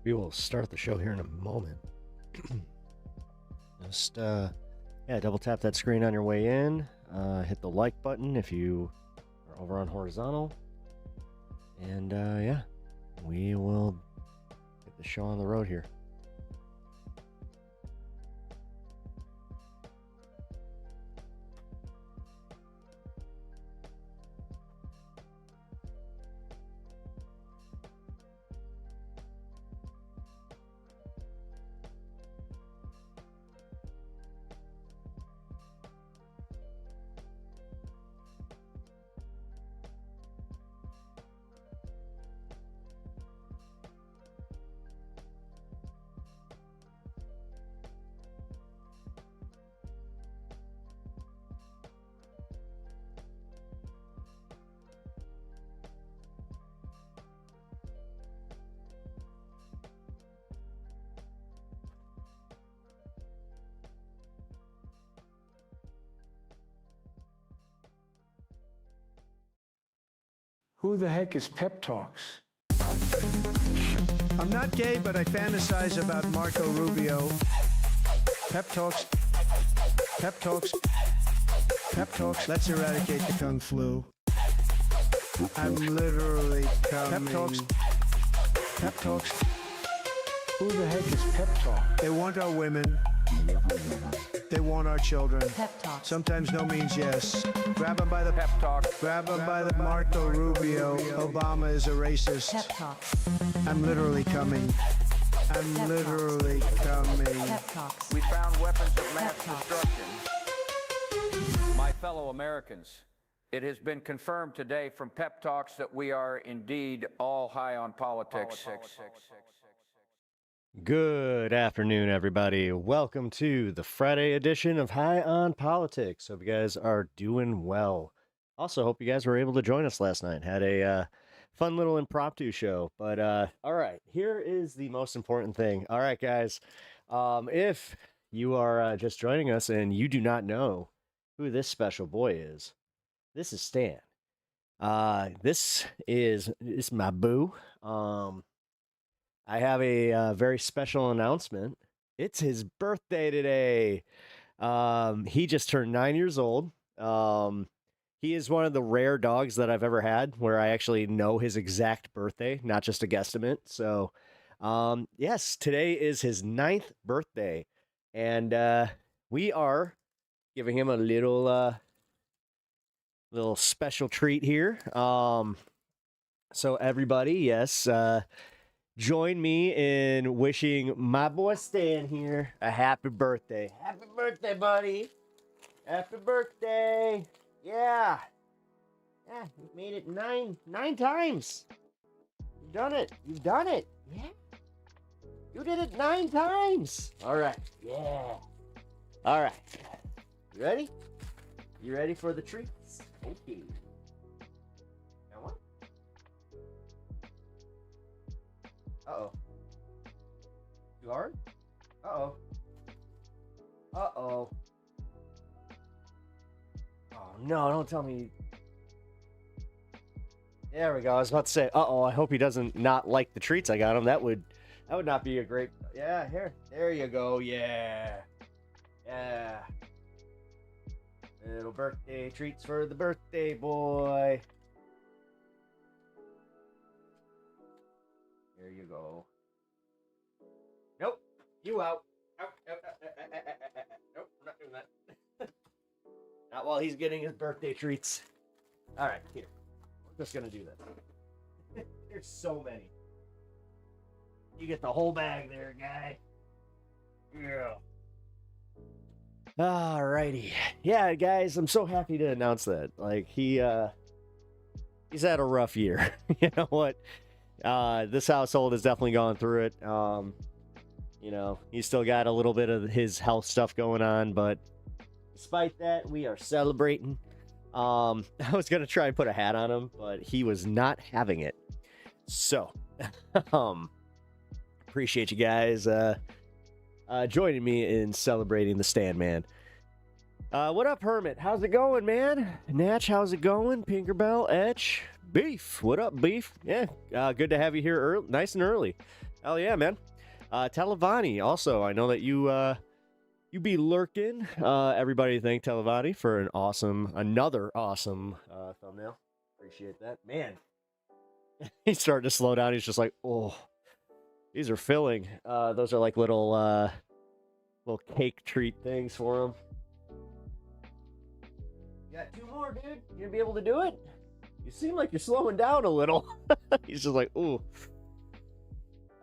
We will start the show here in a moment. Just, double tap that screen on your way in. Hit the like button if you are over on horizontal. And, we will get the show on the road here. Who the heck is Pep Talks? I'm not gay, but I fantasize about Marco Rubio. Pep Talks. Pep Talks. Pep Talks. Let's eradicate the Kung Flu. I'm literally coming. Pep Talks. Pep Talks. Who the heck is Pep Talk? They want our women. They want our children. Pep Talks. Sometimes no means yes. Grab them by the Pep Talk. Grab them by the Marco Rubio. Obama is a racist. Pep Talks. I'm literally coming. I'm Pep literally coming. Pep Talks. We found weapons of mass Pep Talks. destruction. My fellow Americans, it has been confirmed today from Pep Talks that we are indeed all high on politics. Good afternoon, everybody. Welcome to the Friday edition of High on Politics. Hope you guys are doing well. Also, hope you guys were able to join us last night. Had a fun little impromptu show. But all right, here is the most important thing. All right, guys, if you are just joining us and you do not know who this special boy is, this is Stan. This is my boo. I have a very special announcement. It's his birthday today. He just turned 9 years old. He is one of the rare dogs that I've ever had where I actually know his exact birthday, not just a guesstimate. So, yes, today is his 9th birthday. And we are giving him a little special treat here. So everybody, yes, join me in wishing my boy Stan here a happy birthday. Happy birthday, buddy. Happy birthday. Yeah. Yeah, you've made it nine times. You've done it. You've done it. Yeah. You did it 9 times. All right. Yeah. All right. You ready? You ready for the treats? Okay. Now what? Uh-oh. Too hard? Uh-oh. Uh-oh. Oh, no, don't tell me. There we go. I was about to say, uh-oh, I hope he doesn't not like the treats I got him. That would not be a great... Yeah, here. There you go. Yeah. Yeah. Little birthday treats for the birthday boy. There you go. Nope. You out. Nope, I'm not doing that. Not while he's getting his birthday treats. All right, here. We're just going to do this. There's so many. You get the whole bag there, guy. Yeah. All righty. Yeah, guys, I'm so happy to announce that. Like, he's had a rough year. You know what? This household has definitely gone through it. You know, he's still got a little bit of his health stuff going on, but despite that, we are celebrating. I was going to try and put a hat on him, but he was not having it. So, appreciate you guys joining me in celebrating the Stan Man. What up, Hermit? How's it going, man? Natch, how's it going? Pinkerbell, Etch, Beef. What up, Beef? Yeah, good to have you here nice and early. Hell yeah, man. Televani, also, I know that you be lurking. Everybody thank Televani for another awesome thumbnail. Appreciate that. Man, he's starting to slow down. He's just like, oh, these are filling. Those are like little cake treat things for him. You got 2 more, dude. You gonna be able to do it? You seem like you're slowing down a little. He's just like, ooh.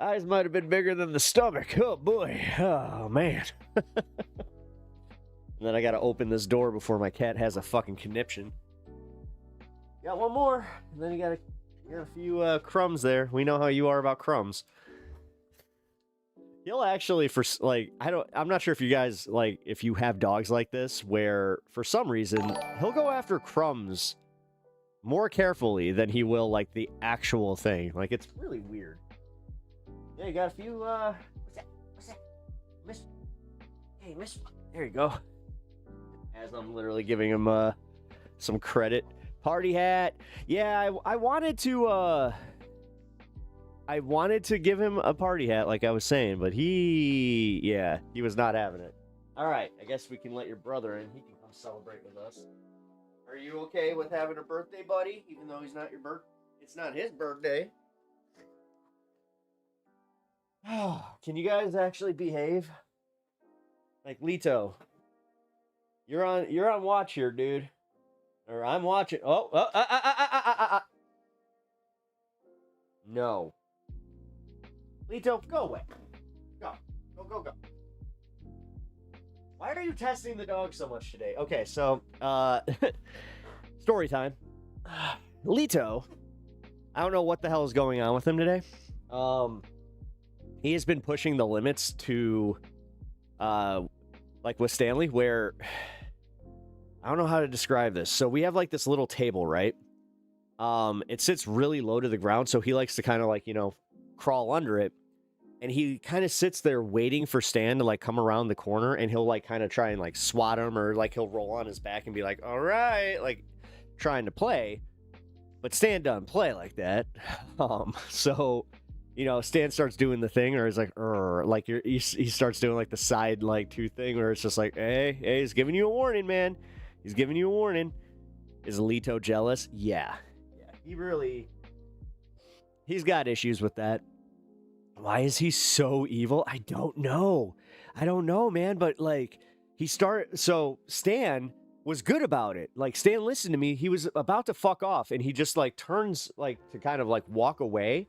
Eyes might have been bigger than the stomach. Oh, boy. Oh, man. And then I gotta open this door before my cat has a fucking conniption. Got 1 more. And then you got a few crumbs there. We know how you are about crumbs. He'll actually, I'm not sure if you guys, like, if you have dogs like this, where, for some reason, he'll go after crumbs more carefully than he will, like, the actual thing. Like, it's really weird. Yeah, you got a few, what's that? Miss, hey, miss, there you go. As I'm literally giving him, some credit. Party hat. Yeah, I wanted to give him a party hat, like I was saying, but he was not having it. All right, I guess we can let your brother in. He can come celebrate with us. Are you okay with having a birthday buddy, even though he's not it's not his birthday? Can you guys actually behave? Like, Lito, you're on watch here, dude. Or I'm watching. No. Lito, go away. Go. Go. Why are you testing the dog so much today? Okay, so, story time. Lito, I don't know what the hell is going on with him today. He has been pushing the limits to, like with Stanley, where, I don't know how to describe this. So we have like this little table, right? It sits really low to the ground, so he likes to kind of like, crawl under it. And he kind of sits there waiting for Stan to like come around the corner, and he'll like kind of try and like swat him, or like he'll roll on his back and be like, all right, like trying to play. But Stan doesn't play like that. So, Stan starts doing the thing, or he's like, he starts doing like the side like 2 thing, where it's just like, hey, he's giving you a warning, man. He's giving you a warning. Is Lito jealous? Yeah. He's got issues with that. Why is he so evil? I don't know, man. But like, so Stan was good about it. Like, Stan listened to me. He was about to fuck off, and he just like turns like to kind of like walk away.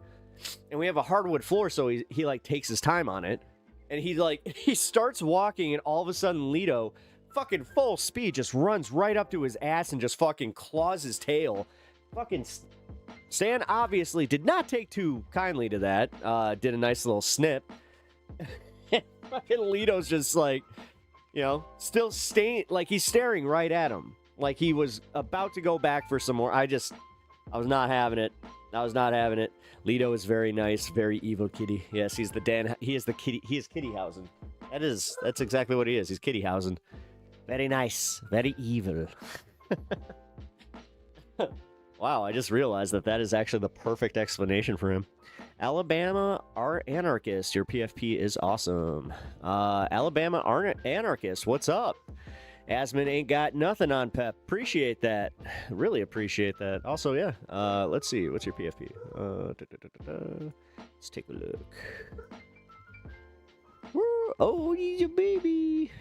And we have a hardwood floor, so he like takes his time on it. And he starts walking, and all of a sudden Lito, fucking full speed, just runs right up to his ass and just fucking claws his tail. Fucking Stan obviously did not take too kindly to that. Did a nice little snip. Fucking Lito's just like, still staying, like he's staring right at him. Like he was about to go back for some more. I was not having it. Lito is very nice, very evil kitty. Yes, he is Kittyhausen. That's exactly what he is. He's Kittyhausen. Very nice, very evil. Wow, I just realized that is actually the perfect explanation for him. Alabama anarchist, your PFP is awesome. Alabama anarchist, what's up? Asman ain't got nothing on Pep. Appreciate that. Really appreciate that. Also, yeah. Let's see. What's your PFP? Let's take a look. Oh, he's a baby.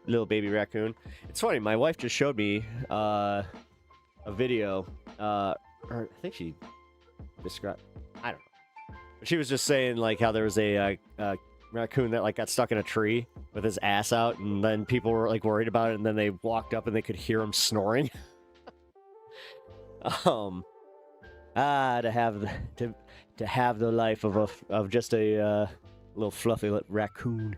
Little baby raccoon. It's funny. My wife just showed me a video. Or I think she described. I don't know. She was just saying like how there was a raccoon that like got stuck in a tree with his ass out, and then people were like worried about it, and then they walked up and they could hear him snoring. To have the life of just a little fluffy raccoon.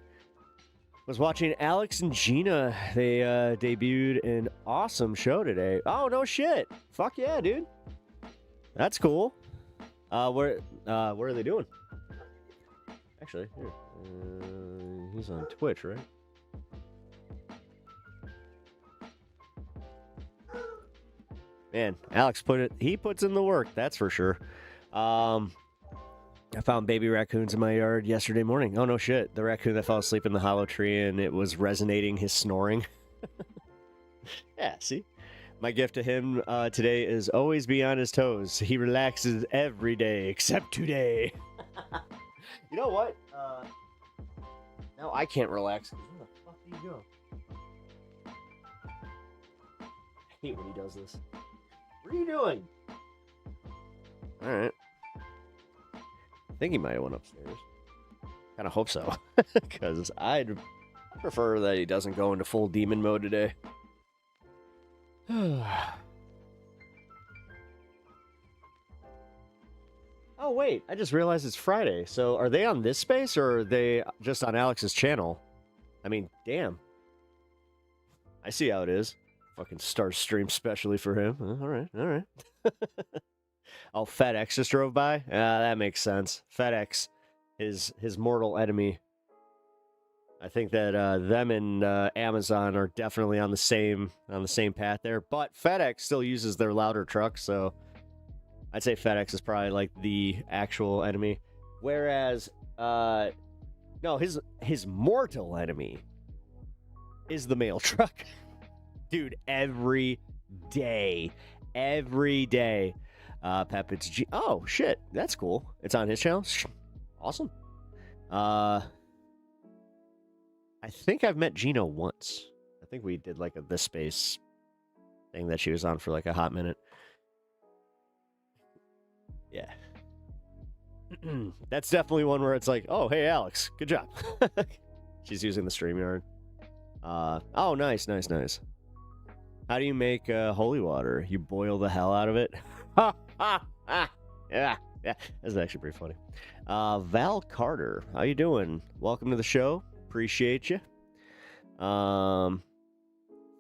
Was watching Alex and Gina. They debuted an awesome show today. Oh no shit! Fuck yeah, dude. That's cool. Where are they doing? Actually, here. He's on Twitch, right? Man, Alex puts in the work, that's for sure. I found baby raccoons in my yard yesterday morning. Oh, no shit. The raccoon that fell asleep in the hollow tree and it was resonating his snoring. Yeah, see? My gift to him today is always be on his toes. He relaxes every day except today. You know what? Now I can't relax. Where the fuck do you go? I hate when he does this. What are you doing? Alright. I think he might have went upstairs. Kind of hope so. Because I'd prefer that he doesn't go into full demon mode today. Oh, wait. I just realized it's Friday. So are they on this space or are they just on Alex's channel? I mean, damn. I see how it is. Fucking start stream specially for him. All right, all right. Oh, FedEx just drove by? That makes sense. FedEx, his mortal enemy. I think that them and Amazon are definitely on the same path there. But FedEx still uses their louder trucks, so I'd say FedEx is probably like the actual enemy. Whereas, no, his mortal enemy is the mail truck. Dude, every day. Pep, it's G. Oh, shit. That's cool. It's on his channel. Awesome. I think I've met Gino once. I think we did like a This Space thing that she was on for like a hot minute. Yeah. That's definitely one where it's like, oh, hey, Alex, good job. She's using the StreamYard. Oh, nice. How do you make holy water? You boil the hell out of it? Yeah, that's actually pretty funny. Val Carter, how you doing? Welcome to the show. Appreciate you.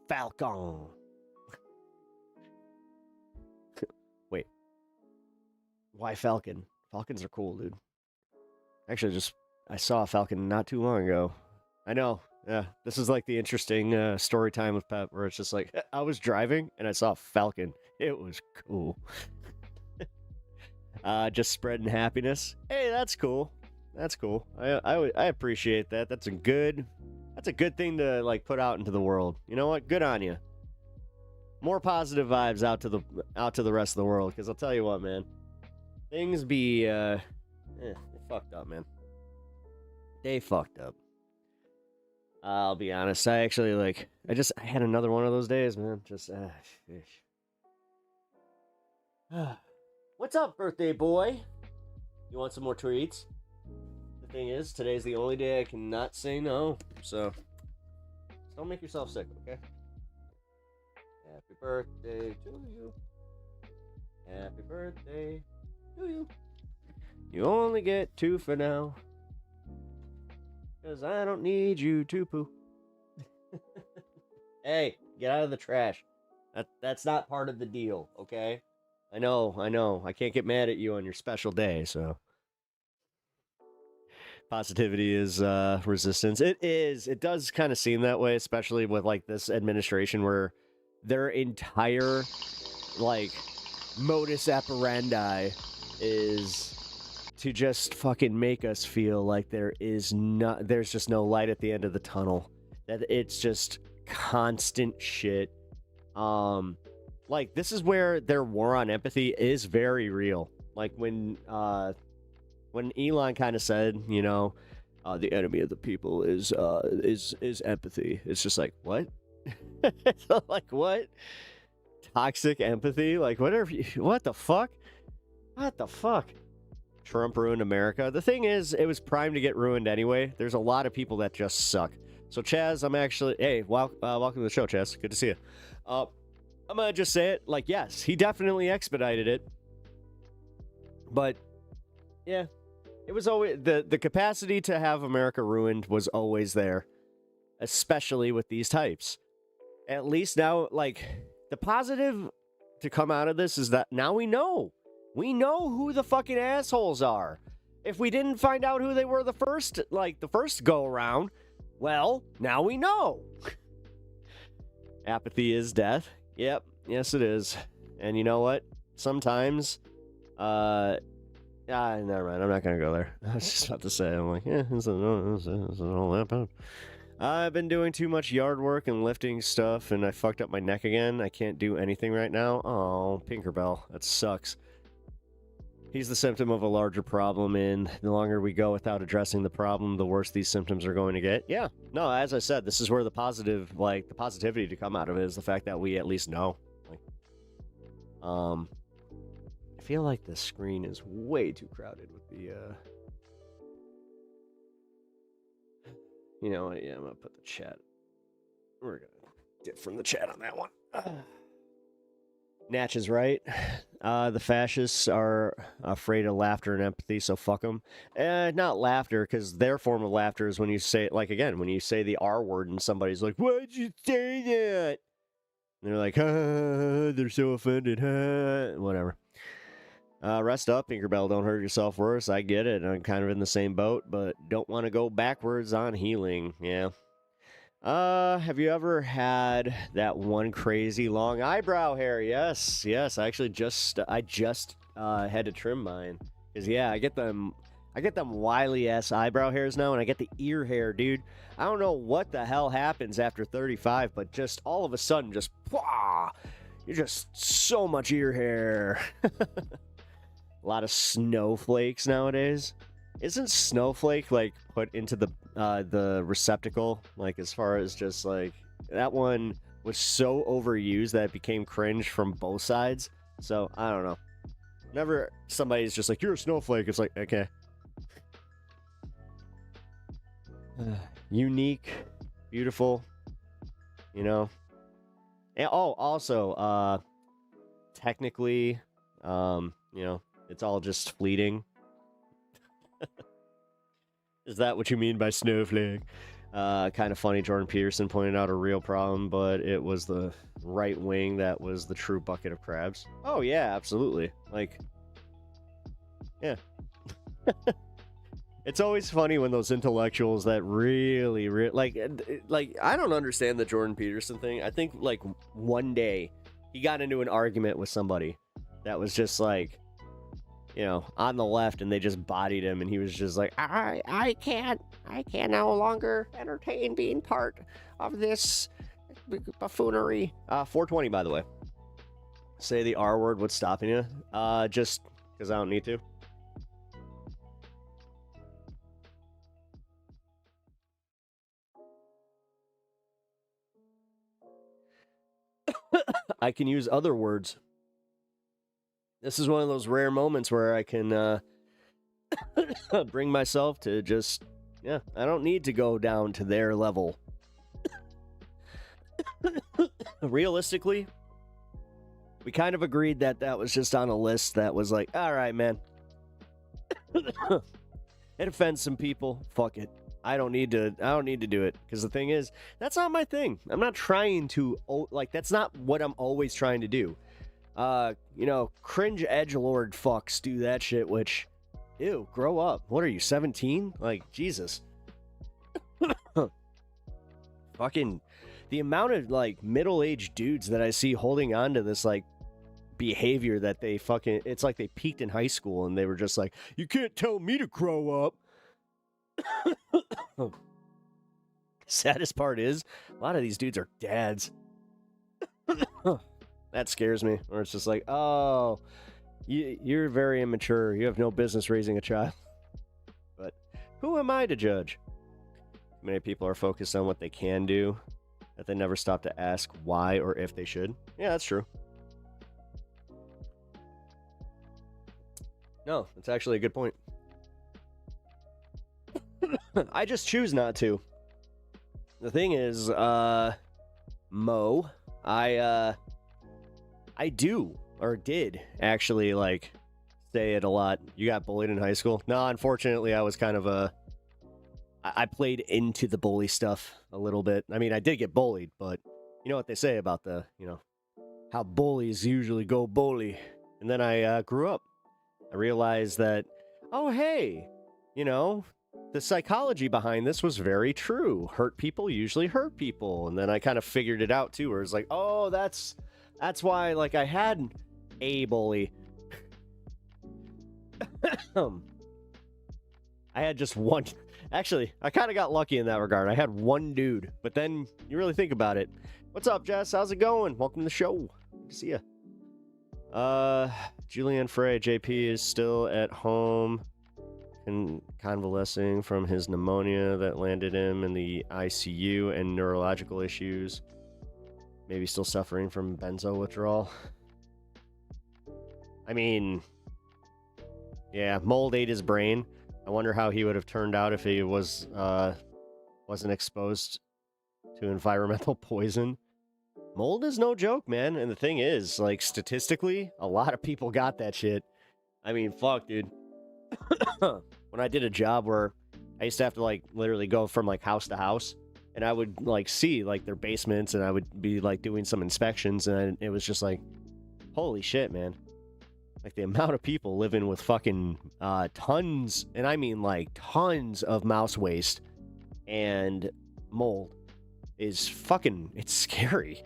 Falcon. Wait. Why Falcon? Falcons are cool, dude. Actually, I saw a Falcon not too long ago. I know. Yeah, this is like the interesting story time with Pep, where it's just like, I was driving and I saw a Falcon. It was cool. Just spreading happiness. Hey, that's cool. That's cool. I appreciate that. That's a good thing to like put out into the world. You know what? Good on you. More positive vibes out to the rest of the world. Because I'll tell you what, man, things be they fucked up, man. They fucked up. I'll be honest. I actually I had another one of those days, man. Just What's up, birthday boy? You want some more treats? The thing is, today's the only day I cannot say no. So don't make yourself sick, okay? Happy birthday to you. Happy birthday to you. You only get 2 for now. 'Cause I don't need you to poo. Hey, get out of the trash. That's not part of the deal, okay? I know. I can't get mad at you on your special day, so. Positivity is resistance. It is. It does kind of seem that way, especially with like this administration where their entire like modus operandi is to just fucking make us feel like there's just no light at the end of the tunnel. That it's just constant shit. Like this is where their war on empathy is very real. Like when Elon kind of said, you know, the enemy of the people is empathy. It's just like, what? Like what? Toxic empathy? Like whatever. What the fuck? What the fuck? Trump ruined America. The thing is, it was primed to get ruined anyway. There's a lot of people that just suck. So Chaz, welcome to the show, Chaz. Good to see you. I'm gonna just say it, like, yes, he definitely expedited it. But, yeah, it was always, the capacity to have America ruined was always there. Especially with these types. At least now, like, the positive to come out of this is that now we know. We know who the fucking assholes are. If we didn't find out who they were the first go around, well, now we know. Apathy is death. Yep. Yes, it is. And you know what? Sometimes, Never mind. I'm not gonna go there. I was just about to say. I'm like, this is all that bad. I've been doing too much yard work and lifting stuff, and I fucked up my neck again. I can't do anything right now. Oh, Pinkerbell. That sucks. He's the symptom of a larger problem, and the longer we go without addressing the problem, the worse these symptoms are going to get. Yeah. No, as I said, this is where the positivity to come out of it is the fact that we at least know. Like, I feel like the screen is way too crowded with the, You know what? Yeah, I'm gonna put the chat. We're gonna dip from the chat on that one. Natch is right. The fascists are afraid of laughter and empathy, so fuck them. Not laughter, because their form of laughter is when you say, like, again, when you say the R word and somebody's like, why'd you say that? And they're like, they're so offended, whatever. Rest up, Tinkerbell. Don't hurt yourself worse. I get it. I'm kind of in the same boat, but don't want to go backwards on healing. Yeah. Have you ever had that one crazy long eyebrow hair? Yes. I actually just had to trim mine. Cause yeah, I get them wily ass eyebrow hairs now, and I get the ear hair, dude. I don't know what the hell happens after 35, but just all of a sudden, just you're just so much ear hair. A lot of snowflakes nowadays. Isn't snowflake like put into the receptacle, like as far as just like that one was so overused that it became cringe from both sides. So I don't know. Whenever somebody's just like, you're a snowflake, it's like, okay. Unique, beautiful, you know. And also technically, you know, it's all just fleeting. Is that what you mean by snowflake? Kind of funny, Jordan Peterson pointed out a real problem, but it was the right wing that was the true bucket of crabs. Oh, yeah, absolutely. Like, yeah. It's always funny when those intellectuals that really, like, I don't understand the Jordan Peterson thing. I think, like, one day he got into an argument with somebody that was just, like, you know, on the left, and they just bodied him, and he was just like, I can't no longer entertain being part of this buffoonery. 420, by the way. Say the R word, what's stopping you? Just because I don't need to. I can use other words. This is one of those rare moments where I can bring myself to just, yeah, I don't need to go down to their level. Realistically, we kind of agreed that that was just on a list that was like, all right, man. It offends some people. Fuck it. I don't need to do it, because the thing is, that's not my thing. I'm not trying to, like, that's not what I'm always trying to do. You know, cringe edgelord fucks do that shit, which, ew, grow up. What are you, 17? Like, Jesus. Fucking, the amount of, like, middle-aged dudes that I see holding on to this, like, behavior that they fucking, it's like they peaked in high school and they were just like, you can't tell me to grow up. Saddest part is, a lot of these dudes are dads. That scares me. Or it's just like, oh, you're very immature. You have no business raising a child. But who am I to judge? Many people are focused on what they can do, that they never stop to ask why or if they should. Yeah, that's true. No, that's actually a good point. I just choose not to. The thing is, Mo, I do, or did, actually, like, say it a lot. You got bullied in high school? No, unfortunately, I was kind of I played into the bully stuff a little bit. I mean, I did get bullied, but you know what they say about the, you know, how bullies usually go bully. And then I grew up. I realized that, oh, hey, you know, the psychology behind this was very true. Hurt people usually hurt people. And then I kind of figured it out, too, where it's like, oh, that's why, like, I had a bully. I had just one. Actually, I kind of got lucky in that regard. I had one dude, but then you really think about it. What's up, Jess? How's it going? Welcome to the show. Good to see you. Julian Frey, JP, is still at home and convalescing from his pneumonia that landed him in the ICU and neurological issues. Maybe still suffering from benzo withdrawal. I mean, yeah, mold ate his brain. I wonder how he would have turned out if he wasn't exposed to environmental poison. Mold is no joke, man. And the thing is, like, statistically, a lot of people got that shit. I mean, fuck, dude. When I did a job where I used to have to, like, literally go from, like, house to house, and I would, like, see, like, their basements, and I would be, like, doing some inspections, and it was just like, holy shit, man. Like, the amount of people living with fucking tons, and I mean, like, tons of mouse waste and mold is fucking, it's scary.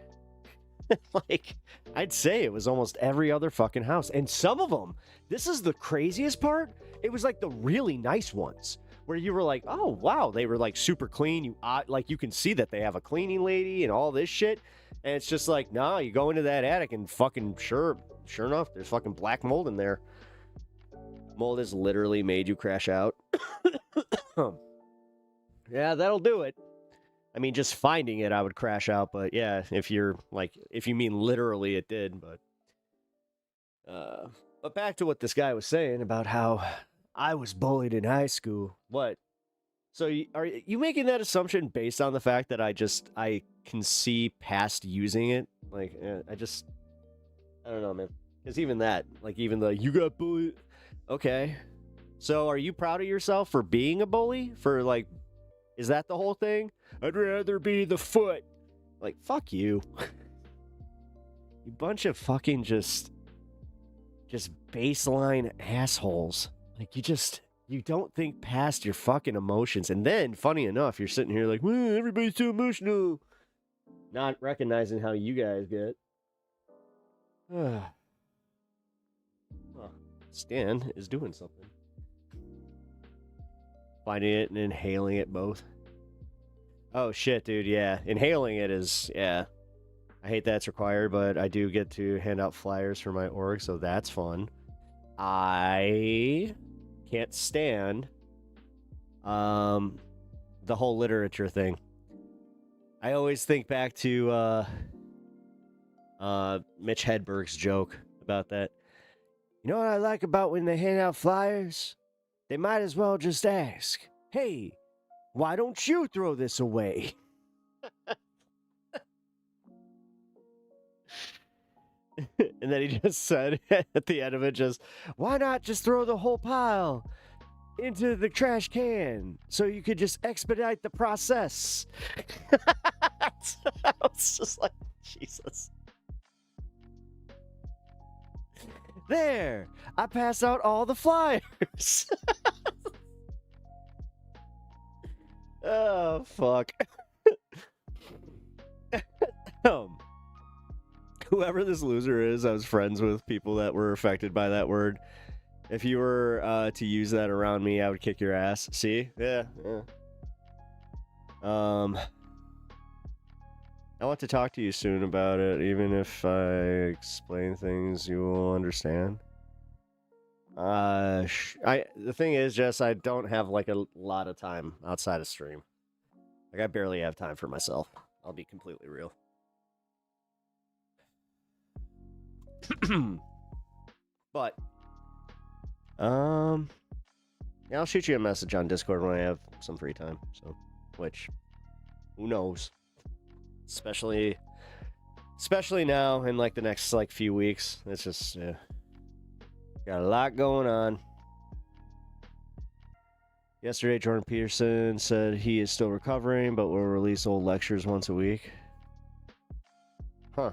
Like, I'd say it was almost every other fucking house. And some of them, this is the craziest part, it was like the really nice ones where you were like, oh, wow, they were like super clean. Like, you can see that they have a cleaning lady and all this shit. And it's just like, nah, you go into that attic and fucking sure enough, there's fucking black mold in there. Mold has literally made you crash out. Yeah, that'll do it. I mean, just finding it, I would crash out. But yeah, if you mean literally, it did. But back to what this guy was saying about how I was bullied in high school. What? So are you making that assumption based on the fact that I can see past using it? Like, I don't know, man. Because even that, like, even the you got bullied. Okay. So are you proud of yourself for being a bully? For, like, is that the whole thing? I'd rather be the foot. Like, fuck you. You bunch of fucking just baseline assholes. Like, you don't think past your fucking emotions. And then, funny enough, you're sitting here like, well, everybody's too emotional. Not recognizing how you guys get. Well, Stan is doing something. Finding it and inhaling it both. Oh shit, dude, yeah. Inhaling it is, yeah. I hate that's required, but I do get to hand out flyers for my org, so that's fun. I can't stand the whole literature thing. I always think back to Mitch Hedberg's joke about that. You know what I like about when they hand out flyers? They might as well just ask, hey, why don't you throw this away? And then he just said at the end of it, why not just throw the whole pile into the trash can so you could just expedite the process? I was just like, Jesus. There, I passed out all the flyers. Oh, fuck. Whoever this loser is, I was friends with people that were affected by that word. If you were to use that around me, I would kick your ass. See? Yeah. I want to talk to you soon about it, even if I explain things you will understand. The thing is, Jess, I don't have like a lot of time outside of stream. Like, I barely have time for myself. I'll be completely real. But, yeah, I'll shoot you a message on Discord when I have some free time. So, which, who knows? Especially now in like the next like few weeks. It's just got a lot going on. Yesterday, Jordan Peterson said he is still recovering, but will release old lectures once a week. Huh.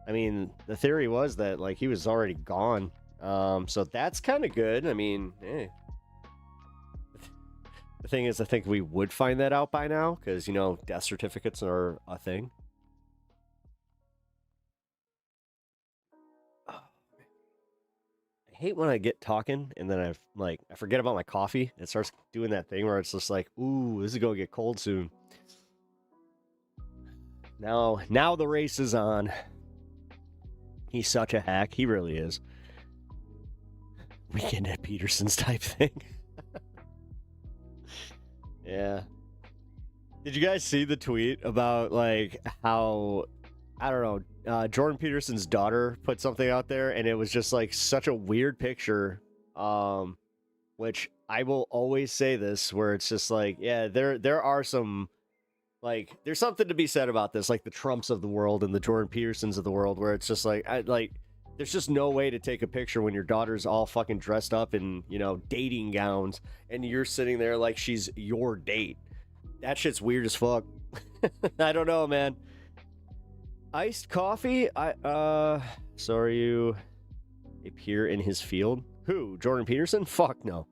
I mean, the theory was that like he was already gone. So that's kind of good. I mean, The thing is, I think we would find that out by now, because, you know, death certificates are a thing. Oh, I hate when I get talking and then I forget about my coffee. It starts doing that thing where it's just like, ooh, this is gonna get cold soon. Now the race is on. He's such a hack. He really is. Weekend at Peterson's type thing. Yeah. Did you guys see the tweet about like how, I don't know, Jordan Peterson's daughter put something out there and it was just like such a weird picture, which I will always say this, where it's just like, yeah, there are some, like, there's something to be said about this, like the Trumps of the world and the Jordan Petersons of the world, where it's just like, there's just no way to take a picture when your daughter's all fucking dressed up in, you know, dating gowns and you're sitting there like she's your date. That shit's weird as fuck. I don't know, man. Iced coffee? So are you a peer in his field? Who? Jordan Peterson? Fuck no.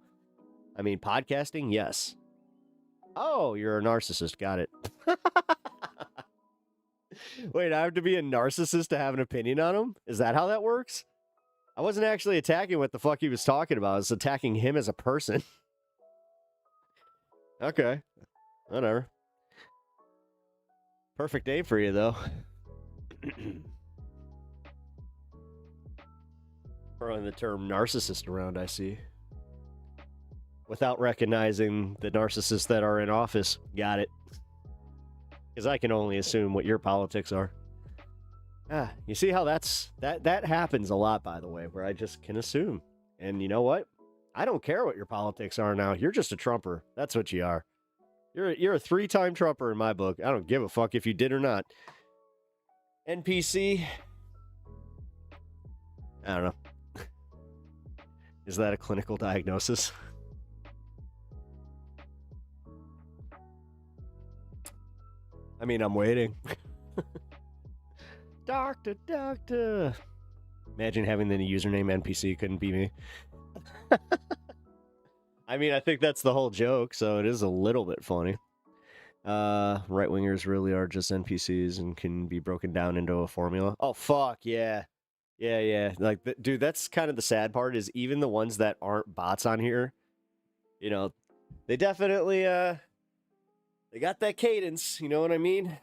I mean, podcasting? Yes. Oh, you're a narcissist. Got it. Wait, I have to be a narcissist to have an opinion on him? Is that how that works? I wasn't actually attacking what the fuck he was talking about. I was attacking him as a person. Okay. Whatever. Perfect day for you, though. Throwing the term narcissist around, I see. Without recognizing the narcissists that are in office. Got it. Because I can only assume what your politics are. You see how that happens a lot, by the way, where I just can assume. And you know what? I don't care what your politics are now. You're just a Trumper. That's what you are. You're a 3-time Trumper in my book. I don't give a fuck if you did or not. NPC? I don't know. Is that a clinical diagnosis? I mean, I'm waiting. Doctor. Imagine having the username NPC couldn't be me. I mean, I think that's the whole joke, so it is a little bit funny. Right-wingers really are just NPCs and can be broken down into a formula. Oh, fuck, yeah. Yeah. Like, dude, that's kind of the sad part, is even the ones that aren't bots on here, you know, they definitely, they got that cadence, you know what I mean?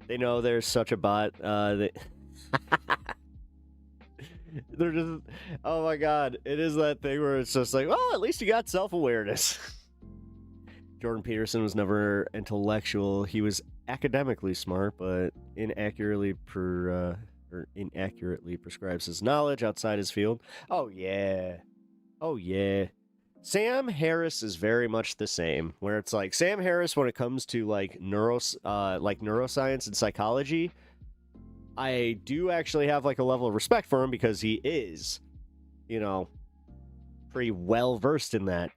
They know there's such a bot, they're just, oh my god, it is that thing where it's just like, well, at least you got self-awareness. Jordan Peterson was never intellectual. He was academically smart, but inaccurately prescribes his knowledge outside his field. Oh yeah. Sam Harris is very much the same, where it's like Sam Harris, when it comes to like neuroscience and psychology, I do actually have like a level of respect for him because he is, you know, pretty well versed in that.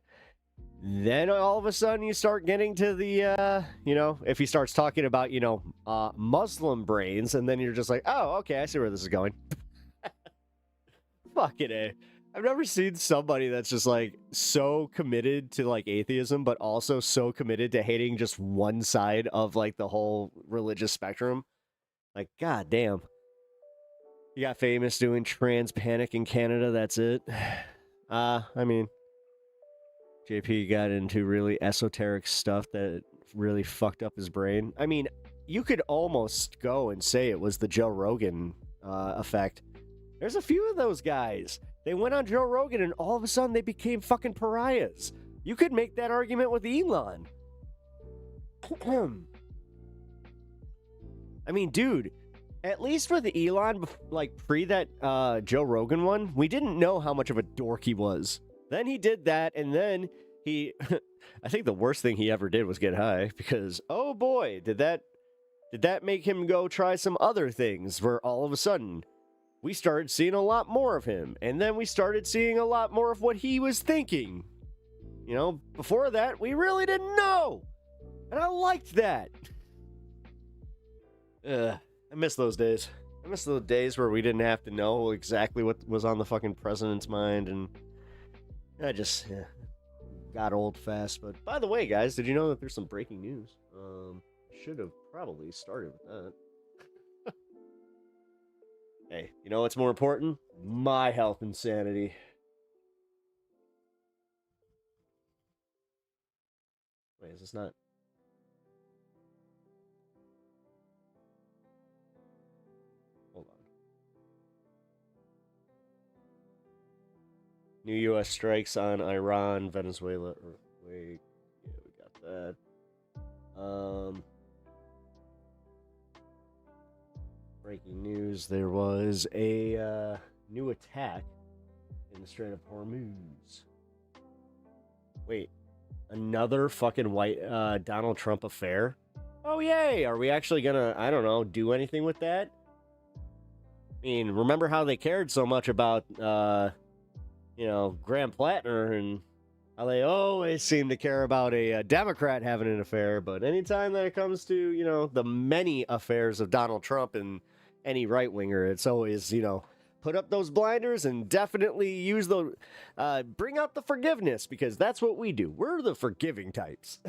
Then all of a sudden you start getting to the, you know, if he starts talking about, you know, Muslim brains, and then you're just like, oh, okay, I see where this is going. Fucking A. I've never seen somebody that's just like so committed to like atheism, but also so committed to hating just one side of like the whole religious spectrum. Like, god damn. You got famous doing trans panic in Canada, that's it. I mean, JP got into really esoteric stuff that really fucked up his brain. I mean, you could almost go and say it was the Joe Rogan effect. There's a few of those guys. They went on Joe Rogan and all of a sudden they became fucking pariahs. You could make that argument with Elon. I mean, dude, at least with Elon, like pre that Joe Rogan one, we didn't know how much of a dork he was. Then he did that, and then he, I think the worst thing he ever did was get high, because, oh boy, did that make him go try some other things, where all of a sudden, we started seeing a lot more of him, and then we started seeing a lot more of what he was thinking. You know, before that, we really didn't know, and I liked that. I miss those days. I miss those days where we didn't have to know exactly what was on the fucking president's mind, and I just got old fast. But by the way, guys, did you know that there's some breaking news? Should have probably started with that. Hey, you know what's more important? My health and sanity. Wait, is this not? Hold on. New U.S. strikes on Iran, Venezuela, earthquake. Yeah, we got that. Breaking news, there was a new attack in the Strait of Hormuz. Wait, another fucking white Donald Trump affair? Oh, yay! Are we actually gonna, I don't know, do anything with that? I mean, remember how they cared so much about, Graham Plattner and how they always seem to care about a Democrat having an affair, but anytime that it comes to, the many affairs of Donald Trump and any right-winger, it's always, put up those blinders and definitely use the, bring out the forgiveness, because that's what we do. We're the forgiving types.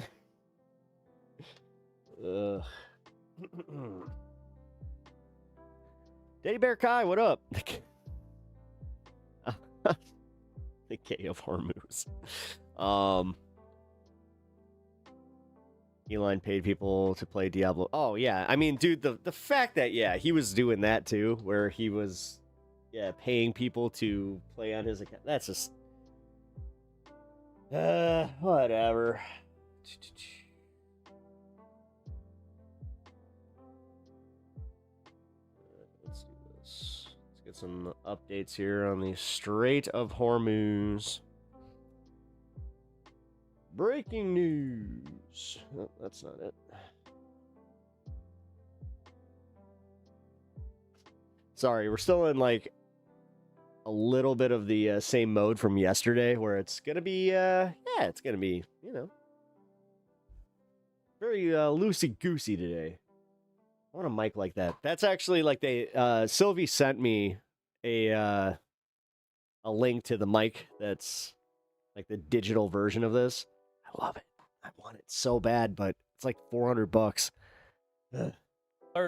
Daddy Bear Kai, what up? The K of Hormuz. Elon paid people to play Diablo. Oh, yeah. I mean, dude, the fact that, he was doing that, too, where he was, paying people to play on his account. That's just... whatever. Let's do this. Let's get some updates here on the Strait of Hormuz. Breaking news. Oh, that's not it. Sorry, we're still in like a little bit of the same mode from yesterday, where it's gonna be, it's gonna be, very loosey goosey today. I want a mic like that. That's actually like Sylvie sent me a link to the mic that's like the digital version of this. I love it. I want it so bad, but it's like $400. Ugh.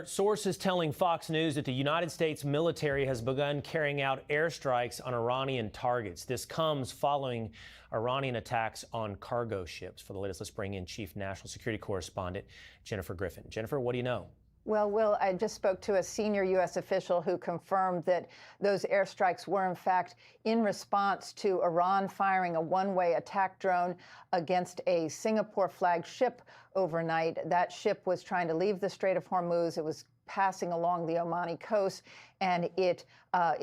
Sources telling Fox News that the United States military has begun carrying out airstrikes on Iranian targets. This comes following Iranian attacks on cargo ships. For the latest, let's bring in Chief National Security Correspondent Jennifer Griffin. Jennifer, what do you know? Well, Will, I just spoke to a senior U.S. official who confirmed that those airstrikes were, in fact, in response to Iran firing a one-way attack drone against a Singapore-flagged ship overnight. That ship was trying to leave the Strait of Hormuz. It was passing along the Omani coast, and it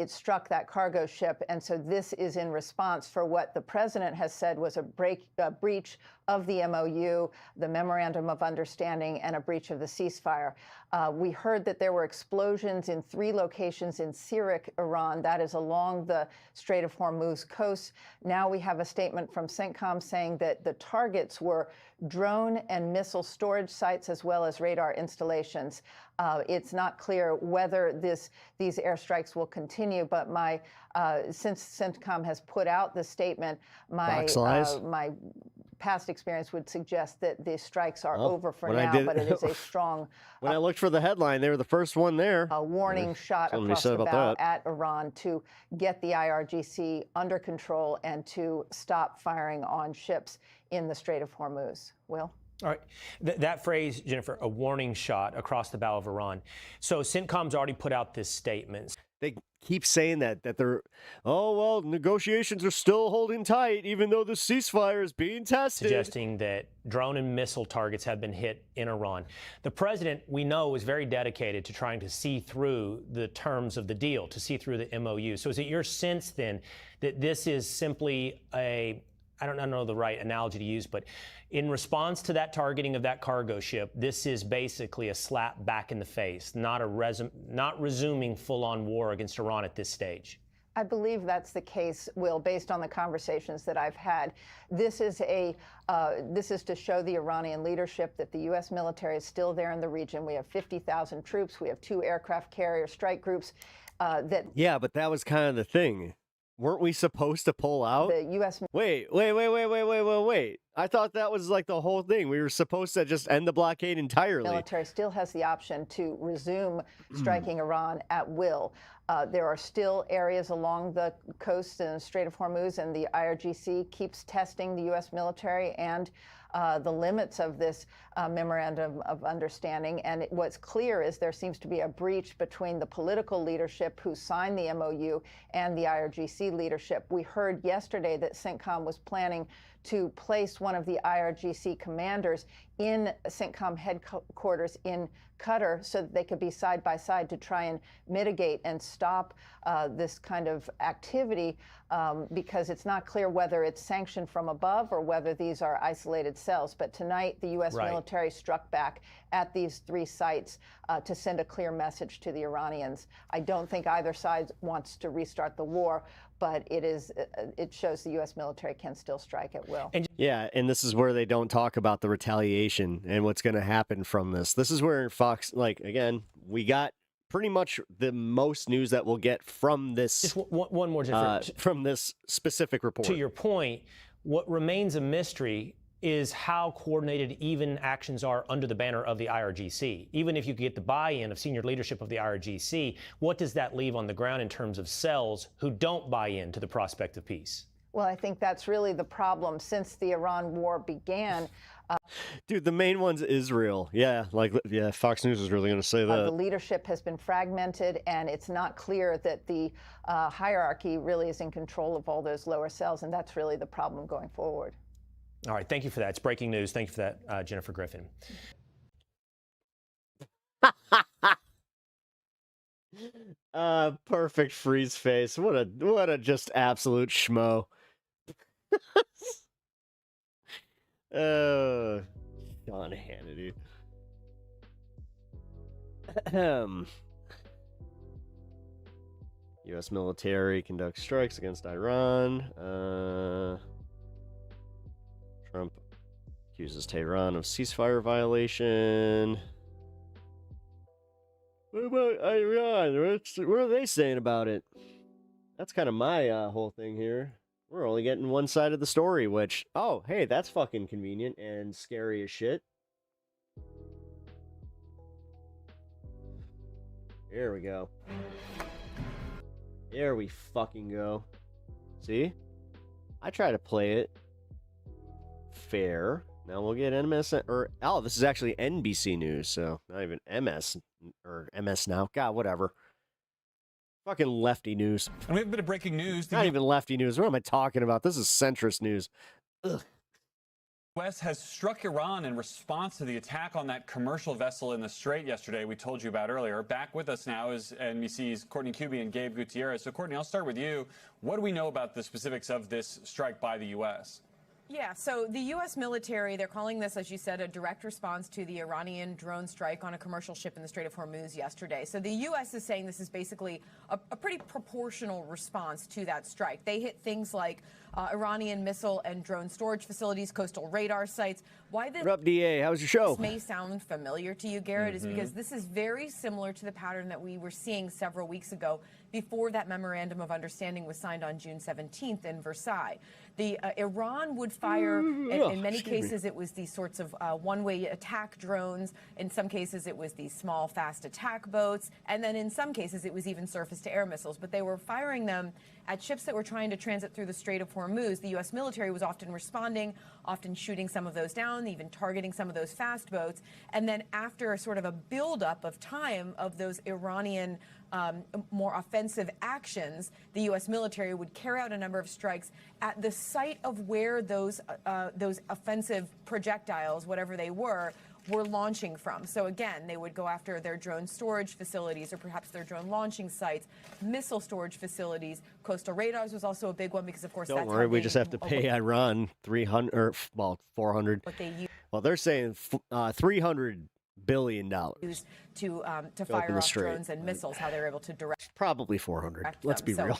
struck that cargo ship. And so this is in response for what the president has said was a breach of the MOU, the Memorandum of Understanding, and a breach of the ceasefire. We heard that there were explosions in 3 locations in Sirik, Iran, that is along the Strait of Hormuz coast. Now we have a statement from CENTCOM saying that the targets were drone and missile storage sites as well as radar installations. It's not clear whether these airstrikes will continue, but since CENTCOM has put out the statement, my past experience would suggest that the strikes are over for now, but it is a strong... When I looked for the headline, they were the first one there. A warning shot across the bow at Iran to get the IRGC under control and to stop firing on ships in the Strait of Hormuz. Will? All right. That phrase, Jennifer, a warning shot across the bow of Iran. So CENTCOM's already put out this statement. They keep saying that they're, negotiations are still holding tight, even though the ceasefire is being tested. Suggesting that drone and missile targets have been hit in Iran. The president, we know, is very dedicated to trying to see through the terms of the deal, to see through the MOU. So is it your sense, then, that this is simply I don't know the right analogy to use, but in response to that targeting of that cargo ship, this is basically a slap back in the face, not resuming full-on war against Iran at this stage? I believe that's the case, Will, based on the conversations that I've had. This is to show the Iranian leadership that the U.S. military is still there in the region. We have 50,000 troops. We have 2 aircraft carrier strike groups Yeah, but that was kind of the thing. Weren't we supposed to pull out? The U.S. Wait. I thought that was like the whole thing. We were supposed to just end the blockade entirely. Military still has the option to resume striking Iran at will. There are still areas along the coast in the Strait of Hormuz, and the IRGC keeps testing the U.S. military and the limits of this memorandum of understanding. And what's clear is there seems to be a breach between the political leadership who signed the MOU and the IRGC leadership. We heard yesterday that CENTCOM was planning to place one of the IRGC commanders in CENTCOM headquarters in Qatar so that they could be side by side to try and mitigate and stop this kind of activity, because it's not clear whether it's sanctioned from above or whether these are isolated cells. But tonight, the U.S. military struck back at these 3 sites to send a clear message to the Iranians. I don't think either side wants to restart the war, but it shows the U.S. military can still strike at will. Yeah, and this is where they don't talk about the retaliation and what's going to happen from this. This is where Fox, again, we got pretty much the most news that we'll get from this. Just one more difference. From this specific report. To your point, what remains a mystery is how coordinated even actions are under the banner of the IRGC. Even if you get the buy-in of senior leadership of the IRGC, what does that leave on the ground in terms of cells who don't buy into the prospect of peace? Well, I think that's really the problem since the Iran war began. Dude, the main one's Israel. Yeah, Fox News is really going to say that. The leadership has been fragmented, and it's not clear that the hierarchy really is in control of all those lower cells, and that's really the problem going forward. All right, thank you for that. It's breaking news. Thank you for that, Jennifer Griffin. Perfect freeze face. What a just absolute schmo. Sean Hannity. U.S. military conducts strikes against Iran. Trump accuses Tehran of ceasefire violation. What about Iran? What are they saying about it? That's kind of my whole thing here. We're only getting one side of the story, which, oh, hey, that's fucking convenient and scary as shit. There we go. There we fucking go. See? I try to play it fair. Now we'll get MS, or, oh, this is actually NBC News, so not even MS, or MS Now. God, whatever. Fucking lefty news. And we have a bit of breaking news. Not even lefty news. What am I talking about? This is centrist news. Ugh. The U.S. has struck Iran in response to the attack on that commercial vessel in the Strait yesterday we told you about earlier. Back with us now is NBC's Courtney Kube and Gabe Gutierrez. So, Courtney, I'll start with you. What do we know about the specifics of this strike by the U.S.? Yeah, so the U.S. military, they're calling this, as you said, a direct response to the Iranian drone strike on a commercial ship in the Strait of Hormuz yesterday. So the U.S. is saying this is basically a pretty proportional response to that strike. They hit things like Iranian missile and drone storage facilities, coastal radar sites. Why this? What up, DA? How was your show? This may sound familiar to you, Garrett, is because this is very similar to the pattern that we were seeing several weeks ago before that memorandum of understanding was signed on June 17th in Versailles. The Iran would fire, in many cases, it was these sorts of one-way attack drones. In some cases, it was these small, fast attack boats. And then in some cases, it was even surface-to-air missiles. But they were firing them at ships that were trying to transit through the Strait of Hormuz. The U.S. military was often responding, often shooting some of those down, even targeting some of those fast boats. And then after sort of a buildup of time of those Iranian more offensive actions, the U.S. military would carry out a number of strikes at the site of where those offensive projectiles, whatever they were launching from. So again, they would go after their drone storage facilities or perhaps their drone launching sites, missile storage facilities. Coastal radars was also a big one because, of course, don't worry, we just have to pay Iran 300 or 400. What they use. Well, they're saying $300 billion to fire off drones and missiles, how they're able to direct. Probably 400. Let's be real.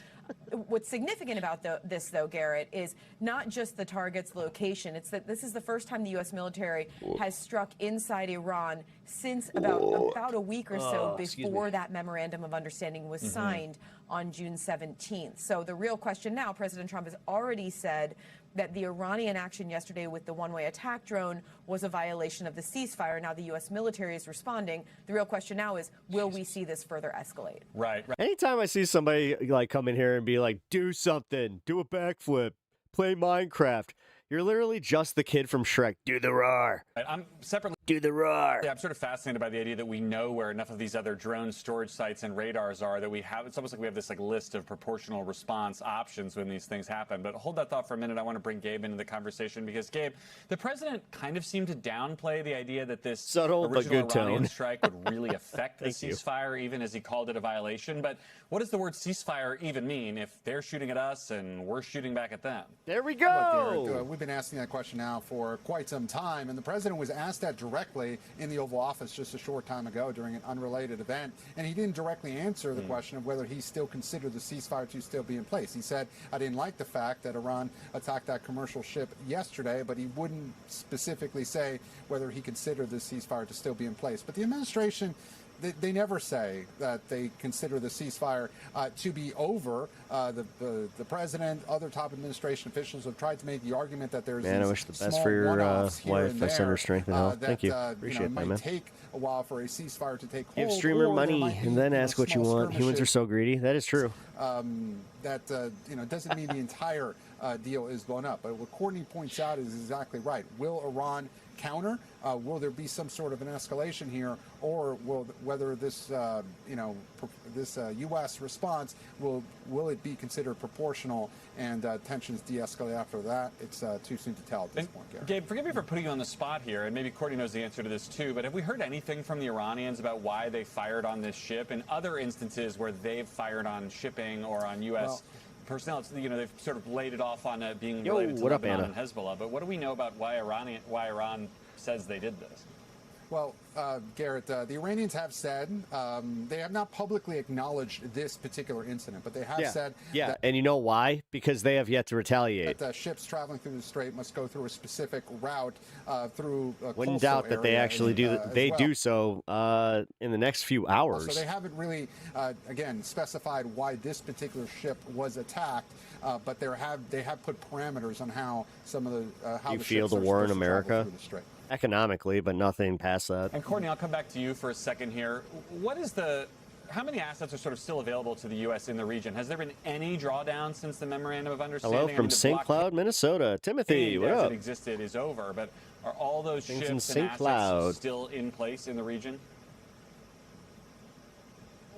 What's significant about this, though, Garrett, is not just the target's location. It's that this is the first time the U.S. military has struck inside Iran since about a week or so excuse before me. that memorandum of understanding was signed on June 17th. So the real question now, President Trump has already said that the Iranian action yesterday with the one-way attack drone was a violation of the ceasefire. Now the U.S. military is responding. The real question now is, will we see this further escalate? Right. Anytime I see somebody like come in here and be like, do something, do a backflip, play Minecraft, you're literally just the kid from Shrek. Do the roar. I'm separately. Do the roar. Yeah, I'm sort of fascinated by the idea that we know where enough of these other drone storage sites and radars are that we have. It's almost like we have this list of proportional response options when these things happen. But hold that thought for a minute. I want to bring Gabe into the conversation because Gabe, the president kind of seemed to downplay the idea that this Subtle but original good Iranian tone. strike would really affect the Thank you. ceasefire, even as he called it a violation. But what does the word ceasefire even mean if they're shooting at us and we're shooting back at them? There we Look, go. Garrett, we've been asking that question now for quite some time, and the president was asked that directly in the Oval Office just a short time ago during an unrelated event, and he didn't directly answer the question of whether he still considered the ceasefire to still be in place. He said, I didn't like the fact that Iran attacked that commercial ship yesterday, but he wouldn't specifically say whether he considered the ceasefire to still be in place. But the administration, they never say that they consider the ceasefire to be over. The president, other top administration officials have tried to make the argument that there's Man, I these wish the best small for your one-offs here wife. and I send her there, strength and health. that, Thank you. it Appreciate that, might man. take a while for a ceasefire to take hold. Give streamer or there money might be, and then ask what you small want. Humans are skirmishes. so greedy. That is true. That doesn't mean the entire deal is blown up. But what Courtney points out is exactly right. Will Iran counter? Will there be some sort of an escalation here, or whether this U.S. response will it be considered proportional and tensions de-escalate after that? It's too soon to tell at this point, Garrett. Gabe, forgive me for putting you on the spot here, and maybe Courtney knows the answer to this too, but have we heard anything from the Iranians about why they fired on this ship and other instances where they've fired on shipping or on U.S. personnel? It's, they've sort of laid it off on being related to what up, Lebanon Anna? and Hezbollah, but what do we know about why Iran says they did this? Well, Garrett, the Iranians have said they have not publicly acknowledged this particular incident, but they have said that, and you know why? Because they have yet to retaliate. that ships traveling through the strait must go through a specific route through a Wouldn't coastal doubt that they area actually do. as They well. do so in the next few hours. So they haven't really, again, specified why this particular ship was attacked, but they have put parameters on how some of the how You the feel ships the are war in supposed to travel America? through the strait. Economically, but nothing past that. And Courtney, I'll come back to you for a second here. How many assets are sort of still available to the U.S. in the region? Has there been any drawdown since the memorandum of understanding? Hello from St. Cloud, Minnesota. Timothy, what as up? it existed is over, but are all those Things ships in and St. assets Cloud. still in place in the region?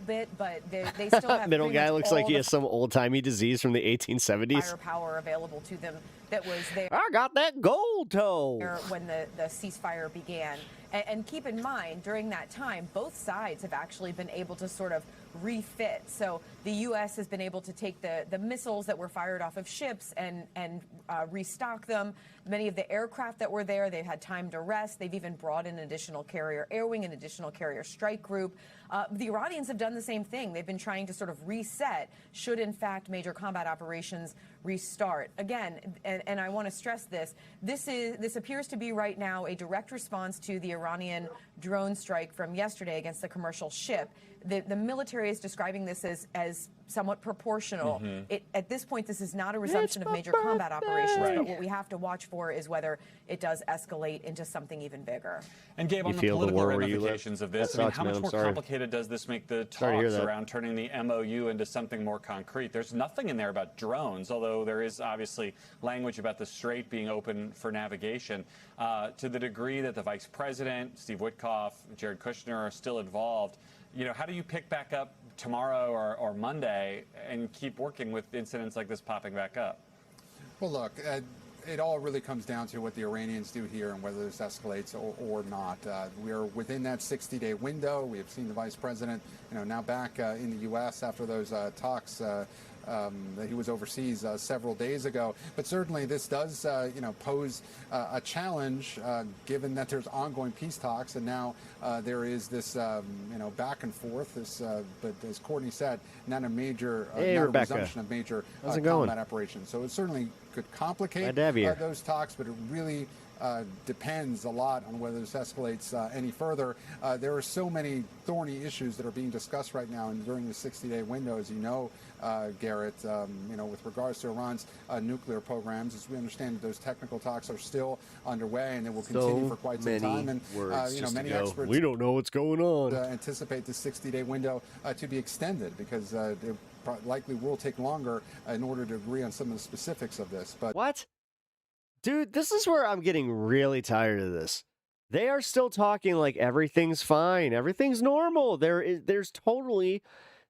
Bit, but they still have Middle pretty guy much looks like all he the has some old-timey disease from the 1870s. firepower available to them that was there I got that gold toe. when the ceasefire began. And keep in mind, during that time, both sides have actually been able to sort of refit. So the U.S. has been able to take the missiles that were fired off of ships and restock them. Many of the aircraft that were there, they've had time to rest. They've even brought in additional carrier air wing, an additional carrier strike group. The Iranians have done the same thing. They've been trying to sort of reset should, in fact, major combat operations restart. Again, and I want to stress this, this appears to be right now a direct response to the Iranian drone strike from yesterday against the commercial ship. The military is describing this as somewhat proportional. At this point, this is not a resumption of major combat operations, but what we have to watch for is whether it does escalate into something even bigger. And Gabe, You on the feel the political war where you live? ramifications of this, That I mean, sucks, how man. much I'm more sorry. complicated does this make the Sorry to hear talks that. around turning the MOU into something more concrete? There's nothing in there about drones, although there is obviously language about the strait being open for navigation. To the degree that the Vice President, Steve Witkoff, Jared Kushner are still involved, how do you pick back up tomorrow or Monday and keep working with incidents like this popping back up? Well, look, it all really comes down to what the Iranians do here and whether this escalates or not. We are within that 60-day window. We have seen the vice president, now back in the U.S. after those talks that he was overseas several days ago. But certainly this does, pose a challenge given that there's ongoing peace talks, and now there is this, back and forth. But as Courtney said, not a major, Hey, not a Rebecca. resumption of major How's it going? combat operations. So it certainly could complicate Glad to have you here. those talks, but it really depends a lot on whether this escalates any further. There are so many thorny issues that are being discussed right now and during the 60-day window, as you know, Garrett, with regards to Iran's nuclear programs. As we understand, those technical talks are still underway and they will continue for quite some time. And many experts, we don't know what's going on. Anticipate the 60-day window to be extended because it likely will take longer in order to agree on some of the specifics of this. But what? Dude, this is where I'm getting really tired of this. They are still talking like everything's fine, everything's normal. There's totally,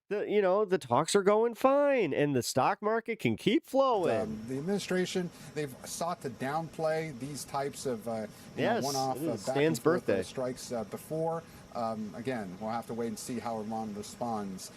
the talks are going fine, and the stock market can keep flowing. The administration, they've sought to downplay these types of one-off Stan's birthday strikes before. Again, we'll have to wait and see how Iran responds.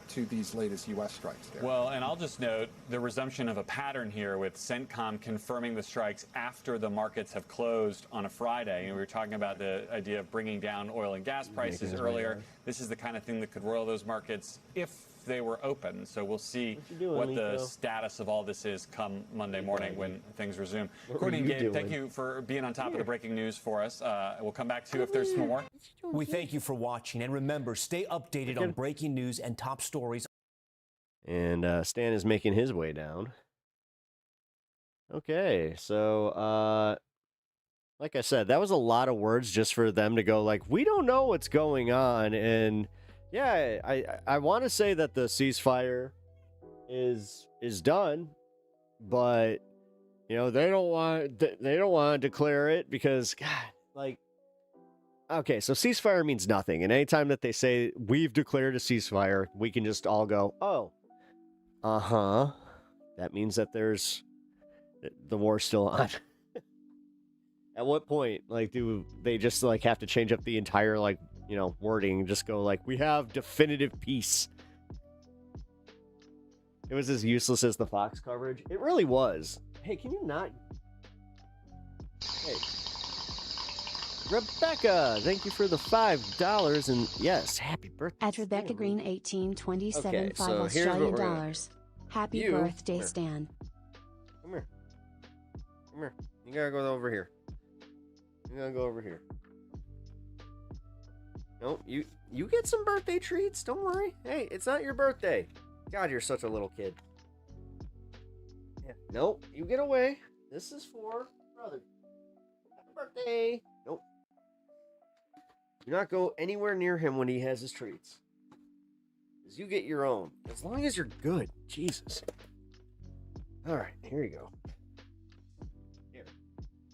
To these latest U.S. strikes. There. Well, and I'll just note the resumption of a pattern here with CENTCOM confirming the strikes after the markets have closed on a Friday. And we were talking about the idea of bringing down oil and gas prices earlier. This is the kind of thing that could roil those markets if they were open. So we'll see what the status of all this is come Monday morning when things resume. Courtney and Gabe, thank you for being on top of the breaking news for us. We'll come back to you if there's more. We thank you for watching, and remember, stay updated on breaking news and top stories. And Stan is making his way down. Okay, so like I said, that was a lot of words just for them to go like, we don't know what's going on. And yeah, I want to say that the ceasefire is done, but they don't want to declare it because God, like, okay, so ceasefire means nothing, and anytime that they say we've declared a ceasefire, we can just all go, oh, that means that there's the war's still on. At what point, like, do they just like have to change up the entire wording and just go like, we have definitive peace? It was as useless as the Fox coverage. It really was. Hey, can you not? Hey. Rebecca, thank you for the $5. And yes, happy birthday. At Rebecca Green 1827 okay, 5 so Australian dollars. Happy you, birthday, Stan. Come here. Come here. You gotta go over here. You gotta go over here. No, you get some birthday treats. Don't worry. Hey, it's not your birthday. God, you're such a little kid. Yeah. Nope, you get away. This is for brother. Happy birthday. Nope. Do not go anywhere near him when he has his treats. Because you get your own. As long as you're good. Jesus. All right, here you go. Here.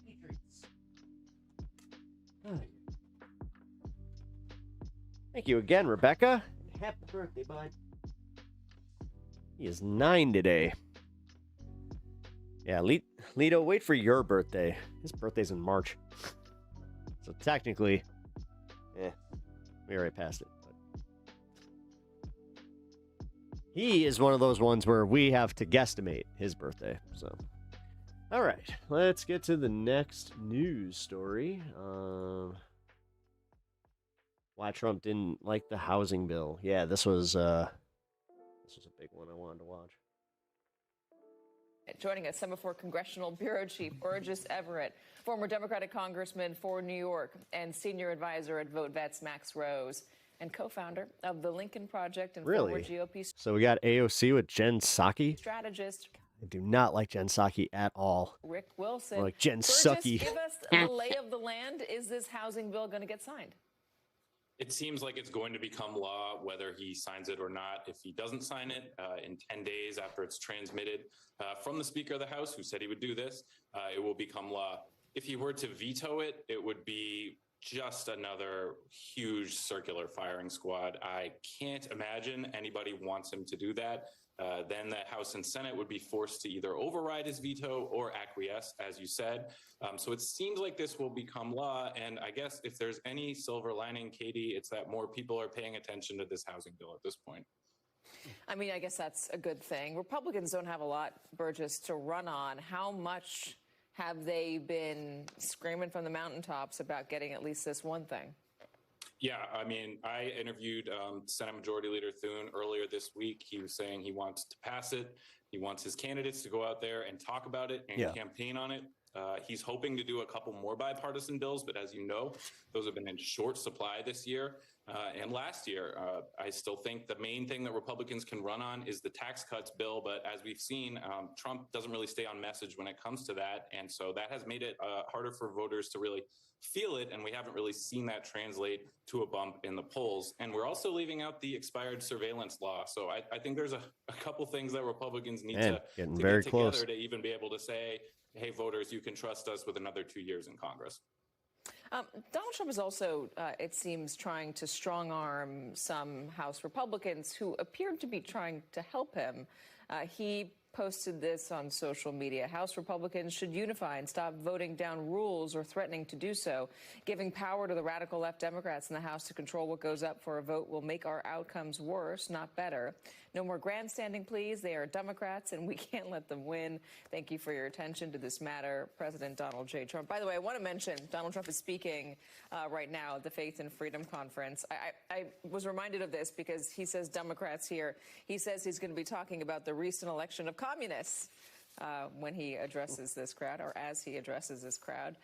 Eat treats. Thank you again, Rebecca. Happy birthday, bud. He is 9 today. Yeah, Lito, wait for your birthday. His birthday's in March. So technically, we already passed it. But he is one of those ones where we have to guesstimate his birthday. So, all right, let's get to the next news story. Why Trump didn't like the housing bill. Yeah, this was a big one I wanted to watch. Joining us, Semaphore Congressional Bureau Chief Burgess Everett, former Democratic Congressman for New York and Senior Advisor at VoteVets Max Rose, and co-founder of the Lincoln Project and former GOP So we got AOC with Jen Psaki. strategist I do not like Jen Psaki at all. Rick Wilson. Or like Jen Burgess, Psaki. give us the lay of the land. Is this housing bill going to get signed? It seems like it's going to become law, whether he signs it or not. If he doesn't sign it in 10 days after it's transmitted from the Speaker of the House, who said he would do this, it will become law. If he were to veto it, it would be just another huge circular firing squad. I can't imagine anybody wants him to do that. Then the House and Senate would be forced to either override his veto or acquiesce, as you said. So it seems like this will become law. And I guess if there's any silver lining, Katie, it's that more people are paying attention to this housing bill at this point. I mean, I guess that's a good thing. Republicans don't have a lot, Burgess, to run on. How much have they been screaming from the mountaintops about getting at least this one thing? Yeah, I mean, I interviewed Senate Majority Leader Thune earlier this week. He was saying he wants to pass it. He wants his candidates to go out there and talk about it and campaign on it. He's hoping to do a couple more bipartisan bills, but as you know, those have been in short supply this year and last year. I still think the main thing that Republicans can run on is the tax cuts bill, but as we've seen, Trump doesn't really stay on message when it comes to that, and so that has made it harder for voters to really feel it, and we haven't really seen that translate to a bump in the polls. And we're also leaving out the expired surveillance law. So I think there's a couple things that Republicans need to getting get very together close to even be able to say, hey, voters, you can trust us with another 2 years in Congress. Donald Trump is also, it seems, trying to strong-arm some House Republicans who appeared to be trying to help him. He posted this on social media. House Republicans should unify and stop voting down rules or threatening to do so. Giving power to the radical left Democrats in the House to control what goes up for a vote will make our outcomes worse, not better. No more grandstanding, please. They are Democrats, and we can't let them win. Thank you for your attention to this matter, President Donald J. Trump. By the way, I want to mention Donald Trump is speaking right now at the Faith and Freedom Conference. I was reminded of this because he says Democrats here. He says he's going to be talking about the recent election of communists when he addresses this crowd, or as he addresses this crowd.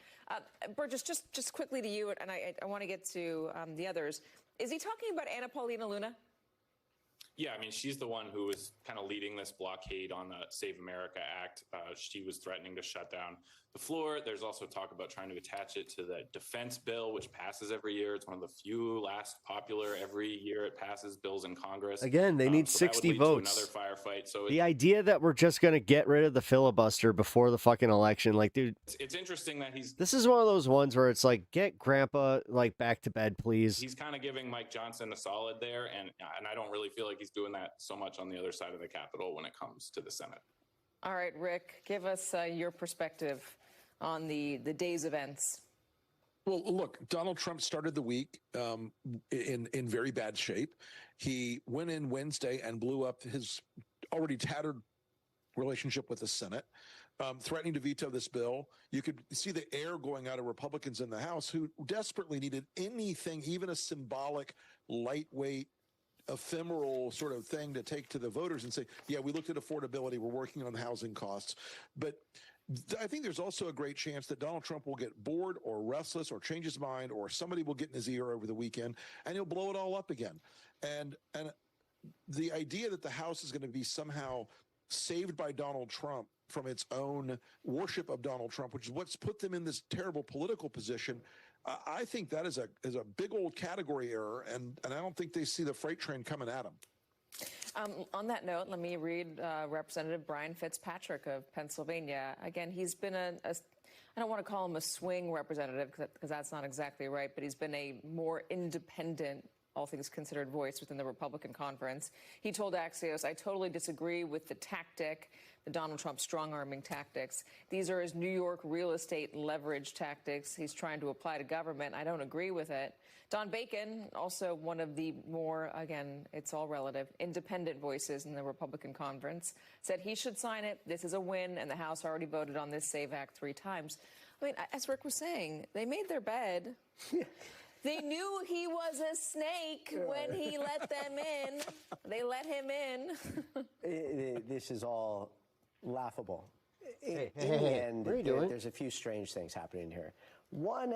Burgess, just quickly to you, and I want to get to the others. Is he talking about Anna Paulina Luna? Yeah, I mean, she's the one who was kind of leading this blockade on the Save America Act. She was threatening to shut down the floor. There's also talk about trying to attach it to the defense bill, which passes every year. It's one of the few last popular every year it passes bills in Congress. Again, they need so 60 that would lead votes. to another firefight. So The idea that we're just going to get rid of the filibuster before the fucking election, like, dude, it's interesting that this is one of those ones where it's like, get grandpa, like, back to bed, please. he's kind of giving Mike Johnson a solid there, and I don't really feel like he's doing that so much on the other side of the Capitol when it comes to the Senate. All right, Rick, give us your perspective on the day's events. Well, look, Donald Trump started the week in very bad shape. He went in Wednesday and blew up his already tattered relationship with the Senate, threatening to veto this bill. You could see the air going out of Republicans in the House who desperately needed anything, even a symbolic, lightweight, ephemeral sort of thing to take to the voters and say, yeah, we looked at affordability, we're working on the housing costs. But I think there's also a great chance that Donald Trump will get bored or restless or change his mind, or somebody will get in his ear over the weekend and he'll blow it all up again. And the idea that the House is going to be somehow saved by Donald Trump from its own worship of Donald Trump, which is what's put them in this terrible political position, I think that is a big old category error, and I don't think they see the freight train coming at them. On that note, let me read Representative Brian Fitzpatrick of Pennsylvania. Again, he's been I don't want to call him a swing representative because that's not exactly right, but he's been a more independent, all things considered, voice within the Republican conference. He told Axios, I totally disagree with the tactic, the Donald Trump strong-arming tactics. These are his New York real estate leverage tactics he's trying to apply to government. I don't agree with it. Don Bacon, also one of the more, again, it's all relative, independent voices in the Republican conference, said he should sign it. This is a win, and the House already voted on this SAVE Act 3 times. I mean, as Rick was saying, they made their bed. They knew he was a snake when he let them in. They let him in. This is all laughable. Hey, in the end, what are you doing? there's a few strange things happening here. One,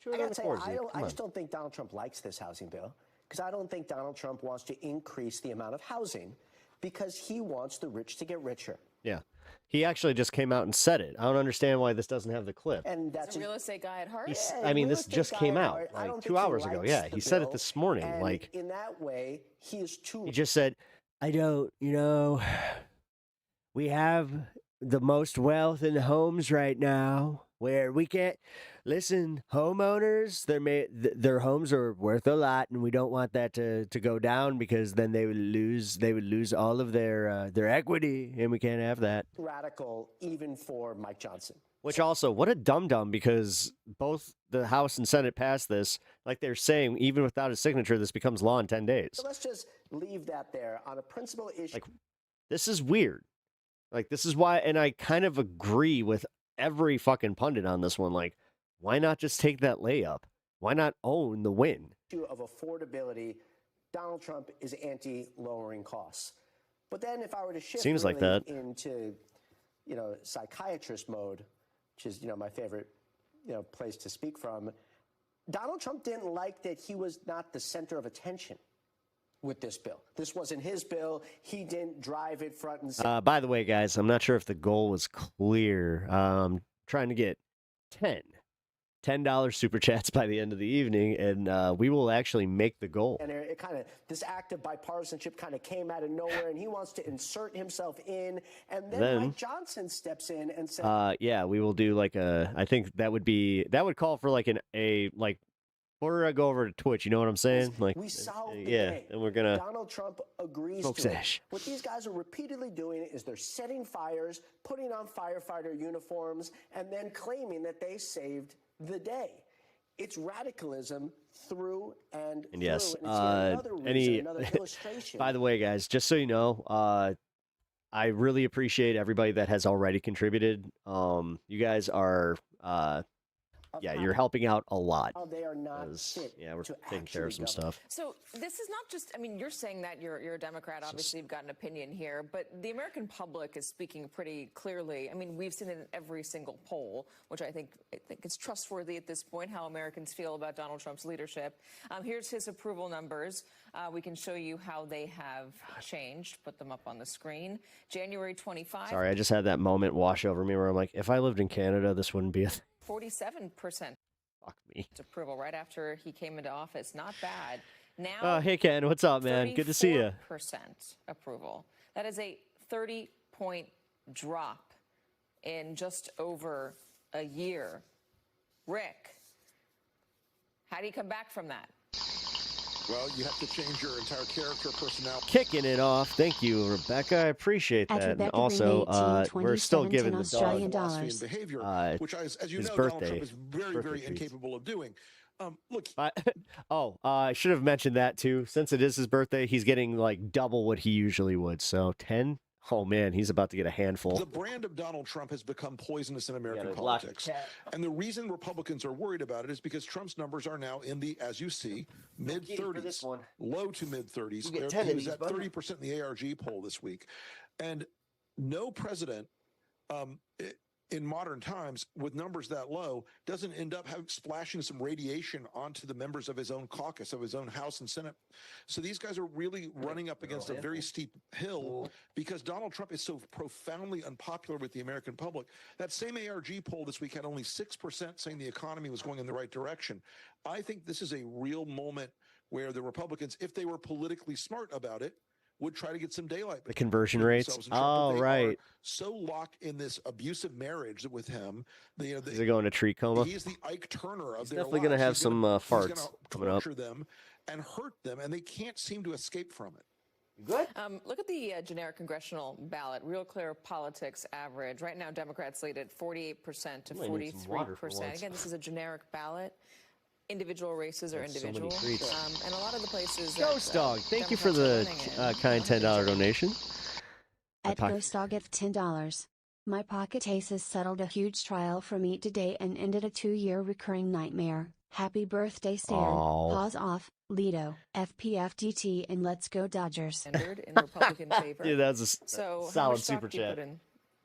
you I got to say, Come I on. just don't think Donald Trump likes this housing bill, because I don't think Donald Trump wants to increase the amount of housing because he wants the rich to get richer. Yeah. He actually just came out and said it. I don't understand why this doesn't have the clip. And that's a real estate guy at heart. I mean, this just came out like 2 hours ago. Yeah, he said it this morning. And Like, in that way, he is too. he just said, I don't, we have the most wealth in homes right now where we can't listen. Homeowners, their homes are worth a lot, and we don't want that to go down because then they would lose all of their equity, and we can't have that. Radical, even for Mike Johnson. Which also, what a dum-dum, because both the House and Senate passed this. Like they're saying, even without his signature, this becomes law in 10 days. So let's just leave that there on a principal issue. Like, this is weird. Like, this is why, and I kind of agree with every fucking pundit on this one. Like, why not just take that layup? Why not own the win? Of affordability, Donald Trump is anti-lowering costs. But then if I were to shift Seems like that. into, psychiatrist mode, which is, my favorite, place to speak from, Donald Trump didn't like that he was not the center of attention with this bill. This wasn't his bill. He didn't drive it front and center. By the way, guys, I'm not sure if the goal was clear. Trying to get $10 super chats by the end of the evening, and we will actually make the goal. And it this act of bipartisanship kind of came out of nowhere, and he wants to insert himself in, and then Mike Johnson steps in and says, yeah, we will do I think that would call for or go over to Twitch, you know what I'm saying? We solved the day. And we're gonna. Donald Trump agrees to it. What these guys are repeatedly doing is they're setting fires, putting on firefighter uniforms, and then claiming that they saved the day. It's radicalism through and yes, through. And it's another reason, another illustration. By the way, guys, just so you know, I really appreciate everybody that has already contributed. You guys are. You're helping out a lot. They are not fit we're taking care of some stuff. So this is not just, you're saying that you're a Democrat, obviously you've got an opinion here, but the American public is speaking pretty clearly. We've seen it in every single poll, which I think it's trustworthy at this point, how Americans feel about Donald Trump's leadership. Here's his approval numbers. We can show you how they have changed. Put them up on the screen. January 25. Sorry, I just had that moment wash over me where I'm like, if I lived in Canada, this wouldn't be a 47% fuck me. approval right after he came into office. Not bad. Now, hey Ken, what's up, man? Good to see you. 34% approval. That is a 30-point drop in just over a year. Rick, how do you come back from that? Well, you have to change your entire character, personality. Kicking it off. Thank you, Rebecca. I appreciate that. And also, we're still giving the Australian dog dollars. Behavior, which, as you know, birthday. Donald Trump is very incapable of doing. Look. I should have mentioned that too. Since it is his birthday, he's getting double what he usually would. So 10. Oh man, he's about to get a handful. The brand of Donald Trump has become poisonous in American politics. And the reason Republicans are worried about it is because Trump's numbers are now in the, as you see, mid-30s, low to mid-30s. He was at 30% in the ARG poll this week. And no president in modern times with numbers that low doesn't end up splashing some radiation onto the members of his own caucus, of his own House and Senate. So these guys are really running up against a very steep hill because Donald Trump is so profoundly unpopular with the American public. That same ARG poll this week had only 6% saying the economy was going in the right direction. I think this is a real moment where the Republicans, if they were politically smart about it, would try to get some daylight. The conversion rates. Oh, right. So locked in this abusive marriage with him. Is he going to tree coma? He's the Ike Turner of their definitely going to have some farts coming up. Torture them and hurt them, and they can't seem to escape from it. Good. Look at the generic congressional ballot. Real Clear Politics average. Right now, Democrats lead at 48% to 43%. Again, this is a generic ballot. Individual races are individual. And a lot of the places... Ghost Dog, thank you for the kind $10 donation. At Ghost Dog at $10. My pocket ace has settled a huge trial for me today and ended a 2-year recurring nightmare. Happy birthday, Stan. Pause off, Lido, FPFDT, and let's go Dodgers. In Republican favor. Dude, that was a solid super chat.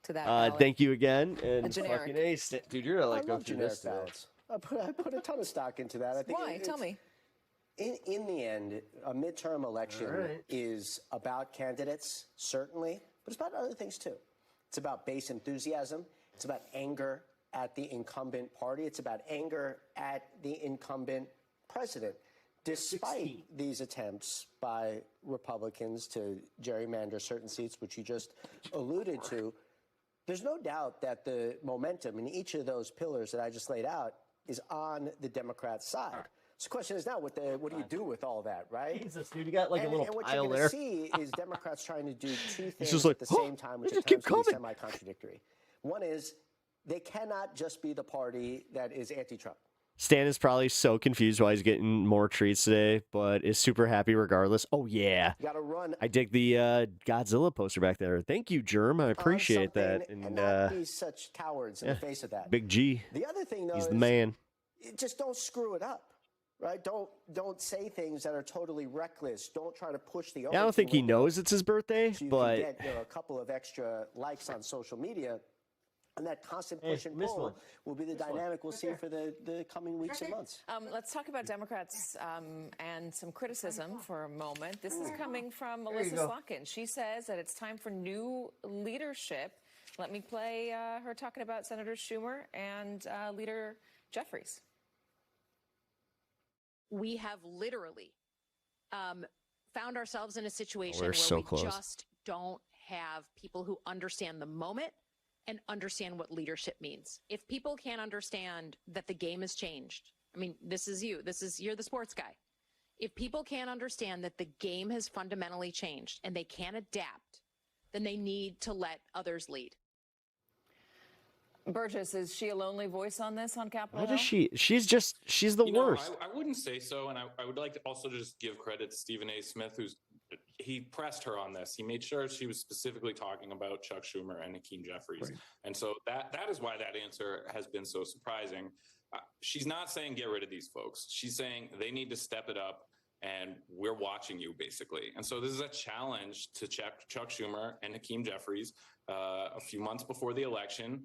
To that thank you again. And fucking ace. Dude, you're going to go through this. I put a ton of stock into that. I think Why? Tell me. In the end, a midterm election is about candidates, certainly, but it's about other things too. It's about base enthusiasm. It's about anger at the incumbent party. It's about anger at the incumbent president. Despite these attempts by Republicans to gerrymander certain seats, which you just alluded to, there's no doubt that the momentum in each of those pillars that I just laid out is on the Democrat side. So the question is now, what do you do with all that, right? Jesus, dude, you got a little and what pile you're there. going to see is Democrats trying to do two things just at the same time, which at times can be semi-contradictory. One is they cannot just be the party that is anti-Trump. Stan is probably so confused why he's getting more treats today, but is super happy regardless. Oh, yeah. You got to run. I dig the Godzilla poster back there. Thank you, Germ. I appreciate that. And not be such cowards in the face of that. Big G. The other thing, though, he's is the man. Just don't screw it up, right? Don't say things that are totally reckless. Don't try to push the. I don't think he knows it's his birthday, so you but can get a couple of extra likes on social media. And that constant push and pull will be the dynamic we'll see for the coming weeks and months. Let's talk about Democrats and some criticism for a moment. This is coming from Melissa Slotkin. She says that it's time for new leadership. Let me play her talking about Senator Schumer and Leader Jeffries. We have literally found ourselves in a situation We're where so we close. just don't have people who understand the moment and understand what leadership means. If people can't understand that the game has changed, I mean, this is you. You're the sports guy. If people can't understand that the game has fundamentally changed and they can't adapt, then they need to let others lead. Burgess, is she a lonely voice on this on Capitol Why Hill? does she's the worst. I wouldn't say so, and I would like to also just give credit to Stephen A. Smith, he pressed her on this. He made sure she was specifically talking about Chuck Schumer and Hakeem Jeffries. Right. And so that is why that answer has been so surprising. She's not saying get rid of these folks. She's saying they need to step it up, and we're watching you, basically. And so this is a challenge to Chuck Schumer and Hakeem Jeffries a few months before the election.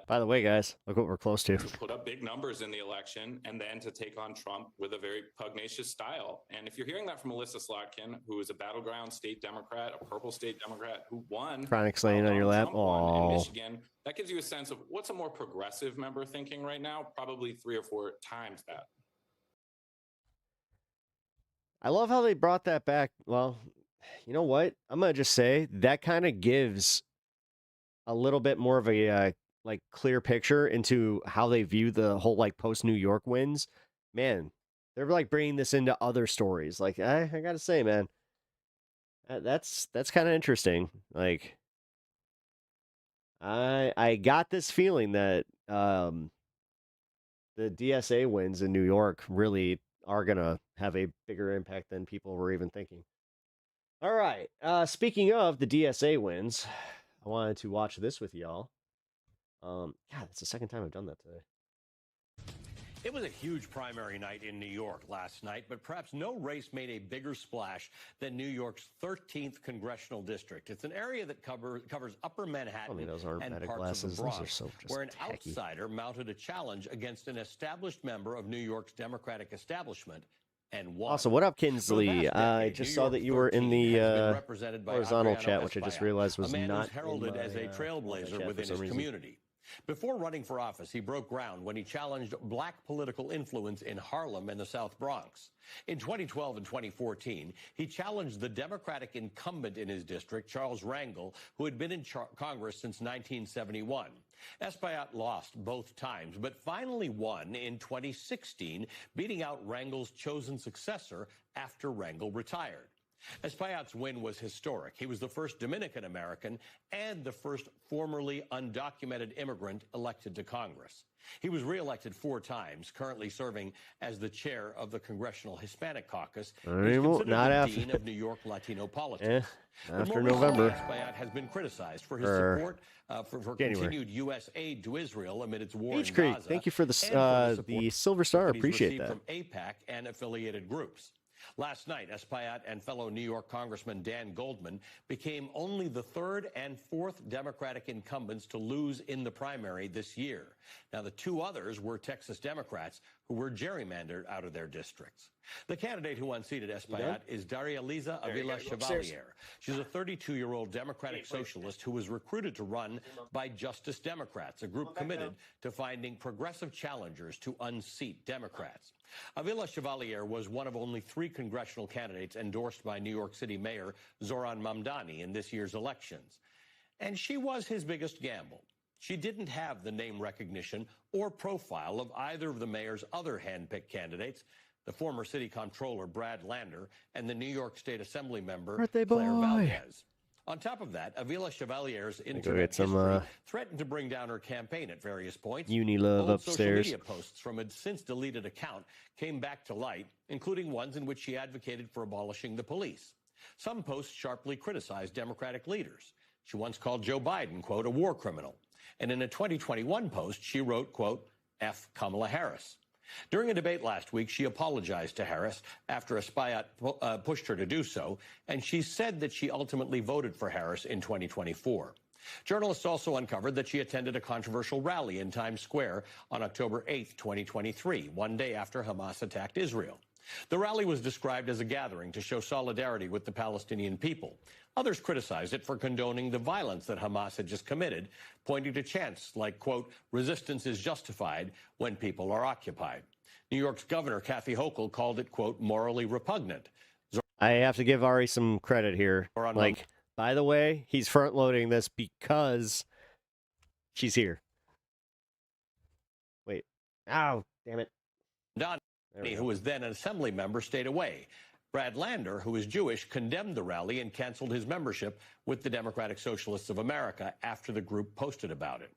By the way, guys, look what we're close to. Put up big numbers in the election, and then to take on Trump with a very pugnacious style. And if you're hearing that from Melissa Slotkin, who is a battleground state Democrat, a purple state Democrat, who won Chronic laying on your lap. in Michigan, that gives you a sense of what's a more progressive member thinking right now. Probably 3 or 4 times that. I love how they brought that back. Well, you know what? I'm gonna just say that kind of gives a little bit more of a clear picture into how they view the whole post New York wins. Man, they're bringing this into other stories. I gotta say, man, that's kind of interesting. I got this feeling that the DSA wins in New York really are gonna have a bigger impact than people were even thinking. All right. Speaking of the DSA wins, I wanted to watch this with y'all. God, that's the second time I've done that today. It was a huge primary night in New York last night, but perhaps no race made a bigger splash than New York's 13th congressional district. It's an area that covers Upper Manhattan those aren't and medic parts glasses. of the Those are Bronx, so just where an tacky. outsider mounted a challenge against an established member of New York's Democratic establishment and won. Also, what up, Kinsley? I just saw that you were in the horizontal chat, which I just realized was a man not who's heralded as a trailblazer within his community. Before running for office, he broke ground when he challenged black political influence in Harlem and the South Bronx. In 2012 and 2014, he challenged the Democratic incumbent in his district, Charles Rangel, who had been in Congress since 1971. Espaillat lost both times, but finally won in 2016, beating out Rangel's chosen successor after Rangel retired. Espaillat's win was historic. He was the first Dominican-American and the first formerly undocumented immigrant elected to Congress. He was reelected 4 times, currently serving as the chair of the Congressional Hispanic Caucus. He's considered the dean of New York Latino politics. After November. Espaillat has been criticized for his support for continued U.S. aid to Israel amid its war in Gaza. Thank you for the Silver Star. Appreciate that. From AIPAC and affiliated groups. Last night, Espaillat and fellow New York Congressman Dan Goldman became only the 3rd and 4th Democratic incumbents to lose in the primary this year. Now, the 2 others were Texas Democrats who were gerrymandered out of their districts. The candidate who unseated Espaillat is Daria Liza Avila Chevalier. She's a 32-year-old Democratic socialist who was recruited to run by Justice Democrats, a group committed to finding progressive challengers to unseat Democrats. Avila Chevalier was one of only 3 congressional candidates endorsed by New York City Mayor Zoran Mamdani in this year's elections. And she was his biggest gamble. She didn't have the name recognition or profile of either of the mayor's other hand-picked candidates, the former city comptroller Brad Lander and the New York State Assembly member Claire Valdez. On top of that, Avila Chevalier's internet history threatened to bring down her campaign at various points. Unilove Old upstairs. social media posts from a since-deleted account came back to light, including ones in which she advocated for abolishing the police. Some posts sharply criticized Democratic leaders. She once called Joe Biden, quote, a war criminal. And in a 2021 post, she wrote, quote, F. Kamala Harris. During a debate last week, she apologized to Harris after Espaillat pushed her to do so, and she said that she ultimately voted for Harris in 2024. Journalists also uncovered that she attended a controversial rally in Times Square on October 8, 2023, one day after Hamas attacked Israel. The rally was described as a gathering to show solidarity with the Palestinian people. Others criticized it for condoning the violence that Hamas had just committed, pointing to chants like, quote, resistance is justified when people are occupied. New York's Governor Kathy Hochul called it, quote, morally repugnant. I have to give Ari some credit here. Like, by the way, he's front-loading this because she's here. Wait. Oh, damn it. Mamdani, who was then an assembly member, stayed away. Brad Lander, who is Jewish, condemned the rally and canceled his membership with the Democratic Socialists of America after the group posted about it.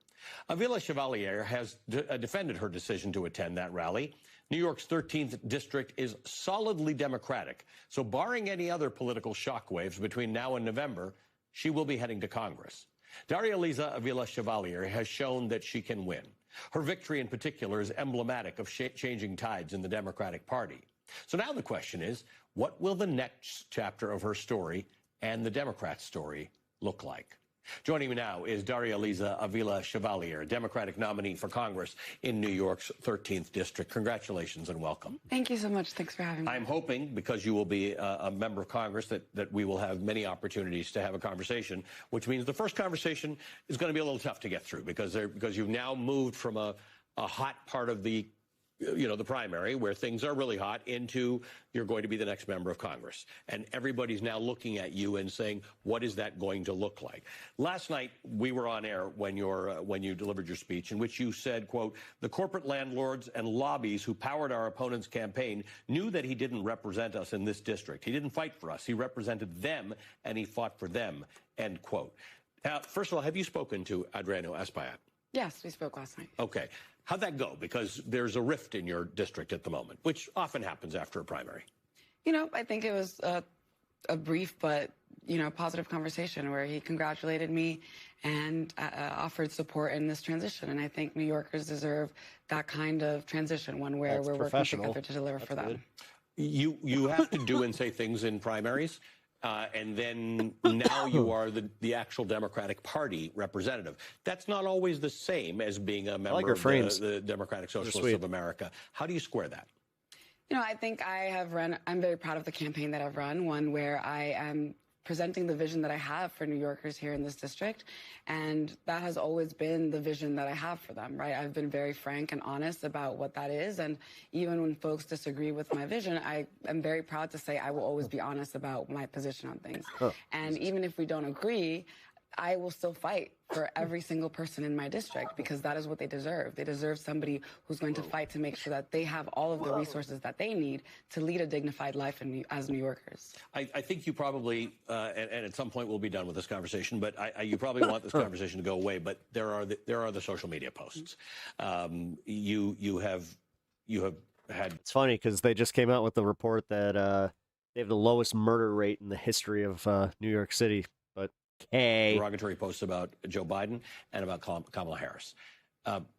Avila Chevalier has defended her decision to attend that rally. New York's 13th district is solidly Democratic, so barring any other political shockwaves between now and November, she will be heading to Congress. Daria Liza Avila Chevalier has shown that she can win. Her victory in particular is emblematic of changing tides in the Democratic Party. So now the question is, what will the next chapter of her story and the Democrats' story look like? Joining me now is Daria Liza Avila Chevalier, Democratic nominee for Congress in New York's 13th District. Congratulations and welcome. Thank you so much. Thanks for having me. I'm hoping, because you will be a member of Congress, that we will have many opportunities to have a conversation, which means the first conversation is going to be a little tough to get through because you've now moved from a hot part of the the primary where things are really hot into you're going to be the next member of Congress. And everybody's now looking at you and saying, what is that going to look like? Last night, we were on air when you delivered your speech in which you said, quote, the corporate landlords and lobbies who powered our opponent's campaign knew that he didn't represent us in this district. He didn't fight for us. He represented them and he fought for them, end quote. Now, first of all, have you spoken to Adriano Espaillat? Yes, we spoke last night. Okay. How'd that go? Because there's a rift in your district at the moment, which often happens after a primary. I think it was a brief but, positive conversation where he congratulated me and offered support in this transition. And I think New Yorkers deserve that kind of transition, one where we're working together to deliver for them. You have to do and say things in primaries. And then now you are the actual Democratic Party representative. That's not always the same as being a member of the Democratic Socialists of America. How do you square that? I think I'm very proud of the campaign that I've run, one where I am presenting the vision that I have for New Yorkers here in this district. And that has always been the vision that I have for them, right? I've been very frank and honest about what that is. And even when folks disagree with my vision, I am very proud to say I will always be honest about my position on things. And even if we don't agree, I will still fight for every single person in my district because that is what they deserve. They deserve somebody who's going to fight to make sure that they have all of the resources that they need to lead a dignified life as New Yorkers. I think you probably, and at some point we'll be done with this conversation, but you probably want this conversation to go away. But there are the social media posts. You have had. It's funny because they just came out with the report that they have the lowest murder rate in the history of New York City. Derogatory posts about Joe Biden and about Kamala Harris.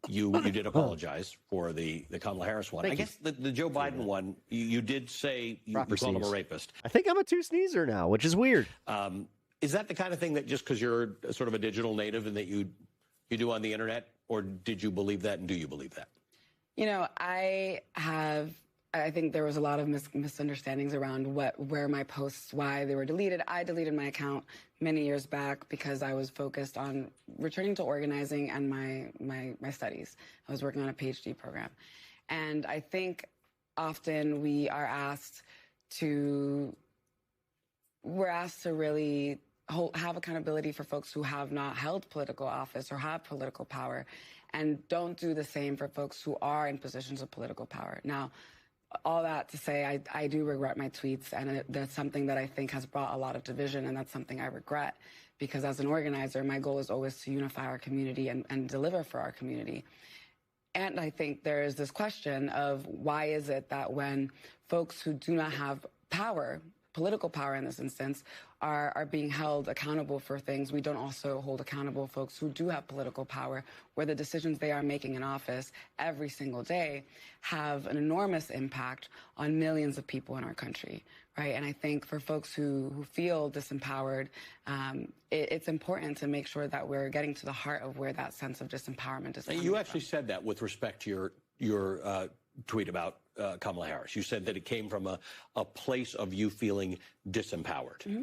You did apologize for the Kamala Harris one. I guess the Joe Biden one, you did say you called him a rapist. I think I'm a two-sneezer now, which is weird. Is that the kind of thing that just because you're sort of a digital native and that you do on the internet, or did you believe that and do you believe that? I think there was a lot of misunderstandings around where my posts, why they were deleted. I deleted my account many years back because I was focused on returning to organizing and my studies. I was working on a PhD program. And I think often we are asked to really have accountability for folks who have not held political office or have political power, and don't do the same for folks who are in positions of political power. Now, all that to say, I do regret my tweets, and that's something that I think has brought a lot of division, and that's something I regret, because as an organizer, my goal is always to unify our community and deliver for our community. And I think there is this question of why is it that when folks who do not have power, political power in this instance, are being held accountable for things, we don't also hold accountable folks who do have political power, where the decisions they are making in office every single day have an enormous impact on millions of people in our country, right? And I think for folks who feel disempowered, it's important to make sure that we're getting to the heart of where that sense of disempowerment is coming You actually said that with respect to your tweet about Kamala Harris. You said that it came from a place of you feeling disempowered. Mm-hmm.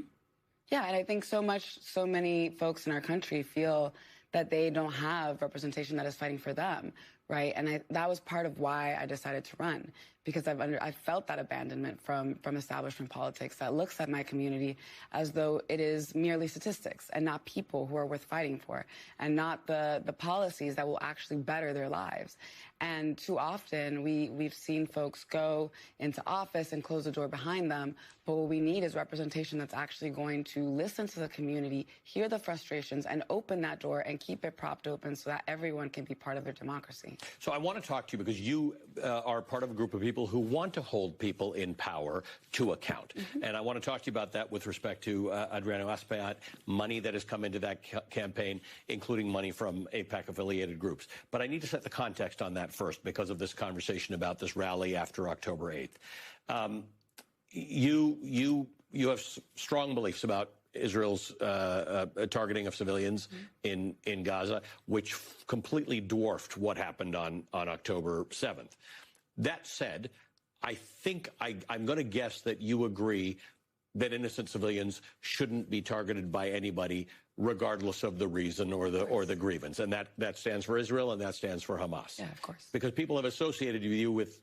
Yeah, and I think so many folks in our country feel that they don't have representation that is fighting for them, right? And that was part of why I decided to run, because I've felt that abandonment from establishment politics that looks at my community as though it is merely statistics and not people who are worth fighting for, and not the policies that will actually better their lives. And too often we've seen folks go into office and close the door behind them, but what we need is representation that's actually going to listen to the community, hear the frustrations, and open that door and keep it propped open so that everyone can be part of their democracy. So I want to talk to you because you are part of a group of people who want to hold people in power to account. Mm-hmm. And I want to talk to you about that with respect to Adriano Espaillat, money that has come into that campaign, including money from AIPAC-affiliated groups. But I need to set the context on that first because of this conversation about this rally after October 8th. You have strong beliefs about Israel's targeting of civilians in Gaza, which completely dwarfed what happened on October 7th. That said, I think I'm going to guess that you agree that innocent civilians shouldn't be targeted by anybody, regardless of the reason or the grievance. And that stands for Israel and that stands for Hamas. Yeah, of course. Because people have associated you with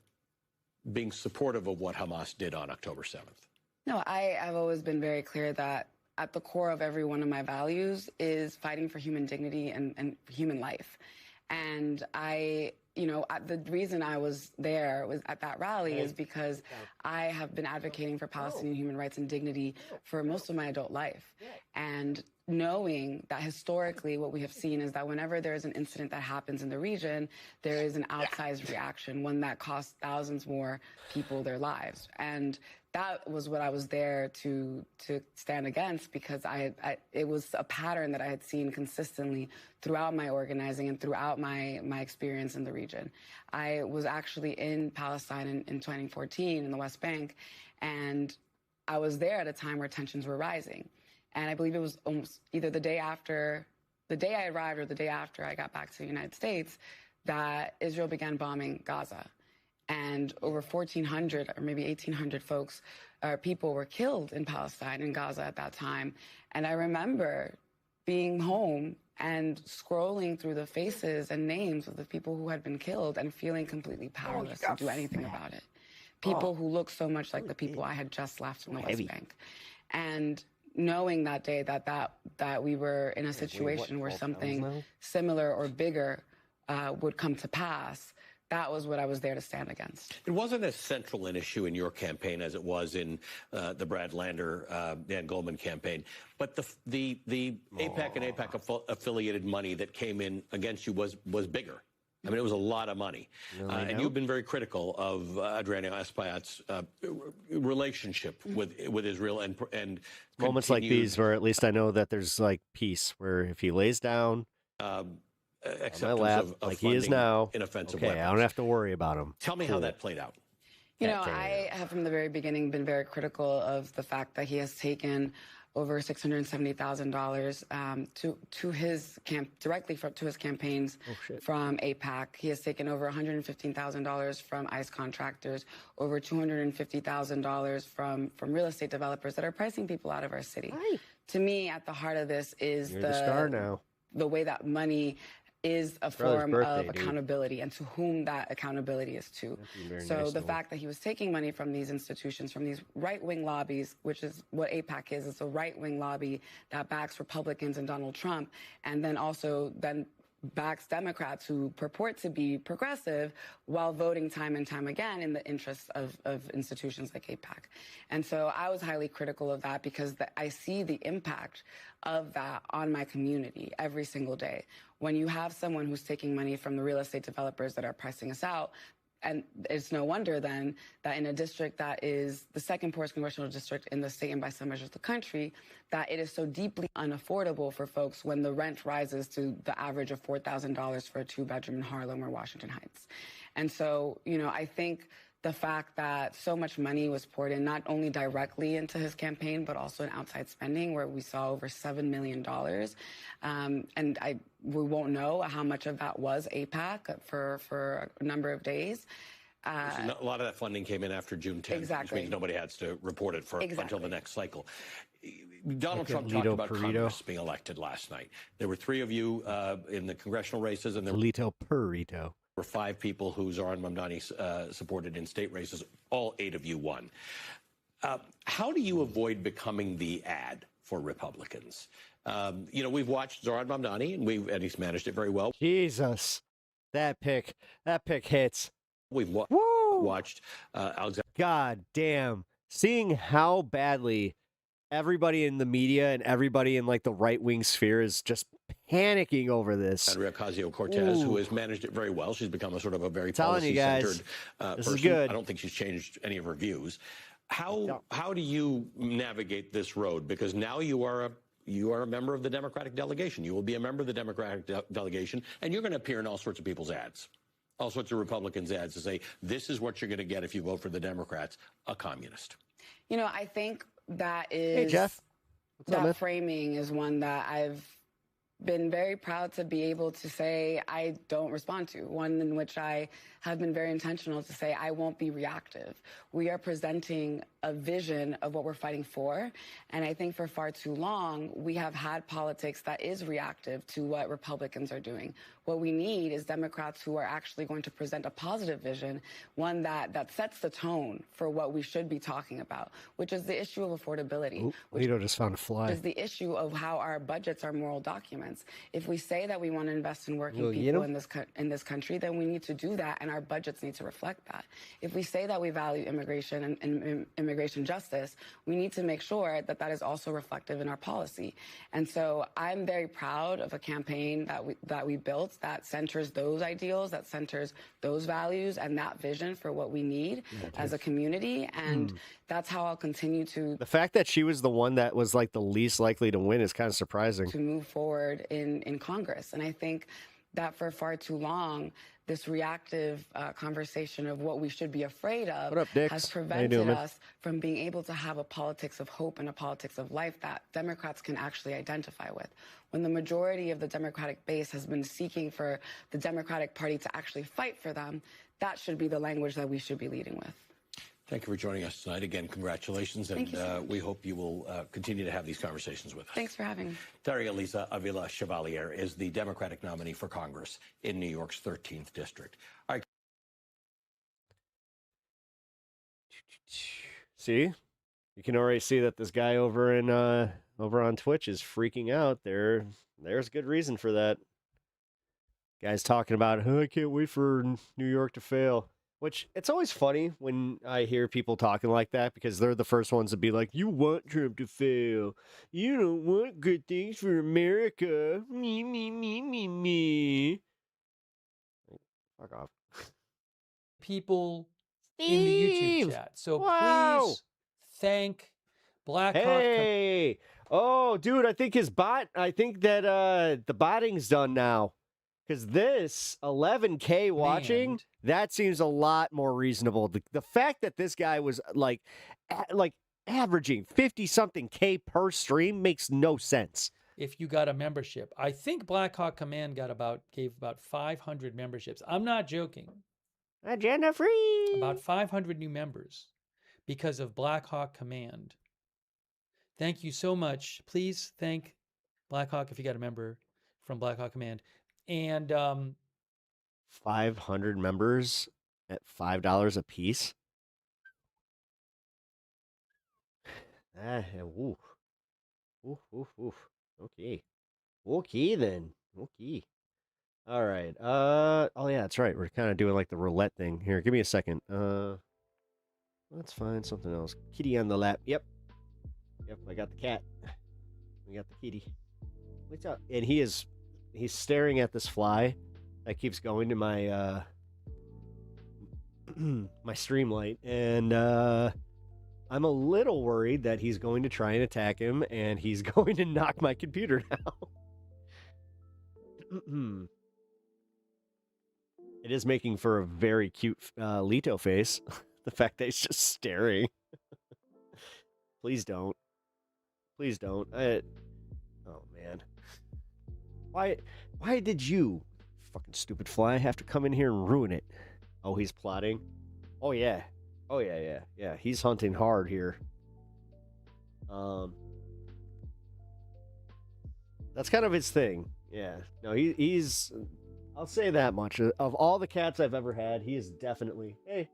being supportive of what Hamas did on October 7th. No, I have always been very clear that at the core of every one of my values is fighting for human dignity and human life. And the reason I was there was at that rally is because I have been advocating for Palestinian human rights and dignity for most of my adult life. And knowing that historically what we have seen is that whenever there is an incident that happens in the region, there is an outsized reaction, one that costs thousands more people their lives. And that was what I was there to stand against, because it was a pattern that I had seen consistently throughout my organizing and throughout my experience in the region. I was actually in Palestine in 2014 in the West Bank, and I was there at a time where tensions were rising. And I believe it was almost either the day I arrived or the day after I got back to the United States that Israel began bombing Gaza. And over 1,400 or maybe 1,800 people were killed in Palestine and Gaza at that time. And I remember being home and scrolling through the faces and names of the people who had been killed and feeling completely powerless to do anything about it. People who looked so much like the people I had just left in the West Bank. And knowing that day that we were in a situation where something similar or bigger would come to pass, that was what I was there to stand against. It wasn't as central an issue in your campaign as it was in the Brad Lander, Dan Goldman campaign. But the AIPAC and AIPAC affiliated money that came in against you was bigger. I mean, it was a lot of money. And you've been very critical of Adriano Espaillat's relationship with Israel and moments like these where at least I know that there's like peace, where if he lays down acceptance of he is now, inoffensive weapons. I don't have to worry about him. Tell me how that played out. I have from the very beginning been very critical of the fact that he has taken over $670,000 to his directly to his campaigns from AIPAC. He has taken over $115,000 from ICE contractors, over $250,000 from real estate developers that are pricing people out of our city. Right. To me, at the heart of this is the star now. The way that money is a form of accountability, and to whom that accountability is to. So the fact that he was taking money from these institutions, from these right-wing lobbies, which is what AIPAC is, it's a right-wing lobby that backs Republicans and Donald Trump, and then also backs Democrats who purport to be progressive while voting time and time again in the interests of institutions like AIPAC. And so I was highly critical of that because I see the impact of that on my community every single day. When you have someone who's taking money from the real estate developers that are pricing us out, and it's no wonder then that in a district that is the second poorest congressional district in the state and by some measures the country, that it is so deeply unaffordable for folks when the rent rises to the average of $4,000 for a two-bedroom in Harlem or Washington Heights. And so, I think the fact that so much money was poured in, not only directly into his campaign, but also in outside spending, where we saw over $7 million. We won't know how much of that was AIPAC for a number of days. A lot of that funding came in after June 10th, exactly. which means nobody has to report it for Exactly. until the next cycle. Donald Trump talked about Congress being elected last night. There were 3 of you in the congressional races, and there were 5 people who Zoran Mamdani supported in state races. All 8 of you won. How do you avoid becoming the ad for Republicans? We've watched Zoran Mamdani, and he's managed it very well. Jesus, that pick hits. We've watched Alexander. God damn. Seeing how badly everybody in the media and everybody in like the right-wing sphere is just panicking over this. Andrea Ocasio-Cortez, who has managed it very well. She's become a sort of a very Telling you guys, policy-centered this person. is good. I don't think she's changed any of her views. How do you navigate this road? Because now you are a member of the Democratic delegation. You will be a member of the Democratic delegation, and you're going to appear in all sorts of people's ads. All sorts of Republicans' ads to say, this is what you're going to get if you vote for the Democrats, a communist. I think that is... Hey, Jeff. That framing is one that I've been very proud to be able to say I don't respond to, one in which I have been very intentional to say I won't be reactive. We are presenting a vision of what we're fighting for, and I think for far too long we have had politics that is reactive to what Republicans are doing. What we need is Democrats who are actually going to present a positive vision, one that sets the tone for what we should be talking about, which is the issue of affordability. Which Lito just found a fly. is the issue of how our budgets are moral documents. If we say that we want to invest in working people in this country, then we need to do that, and our budgets need to reflect that. If we say that we value immigration and immigration justice, we need to make sure that that is also reflective in our policy. And so I'm very proud of a campaign that we built that centers those ideals, that centers those values and that vision for what we need as a community. And that's how I'll continue to... The fact that she was the one that was like the least likely to win is kind of surprising. ...to move forward in Congress. And I think that for far too long, this reactive conversation of what we should be afraid of has prevented us from being able to have a politics of hope and a politics of life that Democrats can actually identify with. When the majority of the Democratic base has been seeking for the Democratic Party to actually fight for them, that should be the language that we should be leading with. Thank you for joining us tonight. Again, congratulations, and we hope you will continue to have these conversations with us. Thanks for having me. Daria Lisa Avila Chevalier is the Democratic nominee for Congress in New York's 13th district. All right. See, you can already see that this guy over on Twitch is freaking out. There's good reason for that. Guy's talking about, I can't wait for New York to fail. Which, it's always funny when I hear people talking like that, because they're the first ones to be like, you want Trump to fail. You don't want good things for America. Me, me, me, me, me. Fuck off. People in the YouTube chat. So please thank Blackhawk. Hey! Oh, dude, I think that the botting's done now. Because this 11K watching, that seems a lot more reasonable. The fact that this guy was like averaging 50-something K per stream makes no sense. If you got a membership, I think Blackhawk Command gave about 500 memberships. I'm not joking. Agenda free. About 500 new members because of Blackhawk Command. Thank you so much. Please thank Blackhawk if you got a member from Blackhawk Command. And 500 members at $5 a piece. Oof. Okay. Okay then. Okay. All right. Oh yeah, that's right. We're kind of doing like the roulette thing here. Give me a second. Let's find something else. Kitty on the lap. Yep. I got the cat. We got the kitty. What's up? And he's staring at this fly that keeps going to my my stream light, and I'm a little worried that he's going to try and attack him, and he's going to knock my computer down. It is making for a very cute Lito face. The fact that he's just staring. Please don't. Please don't. Oh, man. Why did you, fucking stupid fly, have to come in here and ruin it? Oh, he's plotting? Oh, yeah. Oh, yeah. Yeah, he's hunting hard here. That's kind of his thing. Yeah. No, he's... I'll say that much. Of all the cats I've ever had, he is definitely... Hey.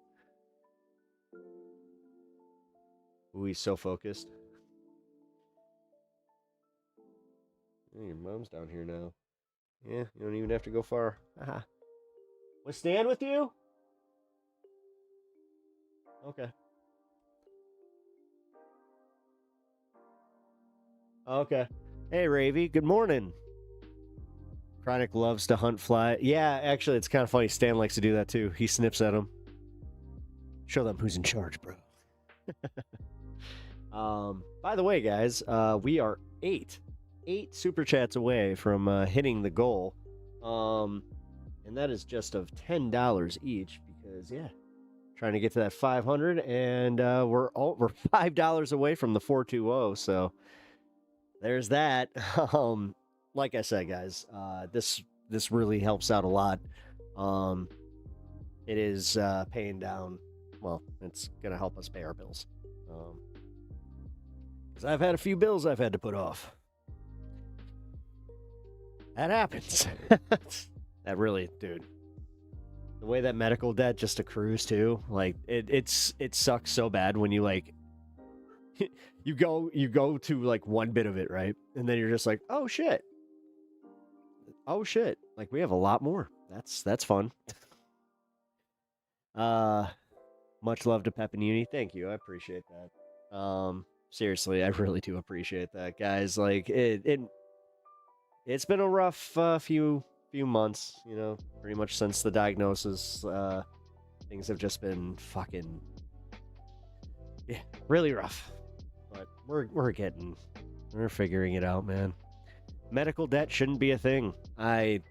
Ooh, he's so focused. Hey, your mom's down here now. Yeah, you don't even have to go far. Aha. Was Stan with you? Okay. Okay. Hey, Ravy. Good morning. Chronic loves to hunt fly. Yeah, actually, it's kind of funny. Stan likes to do that, too. He snips at them. Show them who's in charge, bro. By the way, guys, we are eight super chats away from hitting the goal. And that is just of $10 each because, yeah, trying to get to that 500, and we're $5 away from the 420. So there's that. Like I said, guys, this really helps out a lot. It is paying down. Well, it's gonna help us pay our bills. Because I've had a few bills I've had to put off. That happens. That really, dude. The way that medical debt just accrues too, like it sucks so bad when you like you go to like one bit of it, right? And then you're just like, oh shit. Like we have a lot more. That's fun. Much love to Pepaganda. Thank you. I appreciate that. Seriously, I really do appreciate that, guys. Like it's been a rough few months, you know, pretty much since the diagnosis. Things have just been fucking really rough. But we're figuring it out, man. Medical debt shouldn't be a thing. I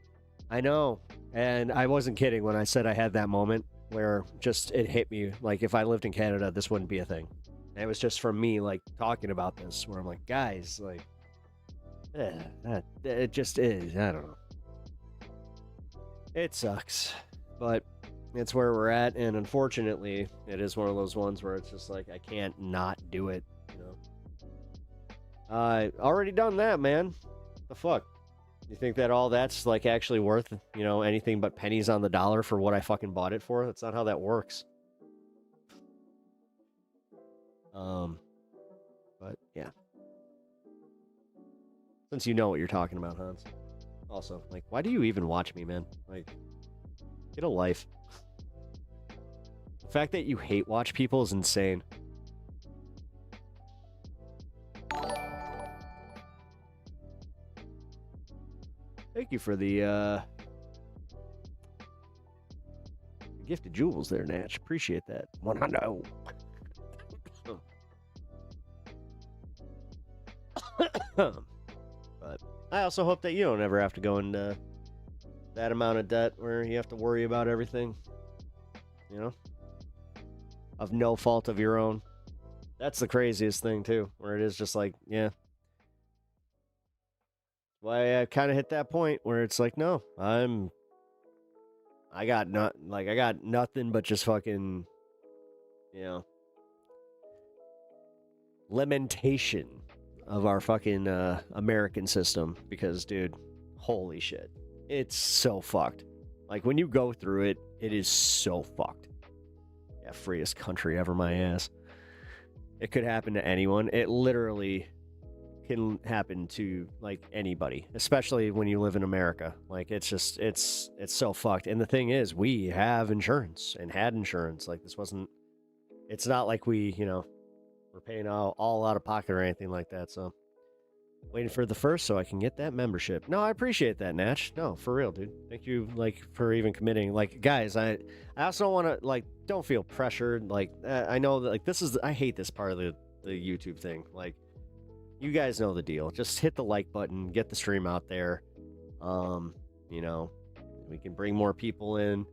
know, and I wasn't kidding when I said I had that moment where just it hit me like if I lived in Canada, this wouldn't be a thing. And it was just from me like talking about this, where I'm like, guys, like, it just is. I don't know. It sucks, but it's where we're at, and unfortunately, it is one of those ones where it's just like I can't not do it. You know, already done that, man. The fuck? You think that all that's like actually worth, you know, anything but pennies on the dollar for what I fucking bought it for? That's not how that works. But yeah. Since you know what you're talking about, Hans. Also, like, why do you even watch me, man? Like, get a life. The fact that you hate watch people is insane. Thank you for the gift of jewels there, Natch. Appreciate that. 100. But I also hope that you don't ever have to go into that amount of debt where you have to worry about everything, you know, of no fault of your own. That's the craziest thing too, where it is just like, yeah. Why I kind of hit that point where it's like, no, I got nothing but just fucking, you know, lamentation of our fucking American system, because, dude, holy shit, it's so fucked. Like, when you go through it, it is so fucked. Yeah, freest country ever, my ass. It could happen to anyone. It literally can happen to, like, anybody, especially when you live in America. Like, it's just, it's so fucked. And the thing is, we have insurance and had insurance. Like, this wasn't, it's not like we, you know, we're paying all out of pocket or anything like that. So waiting for the first so I can get that membership. No, I appreciate that, Natch. No, for real, dude. Thank you, like, for even committing. Like, guys, I also want to, like, don't feel pressured. Like, I know that, like, I hate this part of the YouTube thing. Like, you guys know the deal. Just hit the like button, get the stream out there. You know, we can bring more people in.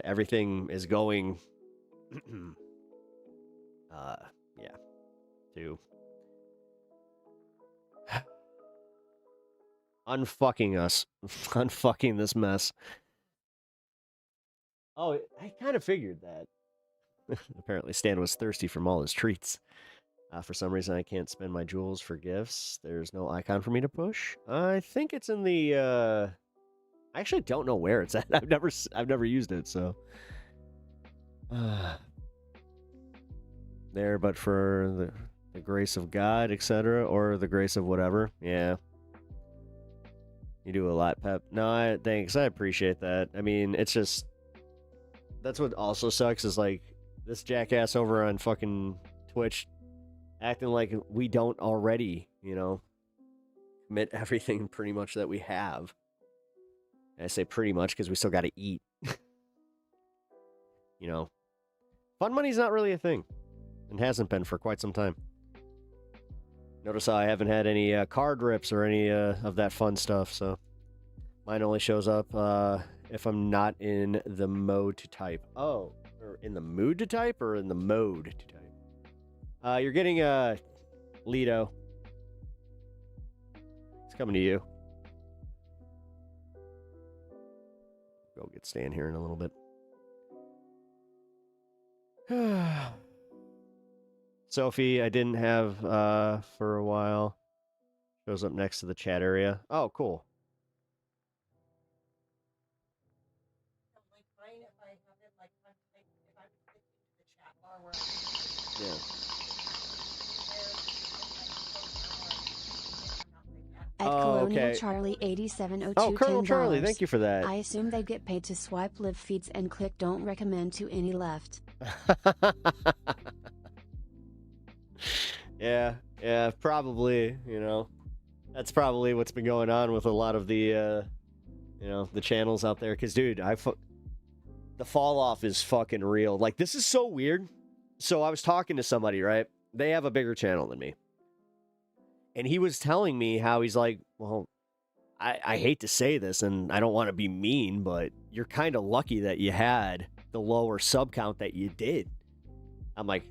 Everything is going Yeah. To unfucking us. Unfucking this mess. Oh, I kind of figured that. Apparently Stan was thirsty from all his treats. For some reason, I can't spend my jewels for gifts. There's no icon for me to push. I think it's in the, I actually don't know where it's at. I've never used it, so. There, but for the grace of God, etc., or the grace of whatever. Yeah. You do a lot, Pep. No, thanks. I appreciate that. I mean, it's just, that's what also sucks is like this jackass over on fucking Twitch acting like we don't already, commit everything pretty much that we have. And I say pretty much because we still got to eat. Fun money's not really a thing and hasn't been for quite some time. Notice how I haven't had any card rips or any of that fun stuff, so mine only shows up if I'm not in the mode to type. Oh, or in the mood to type or in the mode to type? You're getting Lido. It's coming to you. Go get Stan here in a little bit. Sophie, I didn't have for a while. Shows up next to the chat area. Oh, cool. Yeah. At Colonial Charlie 8702 Oh, Colonel $10. Charlie, thank you for that. I assume they get paid to swipe live feeds and click don't recommend to any left. Yeah, probably, That's probably what's been going on with a lot of the, the channels out there. Because, dude, the fall off is fucking real. Like, this is so weird. So I was talking to somebody, right? They have a bigger channel than me. And he was telling me how he's like, well, I hate to say this, and I don't want to be mean, but you're kind of lucky that you had the lower sub count that you did. I'm like,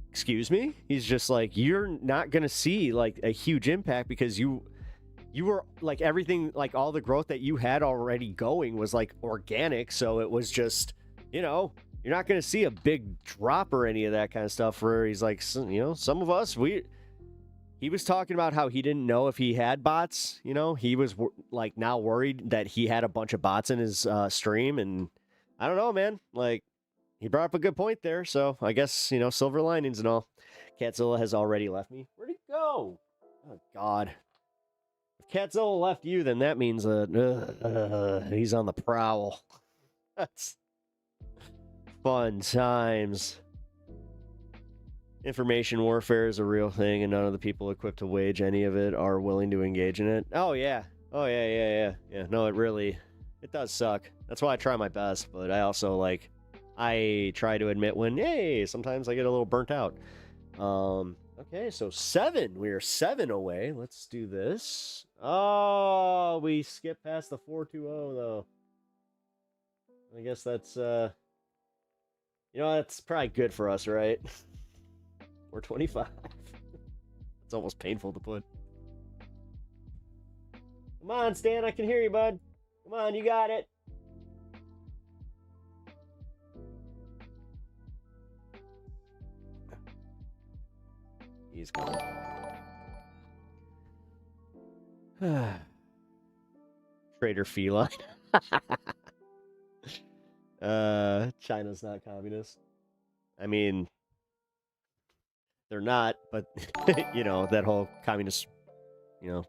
excuse me? He's just like, you're not going to see like a huge impact because you were like everything, like all the growth that you had already going was like organic. So it was just, you're not going to see a big drop or any of that kind of stuff where he's like, some of us, he was talking about how he didn't know if he had bots, he was like now worried that he had a bunch of bots in his stream. And I don't know, man, like he brought up a good point there. So I guess, silver linings and all. Catzilla has already left me. Where'd he go? Oh, God. If Catzilla left you, then that means he's on the prowl. That's fun times. Information warfare is a real thing, and none of the people equipped to wage any of it are willing to engage in it. Oh, yeah. Yeah. No, it does suck. That's why I try my best, but I also, I try to admit when, hey, sometimes I get a little burnt out. Okay, so 7. We are 7 away. Let's do this. Oh, we skipped past the 420, though. I guess that's, that's probably good for us, right? 425. It's almost painful to put. Come on, Stan, I can hear you, bud. Come on, you got it. He's gone. Trader feline. China's not communist. I mean, they're not, but that whole communist, was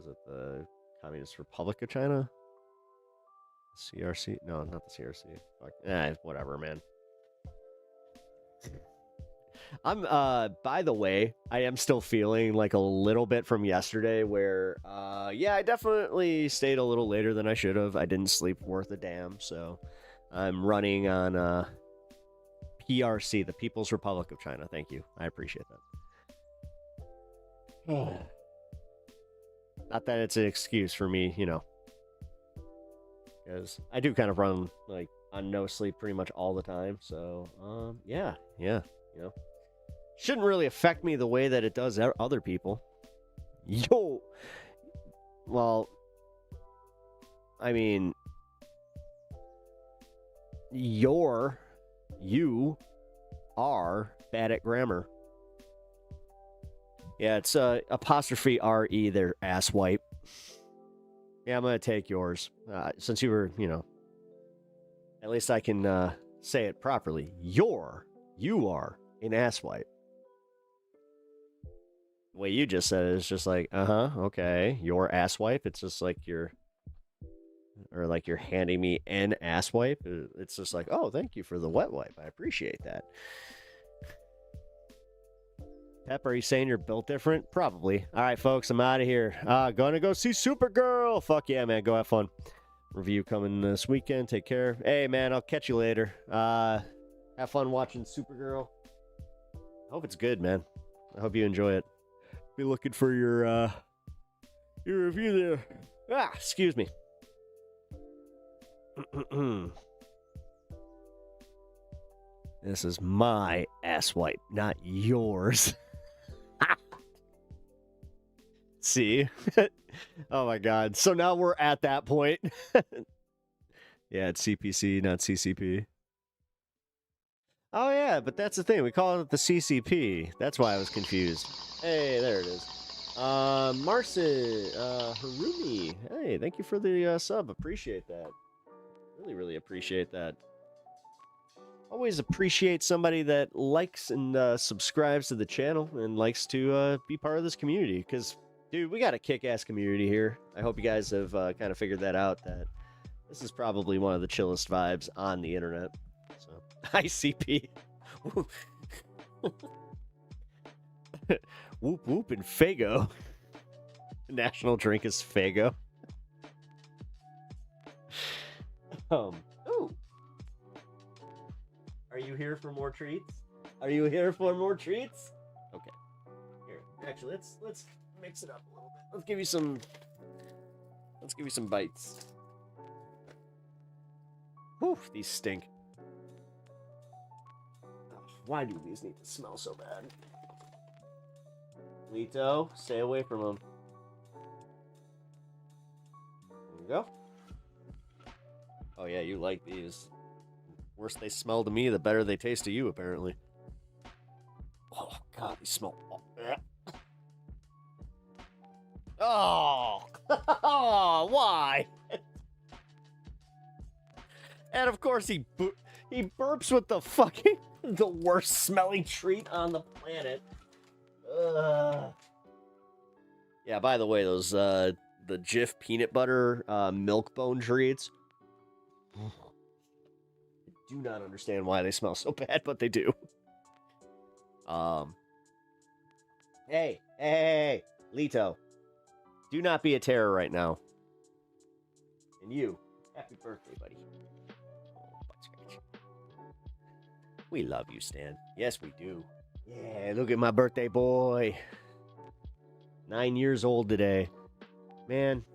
it the Communist Republic of China? CRC? No, not the CRC. Fuck. Whatever, man. I'm by the way, I am still feeling like a little bit from yesterday where I definitely stayed a little later than I should have. I didn't sleep worth a damn, so I'm running on PRC, the People's Republic of China. Thank you. I appreciate that. Not that it's an excuse for me, because I do kind of run on no sleep pretty much all the time. So, yeah, shouldn't really affect me the way that it does other people. Yo, well, I mean, you are bad at grammar. Yeah, it's apostrophe R-E there, asswipe. Yeah, I'm going to take yours. Since you were, at least I can say it properly. You are an asswipe. The way you just said it is just like, okay, your asswipe. It's just like you're handing me an asswipe. It's just like, oh, thank you for the wet wipe. I appreciate that. Pep, are you saying you're built different? Probably. All right, folks, I'm out of here. Gonna go see Supergirl. Fuck yeah, man. Go have fun. Review coming this weekend. Take care. Hey, man, I'll catch you later. Have fun watching Supergirl. I hope it's good, man. I hope you enjoy it. Be looking for your review there. Excuse me. This is my asswipe, not yours. See? Oh my god. So now we're at that point. Yeah, it's CPC, not CCP. Oh yeah, but that's the thing. We call it the CCP. That's why I was confused. Hey, there it is. Marcy, Harumi. Hey, thank you for the sub. Appreciate that. Really appreciate that. Always appreciate somebody that likes and subscribes to the channel and likes to be part of this community. Because, dude, we got a kick-ass community here. I hope you guys have kind of figured that out, that this is probably one of the chillest vibes on the internet. So, ICP. Whoop whoop and Fago. National drink is Fago. Ooh. Are you here for more treats? Are you here for more treats? Okay. Here, actually, let's mix it up a little bit. Let's give you some bites. Whew, these stink. Oh, why do these need to smell so bad? Lito, stay away from them. There we go. Oh yeah, you like these. Worse they smell to me, the better they taste to you, apparently. Oh god, they smell. Oh, oh, why? And of course he burps with the fucking the worst smelling treat on the planet. Yeah, by the way, those the Jif peanut butter milk bone treats. I do not understand why they smell so bad, but they do. Hey, Lito. Do not be a terror right now. And you, happy birthday, buddy. Oh, butt scratch. We love you, Stan. Yes, we do. Yeah, look at my birthday boy. 9 years old today. Man,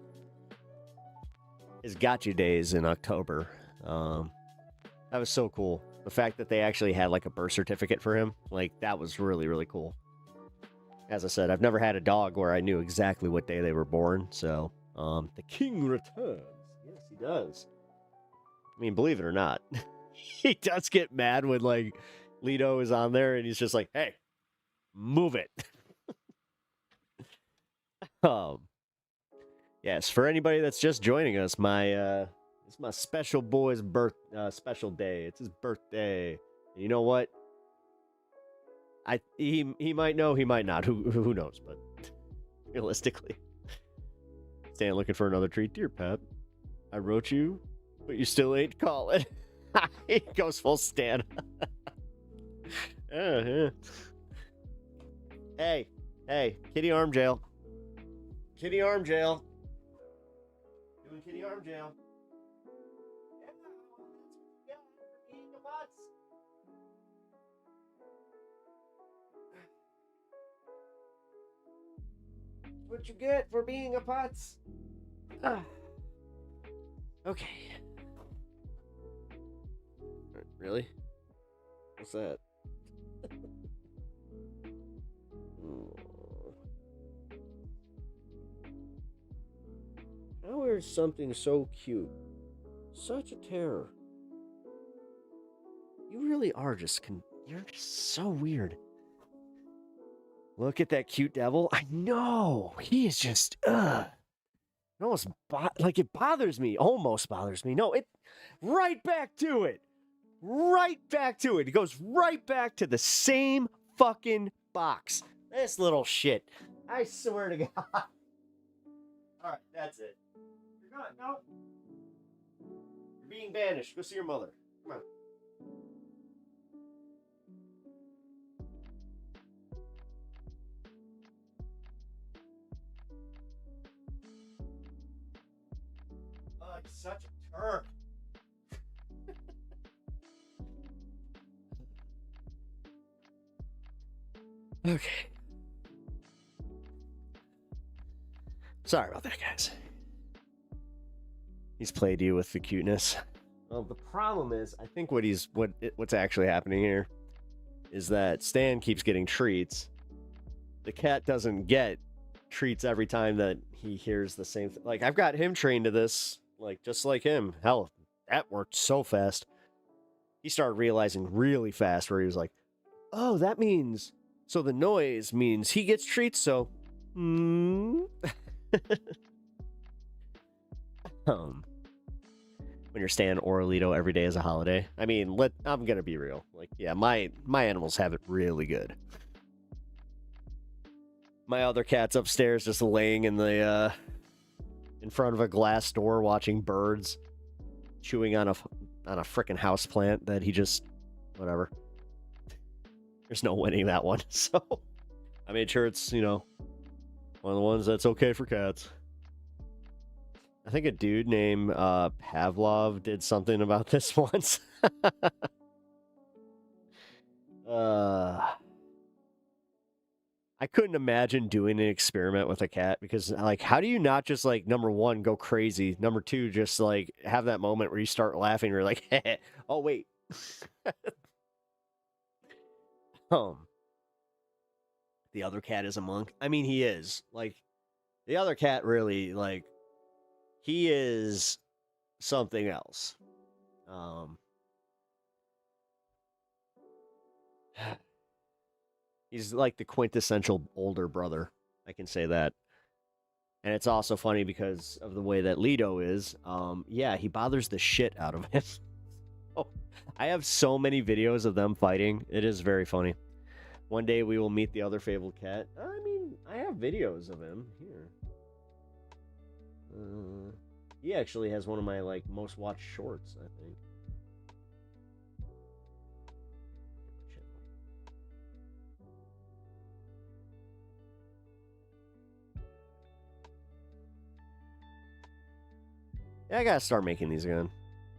his gotcha days in October. That was so cool. The fact that they actually had like a birth certificate for him, like that was really, really cool. As I said, I've never had a dog where I knew exactly what day they were born. So, the king returns. Yes, he does. I mean, believe it or not, he does get mad when like Leto is on there and he's just like, "Hey, move it." Yes, for anybody that's just joining us, it's my special boy's special day. It's his birthday. And you know what? He might know, he might not. Who knows? But realistically, Stan looking for another treat. Dear Pep, I wrote you, but you still ain't calling. He goes full Stan. Hey, kitty arm jail. Kitty arm jail. Doing kitty arm jail. What you get for being a putz? Okay. Really? What's that? How is something so cute such a terror? You really are you're just so weird. Look at that cute devil. I know. He is just, It almost, it bothers me. Almost bothers me. No, right back to it. Right back to it. It goes right back to the same fucking box. This little shit. I swear to God. All right, that's it. You're gone. No. You're being banished. Go see your mother. Come on. Oh, it's such a turd. Okay. Sorry about that, guys. He's played you with the cuteness. Well, the problem is, I think what's actually happening here is that Stan keeps getting treats. The cat doesn't get treats every time that he hears the same thing. Like, I've got him trained to this, like, just like him. Hell, that worked so fast. He started realizing really fast where he was like, oh, that means... So the noise means he gets treats, so... When you're staying Oralito every day is a holiday. I mean, I'm gonna be real. Like, yeah, my animals have it really good. My other cat's upstairs just laying in the in front of a glass door watching birds, chewing on a frickin' houseplant that he just whatever. There's no winning that one, so I made sure it's, one of the ones that's okay for cats. I think a dude named Pavlov did something about this once. I couldn't imagine doing an experiment with a cat because, like, how do you not just, like, number one, go crazy? Number two, just, like, have that moment where you start laughing. You're like, oh, wait. The other cat is a monk. I mean, he is. Like, the other cat really, like, he is something else. He's like the quintessential older brother. I can say that. And it's also funny because of the way that Lido is. Yeah, he bothers the shit out of him. Oh, I have so many videos of them fighting. It is very funny. One day we will meet the other fabled cat. I mean, I have videos of him here. He actually has one of my, like, most watched shorts, I think. Yeah, I gotta start making these again.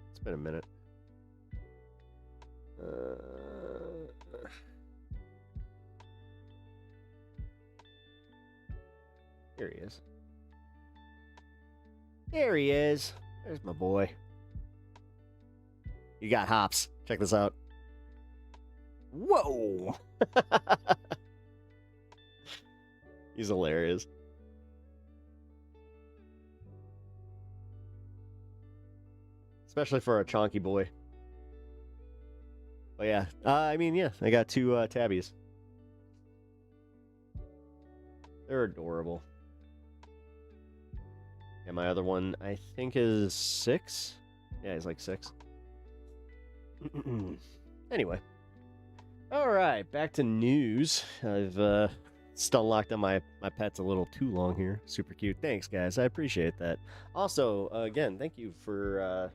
It's been a minute. Here he is. There he is. There's my boy. You got hops. Check this out. Whoa! He's hilarious. Especially for a chonky boy. But yeah, I mean, yeah, I got two tabbies. They're adorable. And my other one, I think, is 6. Yeah, he's like 6. Anyway. Alright, back to news. I've still locked on my pets a little too long here. Super cute. Thanks, guys. I appreciate that. Also, again, thank you for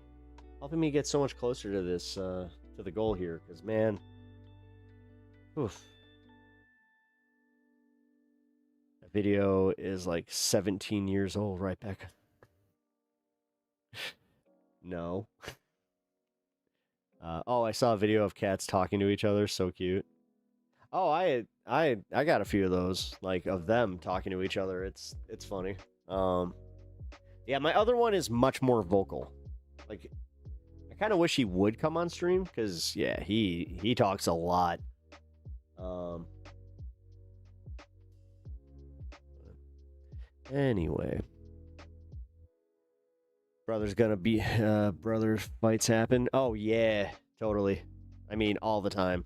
helping me get so much closer to this, to the goal here. Because, man, oof. That video is like 17 years old, right, Becca? No. Oh, I saw a video of cats talking to each other. So cute. Oh, I got a few of those, like, of them talking to each other. It's funny. Yeah, my other one is much more vocal. Like, I kind of wish he would come on stream because, yeah, he talks a lot. Anyway. Brothers fights happen. Oh, yeah, totally. I mean, all the time.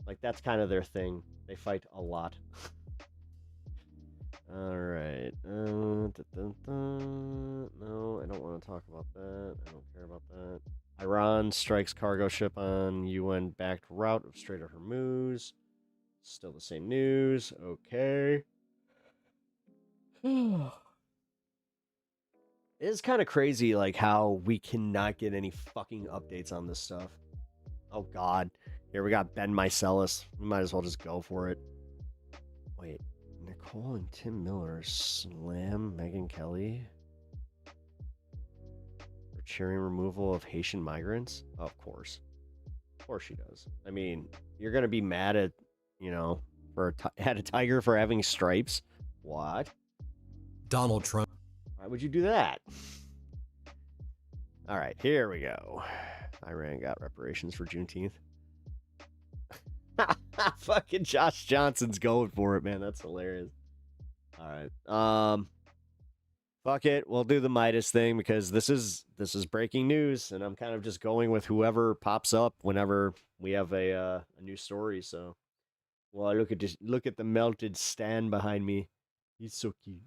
Like, that's kind of their thing. They fight a lot. All right. No, I don't want to talk about that. I don't care about that. Iran strikes cargo ship on UN-backed route of Strait of Hormuz. Still the same news. Okay. It's kind of crazy, like, how we cannot get any fucking updates on this stuff. Oh, God. Here, we got Ben Meiselas. We might as well just go for it. Wait. Nicole and Tim Miller slam Megyn Kelly for cheering removal of Haitian migrants? Oh, of course. Of course she does. I mean, you're going to be mad at, at a tiger for having stripes? What? Donald Trump. Why would you do that? All right, here we go. Iran got reparations for Juneteenth. Fucking Josh Johnson's going for it, man. That's hilarious. All right. Fuck it. We'll do the Midas thing because this is breaking news, and I'm kind of just going with whoever pops up whenever we have a new story. So, well, look at the melted Stan behind me. He's so cute.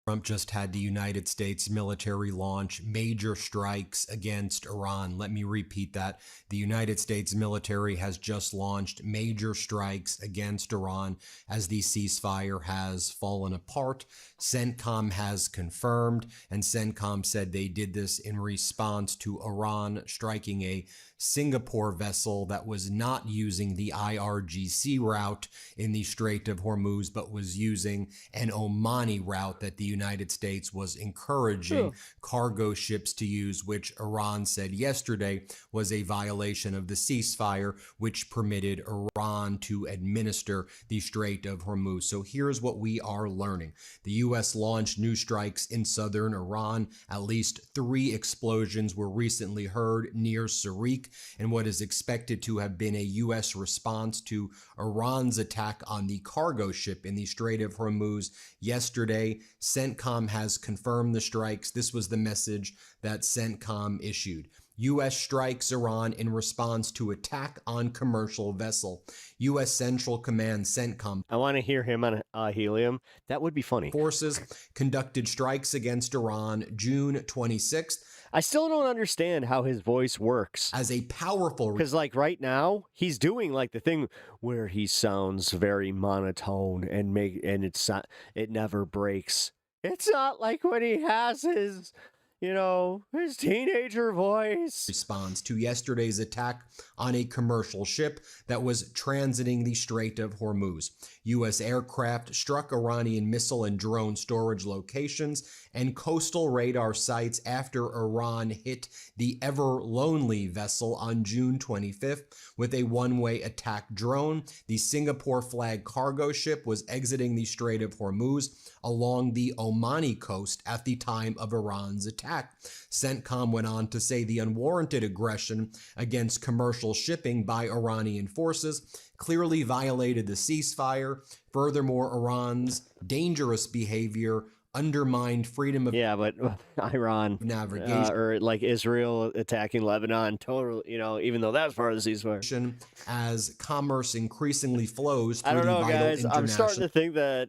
Trump just had the United States military launch major strikes against Iran. Let me repeat that. The United States military has just launched major strikes against Iran as the ceasefire has fallen apart. CENTCOM has confirmed, and CENTCOM said they did this in response to Iran striking a Singapore vessel that was not using the IRGC route in the Strait of Hormuz, but was using an Omani route that the United States was encouraging cargo ships to use, which Iran said yesterday was a violation of the ceasefire, which permitted Iran to administer the Strait of Hormuz. So here's what we are learning. The U.S. launched new strikes in southern Iran. At least 3 explosions were recently heard near Sarik, and what is expected to have been a U.S. response to Iran's attack on the cargo ship in the Strait of Hormuz yesterday. CENTCOM has confirmed the strikes. This was the message that CENTCOM issued. U.S. strikes Iran in response to attack on commercial vessel. U.S. Central Command CENTCOM. I want to hear him on helium. That would be funny. Forces conducted strikes against Iran June 26th. I still don't understand how his voice works. As a powerful... Because, like, right now, he's doing, like, the thing where he sounds very monotone and it never breaks. It's not like when he has his... his teenager voice. Response to yesterday's attack on a commercial ship that was transiting the Strait of Hormuz. U.S. aircraft struck Iranian missile and drone storage locations and coastal radar sites after Iran hit the Ever Lonely vessel on June 25th with a one-way attack drone. The Singapore flag cargo ship was exiting the Strait of Hormuz along the Omani coast at the time of Iran's attack. CENTCOM went on to say the unwarranted aggression against commercial shipping by Iranian forces clearly violated the ceasefire. Furthermore, Iran's dangerous behavior undermined freedom of but Iran navigation or like Israel attacking Lebanon, totally, even though that's part of the ceasefire. As commerce increasingly flows through I don't know, the vital guys. I'm starting to think that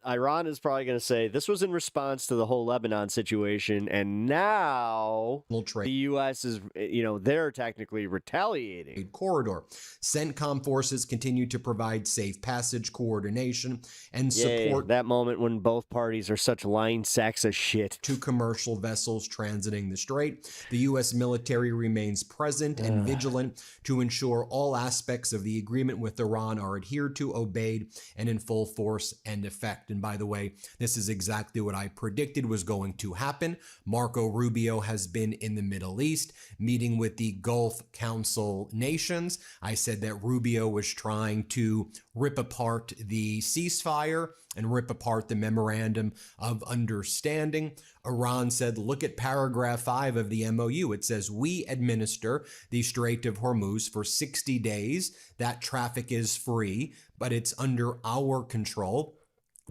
Iran is probably going to say this was in response to the whole Lebanon situation, and now the U.S. is, they're technically retaliating. Corridor. CENTCOM forces continue to provide safe passage coordination and support. That moment when both parties are such lying sacks of shit. To commercial vessels transiting the strait. The U.S. military remains present and vigilant to ensure all aspects of the agreement with Iran are adhered to, obeyed, and in full force and effect. And by the way, this is exactly what I predicted was going to happen. Marco Rubio has been in the Middle East, meeting with the Gulf Council nations. I said that Rubio was trying to rip apart the ceasefire and rip apart the Memorandum of Understanding. Iran said, look at paragraph 5 of the MOU. It says, we administer the Strait of Hormuz for 60 days. That traffic is free, but it's under our control.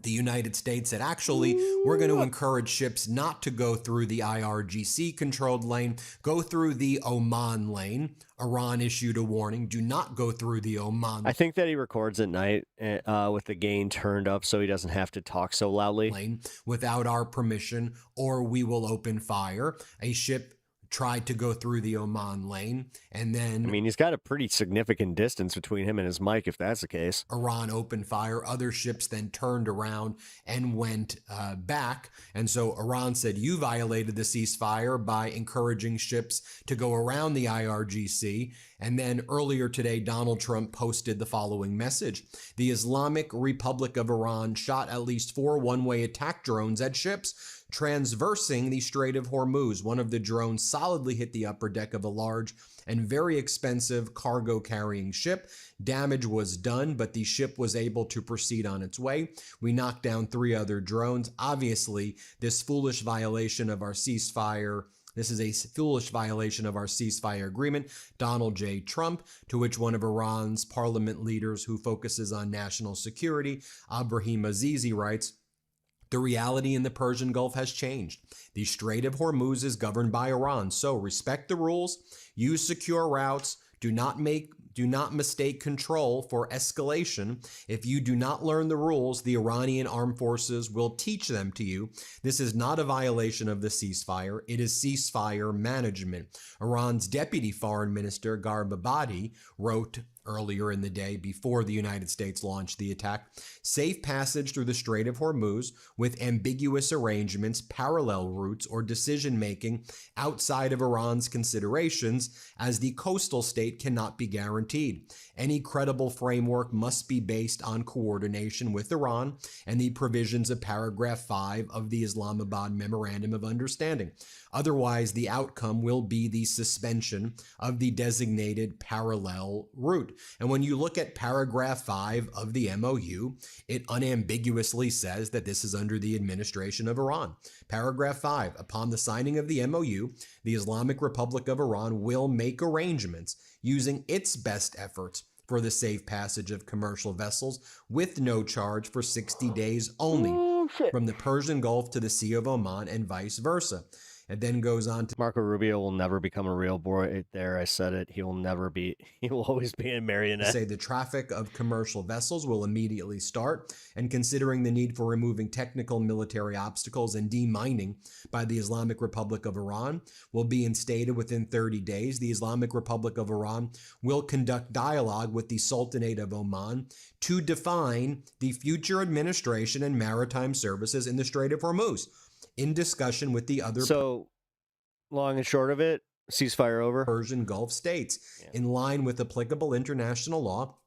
The United States said, actually, we're going to encourage ships not to go through the IRGC-controlled lane, go through the Oman lane. Iran issued a warning, do not go through the Oman I think that he records at night with the gain turned up so he doesn't have to talk so loudly. lane without our permission, or we will open fire. A ship tried to go through the Oman lane, and then... I mean, he's got a pretty significant distance between him and his mic, if that's the case. Iran opened fire. Other ships then turned around and went back. And so Iran said, you violated the ceasefire by encouraging ships to go around the IRGC. And then earlier today, Donald Trump posted the following message. The Islamic Republic of Iran shot at least 4 one-way attack drones at ships transversing the Strait of Hormuz. One of the drones solidly hit the upper deck of a large and very expensive cargo-carrying ship. Damage was done, but the ship was able to proceed on its way. We knocked down 3 other drones. Obviously, this foolish violation of our ceasefire This is a foolish violation of our ceasefire agreement. Donald J. Trump, to which one of Iran's parliament leaders who focuses on national security, Abraham Azizi, writes, the reality in the Persian Gulf has changed. The Strait of Hormuz is governed by Iran, so respect the rules, use secure routes, do not mistake control for escalation. If you do not learn the rules, the Iranian armed forces will teach them to you. This is not a violation of the ceasefire. It is ceasefire management. Iran's deputy foreign minister, Garbabadi, wrote earlier in the day, before the United States launched the attack, safe passage through the Strait of Hormuz with ambiguous arrangements, parallel routes, or decision-making outside of Iran's considerations, as the coastal state cannot be guaranteed. Any credible framework must be based on coordination with Iran and the provisions of paragraph 5 of the Islamabad Memorandum of Understanding. Otherwise, the outcome will be the suspension of the designated parallel route. And when you look at paragraph 5 of the MOU, it unambiguously says that this is under the administration of Iran. Paragraph 5, upon the signing of the MOU, the Islamic Republic of Iran will make arrangements using its best efforts for the safe passage of commercial vessels with no charge for 60 days only from the Persian Gulf to the Sea of Oman and vice versa. It then goes on to Marco Rubio will never become a real boy. There, I said it. He will always be a marionette. Say the traffic of commercial vessels will immediately start, and considering the need for removing technical military obstacles and demining by the Islamic Republic of Iran will be instated within 30 days. The Islamic Republic of Iran will conduct dialogue with the Sultanate of Oman to define the future administration and maritime services in the Strait of Hormuz, in discussion with the other So, long and short of it, ceasefire over. Persian Gulf states, in line with applicable international law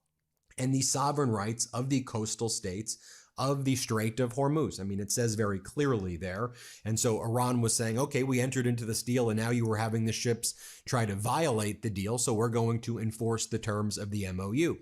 and the sovereign rights of the coastal states of the Strait of Hormuz. I mean, it says very clearly there. And so Iran was saying, okay, we entered into this deal and now you were having the ships try to violate the deal, so we're going to enforce the terms of the MOU.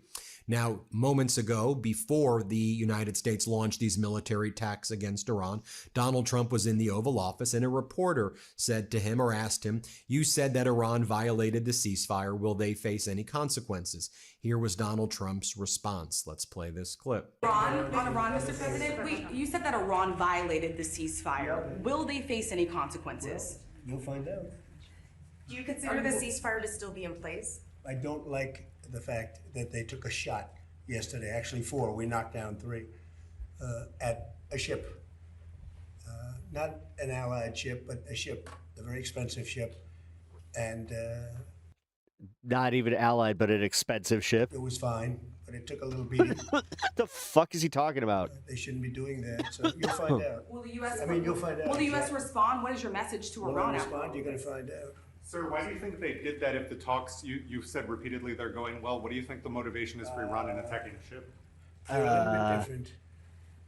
Now, moments ago, before the United States launched these military attacks against Iran, Donald Trump was in the Oval Office and a reporter said to him or asked him, you said that Iran violated the ceasefire. Will they face any consequences? Here was Donald Trump's response. Let's play this clip. On Iran, Mr. President, you said that Iran violated the ceasefire. Will they face any consequences? You'll find out. Do you consider the ceasefire to still be in place? I don't like the fact that they took a shot yesterday, actually 4, we knocked down 3, at a ship. Not an allied ship, but a ship, a very expensive ship. And not even allied, but an expensive ship. It was fine, but it took a little beating. What the fuck is he talking about? They shouldn't be doing that, so you'll find out. Will the U.S. You'll find out. Will the U.S. respond? What is your message to Iran? Respond, you're going to find out. Sir, why do you think they did that if the talks, you've said repeatedly they're going well? What do you think the motivation is for Iran in attacking a ship? They're a little bit different.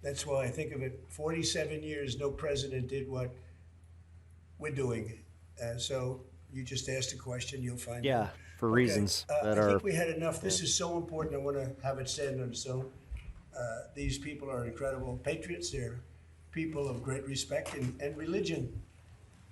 That's why I think of it. 47 years, no president did what we're doing. So you just asked a question, you'll find out. Yeah, for reasons that are... I think we had enough. This is so important. I want to have it stand on its own. These people are incredible patriots. They're people of great respect and religion.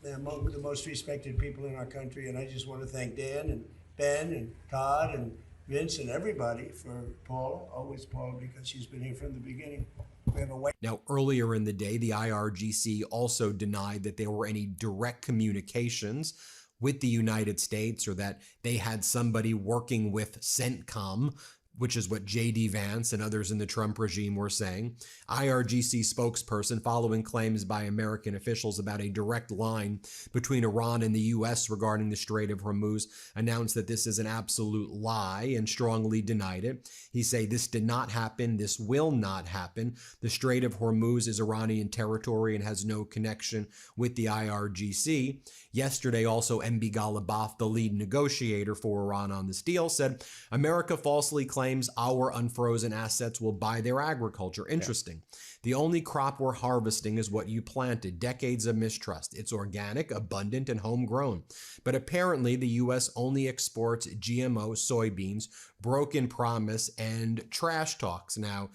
They're among the most respected people in our country. And I just want to thank Dan and Ben and Todd and Vince and everybody for Paula, always Paula, because she's been here from the beginning. We have a white. Now, earlier in the day, the IRGC also denied that there were any direct communications with the United States or that they had somebody working with CENTCOM, which is what J.D. Vance and others in the Trump regime were saying. IRGC spokesperson, following claims by American officials about a direct line between Iran and the U.S. regarding the Strait of Hormuz, announced that this is an absolute lie and strongly denied it. He said, this did not happen. This will not happen. The Strait of Hormuz is Iranian territory and has no connection with the IRGC. Yesterday, also, MB Ghalibaf, the lead negotiator for Iran on this deal, said, America falsely claims our unfrozen assets will buy their agriculture. Interesting. Yeah. The only crop we're harvesting is what you planted. Decades of mistrust. It's organic, abundant, and homegrown. But apparently, the U.S. only exports GMO soybeans, broken promise, and trash talks. Now,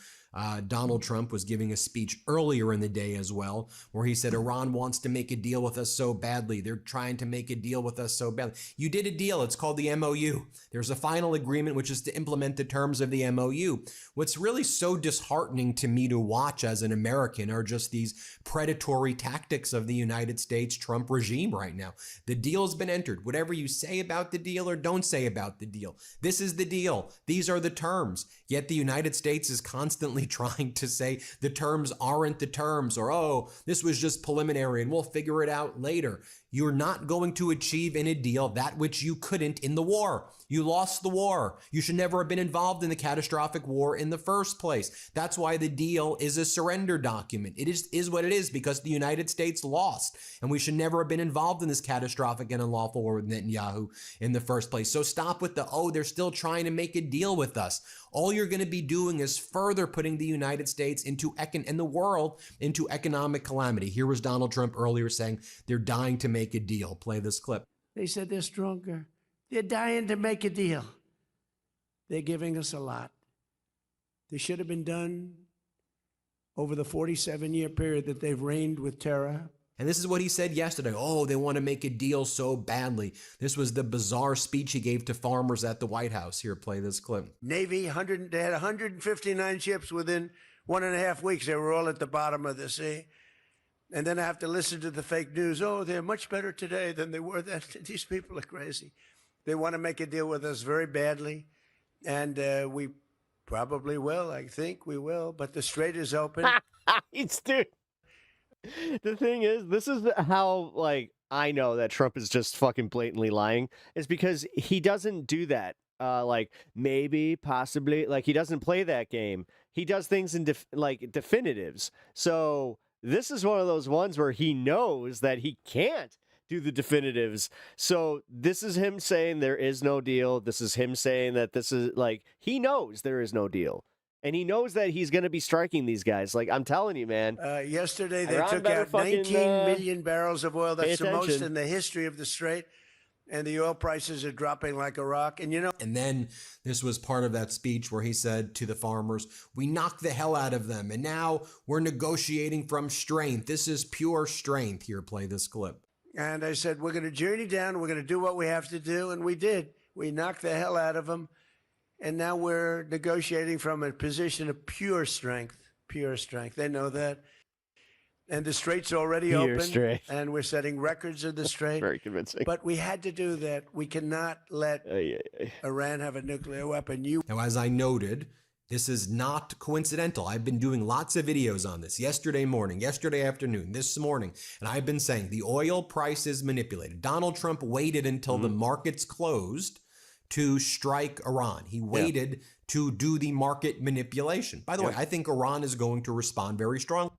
Donald Trump was giving a speech earlier in the day as well, where he said Iran wants to make a deal with us so badly. They're trying to make a deal with us so badly. You did a deal. It's called the MOU. There's a final agreement, which is to implement the terms of the MOU. What's really so disheartening to me to watch as an American are just these predatory tactics of the United States Trump regime right now. The deal's been entered. Whatever you say about the deal or don't say about the deal, this is the deal. These are the terms. Yet the United States is constantly trying to say the terms aren't the terms, or, oh, this was just preliminary and we'll figure it out later. You're not going to achieve in a deal that which you couldn't in the war. You lost the war. You should never have been involved in the catastrophic war in the first place. That's why the deal is a surrender document. It is what it is because the United States lost, and we should never have been involved in this catastrophic and unlawful war with Netanyahu in the first place. So stop with the, oh, they're still trying to make a deal with us. All you're going to be doing is further putting the United States and the world into economic calamity. Here was Donald Trump earlier saying they're dying to make a deal. Play this clip. They said they're stronger. They're dying to make a deal. They're giving us a lot. They should have been done over the 47-year period that they've reigned with terror. And this is what he said yesterday. Oh, they want to make a deal so badly. This was the bizarre speech he gave to farmers at the White House. Here, play this clip. Navy, they had 159 ships within 1.5 weeks. They were all at the bottom of the sea. And then I have to listen to the fake news. Oh, they're much better today than they were then. These people are crazy. They want to make a deal with us very badly. And we probably will. I think we will. But the strait is open. Dude. The thing is, this is how, like, I know that Trump is just fucking blatantly lying, is because he doesn't do that. Like, maybe, possibly, like, he doesn't play that game. He does things in definitives. So this is one of those ones where he knows that he can't do the definitives. So this is him saying there is no deal. This is him saying that this is, like, he knows there is no deal. And he knows that he's going to be striking these guys. Like, I'm telling you, man. Yesterday, they took out 19 million barrels of oil. That's the most in the history of the Strait. And the oil prices are dropping like a rock. And, you know. And then this was part of that speech where he said to the farmers, we knocked the hell out of them. And now we're negotiating from strength. This is pure strength. Here, play this clip. And I said, we're going to journey down. We're going to do what we have to do. And we did. We knocked the hell out of them. And now we're negotiating from a position of pure strength. Pure strength. They know that. And the strait's already open. And we're setting records of the strait. Very convincing. But we had to do that. We cannot let Iran have a nuclear weapon. Now, as I noted, this is not coincidental. I've been doing lots of videos on this yesterday morning, yesterday afternoon, this morning. And I've been saying the oil price is manipulated. Donald Trump waited until the markets closed to strike Iran. He waited to do the market manipulation. By the way, I think Iran is going to respond very strongly.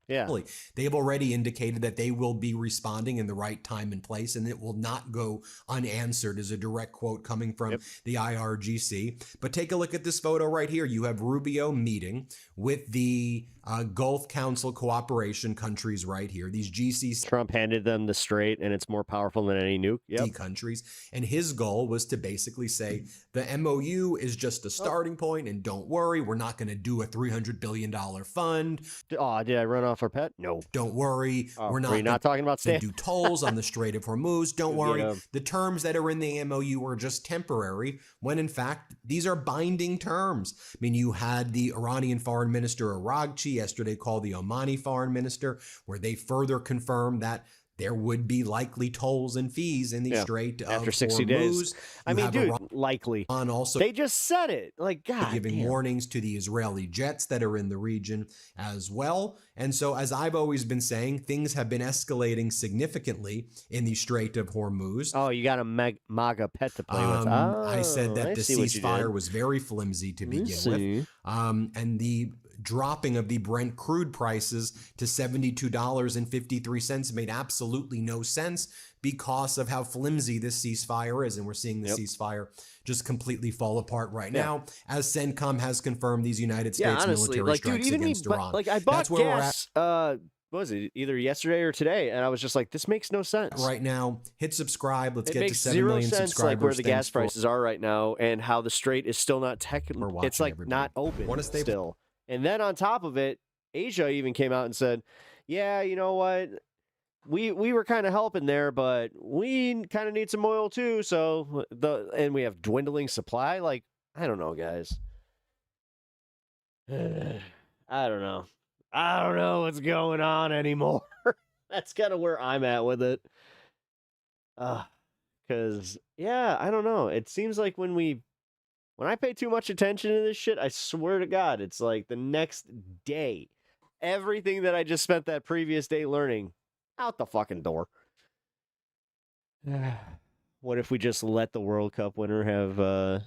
They've already indicated that they will be responding in the right time and place, and it will not go unanswered, is a direct quote coming from the IRGC. But take a look at this photo right here. You have Rubio meeting with the Gulf Council cooperation countries right here. These GCC. Trump handed them the strait, and it's more powerful than any nuke. Countries. And his goal was to basically say the MOU is just a starting point. point. And don't worry, we're not going to do a $300 billion fund. Oh, did I run off our pet? No. Don't worry, we're not talking about to do tolls on the Strait of Hormuz. Don't worry, the terms that are in the MOU are just temporary, when in fact, these are binding terms. I mean, you had the Iranian Foreign Minister Araghchi yesterday call the Omani Foreign Minister, where they further confirmed that there would be likely tolls and fees in the Strait of after 60 Hormuz. days. I mean, dude, Iran likely. Also, they just said it. Like, God, giving warnings to the Israeli jets that are in the region as well. And so, as I've always been saying, things have been escalating significantly in the Strait of Hormuz. Oh, you got a MAGA pet to play with. I said that the ceasefire was very flimsy to begin with. And the dropping of the Brent crude prices to $72.53 made absolutely no sense because of how flimsy this ceasefire is. And we're seeing the ceasefire just completely fall apart right now, as CENTCOM has confirmed these United States military strikes against Iran. Like, I bought gas, what was it, either yesterday or today, and I was just like, this makes no sense. Right now, hit subscribe. Let's get to 7 zero million sense, subscribers. like, where the gas prices are right now and how the strait is still not technically, it's like not open still. And then on top of it, Asia even came out and said, yeah, you know what? We were kind of helping there, but we kind of need some oil too. So and we have dwindling supply. Like, I don't know, guys. I don't know. I don't know what's going on anymore. That's kind of where I'm at with it. Because, yeah, I don't know. It seems like when I pay too much attention to this shit, I swear to God, it's like the next day, everything that I just spent that previous day learning, out the fucking door. What if we just let the World Cup winner have, or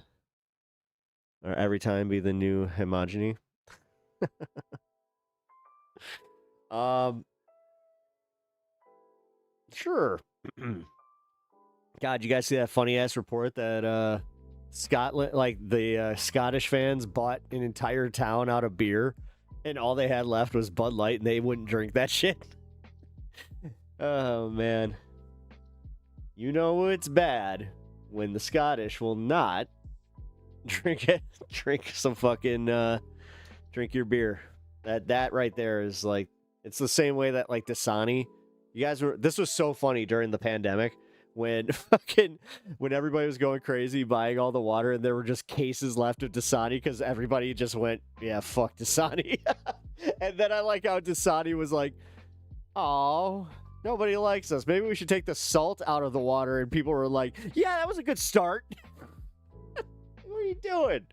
every time be the new homogeny? Sure. God, you guys see that funny ass report that Scotland, like the Scottish fans bought an entire town out of beer, and all they had left was Bud Light, and they wouldn't drink that shit. Oh man, you know it's bad when the Scottish will not drink some fucking drink your beer. That right there is like, it's the same way that like Dasani. You guys this was so funny during the pandemic when everybody was going crazy buying all the water and there were just cases left of Dasani because everybody just went, yeah, fuck Dasani. And then I like how Dasani was like, oh, nobody likes us. Maybe we should take the salt out of the water. And people were like, yeah, that was a good start. What are you doing?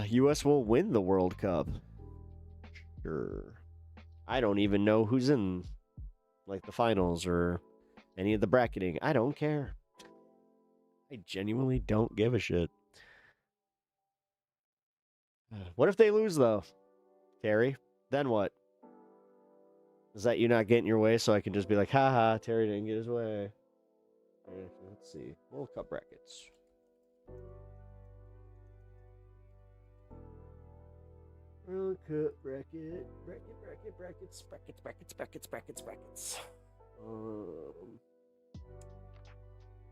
U.S. will win the World Cup. Sure. I don't even know who's in like the finals or any of the bracketing. I don't care. I genuinely don't give a shit. What if they lose though, Terry? Then what? Is that you not getting your way so I can just be like, haha, Terry didn't get his way? Let's see. World Cup brackets. World Cup brackets.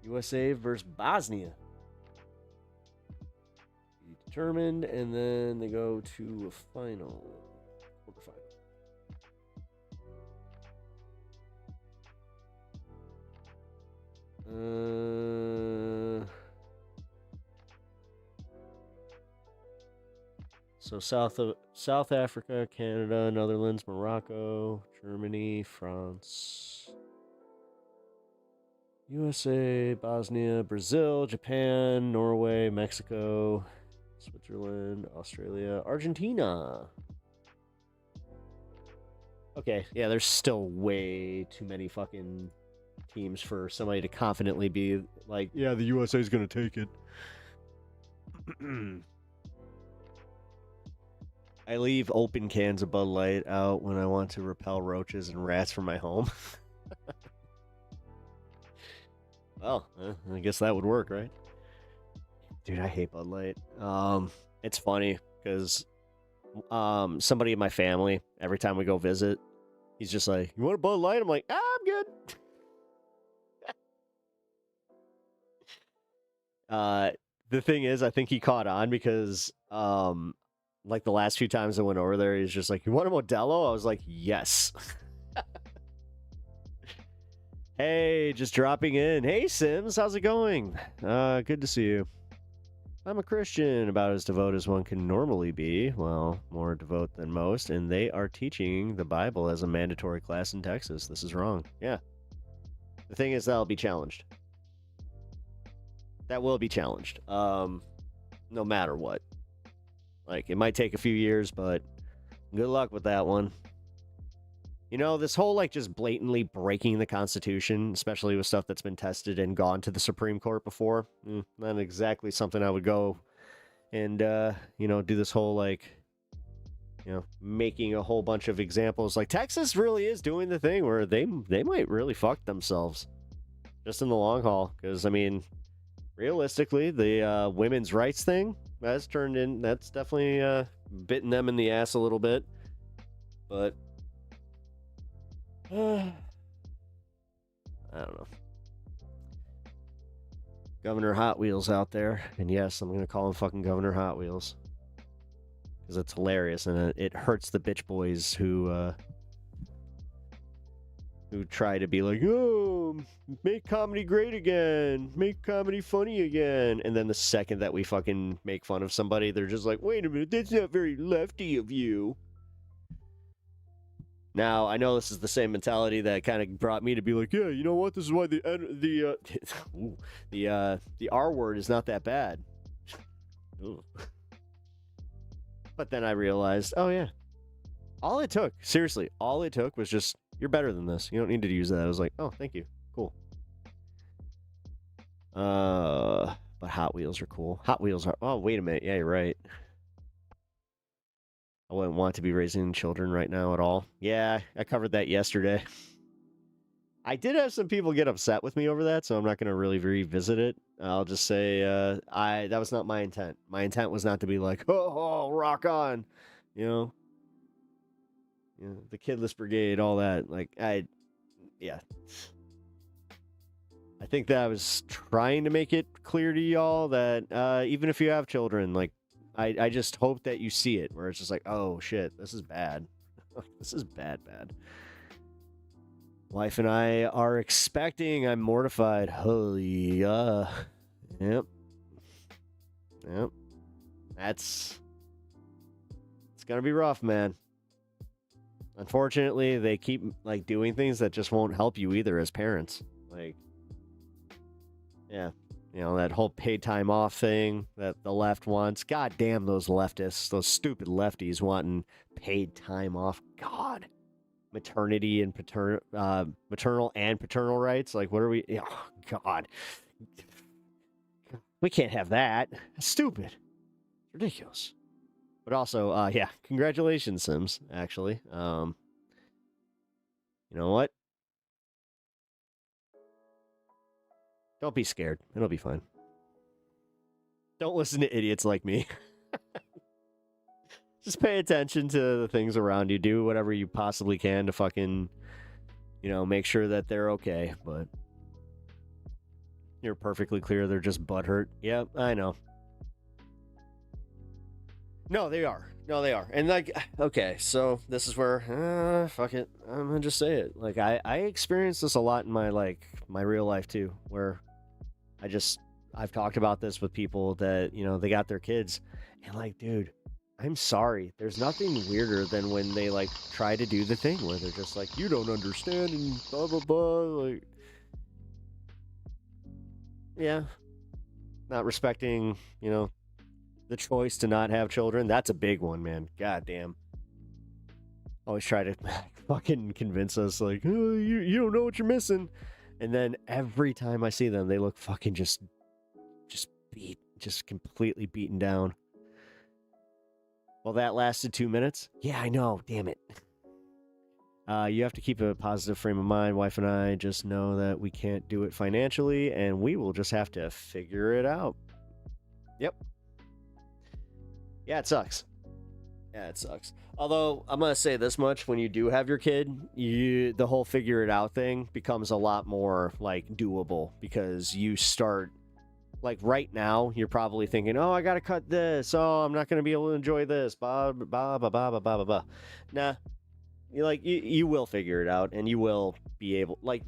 USA versus Bosnia. Be determined, and then they go to a final. Quarterfinal. So South Africa, Canada, Netherlands, Morocco, Germany, France, USA, Bosnia, Brazil, Japan, Norway, Mexico, Switzerland, Australia, Argentina. Okay, yeah, there's still way too many fucking teams for somebody to confidently be like, yeah, the USA is going to take it. I leave open cans of Bud Light out when I want to repel roaches and rats from my home. Well, I guess that would work, right? Dude, I hate Bud Light. It's funny because somebody in my family, every time we go visit, he's just like, you want a Bud Light? I'm like, I'm good. the thing is, I think he caught on because, like the last few times I went over there, he's just like, "You want a Modelo?" I was like, "Yes." Hey, just dropping in. Hey, Sims, how's it going? Good to see you. I'm a Christian, about as devout as one can normally be. Well, more devout than most, and they are teaching the Bible as a mandatory class in Texas. This is wrong. Yeah. The thing is, that'll be challenged. That will be challenged. No matter what. Like, it might take a few years, but good luck with that one. You know, this whole, like, just blatantly breaking the Constitution, especially with stuff that's been tested and gone to the Supreme Court before, not exactly something I would go and, you know, do this whole, like, you know, making a whole bunch of examples. Like, Texas really is doing the thing where they might really fuck themselves just in the long haul. Because, I mean, realistically, the women's rights thing, that's definitely bitten them in the ass a little bit. But I don't know. Governor Hot Wheels out there. And yes, I'm going to call him fucking Governor Hot Wheels. Because it's hilarious and it hurts the bitch boys who try to be like, oh, make comedy great again. Make comedy funny again. And then the second that we fucking make fun of somebody, they're just like, wait a minute, that's not very lefty of you. Now, I know this is the same mentality that kind of brought me to be like, yeah, you know what? This is why the R word is not that bad. But then I realized, oh yeah, all it took was just, you're better than this. You don't need to use that. I was like, oh, thank you. Cool. But Hot Wheels are cool. Hot Wheels are, oh, wait a minute. Yeah, you're right. I wouldn't want to be raising children right now at all. Yeah, I covered that yesterday. I did have some people get upset with me over that, so I'm not going to really revisit it. I'll just say that was not my intent. My intent was not to be like, oh, rock on, you know, the Kidless Brigade, all that. Like, yeah. I think that I was trying to make it clear to y'all that even if you have children, like, I just hope that you see it, where it's just like, oh, shit, this is bad. This is bad. Wife and I are expecting. I'm mortified. Holy, yep. It's gonna be rough, man. Unfortunately, they keep, like, doing things that just won't help you either as parents. Like, yeah. You know, that whole paid time off thing that the left wants. God damn those leftists, those stupid lefties wanting paid time off. God. Maternity and maternal and paternal rights. Like, what are we? Oh, God. We can't have that. That's stupid. It's ridiculous. But also, yeah, congratulations, Sims, actually. You know what? Don't be scared. It'll be fine. Don't listen to idiots like me. Just pay attention to the things around you. Do whatever you possibly can to fucking, you know, make sure that they're okay. But you're perfectly clear they're just butthurt. Yep, I know. No, they are. And, like, okay, so this is where, fuck it. I'm gonna just say it. Like, I experienced this a lot in my real life, too, where I've talked about this with people that, you know, they got their kids, and, like, dude, I'm sorry. There's nothing weirder than when they, like, try to do the thing where they're just like, you don't understand, and blah, blah, blah, like, yeah. Not respecting, you know, the choice to not have children. That's a big one, man. God damn. Always try to fucking convince us, like, oh, you don't know what you're missing. And then every time I see them, they look fucking just completely beaten down. Well, that lasted 2 minutes. Yeah, I know. Damn it. You have to keep a positive frame of mind. Wife and I just know that we can't do it financially, and we will just have to figure it out. Yep. Yeah, it sucks. Although, I'm going to say this much. When you do have your kid, the whole figure it out thing becomes a lot more, like, doable, because you start Like right now, you're probably thinking, oh, I got to cut this. Oh, I'm not going to be able to enjoy this. Blah, blah, blah, blah, blah, blah, blah, blah. Nah, you will figure it out and you will be able, like,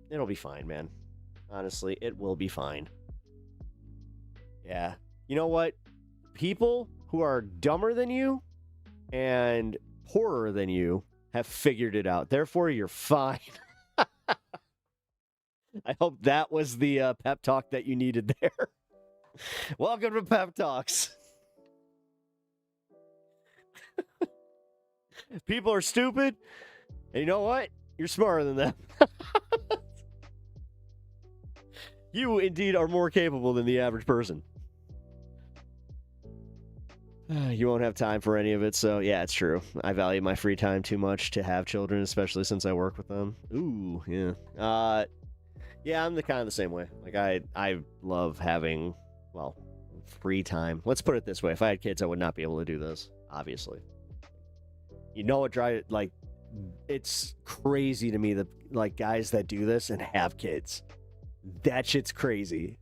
it'll be fine, man. Honestly, it will be fine. Yeah. You know what? People who are dumber than you and poorer than you have figured it out. Therefore, you're fine. I hope that was the pep talk that you needed there. Welcome to Pep Talks. People are stupid. And you know what? You're smarter than them. You indeed are more capable than the average person. You won't have time for any of it, so yeah, it's true. I value my free time too much to have children, especially since I work with them. Ooh, yeah. Yeah, I'm kind of the same way. Like, I love having, well, free time. Let's put it this way. If I had kids, I would not be able to do this, obviously. You know what drives, like, it's crazy to me that, like, guys that do this and have kids. That shit's crazy.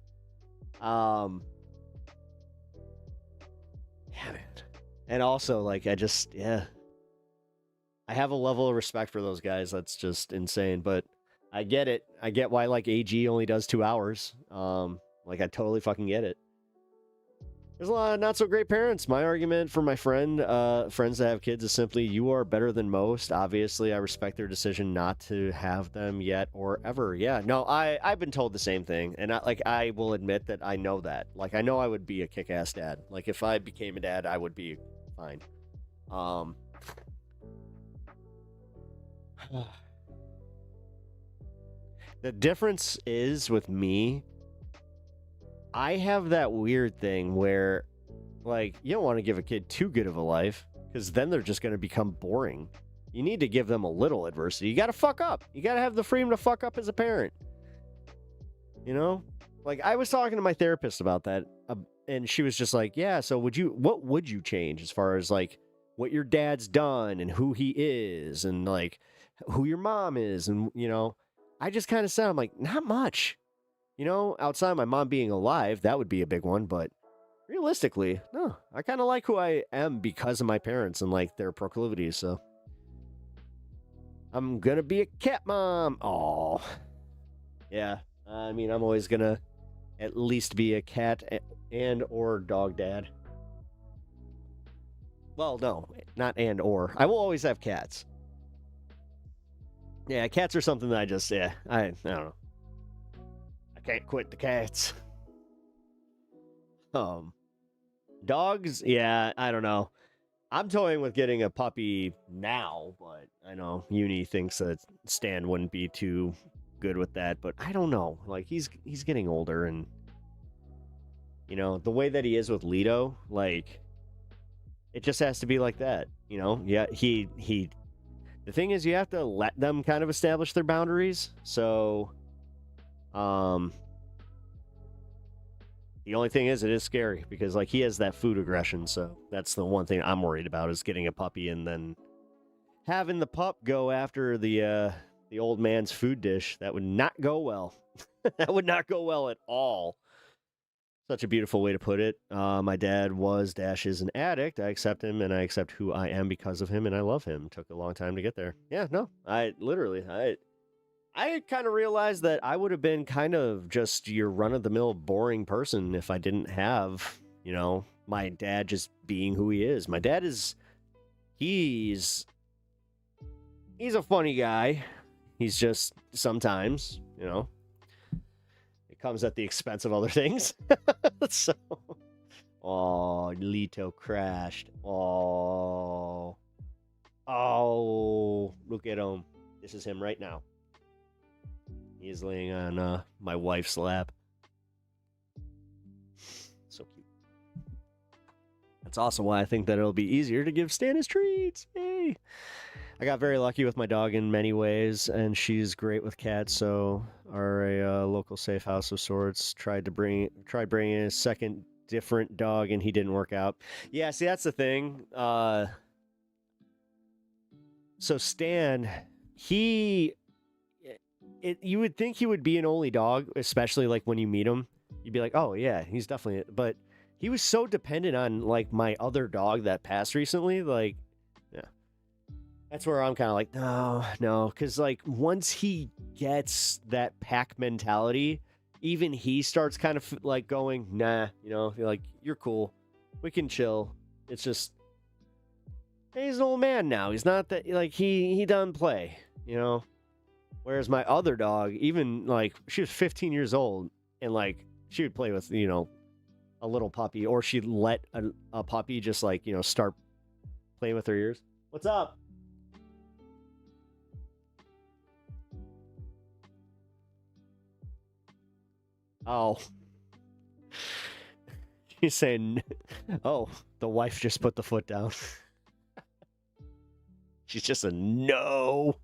Yeah, man. And also, like, I have a level of respect for those guys that's just insane, but I get it. I get why, like, AG only does 2 hours. Like, I totally fucking get it. There's a lot of not so great parents. My argument for my friends that have kids is simply, you are better than most. Obviously, I respect their decision not to have them yet or ever. Yeah, no, I've been told the same thing. And I will admit that I know that. Like, I know I would be a kick-ass dad. Like, if I became a dad, I would be fine. The difference is with me, I have that weird thing where, like, you don't want to give a kid too good of a life because then they're just going to become boring. You need to give them a little adversity. You got to fuck up. You got to have the freedom to fuck up as a parent. You know? Like, I was talking to my therapist about that, and she was just like, yeah, so what would you change as far as, like, what your dad's done and who he is and, like, who your mom is and, you know? I just kind of said, I'm like, not much. You know, outside of my mom being alive, that would be a big one, but realistically, no. I kind of like who I am because of my parents and, like, their proclivities, so. I'm gonna be a cat mom. Aw. Yeah, I mean, I'm always gonna at least be a cat and or dog dad. Well, no, not and or. I will always have cats. Yeah, cats are something that I don't know. I can't quit the cats. Dogs, yeah, I don't know. I'm toying with getting a puppy now, but I know Uni thinks that Stan wouldn't be too good with that, but I don't know. Like, he's getting older, and, you know, the way that he is with Lido, like, it just has to be like that, you know? Yeah, the thing is, you have to let them kind of establish their boundaries, so, the only thing is, it is scary, because, like, he has that food aggression, so that's the one thing I'm worried about, is getting a puppy and then having the pup go after the old man's food dish. That would not go well. That would not go well at all. Such a beautiful way to put it. My dad is an addict. I accept him, and I accept who I am because of him, and I love him. Took a long time to get there. Yeah, no, I kind of realized that I would have been kind of just your run-of-the-mill boring person if I didn't have, you know, my dad just being who he is. My dad he's a funny guy. He's just sometimes, you know, it comes at the expense of other things. So, oh, Lito crashed. Oh, look at him. This is him right now. He's laying on my wife's lap. So cute. That's also why I think that it'll be easier to give Stan his treats. Hey! I got very lucky with my dog in many ways, and she's great with cats, so are a local safe house of sorts. Tried bringing a second different dog, and he didn't work out. Yeah, see, that's the thing. So Stan, you would think he would be an only dog, especially like when you meet him, you'd be like, oh yeah, he's definitely it. But he was so dependent on like my other dog that passed recently. Like, yeah, that's where I'm kind of like, no, because like once he gets that pack mentality, even he starts kind of like going, nah, like, you're cool, we can chill. It's just, he's an old man now. He's not that, like, he doesn't play, Whereas my other dog, even like, she was 15 years old, and like, she would play with, a little puppy, or she'd let a puppy just like, start playing with her ears. What's up? Oh. He's saying, oh, the wife just put the foot down. She's just a no.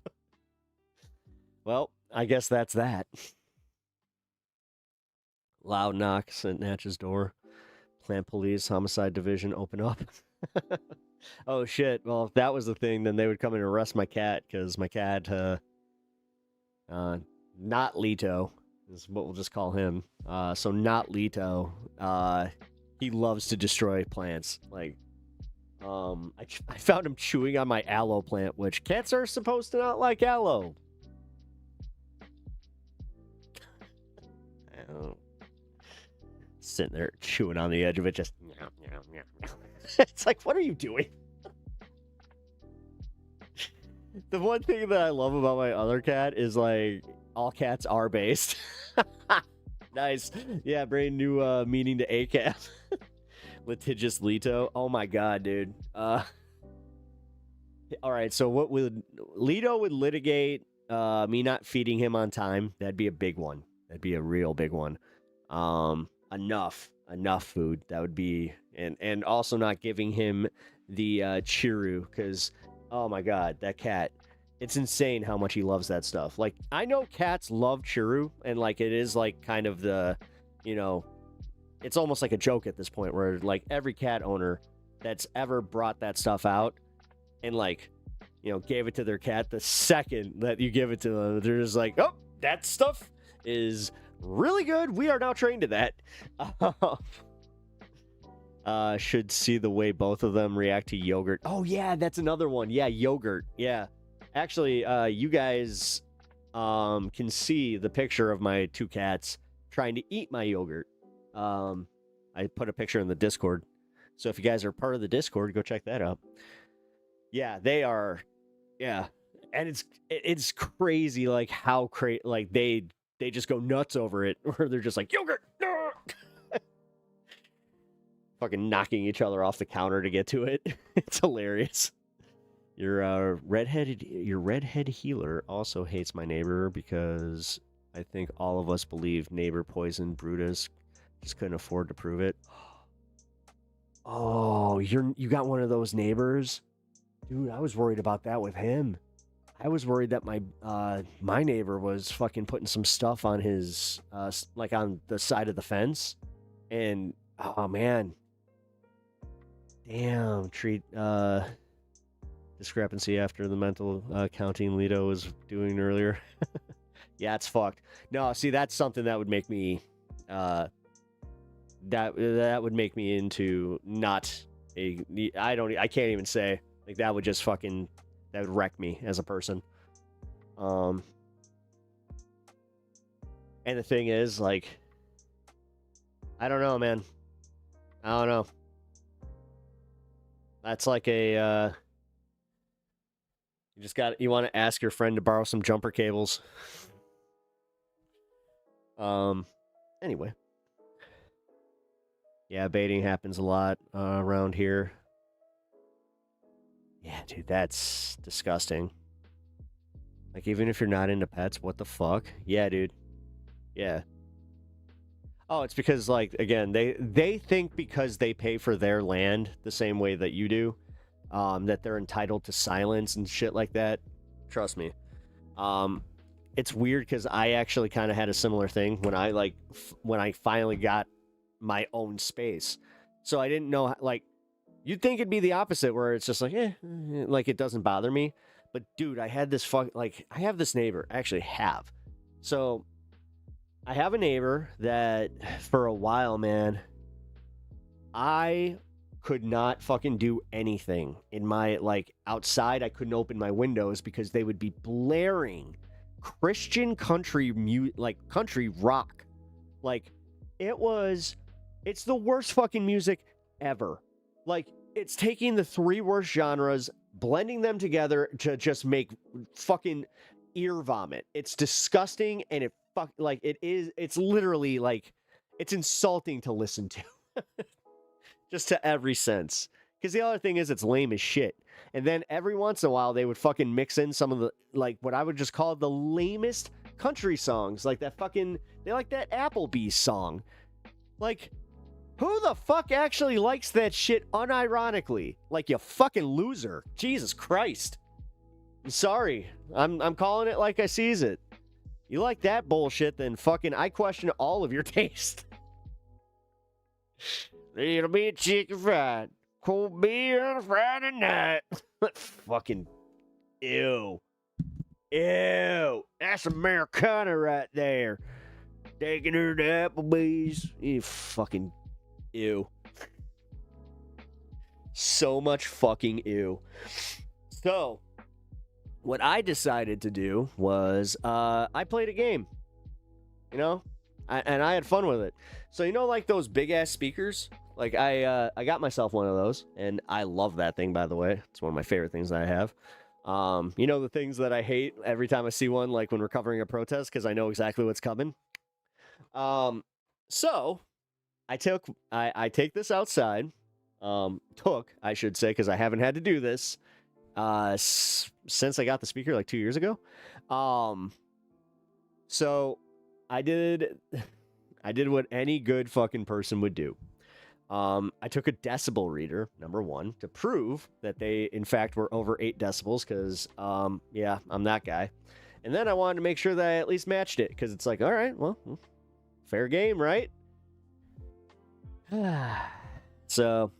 Well, I guess that's that. Loud knocks at Natch's door. Plant police, homicide division, open up. Oh, shit. Well, if that was the thing, then they would come and arrest my cat, because my cat, not Leto, is what we'll just call him. So not Leto. He loves to destroy plants. Like, I found him chewing on my aloe plant, which cats are supposed to not like aloe. Sitting there chewing on the edge of it, just it's like, what are you doing? The one thing that I love about my other cat is like, all cats are based. Nice. Yeah, brand new meaning to ACAB. Litigious Leto. Oh my god, dude. All right, so what would Leto would litigate me not feeding him on time? That'd be a big one. That'd be a real big one. Enough food. That would be, and also not giving him the Chiru, because oh my god, that cat, it's insane how much he loves that stuff. Like, I know cats love Chiru, and like, it is like kind of the, it's almost like a joke at this point, where like every cat owner that's ever brought that stuff out and like, gave it to their cat, the second that you give it to them, they're just like, oh, that stuff is really good. We are now trained to that. Should see the way both of them react to yogurt. Oh yeah, that's another one. Yeah, yogurt. Yeah. Actually, you guys can see the picture of my two cats trying to eat my yogurt. I put a picture in the Discord. So if you guys are part of the Discord, go check that out. Yeah, they are. Yeah. And it's crazy, like how crazy, like they just go nuts over it, or they're just like, yogurt. Fucking knocking each other off the counter to get to it. It's hilarious. Your redhead healer also hates my neighbor, because I think all of us believe neighbor poisoned Brutus, just couldn't afford to prove it. Oh, you got one of those neighbors? Dude, I was worried about that with him. I was worried that my neighbor was fucking putting some stuff on his like on the side of the fence, and oh man, damn, discrepancy after the mental counting Leto was doing earlier. Yeah, it's fucked. No, see, that's something that would make me that would make me into not I can't even say, like, that would just fucking, that would wreck me as a person. And the thing is, like, I don't know, man. I don't know. That's like a you want to ask your friend to borrow some jumper cables. Anyway. Yeah, baiting happens a lot around here. Yeah, dude, that's disgusting. Like, even if you're not into pets, what the fuck? Yeah, dude. Yeah. Oh, it's because, like, again, they think because they pay for their land the same way that you do, that they're entitled to silence and shit like that. Trust me. It's weird because I actually kind of had a similar thing when I finally got my own space. So I didn't know, like, you'd think it'd be the opposite, where it's just like, like, it doesn't bother me. But dude, I had this I have this neighbor. I actually have. So I have a neighbor that for a while, man, I could not fucking do anything in my, like, outside. I couldn't open my windows because they would be blaring Christian country country rock. Like, it's the worst fucking music ever. Like, it's taking the three worst genres, blending them together to just make fucking ear vomit. It's disgusting, and it's literally, like, it's insulting to listen to. Just to every sense. Because the other thing is, it's lame as shit. And then every once in a while, they would fucking mix in some of the, like, what I would just call the lamest country songs. Like that fucking, they like that Applebee's song. Like, who the fuck actually likes that shit unironically? Like, you fucking loser. Jesus Christ. I'm sorry. I'm calling it like I sees it. You like that bullshit, then fucking, I question all of your taste. It'll be a chicken fried, cold beer on a Friday night. Fucking, ew. Ew. That's Americana right there. Taking her to Applebee's. You fucking, ew. So much fucking ew. So, what I decided to do was, I played a game. You know? And I had fun with it. So, you know, like those big ass speakers? Like, I got myself one of those, and I love that thing, by the way. It's one of my favorite things that I have. You know, the things that I hate every time I see one, like when we're covering a protest, because I know exactly what's coming. So I take this outside. I should say, because I haven't had to do this since I got the speaker like 2 years ago. So I did what any good fucking person would do. I took a decibel reader, number one, to prove that they, in fact, were over 8 decibels, because, yeah, I'm that guy. And then I wanted to make sure that I at least matched it, because it's like, all right, well, fair game, right? So,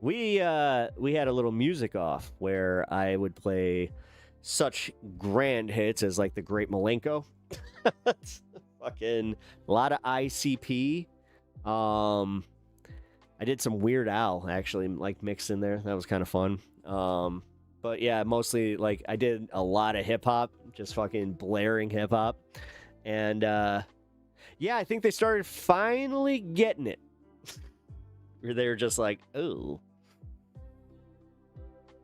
we had a little music off where I would play such grand hits as, like, The Great Malenko. Fucking a lot of ICP. I did some Weird Al, actually, like, mixed in there. That was kind of fun. But yeah, mostly, like, I did a lot of hip-hop, just fucking blaring hip-hop. And, yeah, I think they started finally getting it. Where they were just like, oh,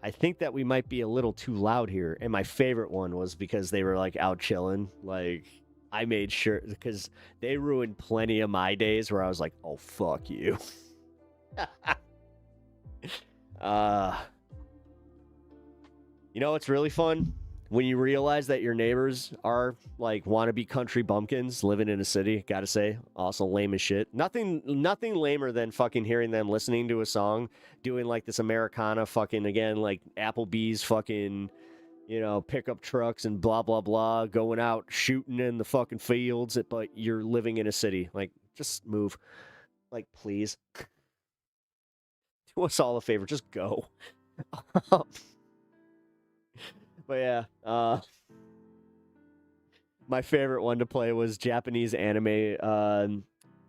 I think that we might be a little too loud here. And my favorite one was because they were, like, out chilling. Like, I made sure, because they ruined plenty of my days where I was like, oh, fuck you. You know what's really fun? When you realize that your neighbors are, like, wannabe country bumpkins living in a city. Gotta say, also lame as shit. Nothing lamer than fucking hearing them listening to a song, doing, like, this Americana fucking, again, like, Applebee's fucking, you know, pickup trucks and blah, blah, blah, going out shooting in the fucking fields, but you're living in a city. Like, just move. Like, please. Do us all a favor. Just go. But yeah, my favorite one to play was Japanese anime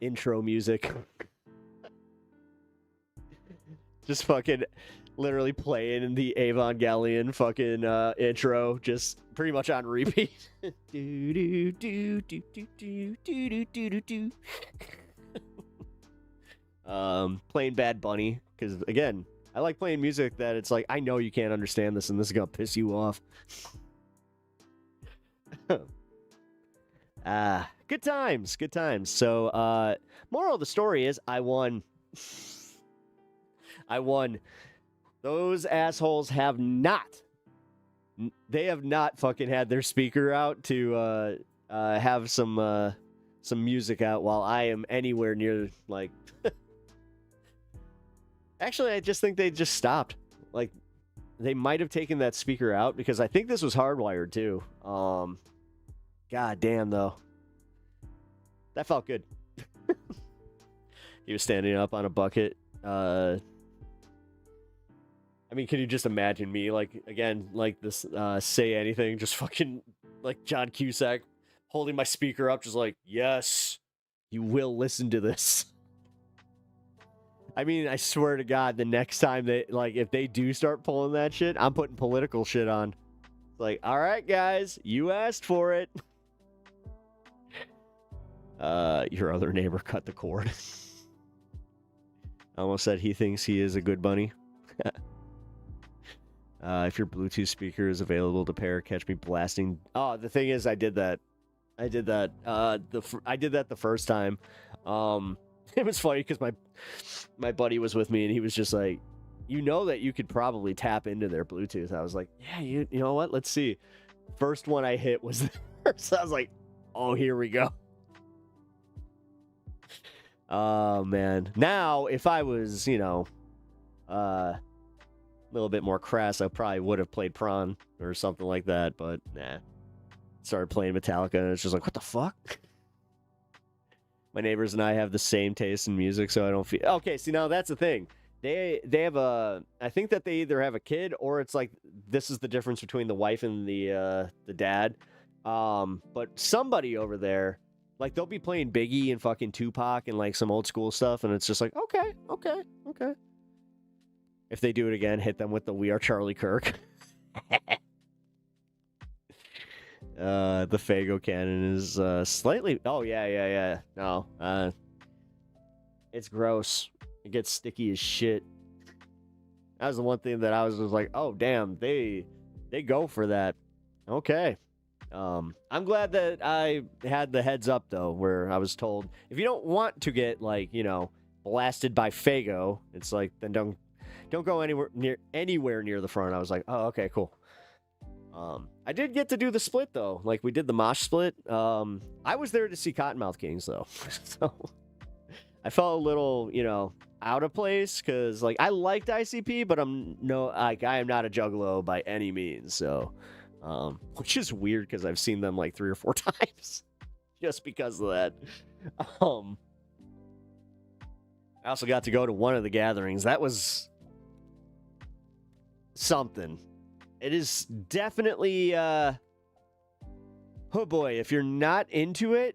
intro music. Just fucking literally playing the Evangelion fucking intro, just pretty much on repeat. Do do do do do do do do do do. Playing Bad Bunny, because again, I like playing music that it's like, I know you can't understand this and this is gonna piss you off. Good times, good times. So, moral of the story is I won. I won. Those assholes have not. They have not fucking had their speaker out to have some music out while I am anywhere near, like... Actually, I just think they just stopped. Like, they might have taken that speaker out because I think this was hardwired too. God damn, though. That felt good. He was standing up on a bucket. I mean, can you just imagine me, like, again, like this, Say Anything, just fucking, like, John Cusack holding my speaker up, just like, yes, you will listen to this. I mean, I swear to God, the next time they, like, if they do start pulling that shit, I'm putting political shit on. Like, all right, guys, you asked for it. Your other neighbor cut the cord. I almost said he thinks he is a good bunny. If your Bluetooth speaker is available to pair, catch me blasting. Oh, the thing is, I did that. I did that the first time. It was funny because my buddy was with me and he was just like, you know that you could probably tap into their Bluetooth. I was like, yeah, you know what? Let's see. First one I hit was theirs. I was like, oh, here we go. Oh, man. Now, if I was, you know, a little bit more crass, I probably would have played Prawn or something like that, but nah. Started playing Metallica and it's just like, what the fuck? My neighbors and I have the same taste in music, so I don't feel... Okay, see, now that's the thing. They have a... I think that they either have a kid or it's like, this is the difference between the wife and the dad. But somebody over there, like, they'll be playing Biggie and fucking Tupac and, like, some old school stuff, and it's just like, okay. If they do it again, hit them with the We Are Charlie Kirk. The Fago cannon is slightly... Oh, yeah. No. It's gross. It gets sticky as shit. That was the one thing that I was just like, oh, damn, they go for that. Okay. I'm glad that I had the heads up, though, where I was told, if you don't want to get, like, you know, blasted by Fago, it's like, then don't go anywhere near the front. I was like, oh, okay, cool. I did get to do the split, though. Like, we did the mosh split. I was there to see Cottonmouth Kings, though. So I felt a little, you know, out of place because, like, I liked ICP, but I am not a juggalo by any means. So, which is weird because I've seen them like 3 or 4 times just because of that. I also got to go to one of the gatherings. That was something. It is definitely, oh boy, if you're not into it,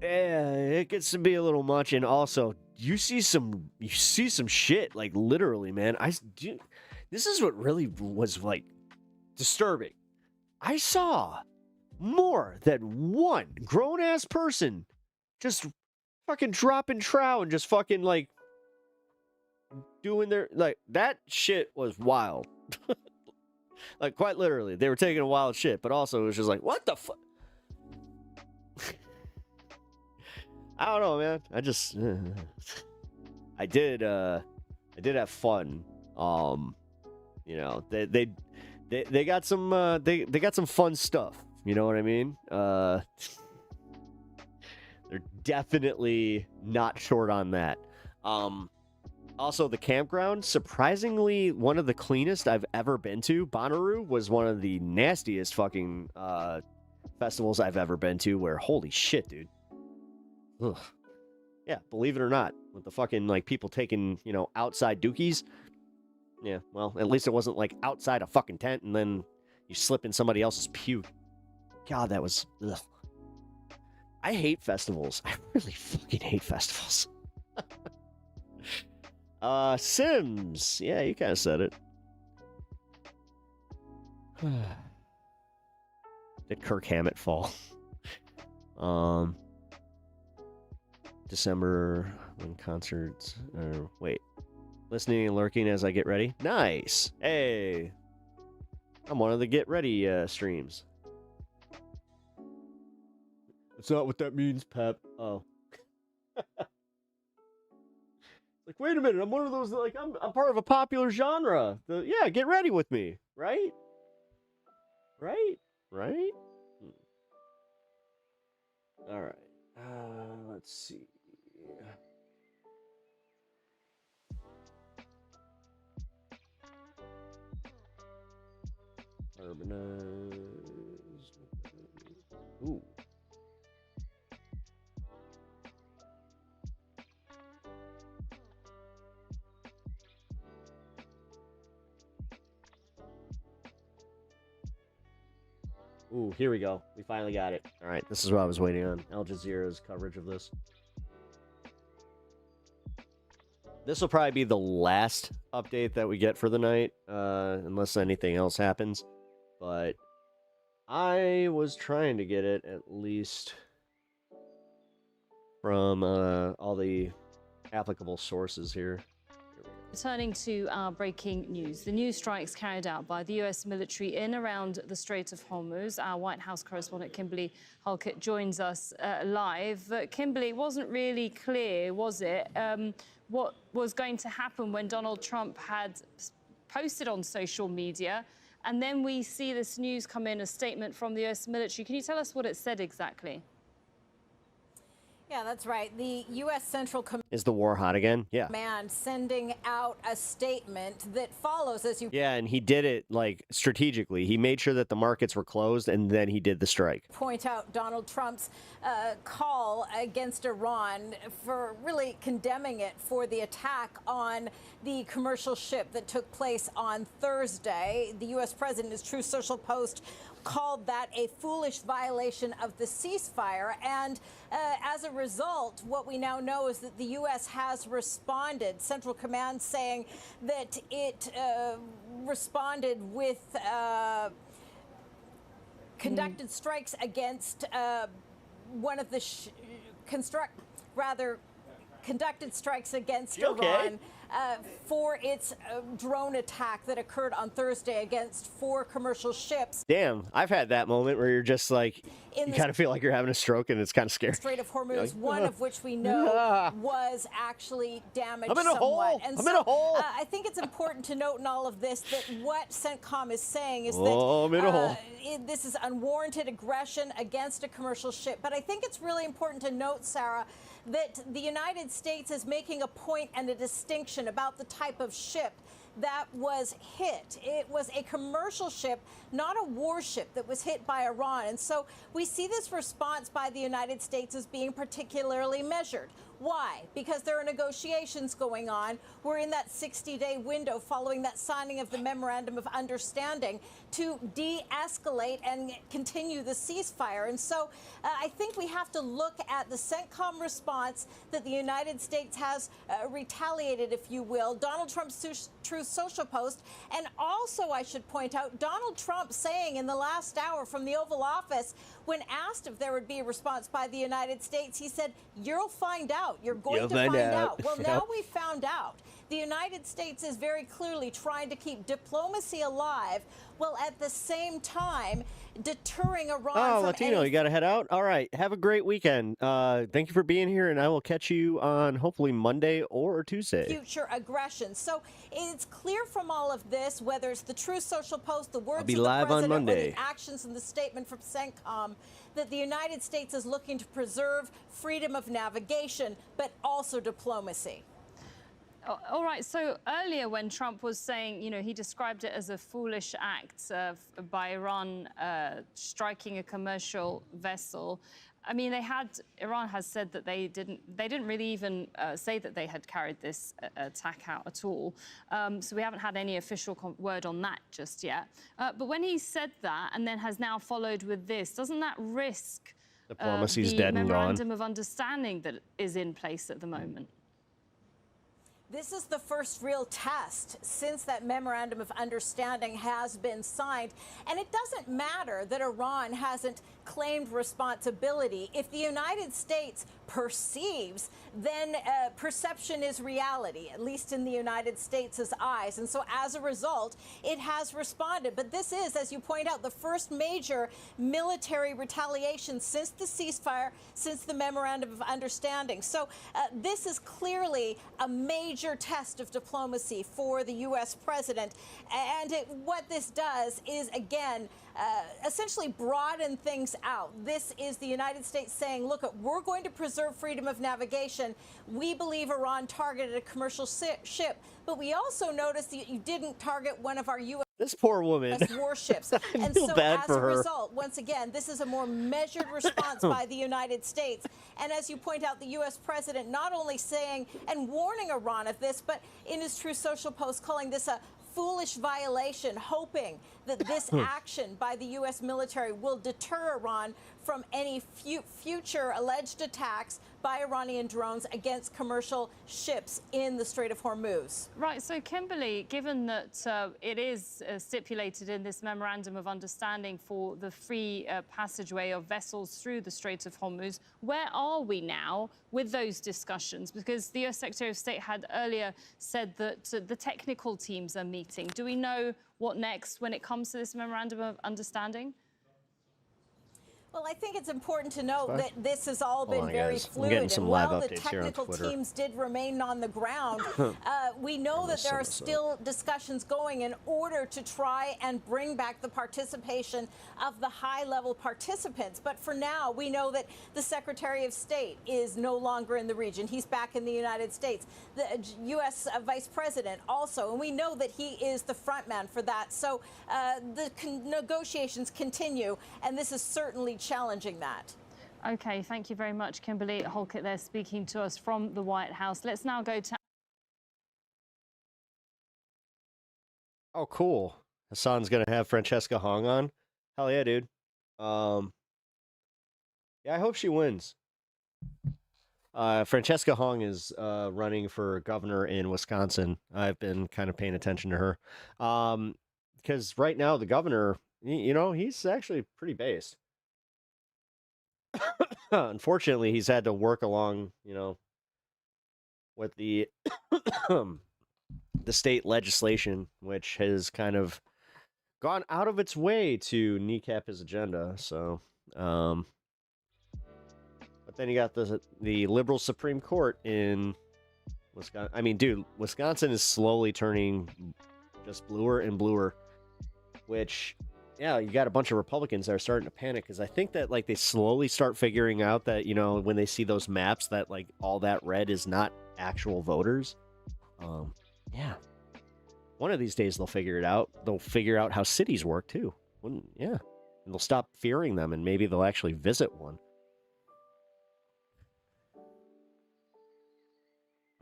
it gets to be a little much. And also, you see some shit, like, literally, man. This is what really was, like, disturbing. I saw more than one grown-ass person just fucking dropping trow and just fucking, like, doing their, like, that shit was wild. Like, quite literally, they were taking a wild shit, but also it was just like, what the fuck? I don't know, man. I did have fun. You know, they got some they got some fun stuff. You know what I mean? They're definitely not short on that. Also, the campground, surprisingly, one of the cleanest I've ever been to. Bonnaroo was one of the nastiest fucking festivals I've ever been to, where, holy shit, dude. Ugh. Yeah, believe it or not, with the fucking, like, people taking, you know, outside dookies. Yeah, well, at least it wasn't, like, outside a fucking tent, and then you slip in somebody else's puke. God, that was... Ugh. I hate festivals. I really fucking hate festivals. Sims. Yeah, you kind of said it. Did Kirk Hammett fall? December when concerts. Wait. Listening and lurking as I get ready. Nice. Hey. I'm one of the get ready streams. That's not what that means, Pep. Oh. Like, wait a minute, I'm one of those, like, I'm part of a popular genre. Yeah, get ready with me, right? Right? All right. Let's see. Urbanized. Ooh. Ooh, here we go. We finally got it. All right, this is what I was waiting on. Al Jazeera's coverage of this. This will probably be the last update that we get for the night, unless anything else happens. But I was trying to get it at least from all the applicable sources here. Turning to our breaking news, the new strikes carried out by the U.S. military in around the Strait of Hormuz. Our White House correspondent Kimberly Halkett joins us live. Kimberly, it wasn't really clear, was it, what was going to happen when Donald Trump had posted on social media, and then we see this news come in, a statement from the U.S. military. Can you tell us what it said exactly? Yeah, that's right. The U.S. Central Command Is the war hot again? Yeah. sending out a statement that follows, as you Yeah, and he did it, like, strategically. He made sure that the markets were closed, and then he did the strike. point out Donald Trump's call against Iran, for really condemning it for the attack on the commercial ship that took place on Thursday. The U.S. president, his Truth Social post, called that a foolish violation of the ceasefire. And as a result, what we now know is that the U.S. has responded. Central Command saying that it responded with conducted strikes against one of the conducted strikes against Iran for its drone attack that occurred on Thursday against 4 commercial ships. Damn, I've had that moment where you're just like, you kind of feel like you're having a stroke, and it's kind of scary. Strait of Hormuz, one of which we know was actually damaged I'm in a somewhat. hole. And I'm in a hole. I think it's important to note in all of this that what CENTCOM is saying is I'm in a hole. this is unwarranted aggression against a commercial ship. But I think it's really important to note, Sarah, that the United States is making a point and a distinction about the type of ship that was hit. It was a commercial ship, not a warship, that was hit by Iran. And so we see this response by the United States as being particularly measured. Why? Because there are negotiations going on. We're in that 60-day window following that signing of the Memorandum of Understanding to de-escalate and continue the ceasefire. And so I think we have to look at the CENTCOM response that the United States has retaliated, if you will, Donald Trump's Truth Social post, and also, I should point out, Donald Trump saying in the last hour from the Oval Office, when asked if there would be a response by the United States, he said, "You'll find out. You're going to find out." Well, now we found out. The United States is very clearly trying to keep diplomacy alive, while at the same time deterring Iran from Latino, you got to head out? All right. Have a great weekend. Thank you for being here, and I will catch you on hopefully Monday or Tuesday. Future aggression. So it's clear from all of this, whether it's the Truth Social post, the words I'll be of the live on president, or Monday. the actions and the statement from CENTCOM, that the United States is looking to preserve freedom of navigation, but also diplomacy. All right, so earlier when Trump was saying, you know, he described it as a foolish act by Iran striking a commercial vessel. I mean, Iran has said that they didn't really even say that they had carried this attack out at all. So we haven't had any official word on that just yet. But when he said that and then has now followed with this, doesn't that risk Diplomacy's the dead and gone. memorandum of understanding that is in place at the moment? This is the first real test since that Memorandum of Understanding has been signed. And it doesn't matter that Iran hasn't claimed responsibility. If the United States perceives, then perception is reality, at least in the United States' eyes. And so as a result, it has responded. But this is, as you point out, the first major military retaliation since the ceasefire, since the Memorandum of Understanding. So this is clearly a major test of diplomacy for the U.S. president. And what this does is, again, essentially broaden things out. This is the United States saying, look, we're going to preserve freedom of navigation. We believe Iran targeted a commercial ship, but we also noticed that you didn't target one of our U.S. This poor woman. warships. I And feel so bad as for a her. result, once again, this is a more measured response by the United States. And as you point out, the U.S. president not only saying and warning Iran of this, but in his Truth Social post calling this a foolish violation, hoping that this action by the U.S. military will deter Iran from any future alleged attacks by Iranian drones against commercial ships in the Strait of Hormuz. Right, so Kimberly, given that it is stipulated in this memorandum of understanding for the free passageway of vessels through the Strait of Hormuz, where are we now with those discussions? Because the US Secretary of State had earlier said that the technical teams are meeting. Do we know what next when it comes to this memorandum of understanding? Well, I think it's important to note that this has all been on, very guys. I'm fluid. getting some And live while the updates here on technical Twitter. teams did remain on the ground, we know that there are still discussions going in order to try and bring back the participation of the high-level participants. But for now, we know that the Secretary of State is no longer in the region. He's back in the United States. The U.S. Vice President also, and we know that he is the front man for that. So the negotiations continue, and this is certainly challenging that. Okay, thank you very much, Kimberly Holkett there speaking to us from the White House. Let's now go to... Oh, cool. Hassan's going to have Francesca Hong on. Hell yeah, dude. Yeah, I hope she wins. Francesca Hong is running for governor in Wisconsin. I've been kind of paying attention to her. Because right now, the governor, you know, he's actually pretty based. Unfortunately, he's had to work along, you know, with the the state legislation, which has kind of gone out of its way to kneecap his agenda. So, but then you got the liberal Supreme Court in Wisconsin. I mean, dude, Wisconsin is slowly turning just bluer and bluer, which... Yeah, you got a bunch of Republicans that are starting to panic because I think that like they slowly start figuring out that, you know, when they see those maps that like all that red is not actual voters. Yeah. One of these days they'll figure it out. They'll figure out how cities work too. Yeah. And they'll stop fearing them and maybe they'll actually visit one.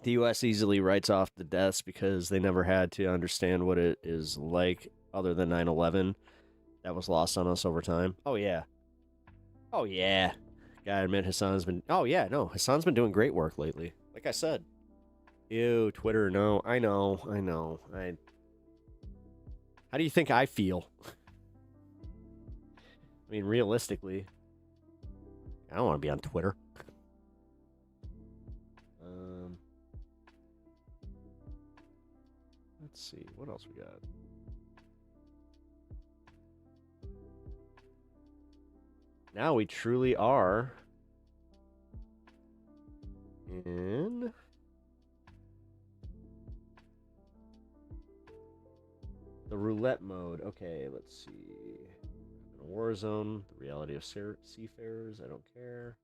The U.S. easily writes off the deaths because they never had to understand what it is like other than 9/11. That was lost on us over time. Oh, yeah. Oh, yeah. Gotta admit, Hassan's been... Oh, yeah, no. Hassan's been doing great work lately. Like I said. Ew, Twitter, no. I know. How do you think I feel? I mean, realistically, I don't want to be on Twitter. Let's see. What else we got? Now we truly are in the roulette mode. Okay, let's see. In a war zone, the reality of seafarers. I don't care.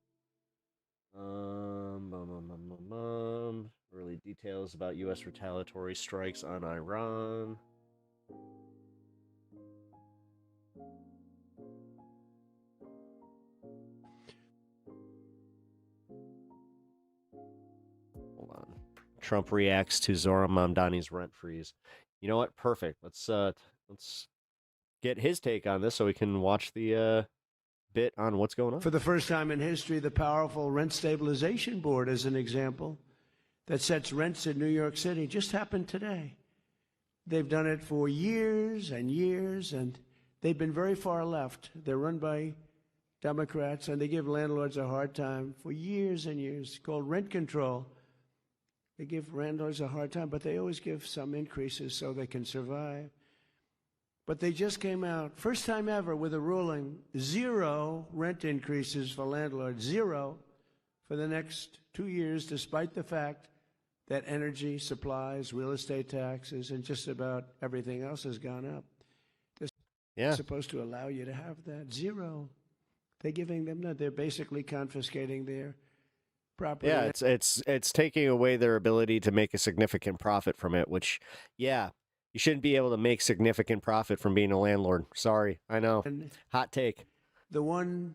Early details about U.S. retaliatory strikes on Iran. Hold on. Trump reacts to Zohran Mamdani's rent freeze. You know what? Perfect. Let's get his take on this so we can watch the bit on what's going on. For the first time in history, the powerful Rent Stabilization Board, as an example, that sets rents in New York City, just happened today. They've done it for years and years, and they've been very far left. They're run by Democrats, and they give landlords a hard time for years and years. It's called rent control. They give landlords a hard time, but they always give some increases so they can survive. But they just came out, first time ever, with a ruling, 0 rent increases for landlords, 0 for the next 2 years, despite the fact that energy, supplies, real estate taxes, and just about everything else has gone up. They're supposed to allow you to have that. 0. They're giving them that. They're basically confiscating their property. Yeah, it's taking away their ability to make a significant profit from it, which, yeah, you shouldn't be able to make significant profit from being a landlord. Sorry, I know. Hot take. The one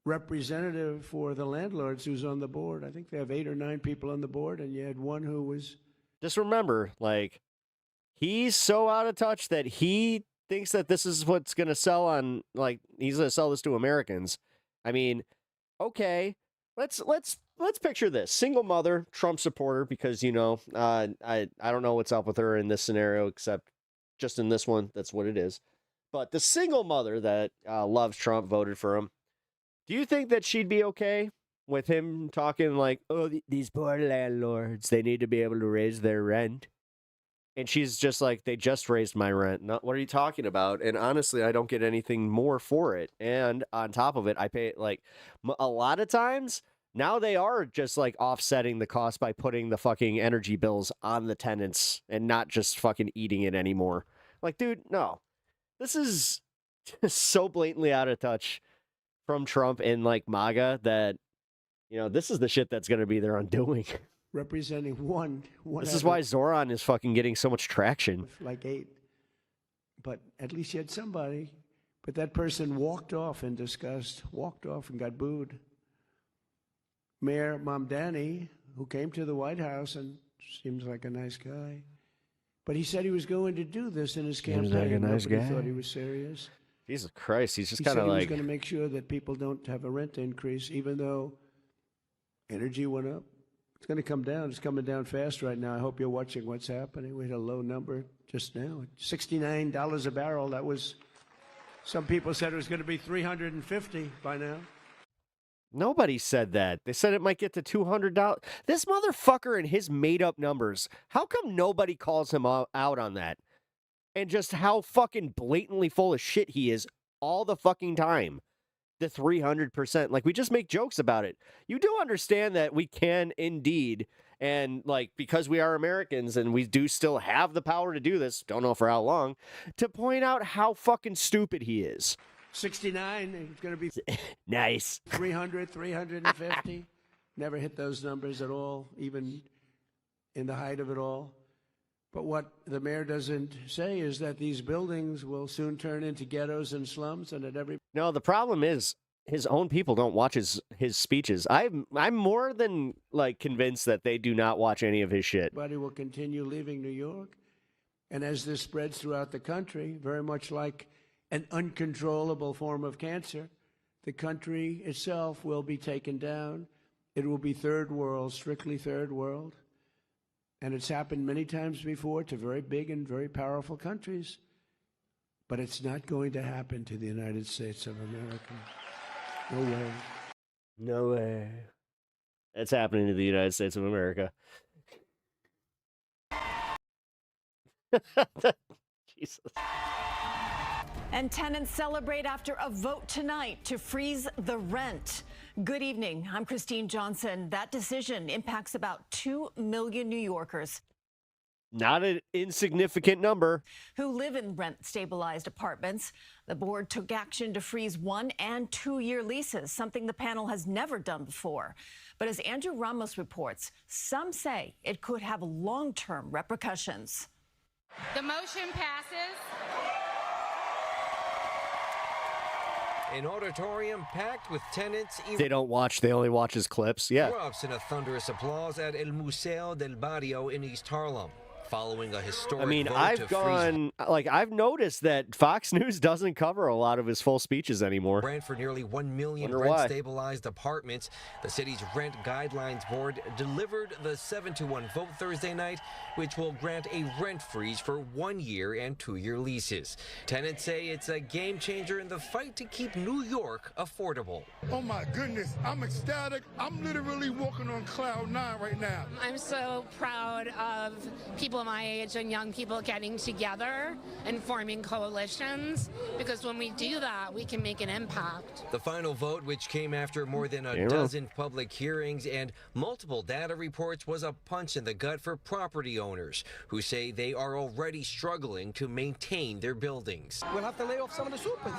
representative for the landlords who's on the board, I think they have 8 or 9 people on the board, and you had one who was... Just remember, like, he's so out of touch that he thinks that this is what's going to sell on, like, he's going to sell this to Americans. I mean, okay, let's picture this. Single mother, Trump supporter, because, you know, I don't know what's up with her in this scenario, except just in this one, that's what it is. But the single mother that loves Trump, voted for him, do you think that she'd be okay with him talking like, oh, these poor landlords, they need to be able to raise their rent? And she's just like, they just raised my rent. What are you talking about? And honestly, I don't get anything more for it. And on top of it, I pay, like, a lot of times now they are just like offsetting the cost by putting the fucking energy bills on the tenants and not just fucking eating it anymore. Like, dude, no. This is just so blatantly out of touch from Trump and like MAGA that, you know, this is the shit that's going to be their undoing. Representing one. This is why Zoran is fucking getting so much traction. Like 8. But at least you had somebody. But that person walked off in disgust, walked off and got booed. Mayor Mamdani, who came to the White House and seems like a nice guy. But he said he was going to do this in his campaign. Seems like a nice Nobody guy. thought he was serious. Jesus Christ, he's just He kind said of he like... was going to make sure that people don't have a rent increase, even though energy went up. It's going to come down. It's coming down fast right now. I hope you're watching what's happening. We hit a low number just now. $69 a barrel. That was, some people said it was going to be $350 by now. Nobody said that. They said it might get to $200. This motherfucker and his made-up numbers. How come nobody calls him out on that? And just how fucking blatantly full of shit he is all the fucking time. The 300%. Like, we just make jokes about it. You do understand that we can indeed, and like, because we are Americans and we do still have the power to do this, don't know for how long, to point out how fucking stupid he is. 69, it's going to be nice. 300, 350. Never hit those numbers at all, even in the height of it all. But what the mayor doesn't say is that these buildings will soon turn into ghettos and slums, and that every... No, the problem is his own people don't watch his speeches. I'm more than like convinced that they do not watch any of his shit. Everybody will continue leaving New York. And as this spreads throughout the country, very much like an uncontrollable form of cancer, the country itself will be taken down. It will be third world, strictly third world. And it's happened many times before to very big and very powerful countries. But it's not going to happen to the United States of America. No way. No way. It's happening to the United States of America. Jesus. And tenants celebrate after a vote tonight to freeze the rent. Good evening. I'm Christine Johnson. That decision impacts about 2 million New Yorkers. Not an insignificant number. Who live in rent-stabilized apartments. The board took action to freeze 1- and 2-year leases, something the panel has never done before. But as Andrew Ramos reports, some say it could have long-term repercussions. The motion passes. An auditorium packed with tenants. They don't watch, they only watch his clips. Yeah. Erupts in a thunderous applause at El Museo del Barrio in East Harlem. Following a historic vote I've noticed that Fox News doesn't cover a lot of his full speeches anymore. Rent for nearly 1 million rent-stabilized apartments. The city's Rent Guidelines Board delivered the 7-1 vote Thursday night, which will grant a rent freeze for 1 year and 2-year leases. Tenants say it's a game changer in the fight to keep New York affordable. Oh my goodness, I'm ecstatic. I'm literally walking on cloud 9 right now. I'm so proud of people my age and young people getting together and forming coalitions, because when we do that, we can make an impact. The final vote, which came after more than a dozen public hearings and multiple data reports, was a punch in the gut for property owners who say they are already struggling to maintain their buildings. We'll have to lay off some of the supers.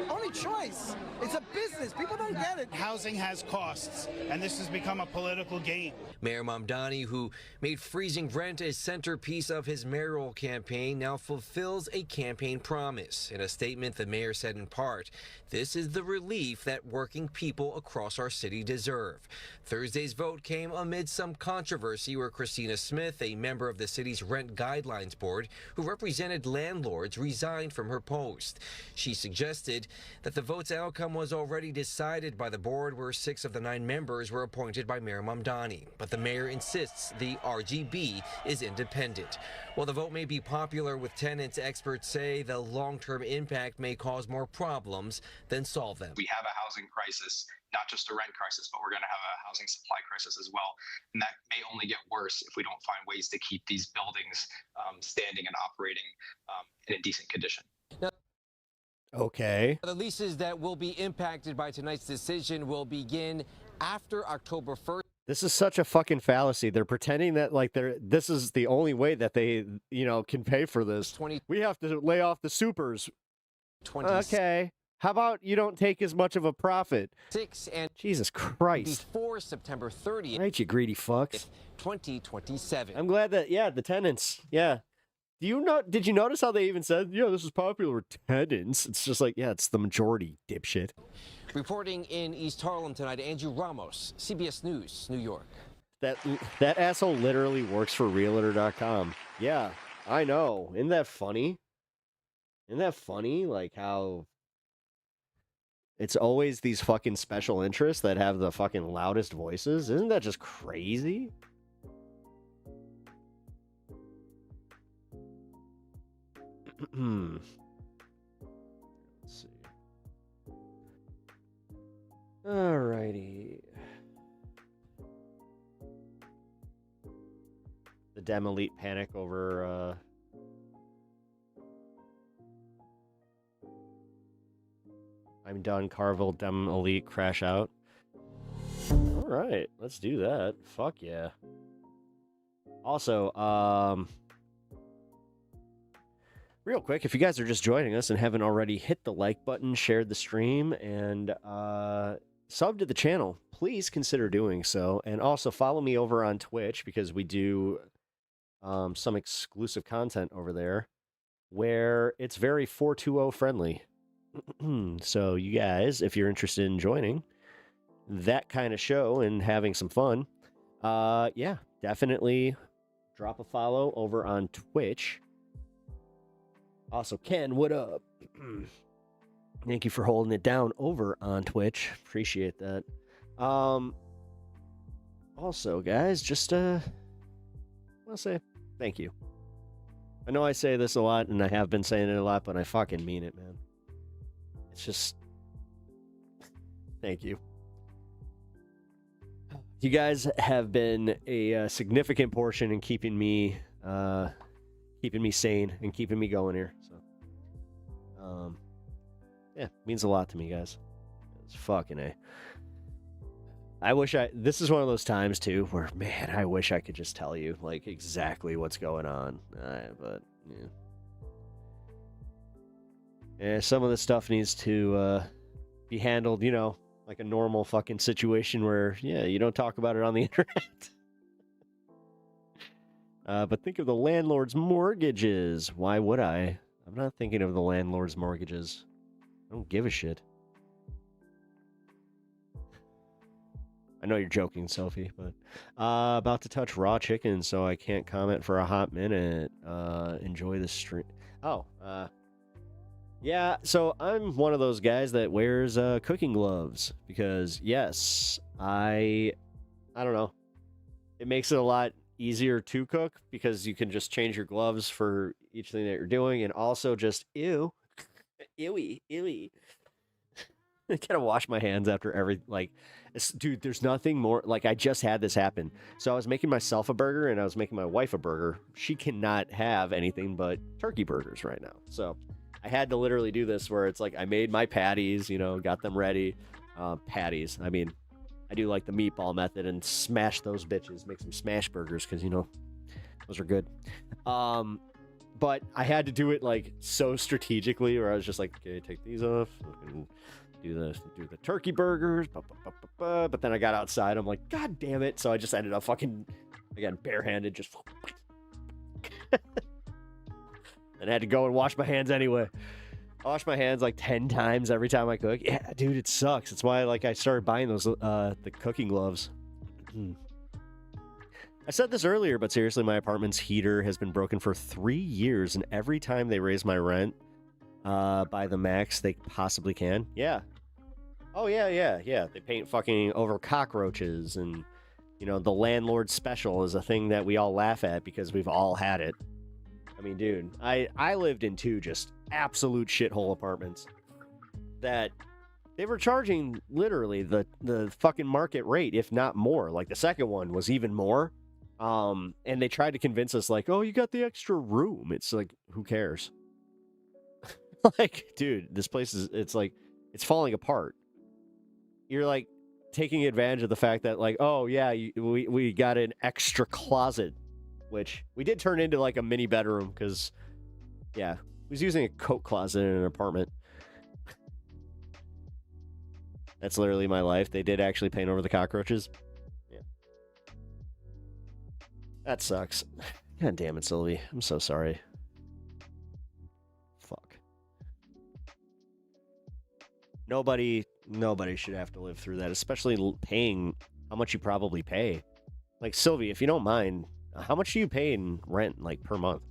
Only choice. It's a business. People don't get it. Housing has costs, and this has become a political game. Mayor Mamdani, who made freezing rent a centerpiece piece of his mayoral campaign now fulfills a campaign promise. In a statement, the mayor said in part, "This is the relief that working people across our city deserve." Thursday's vote came amid some controversy where Christina Smith, a member of the city's Rent Guidelines Board who represented landlords, resigned from her post. She suggested that the vote's outcome was already decided by the board, where 6 of the 9 members were appointed by Mayor Mamdani. But the mayor insists the RGB is independent. While the vote may be popular with tenants, experts say the long-term impact may cause more problems than solve them. We have a housing crisis, not just a rent crisis, but we're going to have a housing supply crisis as well. And that may only get worse if we don't find ways to keep these buildings standing and operating in a decent condition. Okay. The leases that will be impacted by tonight's decision will begin after October 1st. This is such a fucking fallacy. They're pretending that like this is the only way that they, can pay for this. We have to lay off the supers. Okay. How about you don't take as much of a profit? 6 and Jesus Christ. Before September 30th. Right, you greedy fucks. 2027. I'm glad that, the tenants. Yeah. Did you notice how they even said, this is popular with tenants? It's just like, it's the majority, dipshit. Reporting in East Harlem tonight, Andrew Ramos, CBS News, New York. That asshole literally works for Realtor.com. Yeah, I know. Isn't that funny? Like how it's always these fucking special interests that have the fucking loudest voices. Isn't that just crazy? Let's see. Alrighty. The Dem Elite panic over I'm done, Carville, Dem Elite crash out. Alright, let's do that. Fuck yeah. Also, real quick, if you guys are just joining us and haven't already hit the like button, shared the stream, and subbed to the channel, please consider doing so. And also follow me over on Twitch, because we do some exclusive content over there where it's very 420 friendly. So you guys, if you're interested in joining that kind of show and having some fun, definitely drop a follow over on Twitch. Also, Ken, what up? Thank you for holding it down over on Twitch. Appreciate that. Also, guys, just want to say thank you. I know I say this a lot, and I have been saying it a lot, but I fucking mean it, man. It's just thank you. You guys have been a significant portion in keeping me sane and keeping me going here. So, means a lot to me, guys. It's fucking A. This is one of those times too where, man, I wish I could just tell you like exactly what's going on. But some of this stuff needs to be handled, like a normal fucking situation where, you don't talk about it on the internet. But think of the landlord's mortgages. Why would I? I'm not thinking of the landlord's mortgages. I don't give a shit. I know you're joking, Sophie, but about to touch raw chicken, so I can't comment for a hot minute. Enjoy the stream. So I'm one of those guys that wears cooking gloves because, yes, I don't know. It makes it a lot easier to cook because you can just change your gloves for each thing that you're doing, and also just ewy. I gotta wash my hands after every dude. There's nothing more. Like, I just had this happen. So I was making myself a burger and I was making my wife a burger. She cannot have anything but turkey burgers right now. So I had to literally do this where it's like I made my patties, got them ready. Patties. I mean, I do like the meatball method and smash those bitches, make some smash burgers because, those are good. But I had to do it like so strategically where I was just like, okay, take these off. Do the turkey burgers. But then I got outside. I'm like, God damn it. So I just ended up fucking, again, barehanded, just And I had to go and wash my hands anyway. I wash my hands like 10 times every time I cook. Yeah, dude, it sucks. It's why I started buying those the cooking gloves. I said this earlier, but seriously, my apartment's heater has been broken for 3 years, and every time they raise my rent by the max they possibly can. Yeah. Oh, yeah. They paint fucking over cockroaches, and, the landlord special is a thing that we all laugh at because we've all had it. I mean, dude, I lived in 2 just absolute shithole apartments that they were charging literally the fucking market rate, if not more. Like, the second one was even more. And they tried to convince us, like, oh, you got the extra room. It's like, who cares? Like, dude, this place it's falling apart. You're, like, taking advantage of the fact that, like, oh, yeah, we got an extra closet. Which we did turn into like a mini bedroom because, yeah, I was using a coat closet in an apartment. That's literally my life. They did actually paint over the cockroaches. Yeah. That sucks. God damn it, Sylvie. I'm so sorry. Fuck. Nobody should have to live through that, especially paying how much you probably pay. Like, Sylvie, if you don't mind, how much do you pay in rent, like, per month?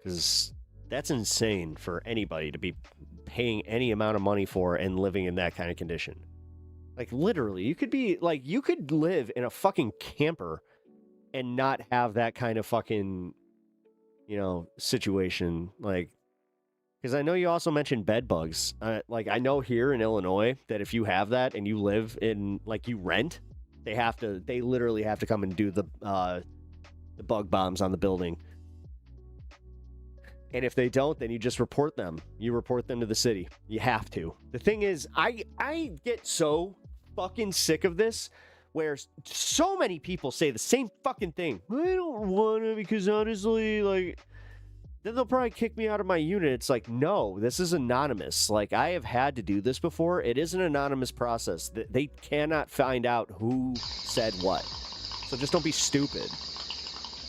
Because that's insane for anybody to be paying any amount of money for and living in that kind of condition. Like, literally, you could live in a fucking camper and not have that kind of fucking, situation. Like, because I know you also mentioned bed bugs. Like, I know here in Illinois that if you have that and you live in, like, you rent, they literally have to come and do the bug bombs on the building. And if they don't, then you just report them. You report them to the city. You have to. The thing is, I get so fucking sick of this, where so many people say the same fucking thing. I don't want to, because honestly, like, then they'll probably kick me out of my unit. It's like, no, this is anonymous. Like, I have had to do this before. It is an anonymous process. They cannot find out who said what. So just don't be stupid.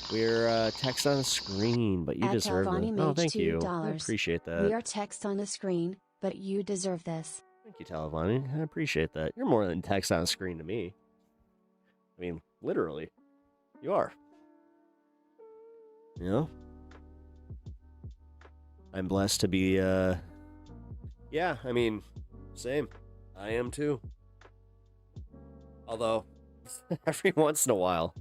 We're text on the screen, but you deserve it. Oh, thank you. I appreciate that. We are text on the screen, but you deserve this. Thank you, Talavani. I appreciate that. You're more than text on the screen to me. I mean, literally. You are. I'm blessed to be, yeah, I mean, same. I am too. Although, every once in a while,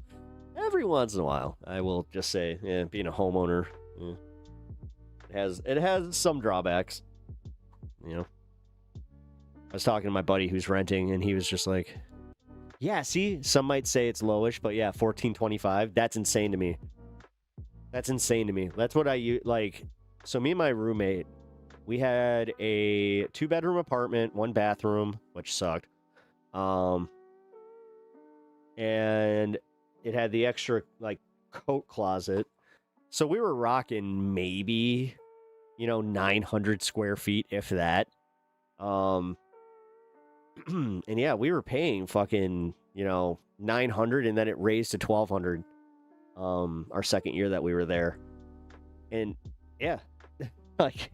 I will just say, yeah, being a homeowner, it has some drawbacks, I was talking to my buddy who's renting, and he was just like, yeah, see, some might say it's lowish, but yeah, $14.25, that's insane to me. That's what I like. So me and my roommate, we had a 2-bedroom apartment, 1 bathroom, which sucked. And it had the extra, like, coat closet. So we were rocking maybe, 900 square feet, if that. And yeah, we were paying fucking, 900, and then it raised to 1,200 our second year that we were there. And yeah, like,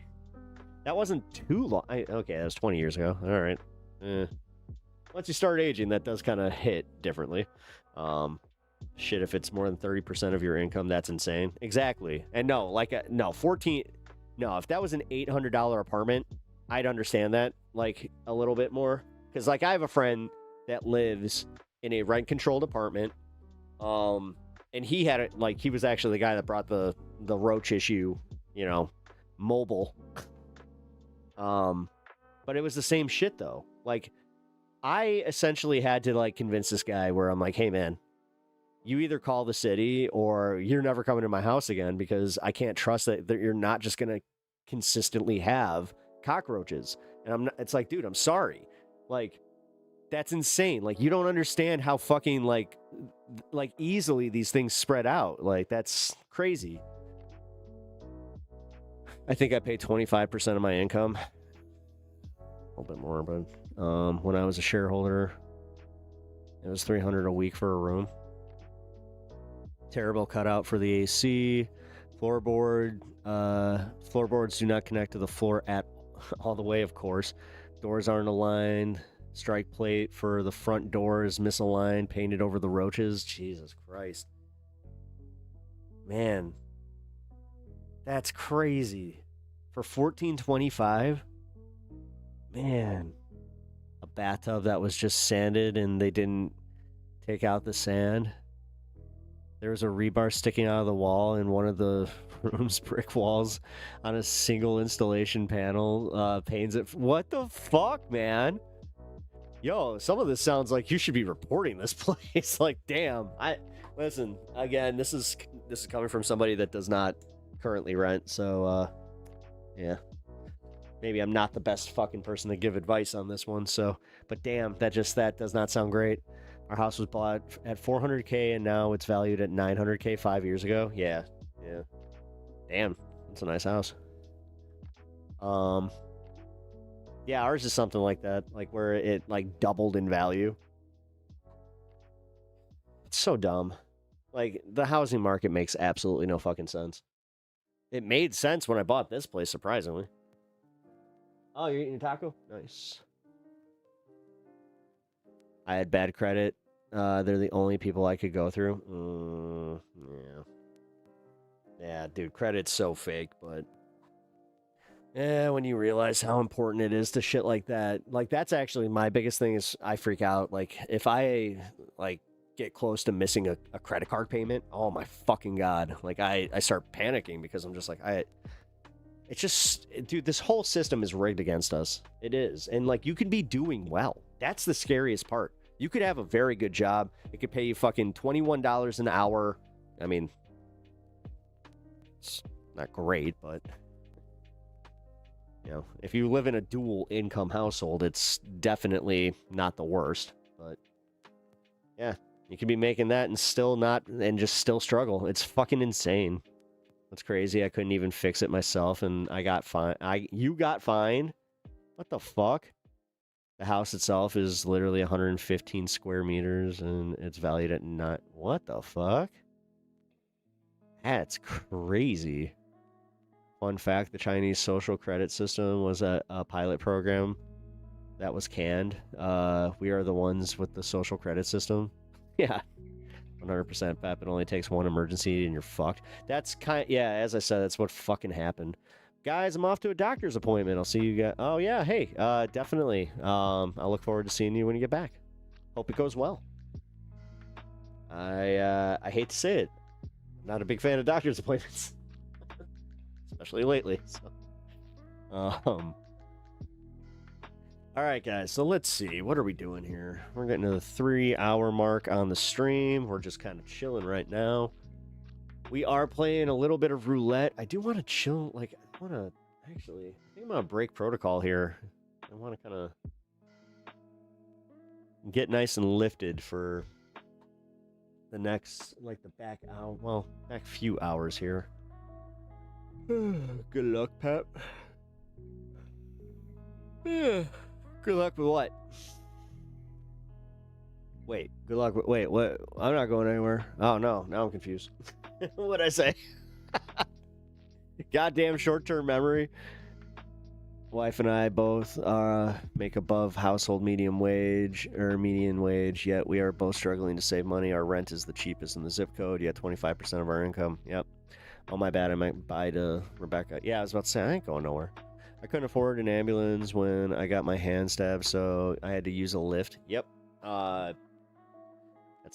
that wasn't too long. Okay, that was 20 years ago. All right. Once you start aging, that does kind of hit differently. Shit, if it's more than 30% of your income, that's insane. Exactly. And no, if that was an $800 apartment, I'd understand that, like, a little bit more. Because, like, I have a friend that lives in a rent-controlled apartment, and he had it, like, he was actually the guy that brought the roach issue, mobile. But it was the same shit, though. Like, I essentially had to, like, convince this guy where I'm like, hey, man, you either call the city or you're never coming to my house again, because I can't trust that you're not just going to consistently have cockroaches. And it's like, dude, I'm sorry. Like, that's insane. Like, you don't understand how fucking, like easily these things spread out. Like, that's crazy. I think I pay 25% of my income. A little bit more, but when I was a shareholder, it was $300 a week for a room. Terrible cutout for the AC. Floorboards do not connect to the floor at all the way, of course. Doors aren't aligned. Strike plate for the front door is misaligned, painted over the roaches. Jesus Christ. Man. That's crazy. For $14.25? Man. A bathtub that was just sanded and they didn't take out the sand. There was a rebar sticking out of the wall in one of the room's brick walls on a single installation panel. Panes it. What the fuck, man? Yo, some of this sounds like you should be reporting this place. Like, damn. Listen, again, this is coming from somebody that does not currently rent, so yeah. Maybe I'm not the best fucking person to give advice on this one, so, but damn, that does not sound great. Our house was bought at $400K and now it's valued at $900K 5 years ago. Yeah. Damn, that's a nice house. Yeah, ours is something like that, like where it like doubled in value. It's so dumb. Like, the housing market makes absolutely no fucking sense. It made sense when I bought this place, surprisingly. Oh, you're eating a taco? Nice. I had bad credit. They're the only people I could go through. Yeah. Yeah, dude, credit's so fake, but... Yeah, when you realize how important it is to shit like that. Like, that's actually my biggest thing is I freak out. Like, if I, like, get close to missing a credit card payment, oh my fucking God. Like, I start panicking because I'm just like, it's just, dude, this whole system is rigged against us. It is. And, like, you can be doing well. That's the scariest part. You could have a very good job. It could pay you fucking $21 an hour. I mean, it's not great, but... You know, if you live in a dual income household, it's definitely not the worst. But yeah, you could be making that and still not, and just still struggle. It's fucking insane. That's crazy. I couldn't even fix it myself, and I got fined. You got fined? What the fuck? The house itself is literally 115 square meters, and it's valued at not. What the fuck? That's crazy. Fun fact, the Chinese social credit system was a pilot program that was canned. We are the ones with the social credit system. Yeah, 100% Pep. It only takes one emergency and you're fucked. That's yeah, as I said, that's what fucking happened. Guys, I'm off to a doctor's appointment. I'll see you guys. Oh, yeah, hey, definitely. I'll look forward to seeing you when you get back. Hope it goes well. I hate to say it. I'm not a big fan of doctor's appointments. Especially lately. So. All right, guys. So let's see. What are we doing here? We're getting to the 3-hour mark on the stream. We're just kind of chilling right now. We are playing a little bit of roulette. I do want to chill. Like, I want to actually. I think I'm gonna break protocol here. I want to kind of get nice and lifted for the next, like, the back hour. Well, back few hours here. Good luck, Pep. Good luck with what? Wait, good luck with... Wait, what? I'm not going anywhere. Oh, no. Now I'm confused. What'd I say? Goddamn short-term memory. Wife and I both make above household median wage, yet we are both struggling to save money. Our rent is the cheapest in the zip code, yet 25% of our income. Yep. Oh, my bad. I might buy to Rebecca. Yeah, I was about to say, I ain't going nowhere. I couldn't afford an ambulance when I got my hand stabbed, so I had to use a lift. Yep. That's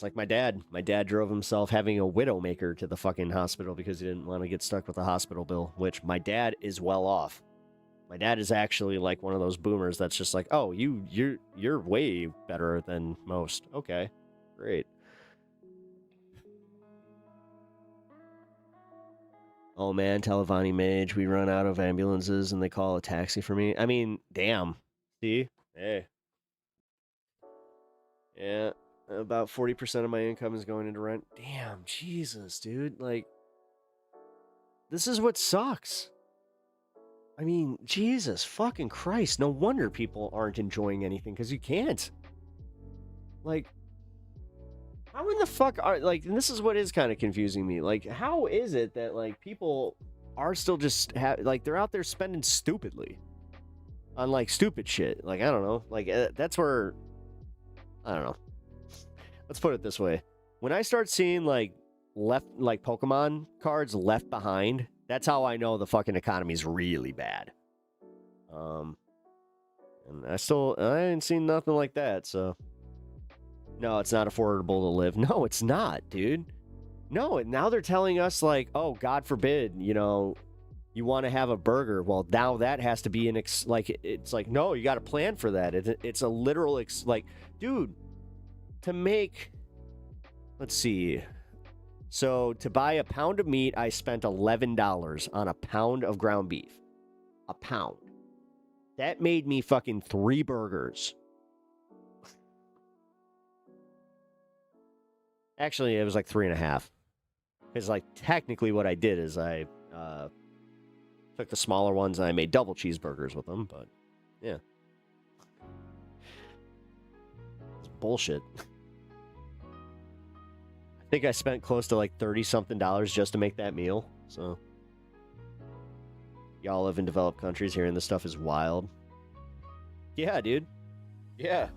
like my dad. My dad drove himself having a widowmaker to the fucking hospital because he didn't want to get stuck with a hospital bill, which my dad is well off. My dad is actually like one of those boomers that's just like, oh, you're way better than most. Okay, great. Oh man, Televani Mage, we run out of ambulances and they call a taxi for me. I mean, damn. See? Hey. Yeah, about 40% of my income is going into rent. Damn, Jesus, dude. Like, this is what sucks. I mean, Jesus fucking Christ. No wonder people aren't enjoying anything, because you can't. Like, How in the fuck are, like, and this is what is kind of confusing me. Like, how is it that, like, people are still just, like, they're out there spending stupidly on, like, stupid shit? Like, I don't know. Like, that's where, I don't know. Let's put it this way. When I start seeing, like, Pokemon cards left behind, that's how I know the fucking economy's really bad. And I ain't seen nothing like that, so. No, it's not affordable to live. No, it's not, dude. No, now they're telling us, like, oh, God forbid, you know, you want to have a burger. Well, now that has to be it's like, no, you got to plan for that. It's a literal, like, dude, to make, let's see. So to buy a pound of meat, I spent $11 on a pound of ground beef. A pound. That made me fucking 3 burgers. Actually, it was like 3.5. Because, like, technically what I did is I took the smaller ones and I made double cheeseburgers with them, but, yeah. It's bullshit. I think I spent close to, like, $30-something just to make that meal, so. Y'all live in developed countries, hearing this stuff is wild. Yeah, dude. Yeah.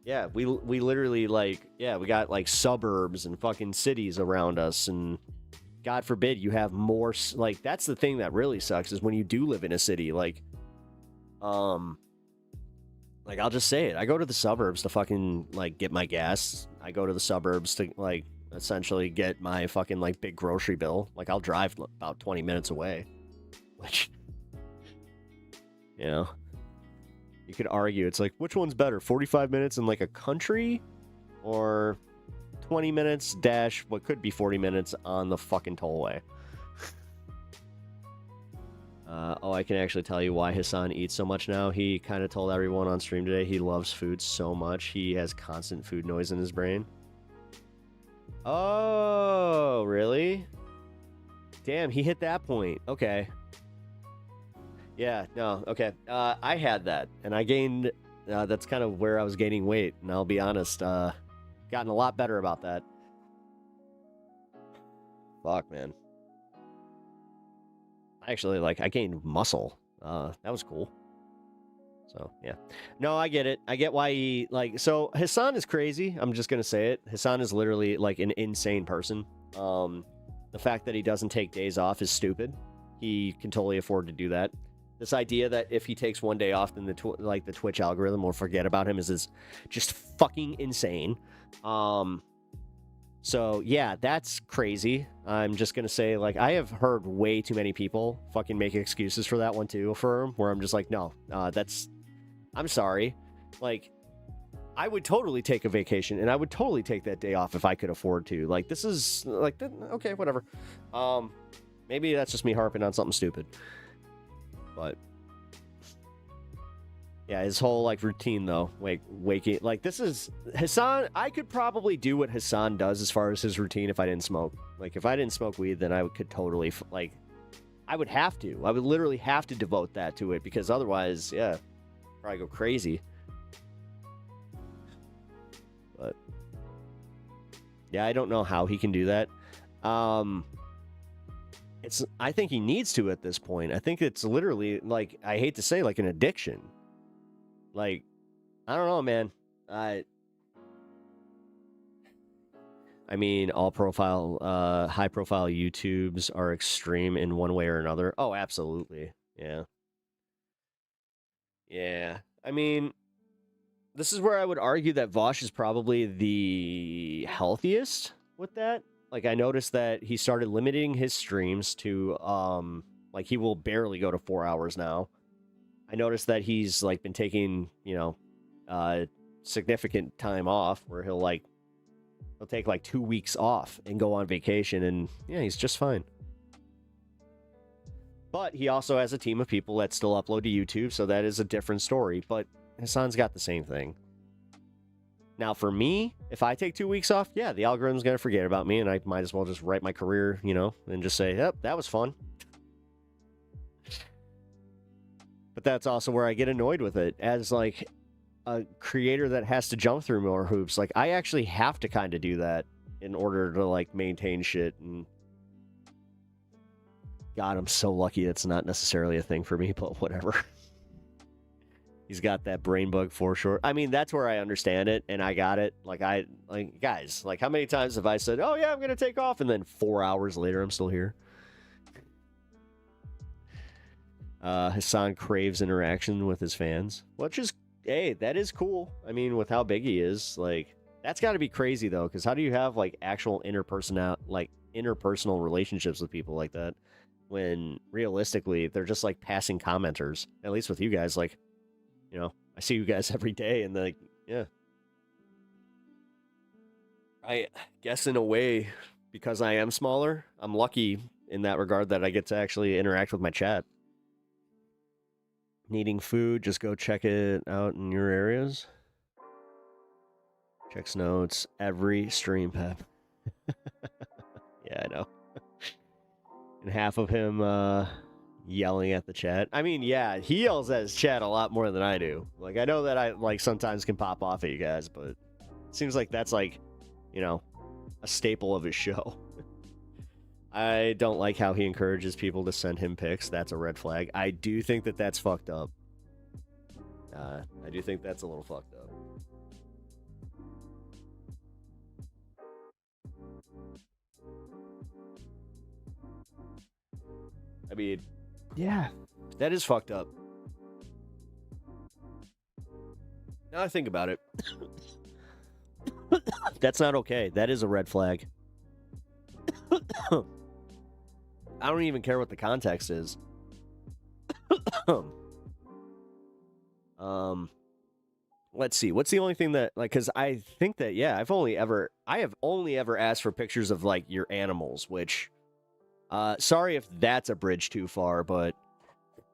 Yeah, we literally, like, yeah, we got, like, suburbs and fucking cities around us, and God forbid you have more, like, that's the thing that really sucks, is when you do live in a city, like, I'll just say it, I go to the suburbs to fucking, like, get my gas, I go to the suburbs to, like, essentially get my fucking, like, big grocery bill, like, I'll drive about 20 minutes away, which, you know, you could argue, it's like, which one's better, 45 minutes in, like, a country, or 20 minutes dash what could be 40 minutes on the fucking tollway? Oh, I can actually tell you why Hassan eats so much now. He kind of told everyone on stream today he loves food so much, he has constant food noise in his brain. Oh, really? Damn, he hit that point. Okay. Yeah, no, okay. I had that, and I gained, that's kind of where I was gaining weight, and I'll be honest, gotten a lot better about that. Fuck, man. Actually, like, I gained muscle. That was cool. So, yeah. No, I get it. I get why he, like, so Hassan is crazy. I'm just gonna say it. Hassan is literally, like, an insane person. The fact that he doesn't take days off is stupid. He can totally afford to do that. This idea that if he takes one day off, then the Twitch algorithm will forget about him is just fucking insane. So yeah, that's crazy. I'm just gonna say, like, I have heard way too many people fucking make excuses for that one too, for him, where I'm just like, no, I'm sorry. Like, I would totally take a vacation, and I would totally take that day off if I could afford to. Like, this is, like, okay, whatever. Maybe that's just me harping on something stupid. But yeah, his whole, like, routine though, like, waking, like, this is Hassan. I could probably do what Hassan does as far as his routine if I didn't smoke. Like, if I didn't smoke weed, then I could totally, like, I would have to. I would literally have to devote that to it, because otherwise, yeah, probably go crazy. But yeah, I don't know how he can do that. I think he needs to at this point. I think it's literally, like, I hate to say, like, an addiction. Like, I don't know, man. I mean, high profile YouTubes are extreme in one way or another. Oh, absolutely. Yeah. Yeah. I mean, this is where I would argue that Vosh is probably the healthiest with that. Like, I noticed that he started limiting his streams to, like, he will barely go to 4 hours now. I noticed that he's, like, been taking, you know, significant time off, where he'll take, like, 2 weeks off and go on vacation, and, yeah, he's just fine. But he also has a team of people that still upload to YouTube, so that is a different story, but Hassan's got the same thing. Now, for me, if I take 2 weeks off, yeah, the algorithm's going to forget about me, and I might as well just write my career, you know, and just say, yep, that was fun. But that's also where I get annoyed with it, as, like, a creator that has to jump through more hoops. Like, I actually have to kind of do that in order to, like, maintain shit. And God, I'm so lucky that's not necessarily a thing for me, but whatever. He's got that brain bug for sure. I mean, that's where I understand it, and I got it. Like, guys, like, how many times have I said, oh, yeah, I'm going to take off, and then 4 hours later, I'm still here? Hassan craves interaction with his fans, which is, hey, that is cool. I mean, with how big he is, like, that's got to be crazy, though, because how do you have, like, actual interpersonal relationships with people like that when, realistically, they're just, like, passing commenters? At least with you guys, like, you know, I see you guys every day, and like, yeah. I guess in a way, because I am smaller, I'm lucky in that regard that I get to actually interact with my chat. Needing food, just go check it out in your areas. Checks notes every stream, Pep. Yeah, I know. And half of him, yelling at the chat. I mean, yeah, he yells at his chat a lot more than I do. Like, I know that I, like, sometimes can pop off at you guys, but it seems like that's, like, you know, a staple of his show. I don't like how he encourages people to send him pics. That's a red flag. I do think that that's fucked up. I do think that's a little fucked up. I mean, yeah, that is fucked up. Now I think about it. That's not okay. That is a red flag. I don't even care what the context is. Let's see. What's the only thing that, like, because I think that, yeah, I have only ever asked for pictures of, like, your animals, which, sorry if that's a bridge too far, but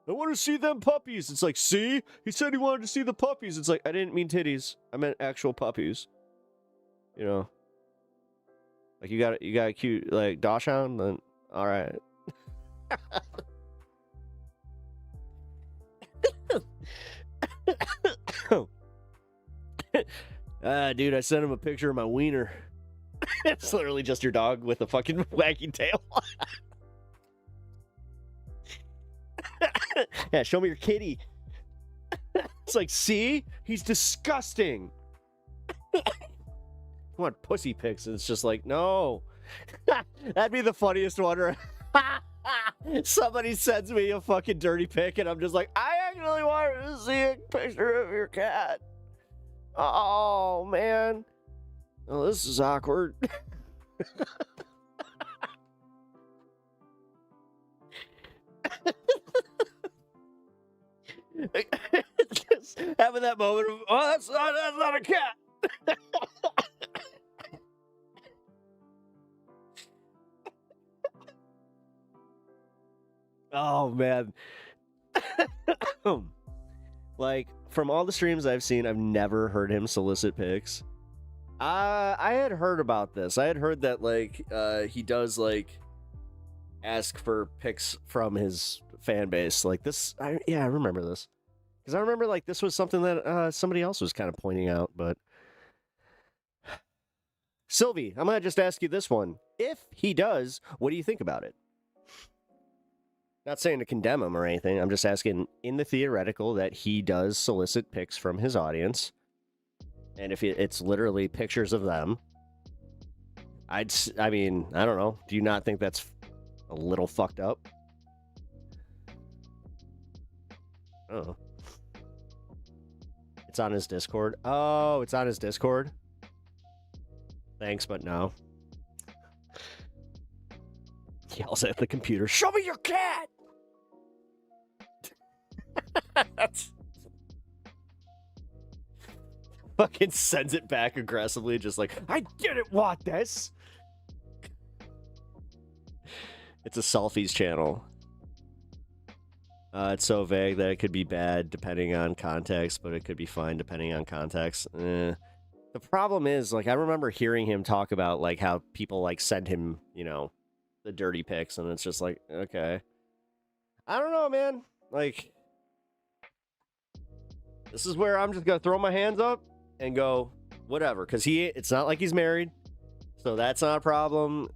I want to see them puppies. It's like, see? He said he wanted to see the puppies. It's like, I didn't mean titties. I meant actual puppies. You know? Like, you got a cute, like, dachshund? Then, all right. Dude, I sent him a picture of my wiener. It's literally just your dog with a fucking wagging tail. Yeah, show me your kitty. It's like, see? He's disgusting. I want pussy pics, and it's just like, no. That'd be the funniest one. Somebody sends me a fucking dirty pic, and I'm just like, I actually wanted to see a picture of your cat. Oh, man. Oh, this is awkward. Just having that moment of, oh, that's not a cat. Oh, man. Like, from all the streams I've seen, I've never heard him solicit pics. I had heard about this. I had heard that, like, he does, like, ask for pics from his fan base. Like, this, I remember this. Because I remember, like, this was something that somebody else was kind of pointing out, but... Sylvie, I'm going to just ask you this one. If he does, what do you think about it? Not saying to condemn him or anything. I'm just asking, in the theoretical, that he does solicit pics from his audience. And if it's literally pictures of them, I mean, I don't know. Do you not think that's a little fucked up? Oh. It's on his Discord. Oh, it's on his Discord? Thanks, but no. Yells at the computer, show me your cat! Fucking sends it back aggressively, just like, I didn't want this! It's a selfies channel. It's so vague that it could be bad depending on context, but it could be fine depending on context. The problem is, like, I remember hearing him talk about, like, how people, like, send him, you know, the dirty pics, and it's just like, okay. I don't know, man. Like, This is where I'm just going to throw my hands up and go, whatever. Because it's not like he's married. So that's not a problem.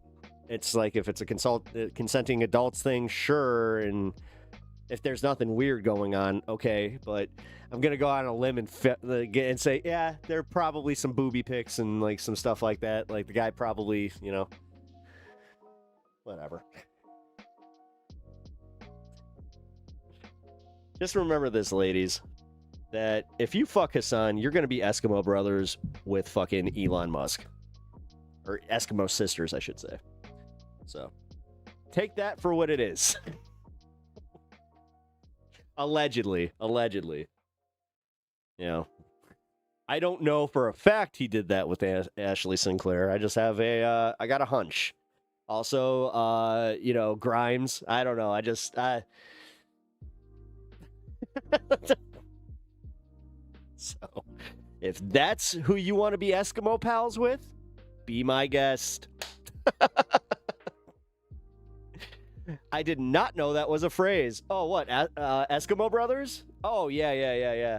It's like if it's a consenting adults thing, sure. And if there's nothing weird going on, okay. But I'm going to go out on a limb and say, yeah, there are probably some booby pics and like some stuff like that. Like the guy probably, whatever. Just remember this, ladies, that if you fuck Hassan, you're going to be Eskimo brothers with fucking Elon Musk. Or Eskimo sisters, I should say. So, take that for what it is. Allegedly. I don't know for a fact he did that with Ashley Sinclair. I just have I got a hunch. Also, Grimes. I don't know. So, if that's who you want to be Eskimo pals with, be my guest. I did not know that was a phrase. Oh, what? Eskimo brothers? Oh, yeah.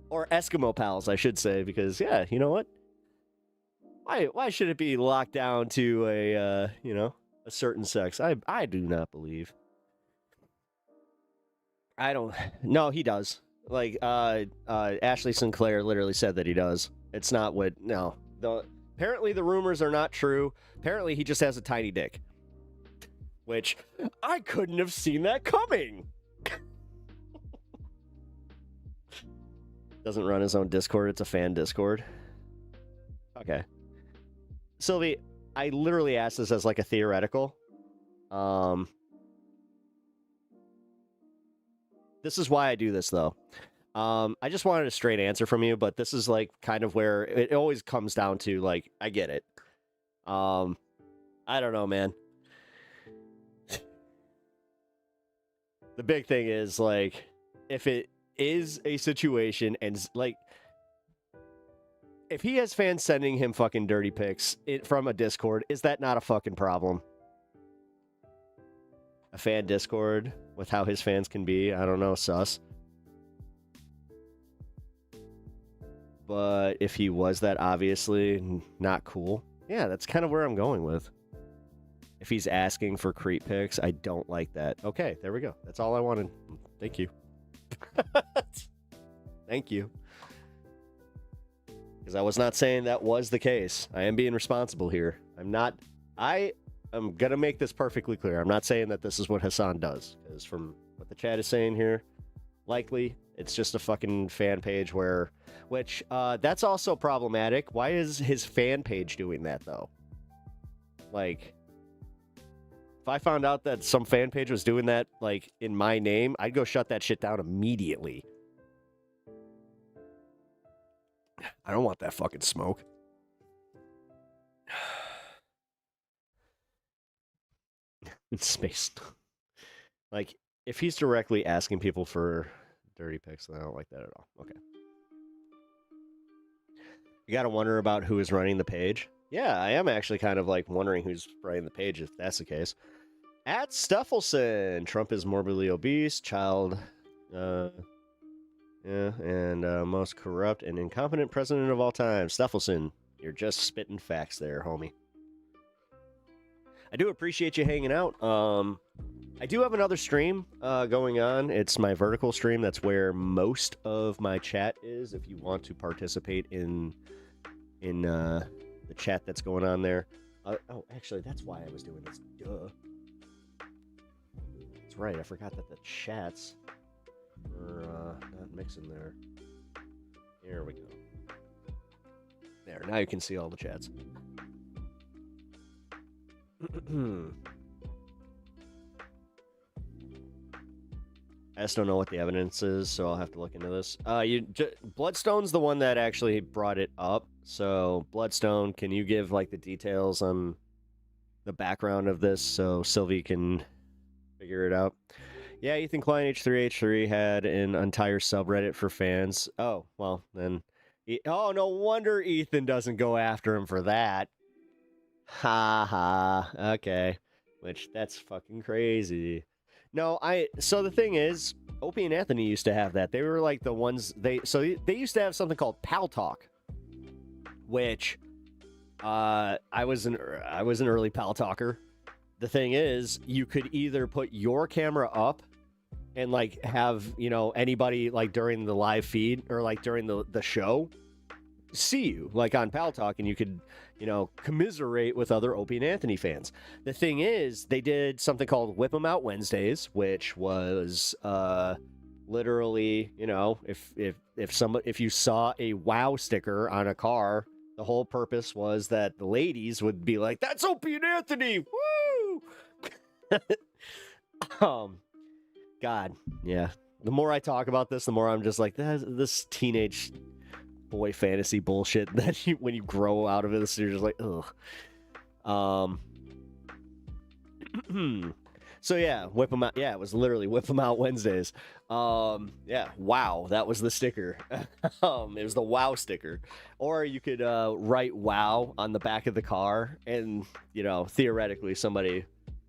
Or Eskimo pals, I should say, because, yeah, you know what? Why should it be locked down to a certain sex? I do not believe. No, he does. Like, Ashley Sinclair literally said that he does. It's not apparently the rumors are not true. Apparently he just has a tiny dick. Which, I couldn't have seen that coming. Doesn't run his own Discord, it's a fan Discord. Okay. Sylvie, I literally asked this as like a theoretical. This is why I do this, though. I just wanted a straight answer from you, but this is like kind of where it always comes down to, like, I get it. I don't know, man. The big thing is, like, if it is a situation and, like, if he has fans sending him fucking dirty pics from a Discord, is that not a fucking problem? A fan Discord with how his fans can be, I don't know, sus. But if he was that obviously not cool, yeah, that's kind of where I'm going with. If he's asking for creep pics, I don't like that. Okay, there we go. That's all I wanted. Thank you. Thank you. Because I was not saying that was the case. I am being responsible here. I'm going to make this perfectly clear. I'm not saying that this is what Hassan does. Because from what the chat is saying here, likely it's just a fucking fan page which that's also problematic. Why is his fan page doing that, though? Like, if I found out that some fan page was doing that, like, in my name, I'd go shut that shit down immediately. I don't want that fucking smoke. In space. Like, if he's directly asking people for dirty pics, then I don't like that at all. Okay. You gotta wonder about who is running the page. Yeah, I am actually kind of like wondering who's running the page if that's the case. At Steffelson, Trump is morbidly obese, child, and most corrupt and incompetent president of all time. Steffelson, you're just spitting facts there, homie. I do appreciate you hanging out. I do have another stream going on. It's my vertical stream. That's where most of my chat is. If you want to participate in the chat that's going on there. Oh, actually, that's why I was doing this. Duh. That's right. I forgot that the chats were not mixing there. Here we go. There. Now you can see all the chats. I just don't know what the evidence is, so I'll have to look into this. Bloodstone's the one that actually brought it up. So, Bloodstone, can you give, like, the details on the background of this so Sylvie can figure it out? Yeah, Ethan Klein H3H3 had an entire subreddit for fans. Oh, well, then... Oh, no wonder Ethan doesn't go after him for that. Ha ha. Okay. Which, that's fucking crazy. No, so the thing is, Opie and Anthony used to have that. They were like the ones they used to have something called Pal Talk, which I was an early Pal Talker. The thing is, you could either put your camera up and like have, you know, anybody like during the live feed or like during the show see you like on Pal Talk, and you could, you know, commiserate with other Opie and Anthony fans. The thing is, they did something called Whip 'em Out Wednesdays, which was literally, you know, if you saw a WoW sticker on a car, the whole purpose was that the ladies would be like, "That's Opie and Anthony, woo!" God, yeah. The more I talk about this, the more I'm just like, this teenage boy fantasy bullshit that when you grow out of it, you're just like, ugh. So yeah, Whip 'em Out. Yeah, it was literally Whip 'em Out Wednesdays. Yeah, wow, that was the sticker. It was the WoW sticker. Or you could write WoW on the back of the car, and, you know, theoretically somebody,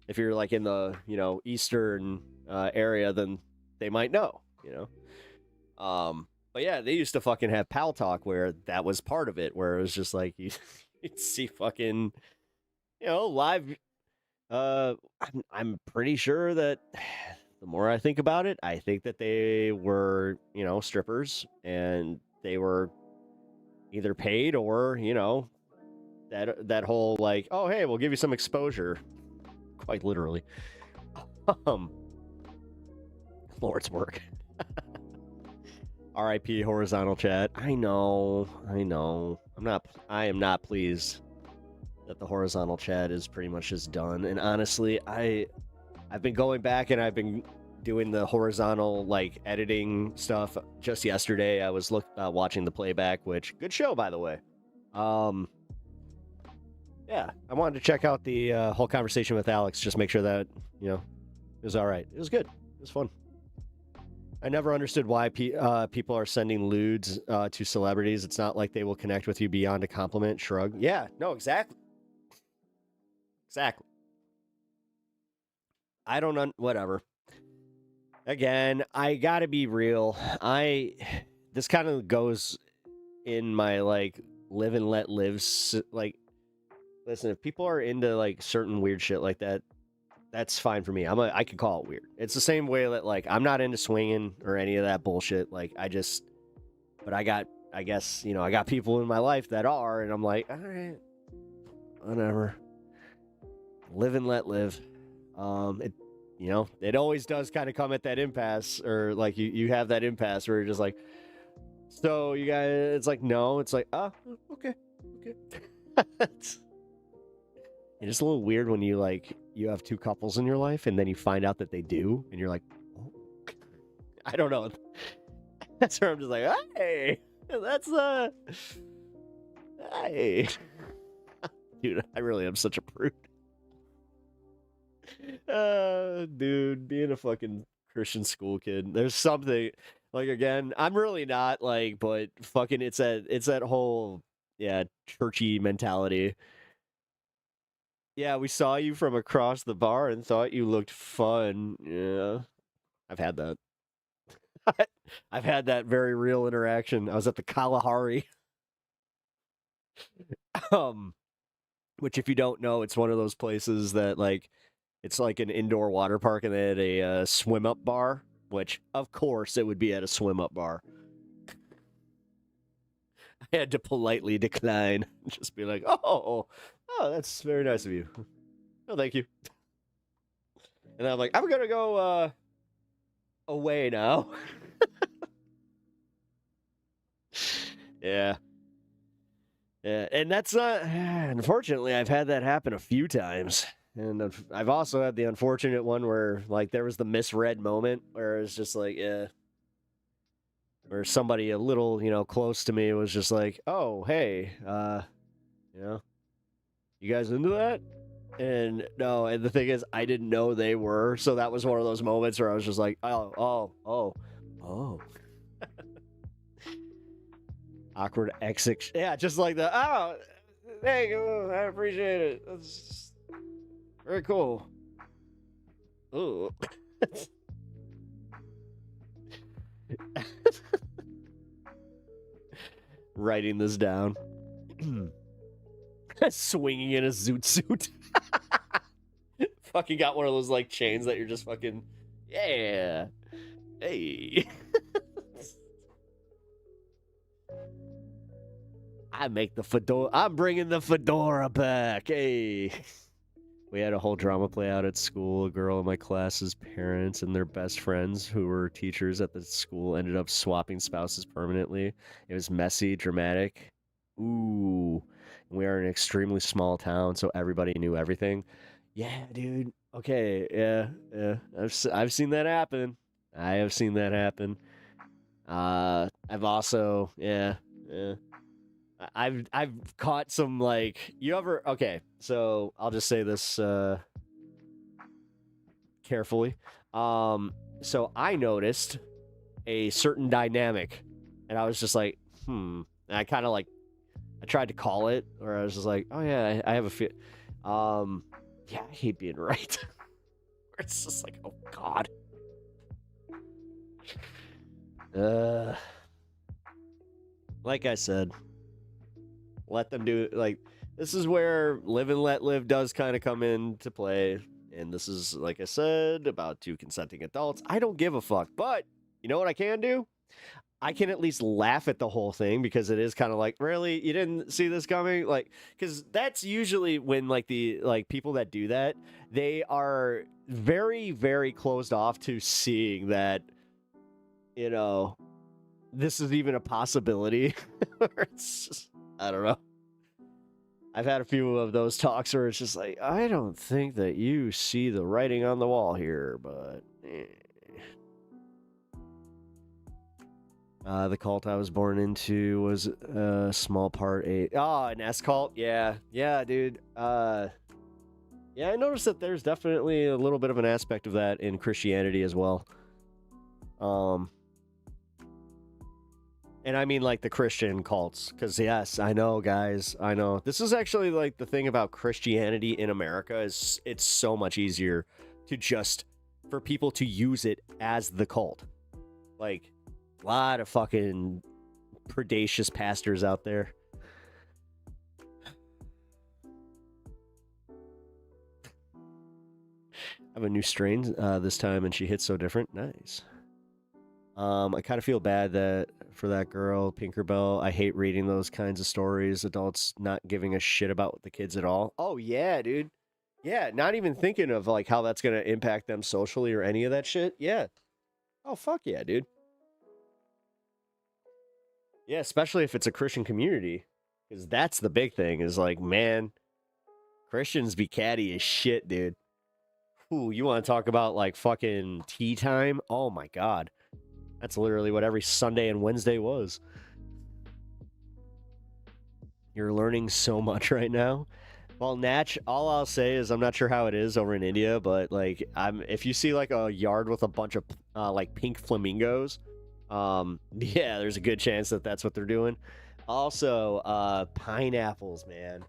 if you're like in the, you know, eastern area, then they might know, you know. But yeah, they used to fucking have Pal Talk where that was part of it, where it was just like you'd see fucking, you know, live. I'm pretty sure that the more I think about it, I think that they were, you know, strippers, and they were either paid or, you know, that whole like, oh hey, we'll give you some exposure, quite literally. Lord's work. R.I.P. horizontal chat. I know. I am not pleased that the horizontal chat is pretty much just done. And honestly, I've been going back and I've been doing the horizontal like editing stuff. Just yesterday, I was watching the playback, which good show, by the way. Yeah, I wanted to check out the whole conversation with Alex, just make sure that, you know, it was all right. It was good. It was fun. I never understood why people are sending lewds to celebrities. It's not like they will connect with you beyond a compliment. Shrug. Yeah, no, exactly. Exactly. I don't whatever. Again, I gotta be real. This kind of goes in my like live and let live. Like, listen, if people are into like certain weird shit like that, that's fine for me. I could call it weird. It's the same way that like I'm not into swinging or any of that bullshit. Like I guess, you know, I got people in my life that are, and I'm like, all right, whatever. Live and let live. It, you know, it always does kind of come at that impasse, or like you have that impasse where you're just like, so you guys, it's like, no, it's like, okay. It's just a little weird when you have two couples in your life and then you find out that they do, and you're like, oh. I don't know. That's where I'm just like, hey, that's hey. Dude, I really am such a prude. Dude, being a fucking Christian school kid, there's something like, again, I'm really not like, but fucking it's that whole, yeah, churchy mentality. Yeah, we saw you from across the bar and thought you looked fun. Yeah, I've had that. I've had that very real interaction. I was at the Kalahari. Which, if you don't know, it's one of those places that like, it's like an indoor water park, and they had a swim up bar, which of course it would be at a swim up bar. I had to politely decline. Just be like, oh, that's very nice of you. Oh, thank you. And I'm like, I'm gonna go away now. Yeah. Yeah, and that's not, unfortunately, I've had that happen a few times. And I've also had the unfortunate one where, like, there was the misread moment where it's just like, yeah, where somebody a little, you know, close to me was just like, oh, hey, you know, you guys into that? And no, and the thing is, I didn't know they were, so that was one of those moments where I was just like, oh. Awkward exit. Yeah, just like the, oh, thank you, I appreciate it. That's very cool. Ooh. writing this down. Swinging in a zoot suit. Fucking got one of those like chains that you're just fucking, yeah. Hey. I make the fedora. I'm bringing the fedora back. Hey. We had a whole drama play out at school. A girl in my class's parents and their best friends who were teachers at the school ended up swapping spouses permanently. It was messy, dramatic. Ooh. We are an extremely small town, so everybody knew everything. Yeah, dude. Okay, yeah. I've seen that happen. I have seen that happen. I've also, yeah. I've caught some, like, okay, so I'll just say this carefully. So I noticed a certain dynamic, and I was just like, and I kind of like, I tried to call it, or I was just like, oh yeah, I have a feel. Yeah, I hate being right. It's just like, oh God. Like I said, let them do it. Like, this is where live and let live does kind of come into play. And this is, like I said, about 2 consenting adults. I don't give a fuck. But you know what I can do? I can at least laugh at the whole thing, because it is kind of like, really? You didn't see this coming? Like, because that's usually when, like, the, like, people that do that, they are very, very closed off to seeing that, you know, this is even a possibility. It's just, I don't know. I've had a few of those talks where it's just like, I don't think that you see the writing on the wall here, but the cult I was born into was a small part an S cult. Yeah, dude. Yeah, I noticed that there's definitely a little bit of an aspect of that in Christianity as well. And I mean, like, the Christian cults, because yes, I know, guys, I know. This is actually, like, the thing about Christianity in America is it's so much easier to just, for people to use it as the cult. Like, a lot of fucking predacious pastors out there. I have a new strain this time, and she hits so different. Nice. I kind of feel bad for that girl, Pinkerbell. I hate reading those kinds of stories. Adults not giving a shit about the kids at all. Oh, yeah, dude. Yeah, not even thinking of, like, how that's going to impact them socially or any of that shit. Yeah. Oh, fuck yeah, dude. Yeah, especially if it's a Christian community. Because that's the big thing, is like, man, Christians be catty as shit, dude. Ooh, you want to talk about, like, fucking tea time? Oh, my God. That's literally what every Sunday and Wednesday was. You're learning so much right now. Well, Natch, all I'll say is I'm not sure how it is over in India, but, like, if you see, like, a yard with a bunch of like pink flamingos, yeah, there's a good chance that that's what they're doing. Also, pineapples, man.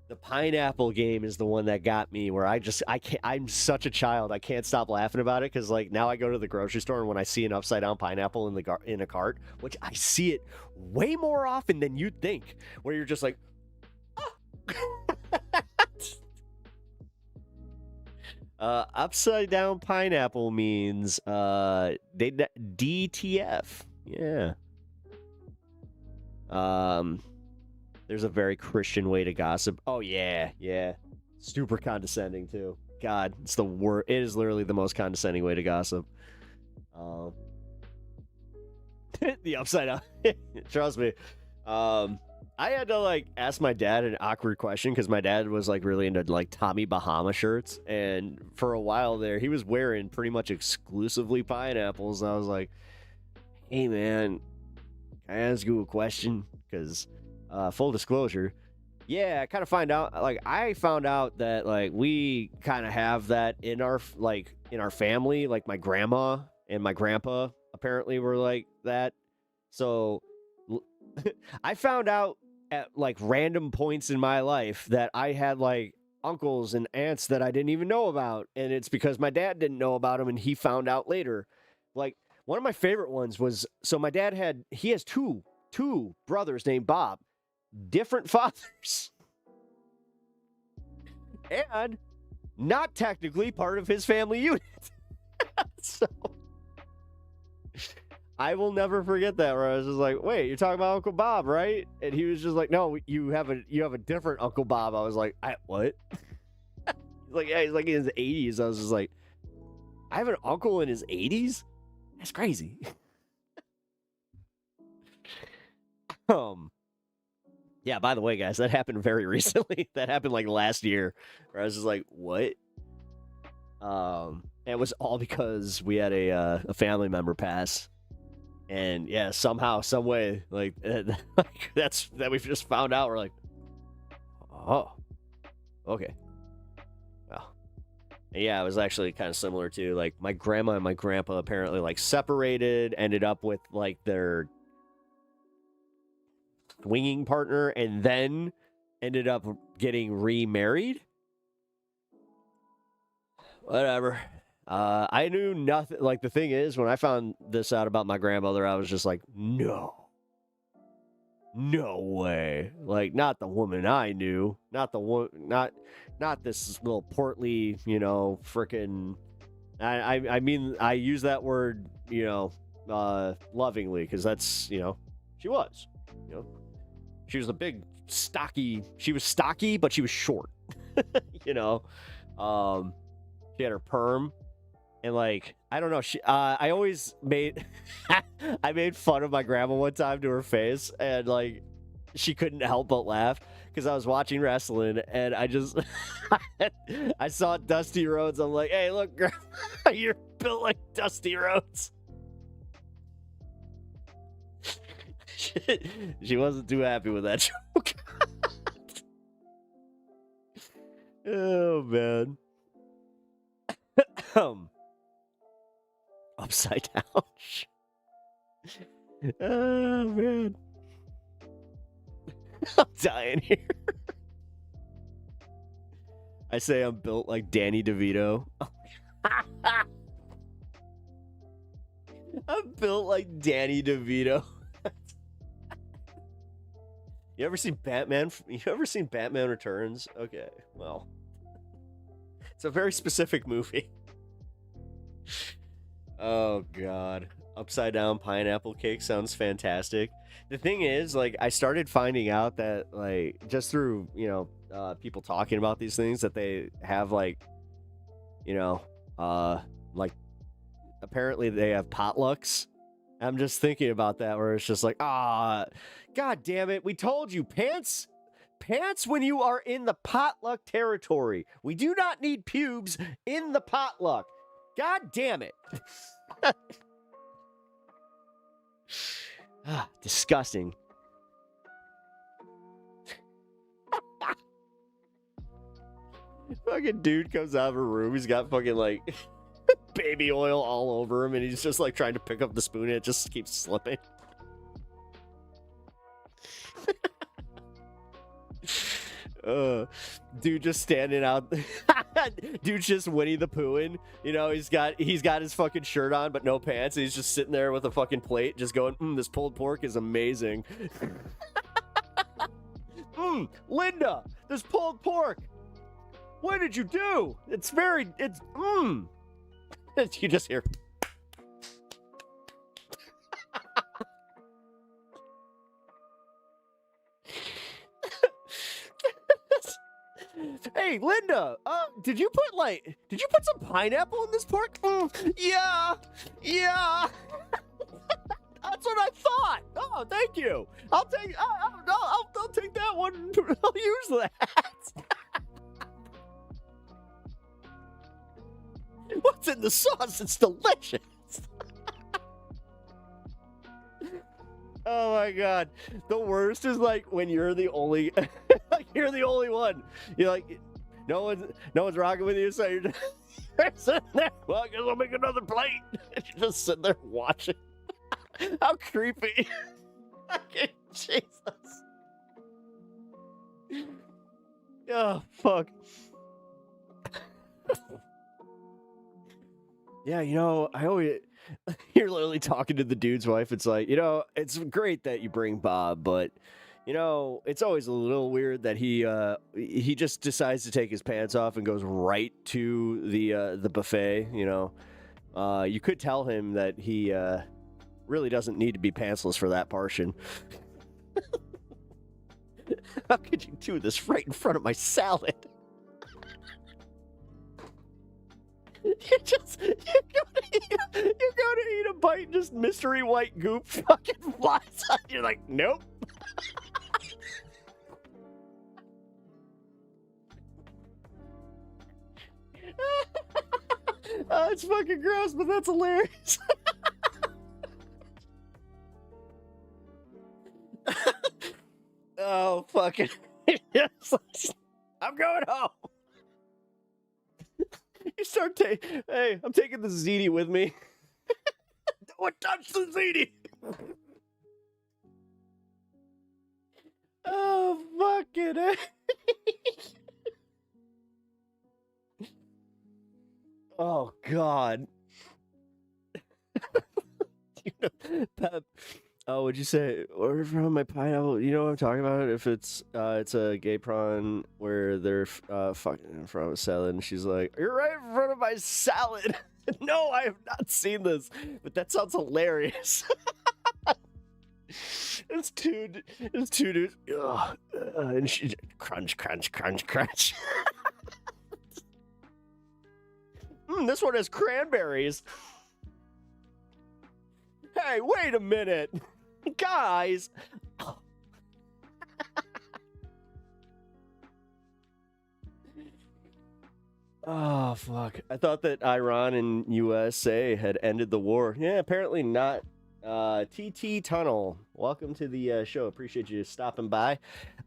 The pineapple game is the one that got me, where I'm such a child. I can't stop laughing about it, because, like, now I go to the grocery store, and when I see an upside down pineapple in a cart, which I see it way more often than you'd think, where you're just like, upside down pineapple means DTF. Yeah. There's a very Christian way to gossip. Oh, yeah. Super condescending, too. God, it's the worst. It is literally the most condescending way to gossip. The upside down. Trust me. I had to, like, ask my dad an awkward question, because my dad was, like, really into, like, Tommy Bahama shirts. And for a while there, he was wearing pretty much exclusively pineapples. And I was like, hey, man, can I ask you a question? Because... full disclosure, yeah, I kind of I found out that, like, we kind of have that in our family. Like, my grandma and my grandpa apparently were like that. So I found out at, like, random points in my life that I had, like, uncles and aunts that I didn't even know about. And it's because my dad didn't know about them, and he found out later. Like, one of my favorite ones was, so my dad has 2 2 brothers named Bob, different fathers, and not technically part of his family unit. So I will never forget that, where I was just like, wait, you're talking about Uncle Bob, right? And he was just like, no, you have a different Uncle Bob. I was like, what? He's like, yeah, he's like in his 80s. I was just like, I have an uncle in his 80s? That's crazy. Yeah, by the way, guys, that happened very recently. That happened like last year, where I was just like, what? It was all because we had a family member pass. And yeah, somehow, some way, like that we've just found out. We're like, oh, okay. Well, yeah, it was actually kind of similar to like my grandma and my grandpa apparently like separated, ended up with like their swinging partner, and then ended up getting remarried. Whatever. I knew nothing. Like, the thing is, when I found this out about my grandmother, I was just like, no way. Like, not the woman I knew, not this little portly, frickin', I mean, I use that word, lovingly, because that's, she was, she was a big, stocky, she was stocky, but she was short, she had her perm. And like, I don't know, I always made, I made fun of my grandma one time to her face, and like, she couldn't help but laugh, because I was watching wrestling, and I just, I saw Dusty Rhodes, I'm like, hey, look, grandma, you're built like Dusty Rhodes. She wasn't too happy with that joke. Oh, man. Upside down. Oh, man. I'm dying here. I say I'm built like Danny DeVito. I'm built like Danny DeVito. You ever seen Batman? You ever seen Batman Returns? Okay, well. It's a very specific movie. Oh, God. Upside down pineapple cake sounds fantastic. The thing is, like, I started finding out that, like, just through, people talking about these things, that they have, like, like, apparently they have potlucks. I'm just thinking about that, where it's just like, God damn it. We told you, pants when you are in the potluck territory. We do not need pubes in the potluck. God damn it. Disgusting. Fucking dude comes out of a room. He's got fucking like baby oil all over him, and he's just like trying to pick up the spoon, and it just keeps slipping. Dude just standing out. Dude's just Winnie the Poohing. He's got his fucking shirt on but no pants, and he's just sitting there with a fucking plate just going, this pulled pork is amazing. Linda, this pulled pork, what did you do? You just hear. Hey, Linda, did you put some pineapple in this pork? Yeah. That's what I thought. Oh, thank you. I'll take that one. I'll use that. What's in the sauce? It's delicious. Oh my God. The worst is like when you're the only one. You're like, no one's rocking with you, so you're just sitting there. Well, I guess I'll make another plate. And you're just sitting there watching. How creepy. Okay, Jesus. Oh, fuck. Yeah, You're literally talking to the dude's wife. It's like, it's great that you bring Bob, but it's always a little weird that he just decides to take his pants off and goes right to the buffet. You could tell him that he really doesn't need to be pantsless for that portion. How could you do this right in front of my salad? You go to eat a bite and just mystery white goop fucking flies out. You're like, nope. Oh, it's fucking gross, but that's hilarious. Oh, fucking. I'm going home. You start hey, I'm taking the ziti with me. Don't touch the ziti. Oh, fucking A. Oh, God. Pep, would you say order from my pineapple? You know what I'm talking about? If it's a gay prawn where they're fucking in front of a salad, and she's like, "You're right in front of my salad." No, I have not seen this, but that sounds hilarious. It's two dudes, and she crunch, crunch, crunch, crunch. This one has cranberries. Hey, wait a minute. Guys. Oh, fuck. I thought that Iran and USA had ended the war. Yeah, apparently not. TT Tunnel, welcome to the show. Appreciate you stopping by.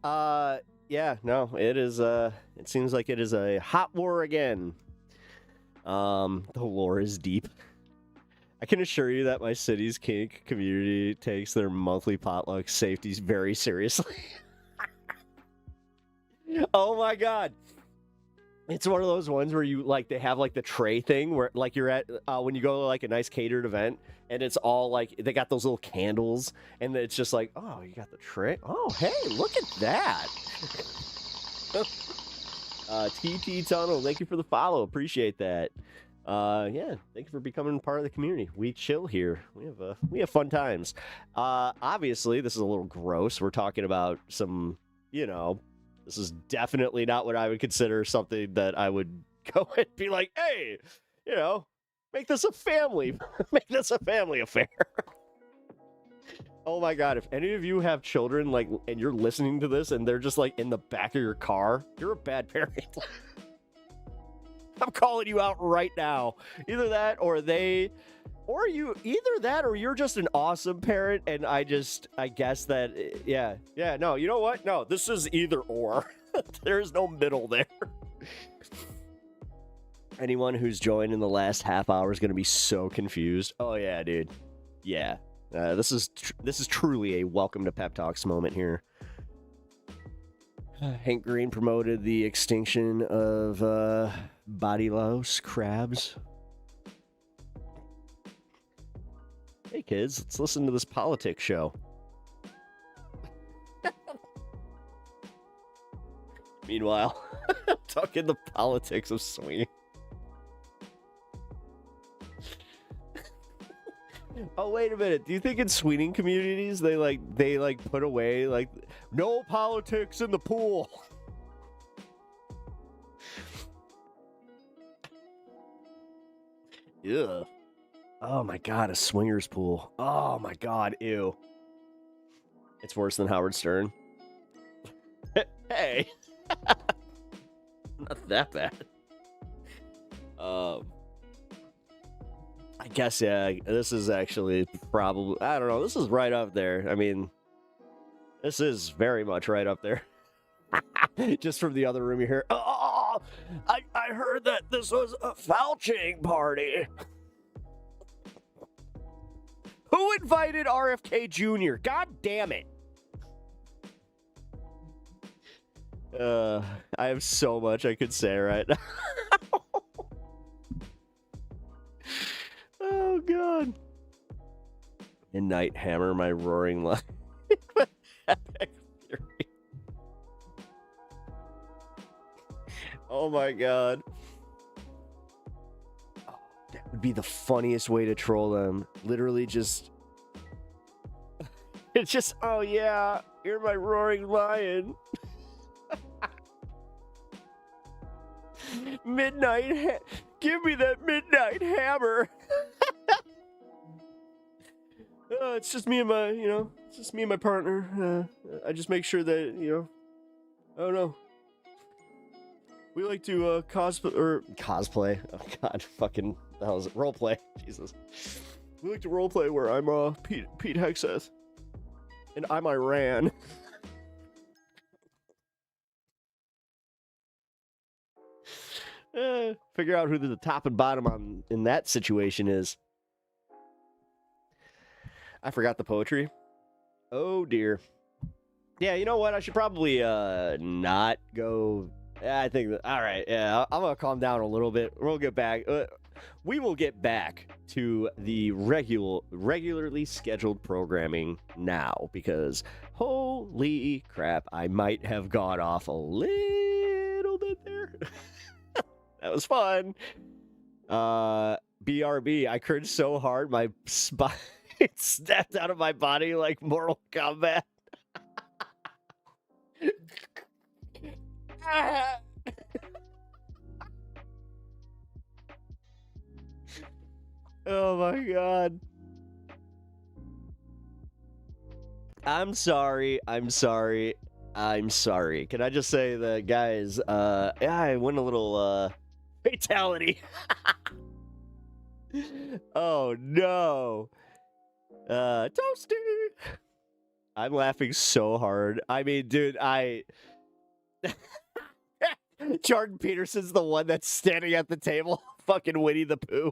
Yeah, no, it is. It seems like it is a hot war again. The lore is deep. I can assure you that my city's kink community takes their monthly potluck safeties very seriously. Oh my God. It's one of those ones where you they have the tray thing where you're at when you go to a nice catered event and it's all they got those little candles and it's just oh, you got the tray. Oh, hey, look at that. TT Tunnel, thank you for the follow. Appreciate that. Yeah, thank you for becoming part of the community. We chill here. We have fun times. Obviously, this is a little gross. We're talking about some, this is definitely not what I would consider something that I would go and be like, hey, make this a family, make this a family affair. Oh my God, if any of you have children, and you're listening to this and they're just in the back of your car, you're a bad parent. I'm calling you out right now. Either that or you're just an awesome parent. And I guess that, yeah, no, you know what? No, this is either or. There's no middle there. Anyone who's joined in the last half hour is going to be so confused. Oh yeah, dude. Yeah. This is truly a welcome to Pep Talks moment here. Hank Green promoted the extinction of bodylouse crabs. Hey kids, let's listen to this politics show. Meanwhile, talking the politics of swinging. Oh, wait a minute. Do you think in swinging communities they put away no politics in the pool? Ugh. Oh my God, a swingers pool. Oh my God, ew. It's worse than Howard Stern. Hey. Not that bad. I guess, yeah, this is actually probably, I don't know, this is right up there. I mean, this is very much right up there. Just from the other room you hear, oh, I heard that this was a vouching party. Who invited RFK Jr.? God damn it. I have so much I could say right now. Oh, God. Midnight Hammer, my roaring lion. Epic Fury. Oh my god. Oh, that would be the funniest way to troll them. Literally just... It's just, oh yeah, you're my roaring lion. Give me that midnight hammer. It's just me and my, it's just me and my partner. I just make sure that, I don't know. We like to cosplay. Oh god, fucking, the hell is it? Roleplay. Jesus. We like to roleplay where I'm Pete Hexeth. And I'm Iran. Figure out who the top and bottom in that situation is. I forgot the poetry. Oh dear. Yeah, you know what? I should probably not go. I think that, all right. Yeah, I'm gonna calm down a little bit. We'll get back. We will get back to the regularly scheduled programming now, because holy crap, I might have gone off a little bit there. That was fun. BRB, I cringed so hard my spine snapped out of my body like Mortal Kombat. Oh my god. I'm sorry. Can I just say that, guys, I went a little fatality. Oh no. Toasty. I'm laughing so hard. I mean, dude, Jordan Peterson's the one that's standing at the table, fucking Winnie the Pooh.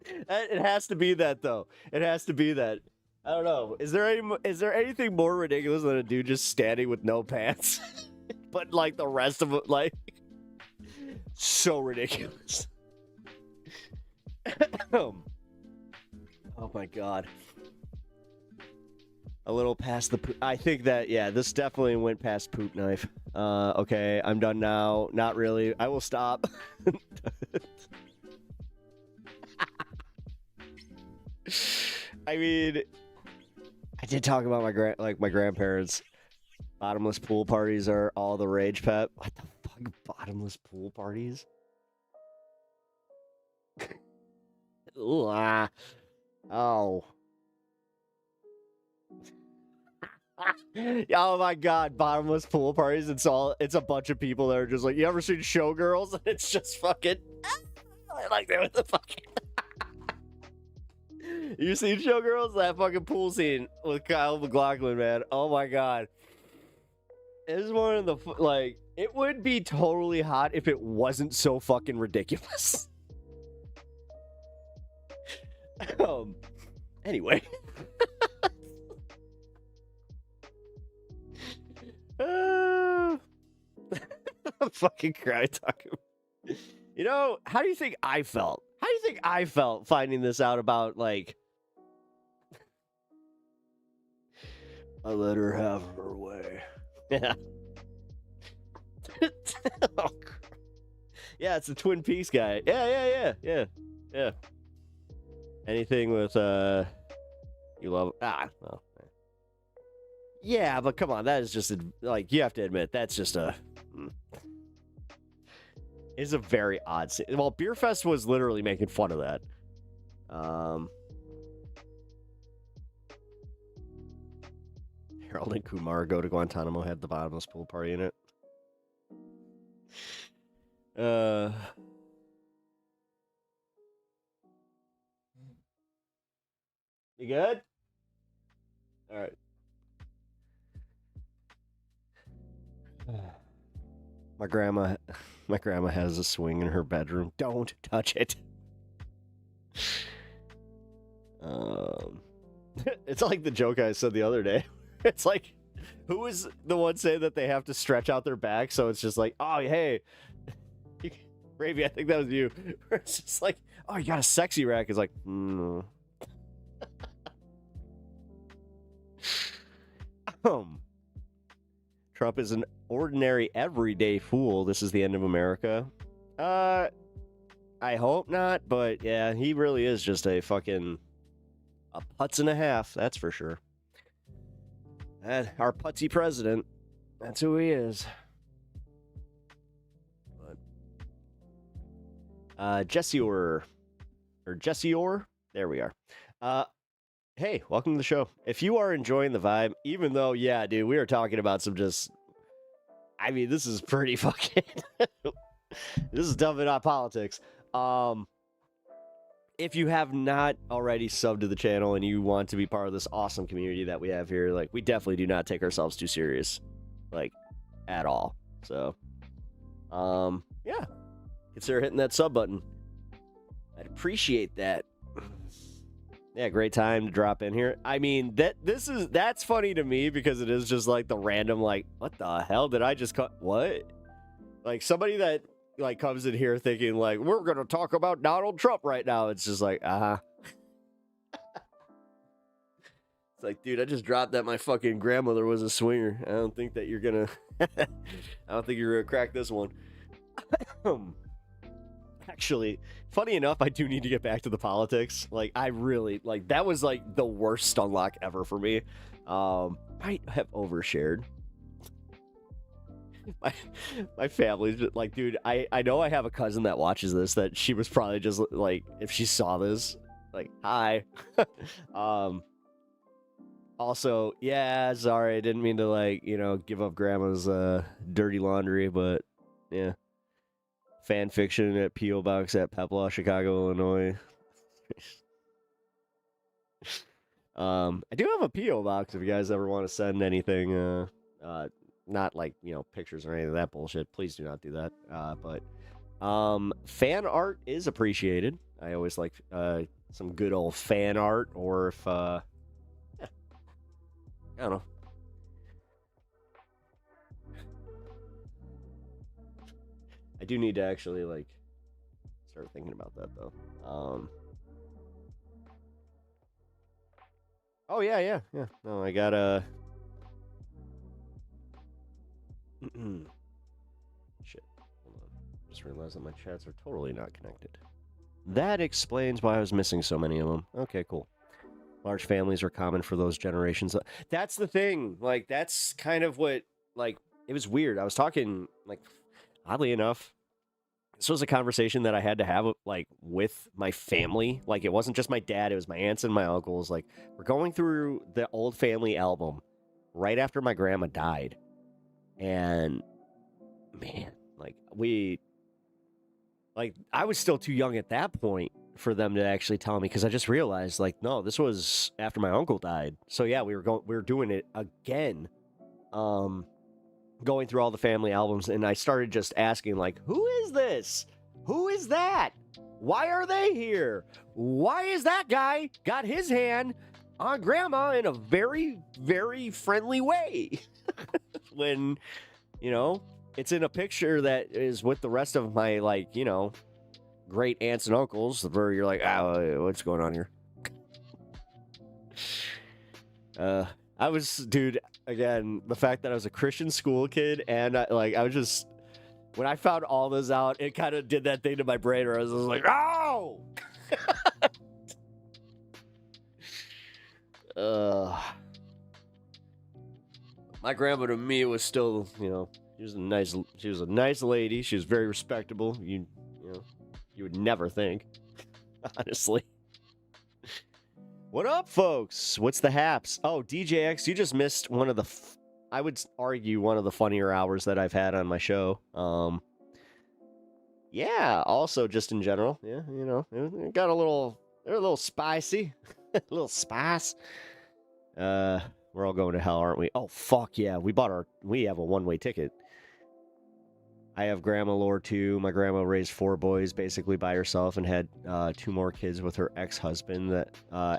It has to be that, though. It has to be that. I don't know. Is there anything more ridiculous than a dude just standing with no pants? But like the rest of it, like, so ridiculous. Oh my god. A little past the poop. I think that, yeah, this definitely went past poop knife. Okay, I'm done now. Not really. I will stop. I mean, I did talk about my grandparents. Bottomless pool parties are all the rage, Pep. What the fuck? Bottomless pool parties? Ooh, oh. Oh my god, bottomless pool parties. It's a bunch of people that are just like, you ever seen Showgirls? And it's just fucking like that with the fucking You seen Showgirls? That fucking pool scene with Kyle MacLachlan, man. Oh my god. It is one of the, like, it would be totally hot if it wasn't so fucking ridiculous. Anyway. I'm fucking cry talking. You know, how do you think I felt? How do you think I felt finding this out about, like, I let her have her way. Yeah. Oh, yeah, it's the Twin Peaks guy. Yeah. Anything with you love well. Yeah, but come on, that is just like, you have to admit that's just it's a very odd scene. Well, Beer Fest was literally making fun of that. Harold and Kumar Go to Guantanamo had the bottomless pool party in it. You good? All right. My grandma has a swing in her bedroom. Don't touch it. It's like the joke I said the other day. It's like, who was the one saying that they have to stretch out their back? So it's just like, oh, hey, Ravy, I think that was you. It's just like, oh, you got a sexy rack. It's like, no. Trump is an ordinary, everyday fool. This is the end of America. I hope not, but yeah, he really is just a fucking putz and a half. That's for sure. Our putsy president. That's who he is. Jesse Orr. There we are. Hey, welcome to the show. If you are enjoying the vibe, even though, yeah, dude, we are talking about some just, I mean, this is pretty fucking, this is definitely not politics. If you have not already subbed to the channel and you want to be part of this awesome community that we have here, like, we definitely do not take ourselves too serious, like, at all. So, yeah, consider hitting that sub button. I'd appreciate that. Yeah, great time to drop in here. I mean, that's funny to me because it is just like the random, like, what the hell did I just cut? What? Like somebody that like comes in here thinking like, we're going to talk about Donald Trump right now. It's just like, It's like, dude, I just dropped that my fucking grandmother was a swinger. I don't think that you're going to, I don't think you're going to crack this one. Actually, funny enough, I do need to get back to the politics. Like, I really, like, that was, like, the worst unlock ever for me. Might have overshared. My family's just, like, dude, I know I have a cousin that watches this, that she was probably just, like, if she saw this, like, hi. Also, yeah, sorry, I didn't mean to, like, you know, give up grandma's, dirty laundry, but, yeah. Fan fiction at P.O. Box at Peplaw, Chicago, Illinois. I do have a P.O. Box if you guys ever want to send anything. Not like, you know, pictures or any of that bullshit. Please do not do that. But fan art is appreciated. I always like some good old fan art, or if yeah, I don't know. I do need to actually, like, start thinking about that, though. Oh, yeah. No, I got a... Shit. Hold on. Just realized that my chats are totally not connected. That explains why I was missing so many of them. Okay, cool. Large families are common for those generations. That's the thing. Like, that's kind of what, like, it was weird. I was talking, like... Oddly enough, this was a conversation that I had to have, like, with my family. Like, it wasn't just my dad, it was my aunts and my uncles. Like, we're going through the old family album right after my grandma died. And, man, like, I was still too young at that point for them to actually tell me, because I just realized, like, no, this was after my uncle died. So, yeah, we were doing it again. Going through all the family albums, and I started just asking, like, who is this? Who is that? Why are they here? Why is that guy got his hand on grandma in a very, very friendly way? When, you know, it's in a picture that is with the rest of my, like, you know, great aunts and uncles, where you're like, what's going on here? I was, dude, again, the fact that I was a Christian school kid, and I was just, when I found all this out, it kind of did that thing to my brain where I was like, oh! My grandma to me was still, you know, she was a nice lady. She was very respectable. You know, you would never think, honestly. What up, folks? What's the haps? Oh, DJX, you just missed one of the, I would argue, one of the funnier hours that I've had on my show. Yeah, also just in general, yeah, you know, it got a little spicy, a little spice. We're all going to hell, aren't we? Oh, fuck yeah, we have a one-way ticket. I have grandma lore too. My grandma raised 4 boys basically by herself and had 2 more kids with her ex-husband that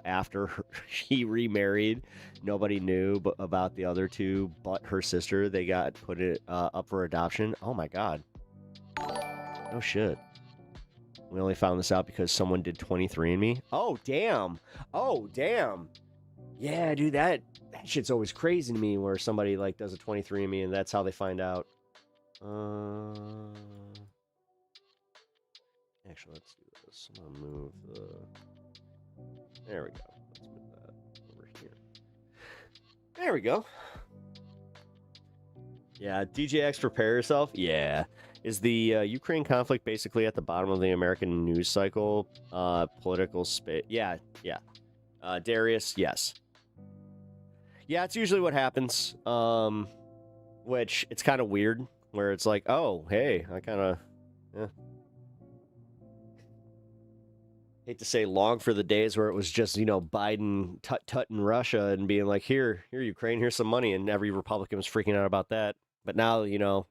after she remarried, nobody knew about the other 2 but her sister. They got put up for adoption. Oh my God. No shit. We only found this out because someone did 23andMe. Oh, damn. Oh, damn. Yeah, dude, that shit's always crazy to me where somebody like does a 23andMe and that's how they find out. Actually, let's do this. I'm gonna move the... There we go. Let's move that over here. There we go. Yeah, DJX, prepare yourself. Yeah. Is the Ukraine conflict basically at the bottom of the American news cycle? Political space. Yeah, yeah. Darius, yes. Yeah, it's usually what happens. Which, it's kind of weird, where it's like, oh, hey, I kind of... Yeah. Hate to say long for the days where it was just, you know, Biden tut-tutting Russia and being like, here, Ukraine, here's some money, and every Republican was freaking out about that. But now, you know,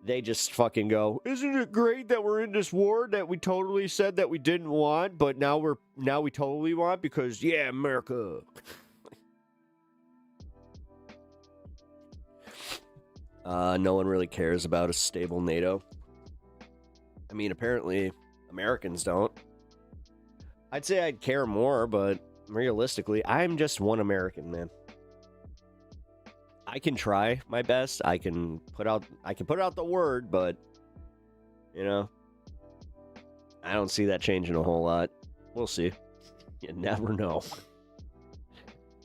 they just fucking go, isn't it great that we're in this war that we totally said that we didn't want, but now we totally want because, yeah, America. No one really cares about a stable NATO. I mean, apparently Americans don't. I'd say I'd care more, but realistically, I'm just one American, man. I can try my best. I can put out the word, but you know, I don't see that changing a whole lot. We'll see. You never know.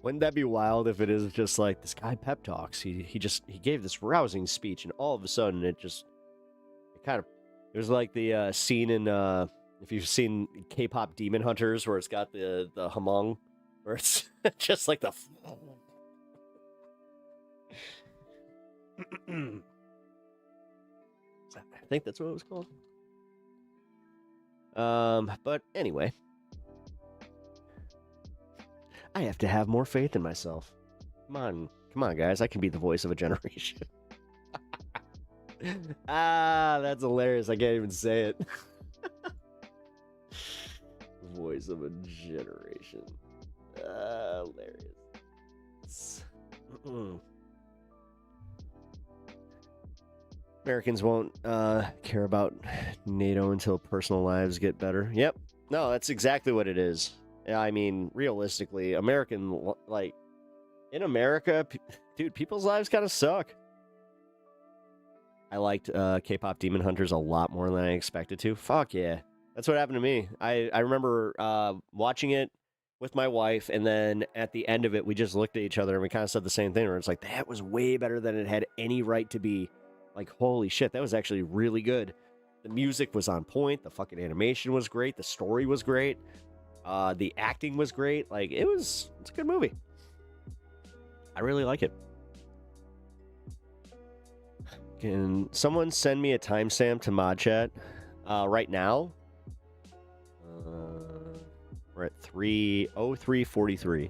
Wouldn't that be wild if it is just like this guy pep talks? He gave this rousing speech, and all of a sudden it was like the scene in if you've seen K-pop Demon Hunters where it's got the Hamong, where it's just like the I think that's what it was called. But anyway, I have to have more faith in myself. Come on, guys. I can be the voice of a generation. That's hilarious. I can't even say it. Voice of a generation. Hilarious. Americans won't care about NATO until personal lives get better. Yep. No, that's exactly what it is. I mean, realistically, in America, dude, people's lives kind of suck. I liked K-pop Demon Hunters a lot more than I expected to. Fuck yeah. That's what happened to me. I remember watching it with my wife, and then at the end of it, we just looked at each other and we kind of said the same thing, where it's like, that was way better than it had any right to be. Like, holy shit, that was actually really good. The music was on point. The fucking animation was great. The story was great. The acting was great. Like, it's a good movie. I really like it. Can someone send me a timestamp to mod chat right now? We're at 3:03:43.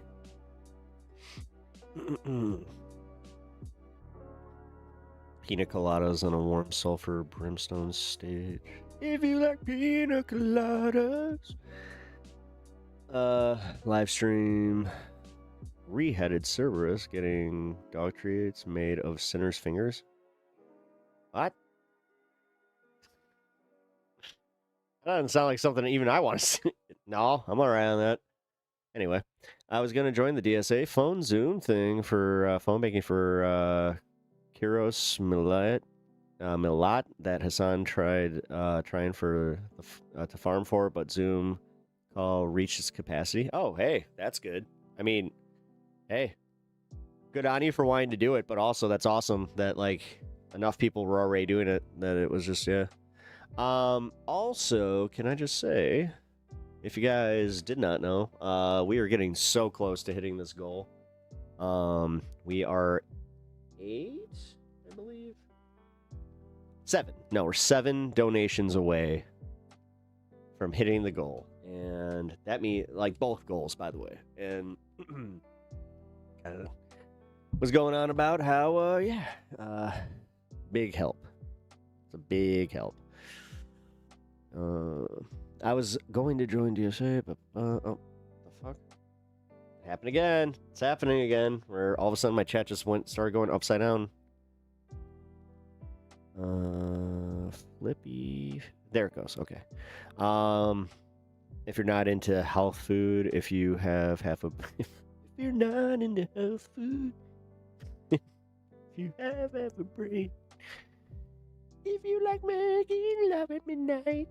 Pina coladas on a warm sulfur brimstone stage. If you like pina coladas. Live stream. Reheaded Cerberus getting dog treats made of sinner's fingers. What? That doesn't sound like something even I want to see. No, I'm alright on that. Anyway, I was going to join the DSA phone Zoom thing for phone banking for Kiros Milat that Hassan tried trying for to farm for, but Zoom call reached its capacity. Oh, hey, that's good. I mean, hey, good on you for wanting to do it, but also that's awesome that like enough people were already doing it that it was just yeah. Also, can I just say, if you guys did not know, we are getting so close to hitting this goal. We are 8, I believe. 7. No, we're 7 donations away from hitting the goal. And that means, like, both goals, by the way. And was going on about how, big help. It's a big help. I was going to join DSA, but, oh, the fuck? It happened again. It's happening again, where all of a sudden my chat just started going upside down. Flippy. There it goes. Okay. If you're not into health food, if you have half a... if you're not into health food, if you have half a brain, if you like making love at midnight.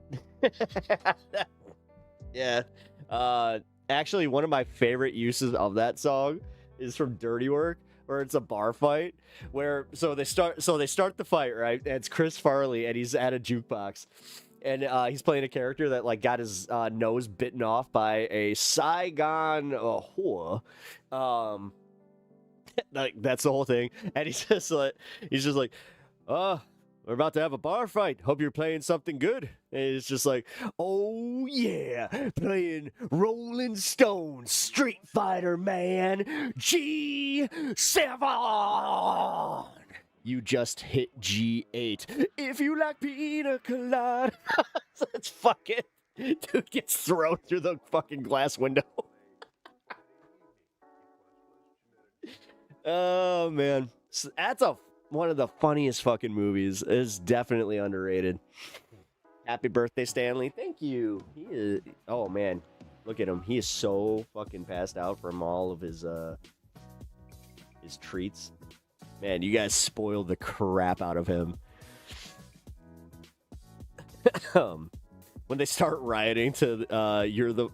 Yeah. Actually, one of my favorite uses of that song is from Dirty Work, where it's a bar fight, where they start the fight, right? And it's Chris Farley, and he's at a jukebox, and he's playing a character that like got his nose bitten off by a Saigon whore. Like that's the whole thing, and he's just like, oh, we're about to have a bar fight. Hope you're playing something good. And it's just like, oh yeah, playing Rolling Stones, Street Fighter, man. G7. You just hit G8. If you like pina colada. That's fucking... Dude gets thrown through the fucking glass window. Oh, man. So that's one of the funniest fucking movies. It's definitely underrated. Happy birthday, Stanley. Thank you. He is... Oh, man. Look at him. He is so fucking passed out from all of his treats. Man, you guys spoiled the crap out of him. When they start rioting to You're the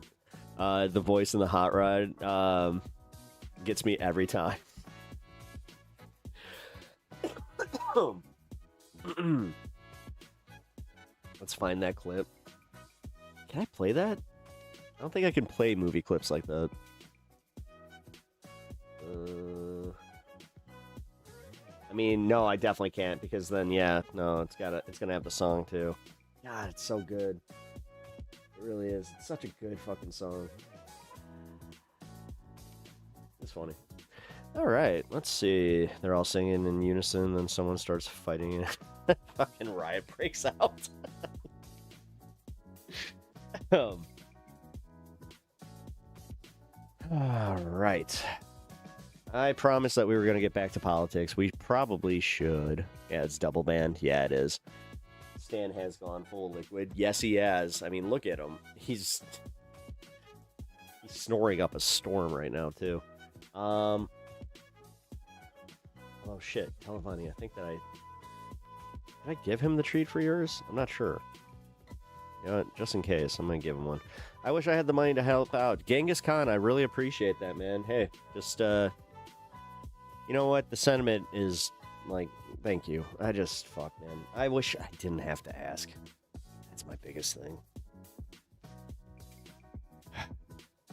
Voice in the Hot Rod, gets me every time. Let's find that clip. Can I play that? I don't think I can play movie clips like that. I mean, no, I definitely can't, because then, yeah, no, it's gonna have the song too. God, it's so good. It really is. It's such a good fucking song. It's funny. All right, let's see. They're all singing in unison, then someone starts fighting, and fucking riot breaks out. All right. I promised that we were going to get back to politics. We probably should. Yeah, it's double banned. Yeah, it is. Stan has gone full liquid. Yes, he has. I mean, look at him. He's snoring up a storm right now, too. Oh, shit. Televani, I think that did I give him the treat for yours? I'm not sure. You know what? Just in case, I'm going to give him one. I wish I had the money to help out. Genghis Khan, I really appreciate that, man. Hey, just, you know what? The sentiment is, like, thank you. Fuck, man. I wish I didn't have to ask. That's my biggest thing.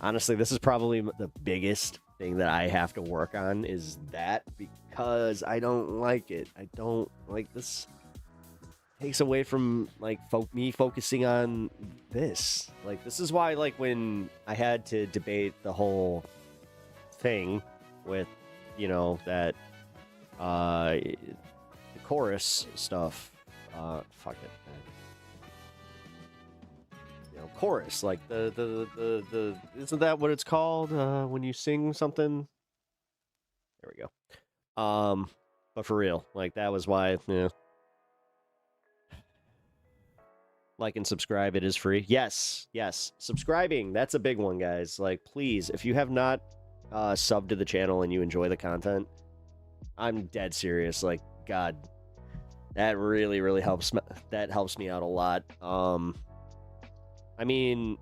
Honestly, this is probably the biggest thing that I have to work on, is that, because I don't like it. I don't like this. Takes away from, like, me focusing on this. Like, this is why, like, when I had to debate the whole thing with, you know, that the chorus stuff, fuck it, man. You know, chorus, like the isn't that what it's called when you sing something? There we go. But for real, like, that was why, you know. Like and subscribe, it is free. Yes, subscribing, that's a big one, guys. Like, please, if you have not subbed to the channel and you enjoy the content, I'm dead serious. Like, God, that really helps. That helps me out a lot. I mean,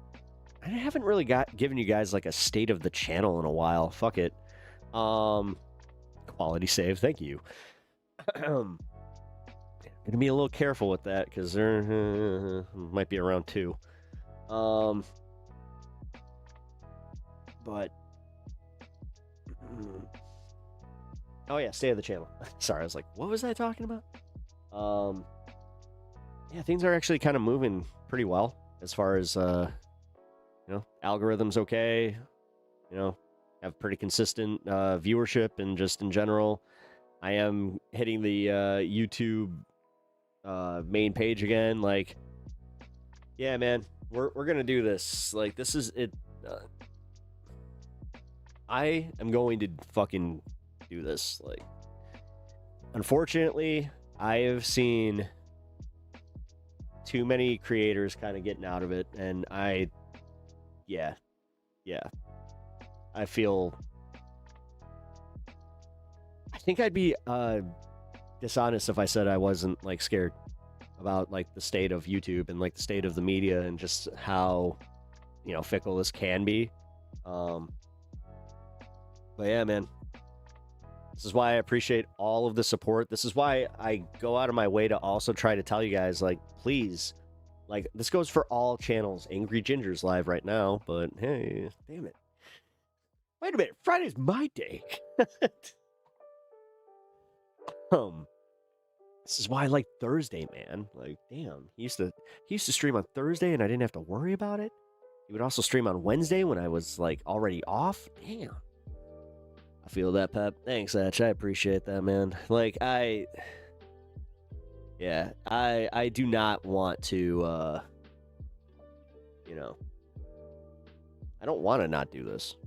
I haven't really given you guys like a state of the channel in a while. Fuck it. Quality save, thank you. Gonna be a little careful with that, because there might be around 2. But oh yeah, stay on the channel. Sorry, I was like, what was I talking about? Yeah, things are actually kind of moving pretty well as far as you know, algorithm's okay. You know, have pretty consistent viewership, and just in general, I am hitting the YouTube main page again. Like, yeah, man, we're gonna do this. Like, this is it. I am going to fucking do this. Like, unfortunately, I have seen too many creators kind of getting out of it, and I feel, I think I'd be dishonest if I said I wasn't like scared about like the state of YouTube and like the state of the media and just how, you know, fickle this can be. But yeah, man, this is why I appreciate all of the support. This is why I go out of my way to also try to tell you guys, like, please, like, this goes for all channels. Angry Ginger's live right now, but hey, damn it. Wait a minute, Friday's my day. This is why I like Thursday, man. Like, damn, he used to stream on Thursday and I didn't have to worry about it. He would also stream on Wednesday when I was like already off. Damn. I feel that, Pep. Thanks, Atch. I appreciate that, man. Like, I do not want to, you know, I don't want to not do this.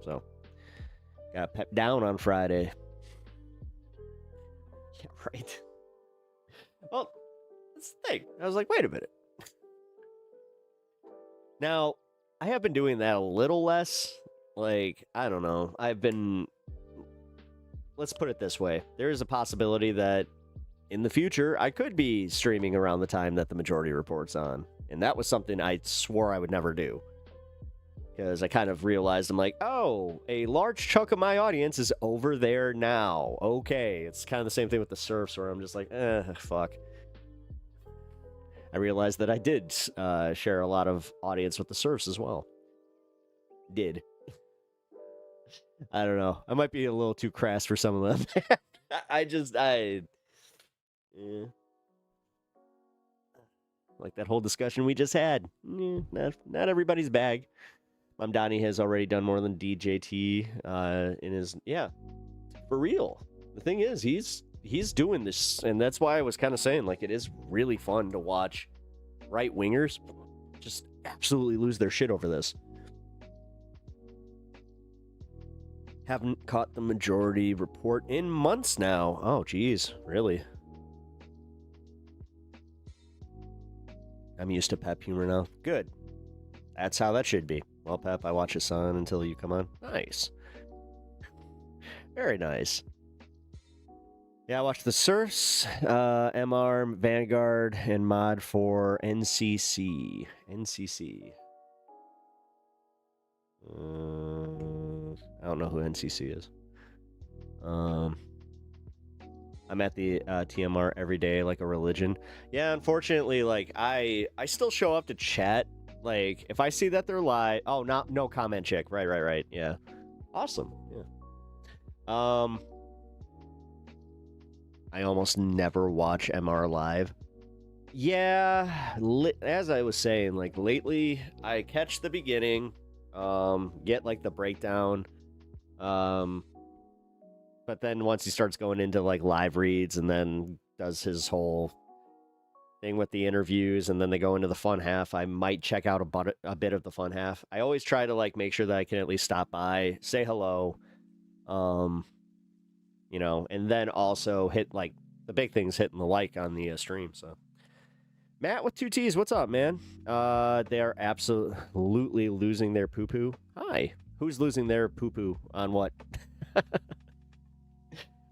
So, got Pep down on Friday. Yeah, right. Well, that's the thing. I was like, wait a minute. Now, I have been doing that a little less. Like, I don't know. Let's put it this way. There is a possibility that in the future, I could be streaming around the time that the Majority Report's on. And that was something I swore I would never do. Because I kind of realized, I'm like, oh, a large chunk of my audience is over there now. Okay. It's kind of the same thing with the surfs where I'm just like, fuck. I realized that I did share a lot of audience with the surfs as well. Did. I don't know. I might be a little too crass for some of them. Yeah. Like that whole discussion we just had. Not everybody's bag. Mamdani has already done more than DJT in his... Yeah, for real. The thing is, he's doing this, and that's why I was kind of saying, like, it is really fun to watch right-wingers just absolutely lose their shit over this. Haven't caught the Majority Report in months now. Oh, geez. Really? I'm used to Pep humor now. Good. That's how that should be. Well, Pep, I watch his son until you come on. Nice. Very nice. Yeah, I watched the Surfs, MR, Vanguard, and mod for NCC. NCC. I don't know who NCC is. I'm at the TMR every day like a religion. Yeah, unfortunately, like I still show up to chat. Like if I see that they're live. Oh, no comment check. Right. Yeah. Awesome. Yeah. I almost never watch MR live. Yeah, as I was saying, like lately I catch the beginning, get like the breakdown, but then once he starts going into like live reads and then does his whole thing with the interviews and then they go into the fun half, I might check out a bit of the fun half. I always try to like make sure that I can at least stop by, say hello, you know, and then also hit like the big things, hitting the like on the stream. So Matt with 2 T's, what's up, man? They are absolutely losing their poo-poo. Hi. Who's losing their poo-poo on what?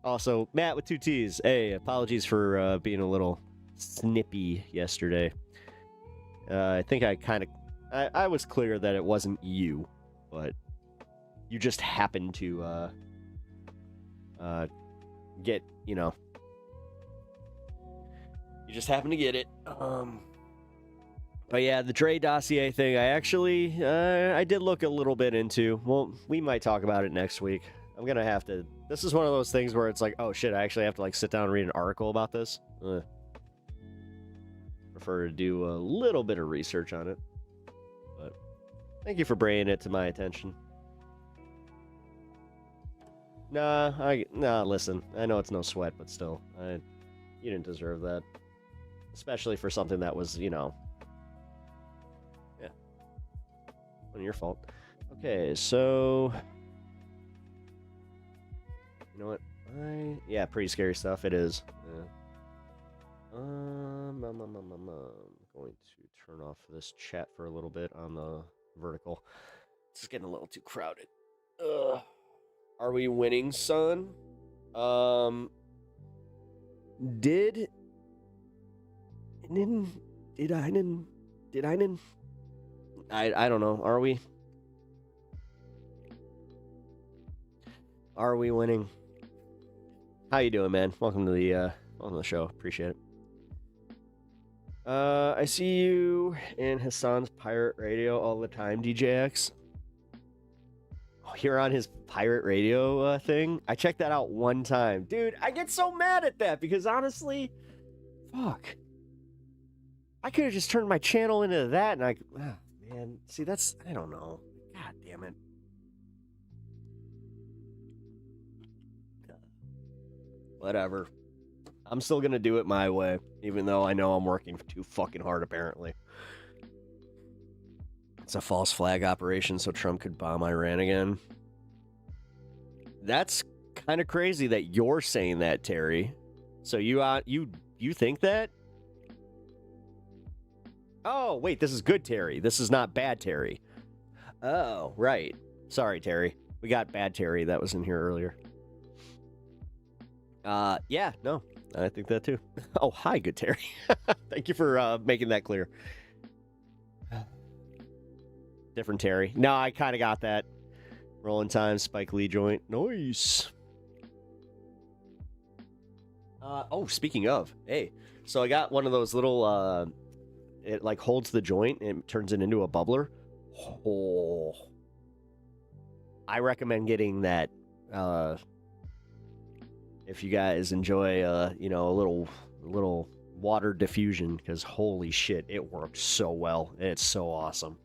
Also, Matt with 2 T's. Hey, apologies for being a little snippy yesterday. I think I was clear that it wasn't you, but you just happened to get, you know, you just happen to get it. But yeah, the Dre dossier thing, I actually, I did look a little bit into. Well, we might talk about it next week. I'm gonna have to. This is one of those things where it's like, oh shit, I actually have to like sit down and read an article about this. Prefer to do a little bit of research on it. But thank you for bringing it to my attention. Nah, listen. I know it's no sweat, but still, you didn't deserve that. Especially for something that was, you know, yeah, wasn't your fault. Okay, so, you know what? Yeah, pretty scary stuff. It is. Yeah. going to turn off this chat for a little bit on the vertical. It's getting a little too crowded. Are we winning, son? Did I? I don't know. Are we? Are we winning? How you doing, man? Welcome to the show. Appreciate it. I see you in Hassan's pirate radio all the time, DJX. Oh, you're on his pirate radio thing? I checked that out one time. Dude, I get so mad at that because honestly, fuck. I could have just turned my channel into that and man, see, that's, I don't know. God damn it. Whatever. I'm still gonna do it my way, even though I know I'm working too fucking hard, apparently. It's a false flag operation so Trump could bomb Iran again. That's kind of crazy that you're saying that, Terry. So you think that? Oh, wait, this is good Terry. This is not bad Terry. Oh, right. Sorry, Terry. We got bad Terry that was in here earlier. Yeah, no, I think that too. Oh, hi, good Terry. Thank you for making that clear. Different Terry. No, I kind of got that. Rolling time, Spike Lee joint. Nice. Oh, speaking of, hey, so I got one of those little, it like holds the joint and turns it into a bubbler. Oh, I recommend getting that, if you guys enjoy, a little water diffusion, because holy shit, it works so well. It's so awesome.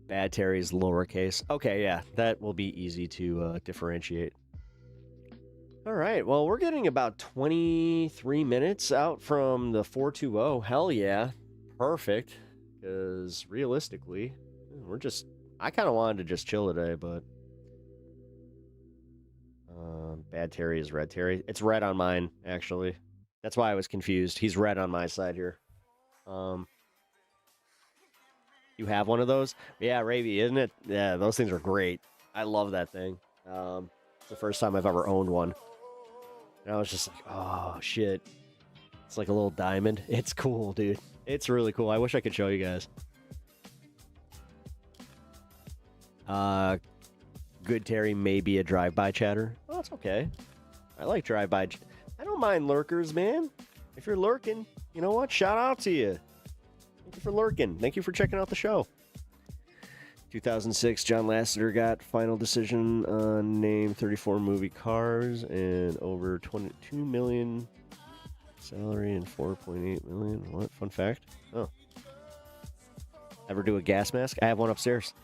Bad Terry's lowercase. Okay, yeah, that will be easy to differentiate. All right, well, we're getting about 23 minutes out from the 420. Hell yeah, perfect. Because realistically, I kind of wanted to just chill today, but bad Terry is red Terry. It's red on mine, actually. That's why I was confused. He's red on my side here. You have one of those? Yeah, Ravi, isn't it? Yeah, those things are great. I love that thing. It's the first time I've ever owned one. And I was just like, oh, shit. It's like a little diamond. It's cool, dude. It's really cool. I wish I could show you guys. Good Terry may be a drive-by chatter. Oh, that's okay. I like drive-by. I don't mind lurkers, man. If you're lurking, you know what? Shout out to you. Thank you for lurking. Thank you for checking out the show. 2006, John Lasseter got final decision on name 34 movie cars and over 22 million salary and 4.8 million. What? Fun fact? Oh. Ever do a gas mask? I have one upstairs.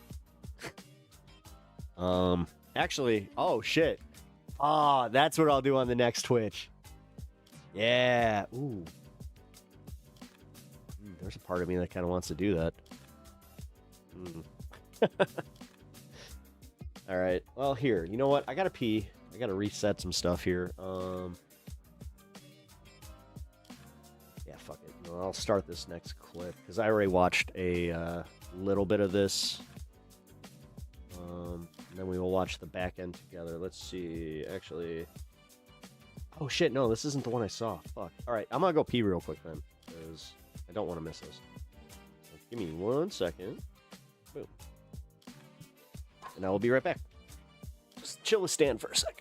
Actually, oh shit. Oh, that's what I'll do on the next Twitch. Yeah. Ooh. There's a part of me that kind of wants to do that. All right. Well, here. You know what? I gotta pee. I gotta reset some stuff here. Yeah, fuck it. No, I'll start this next clip because I already watched a little bit of this. And then we will watch the back end together. Let's see. Actually. Oh shit! No, this isn't the one I saw. Fuck. All right, I'm gonna go pee real quick then, because I don't want to miss this. So give me 1 second. Boom. And I will be right back. Just chill with Stan for a second.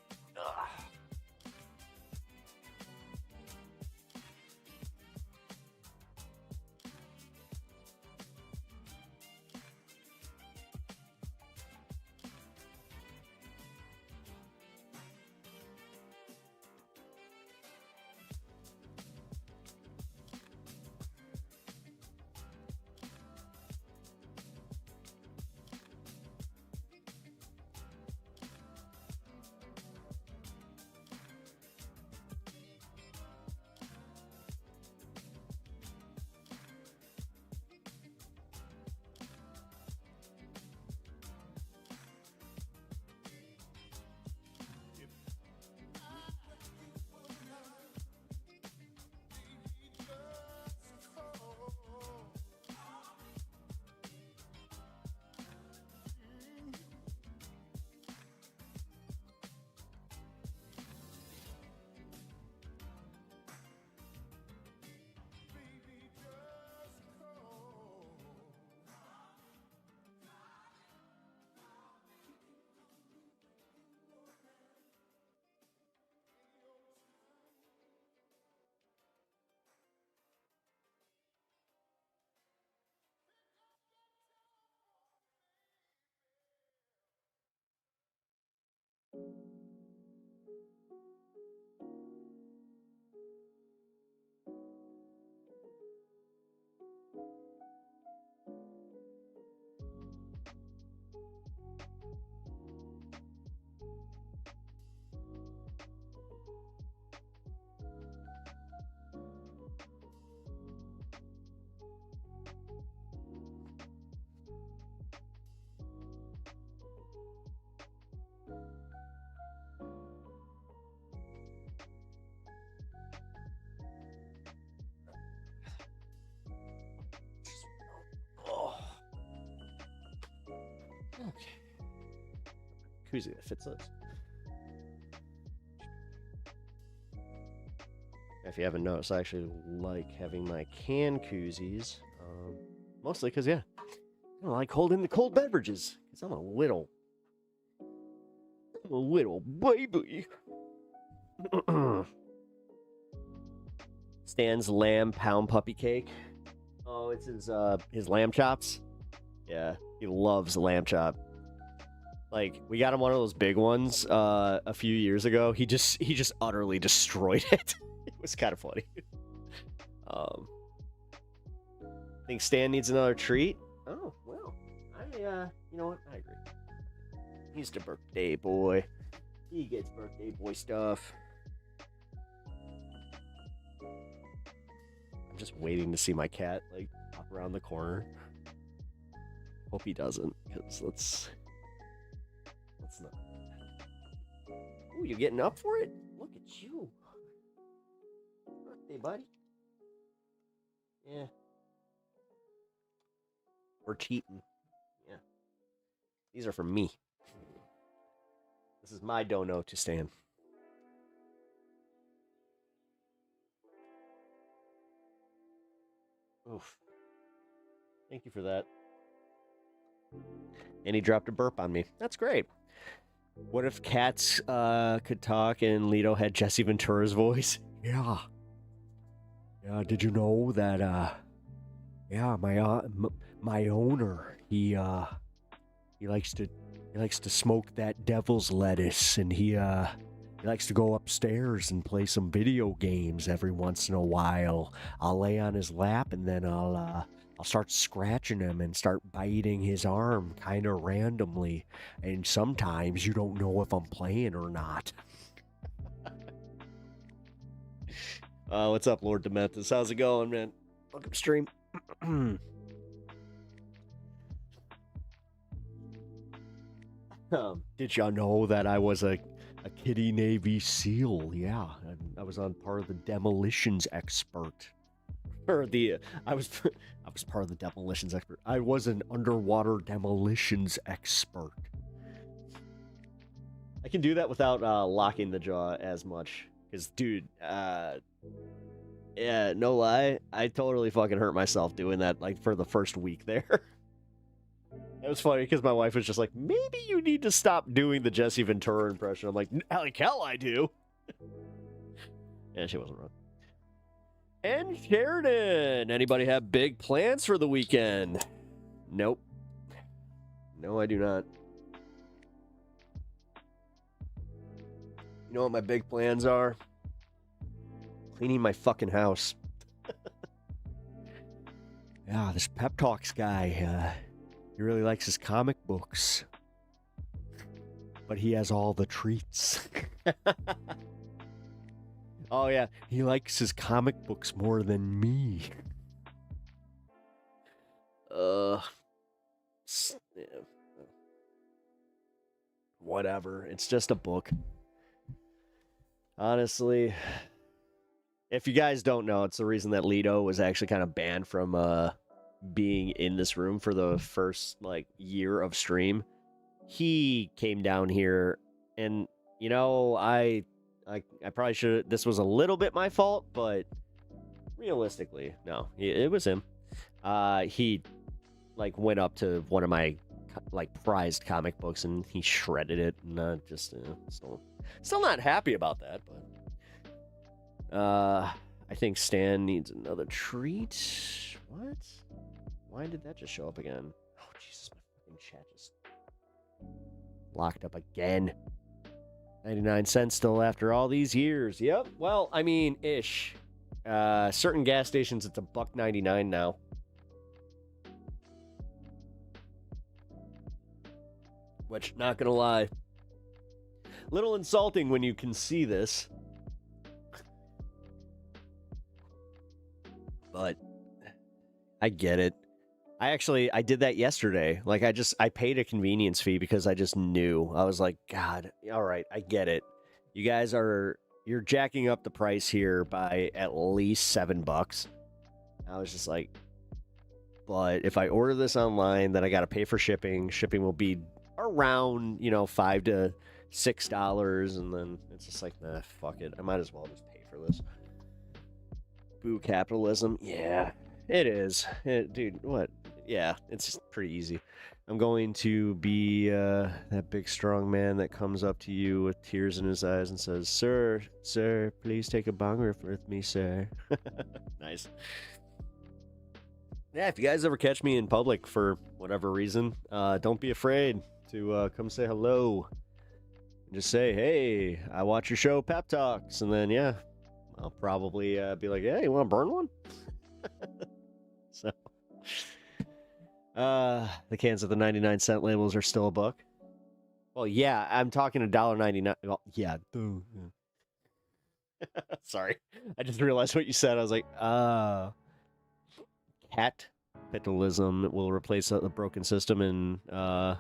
Okay. Koozie that fits this. If you haven't noticed, I actually like having my can koozies. Mostly because, yeah, I don't like holding the cold beverages. Because I'm a little baby. Stan's lamb pound puppy cake. Oh, it's his lamb chops. Yeah, he loves lamb chop. Like, we got him one of those big ones a few years ago. He just utterly destroyed it. It was kind of funny. I think Stan needs another treat. Oh, well, you know what? I agree. He's the birthday boy. He gets birthday boy stuff. I'm just waiting to see my cat, like, pop around the corner. Hope he doesn't, because let's not. Ooh, you're getting up for it? Look at you. Birthday, buddy. Yeah. We're cheating. Yeah. These are for me. This is my dono to Stan. Oof. Thank you for that. And he dropped a burp on me. That's great. What if cats could talk and Leto had Jesse Ventura's voice? Yeah. Yeah, did you know that yeah, my owner, he likes to smoke that devil's lettuce, and he likes to go upstairs and play some video games every once in a while. I'll lay on his lap, and then I'll start scratching him and start biting his arm kind of randomly. And sometimes you don't know if I'm playing or not. What's up, Lord Dementus? How's it going, man? Welcome stream. Did y'all know that I was a Kitty Navy SEAL? Yeah, I was on part of the demolitions expert. Or I was part of the demolitions expert. I was an underwater demolitions expert. I can do that without locking the jaw as much. Because, dude, yeah, no lie, I totally fucking hurt myself doing that, like, for the first week there. It was funny because my wife was just like, maybe you need to stop doing the Jesse Ventura impression. I'm like hell I do. Yeah, she wasn't wrong. And Sheridan, anybody have big plans for the weekend? Nope. No, I do not. You know what my big plans are? Cleaning my fucking house. Yeah, this Pep Talks guy, he really likes his comic books. But he has all the treats. Oh, yeah, he likes his comic books more than me. Yeah. Whatever, it's just a book. Honestly, if you guys don't know, it's the reason that Leto was actually kind of banned from being in this room for the first, like, year of stream. He came down here, and, you know, I probably should. This was a little bit my fault, but realistically, no, it was him. He, like, went up to one of my, like, prized comic books, and he shredded it, and just still not happy about that, but I think Stan needs another treat. What? Why did that just show up again? Oh, Jesus, my fucking chat just locked up again. 99 cents still after all these years. Yep. Well, I mean, ish. Certain gas stations, it's $1.99 now. Which, not gonna lie, little insulting when you can see this. But I get it. I did that yesterday. Like, I paid a convenience fee because I just knew. I was like, God, all right, I get it. You guys you're jacking up the price here by at least $7. I was just like, but if I order this online, then I got to pay for shipping. Shipping will be around, $5 to $6, and then it's just like, nah, fuck it. I might as well just pay for this. Boo capitalism. Yeah, it is. Dude, what? Yeah, it's just pretty easy. I'm going to be that big strong man that comes up to you with tears in his eyes and says, sir, please take a bong rip with me, sir. Nice. Yeah, if you guys ever catch me in public for whatever reason, don't be afraid to come say hello. Just say, hey, I watch your show, Pep Talks. And then, yeah, I'll probably be like, hey, you want to burn one? So, the cans of the 99-cent labels are still $1. Well, yeah, I'm talking $1.99. Well, yeah. Sorry. I just realized what you said. I was like, capitalism will replace the broken system, and the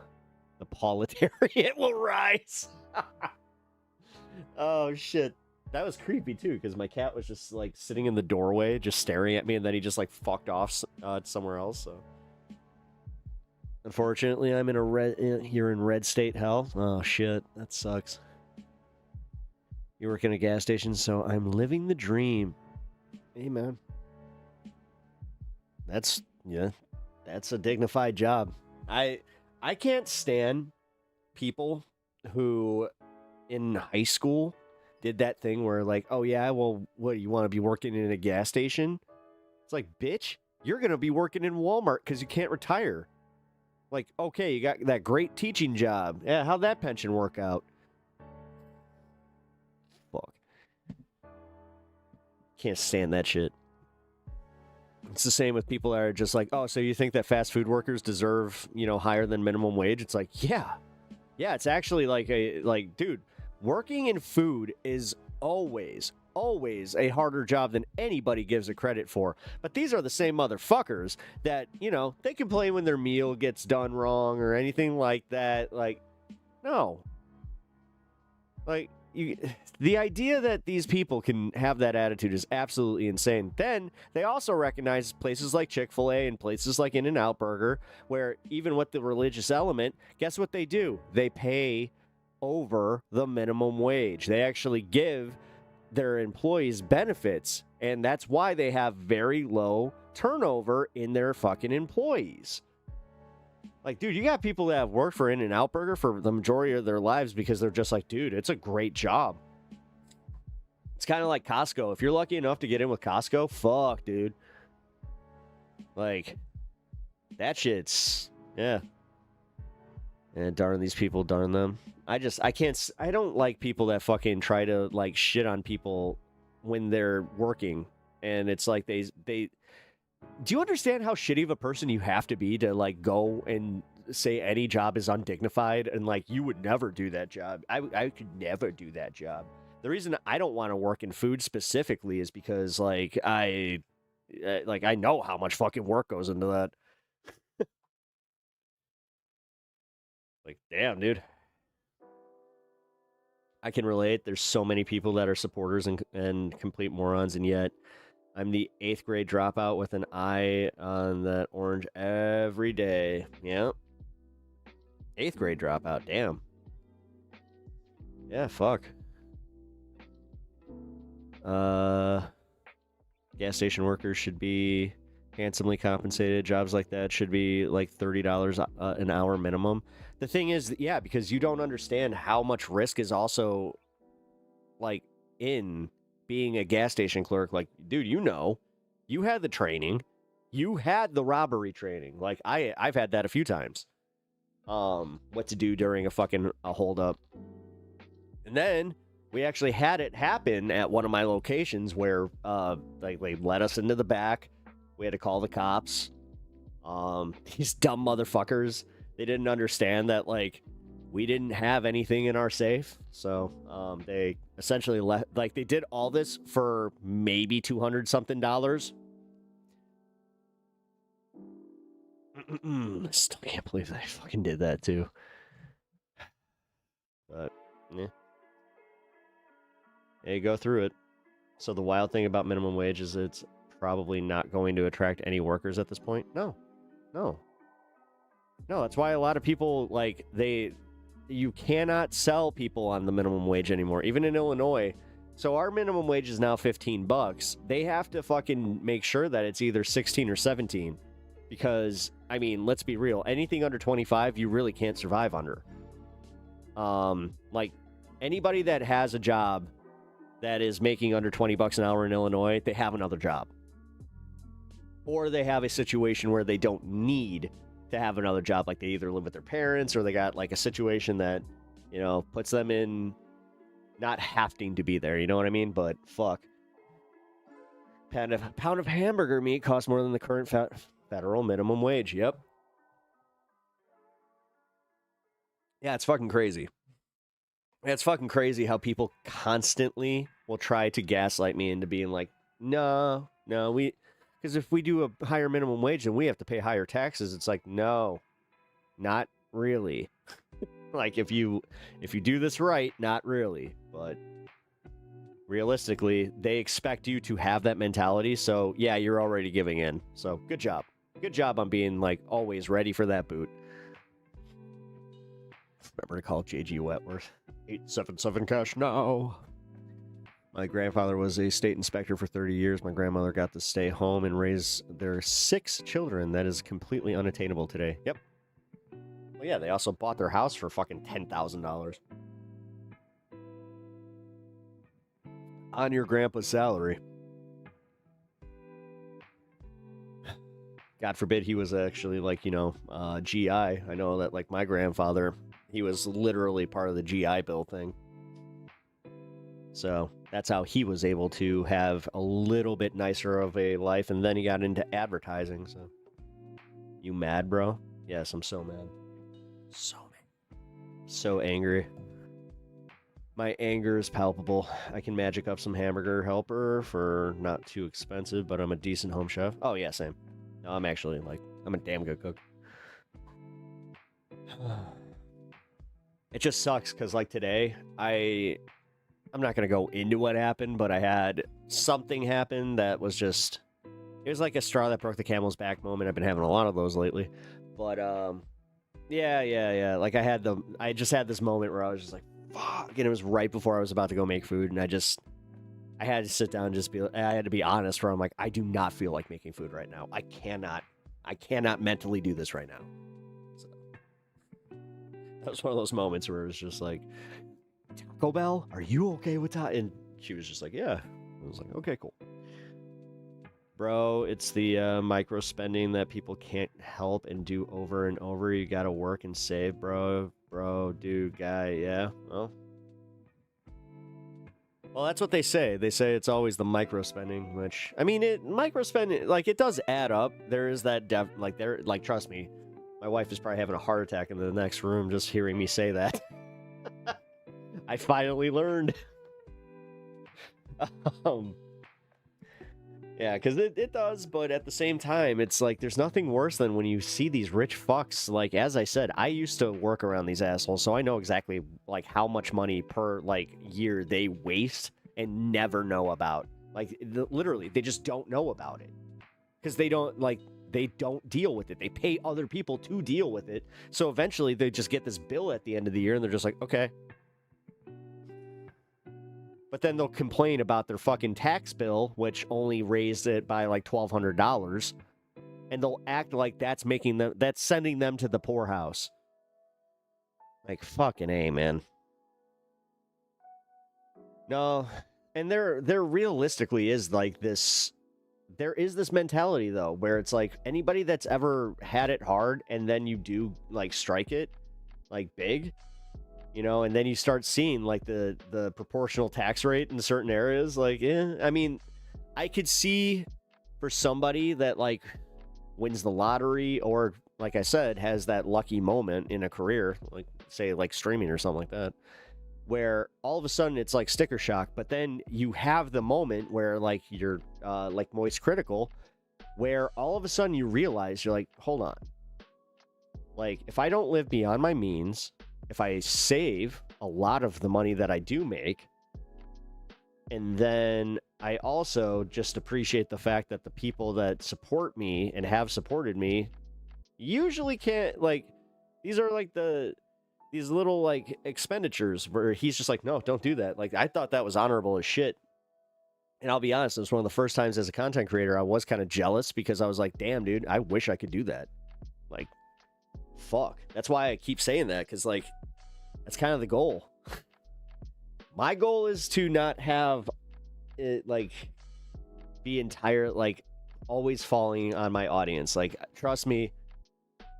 proletariat will rise. Oh, shit. That was creepy, too, because my cat was just, like, sitting in the doorway, just staring at me, and then he just, like, fucked off somewhere else, so. Unfortunately, I'm you're in red state hell. Oh, shit. That sucks. You work in a gas station, so I'm living the dream. Hey, man. That's a dignified job. I can't stand people who in high school did that thing where like, oh yeah, well, what, you want to be working in a gas station? It's like, bitch, you're going to be working in Walmart because you can't retire. Like, okay, you got that great teaching job. Yeah, how'd that pension work out? Fuck. Can't stand that shit. It's the same with people that are just like, oh, so you think that fast food workers deserve, higher than minimum wage? It's like, yeah. Yeah, it's actually dude, working in food is always a harder job than anybody gives it credit for. But these are the same motherfuckers that, they complain when their meal gets done wrong or anything like that. Like, no. Like, the idea that these people can have that attitude is absolutely insane. Then they also recognize places like Chick-fil-A and places like In-N-Out Burger, where even with the religious element, guess what they do? They pay over the minimum wage. They actually give their employees benefits, and that's why they have very low turnover in their fucking employees. Like, dude, you got people that have worked for In-N-Out Burger for the majority of their lives because they're just like, dude, it's a great job. It's kind of like Costco. If you're lucky enough to get in with Costco, fuck, dude. Like, that shit's, yeah. And darn these people, darn them. I don't like people that fucking try to, like, shit on people when they're working. And it's like they do you understand how shitty of a person you have to be to, like, go and say any job is undignified and, like, you would never do that job? I could never do that job. The reason I don't want to work in food specifically is because, like, I know how much fucking work goes into that. Like, damn, dude. I can relate. There's so many people that are supporters and complete morons, and yet I'm the 8th grade dropout with an eye on that orange every day. Yeah. 8th grade dropout. Damn. Yeah, fuck. Gas station workers should be handsomely compensated. Jobs like that should be like $30 an hour minimum. The thing is, yeah, because you don't understand how much risk is also, like, in being a gas station clerk. Like, dude, you had the training, you had the robbery training. Like, I've had that a few times. What to do during a holdup. And then we actually had it happen at one of my locations where, they let us into the back. We had to call the cops. These dumb motherfuckers, they didn't understand that, like, we didn't have anything in our safe. So, they essentially they did all this for maybe $200-something. I still can't believe they fucking did that too. But, yeah. Hey, go through it. So the wild thing about minimum wage is it's probably not going to attract any workers at this point. No, No. No, that's why a lot of people, like, you cannot sell people on the minimum wage anymore, even in Illinois. So our minimum wage is now $15. They have to fucking make sure that it's either 16 or 17. Because, I mean, let's be real. Anything under 25, you really can't survive under. Like, anybody that has a job that is making under $20 an hour in Illinois, they have another job. Or they have a situation where they don't need to have another job. Like, they either live with their parents or they got, like, a situation that, you know, puts them in not having to be there. You know what I mean? But, fuck. Pound of hamburger meat costs more than the current federal minimum wage. Yep. Yeah, it's fucking crazy. It's fucking crazy how people constantly will try to gaslight me into being like, no, because if we do a higher minimum wage, then we have to pay higher taxes. It's like, no, not really. Like, if you do this right, not really. But realistically, they expect you to have that mentality. So, yeah, you're already giving in. So, good job. Good job on being, like, always ready for that boot. Remember to call J.G. Wentworth. 877 cash now. My grandfather was a state inspector for 30 years. My grandmother got to stay home and raise their 6 children. That is completely unattainable today. Yep. Well, yeah, they also bought their house for fucking $10,000. On your grandpa's salary. God forbid he was actually, like, you know, GI. I know that, like, my grandfather, he was literally part of the GI Bill thing. So that's how he was able to have a little bit nicer of a life, and then he got into advertising. So, you mad, bro? Yes, I'm so mad. So mad. So angry. My anger is palpable. I can magic up some hamburger helper for not too expensive, but I'm a decent home chef. Oh yeah, same. No, I'm actually, like, I'm a damn good cook. It just sucks because, like, today, I'm not going to go into what happened, but I had something happen that was just, it was like a straw that broke the camel's back moment. I've been having a lot of those lately. But, yeah. Like, I just had this moment where I was just like, fuck. And it was right before I was about to go make food. And I had to sit down and I had to be honest where I'm like, I do not feel like making food right now. I cannot mentally do this right now. So, that was one of those moments where it was just like, Taco Bell, are you okay with that? And she was just like, yeah. I was like, okay, cool. Bro, it's the micro spending that people can't help and do over and over. You gotta work and save, bro, dude, guy, yeah. Well, that's what they say. They say it's always the micro spending, which, I mean, micro spending, like, it does add up. There is that, trust me, my wife is probably having a heart attack in the next room just hearing me say that. I finally learned. Yeah, because it does, but at the same time, it's like there's nothing worse than when you see these rich fucks. Like, as I said, I used to work around these assholes, so I know exactly, like, how much money per, like, year they waste and never know about. Like, literally, they just don't know about it. Because they don't deal with it. They pay other people to deal with it. So eventually, they just get this bill at the end of the year, and they're just like, okay. But then they'll complain about their fucking tax bill, which only raised it by like $1,200. And they'll act like that's sending them to the poorhouse. Like, fucking A, man. No. And there realistically is like this, there is this mentality though, where it's like anybody that's ever had it hard and then you do like strike it, like big, you know, and then you start seeing like the proportional tax rate in certain areas. Like, I mean, I could see for somebody that like wins the lottery or, like I said, has that lucky moment in a career, like say like streaming or something like that, where all of a sudden it's like sticker shock. But then you have the moment where like you're like Moist Critical, where all of a sudden you realize you're like, hold on, like if I don't live beyond my means, if I save a lot of the money that I do make, and then I also just appreciate the fact that the people that support me and have supported me usually can't, like, these are like these little like expenditures where he's just like, no, don't do that. Like, I thought that was honorable as shit. And I'll be honest, it was one of the first times as a content creator I was kind of jealous because I was like, damn, dude, I wish I could do that. Like, fuck. That's why I keep saying that, because, like, that's kind of the goal. My goal is to not have it, like, be entire, like, always falling on my audience. Like, trust me,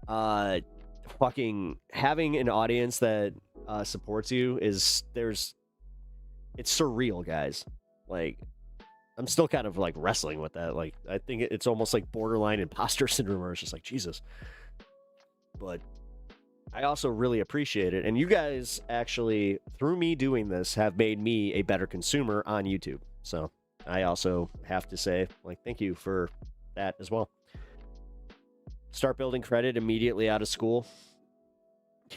fucking having an audience that supports you it's surreal, guys. Like, I'm still kind of like wrestling with that. Like, I think it's almost like borderline imposter syndrome, where it's just like, Jesus. But I also really appreciate it. And you guys actually, through me doing this, have made me a better consumer on YouTube. So I also have to say, like, thank you for that as well. Start building credit immediately out of school.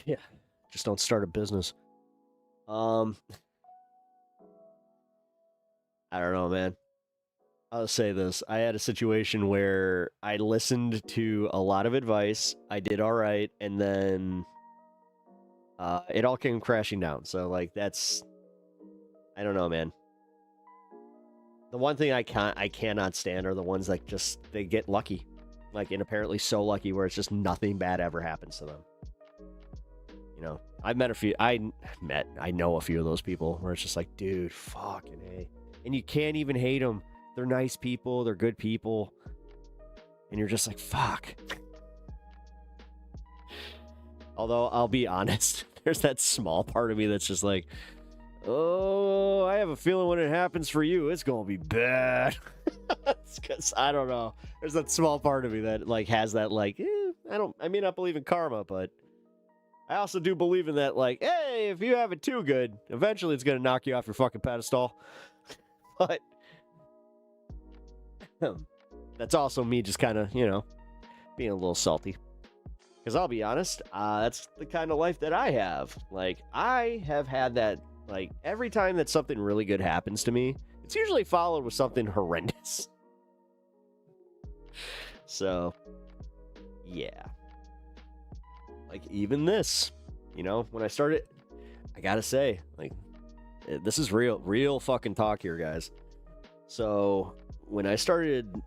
Yeah, just don't start a business. I don't know, man. I'll say this. I had a situation where I listened to a lot of advice. I did all right, and then it all came crashing down. So, like, that's... I don't know, man. The one thing I cannot stand are the ones that just, they get lucky. Like, and apparently so lucky where it's just nothing bad ever happens to them. You know, I've met a few... I know a few of those people where it's just like, dude, fucking A. And you can't even hate them. They're nice people. They're good people. And you're just like, fuck. Although, I'll be honest, there's that small part of me that's just like, oh, I have a feeling when it happens for you, it's going to be bad. It's because, I don't know. There's that small part of me that, like, has that, like, I may not believe in karma, but I also do believe in that, like, hey, if you have it too good, eventually it's going to knock you off your fucking pedestal. But that's also me just kind of, you know, being a little salty. Because I'll be honest, that's the kind of life that I have. Like, I have had that, like, every time that something really good happens to me, it's usually followed with something horrendous. So, yeah. Like, even this, you know, when I started, I gotta say, like, this is real fucking talk here, guys. So, when I started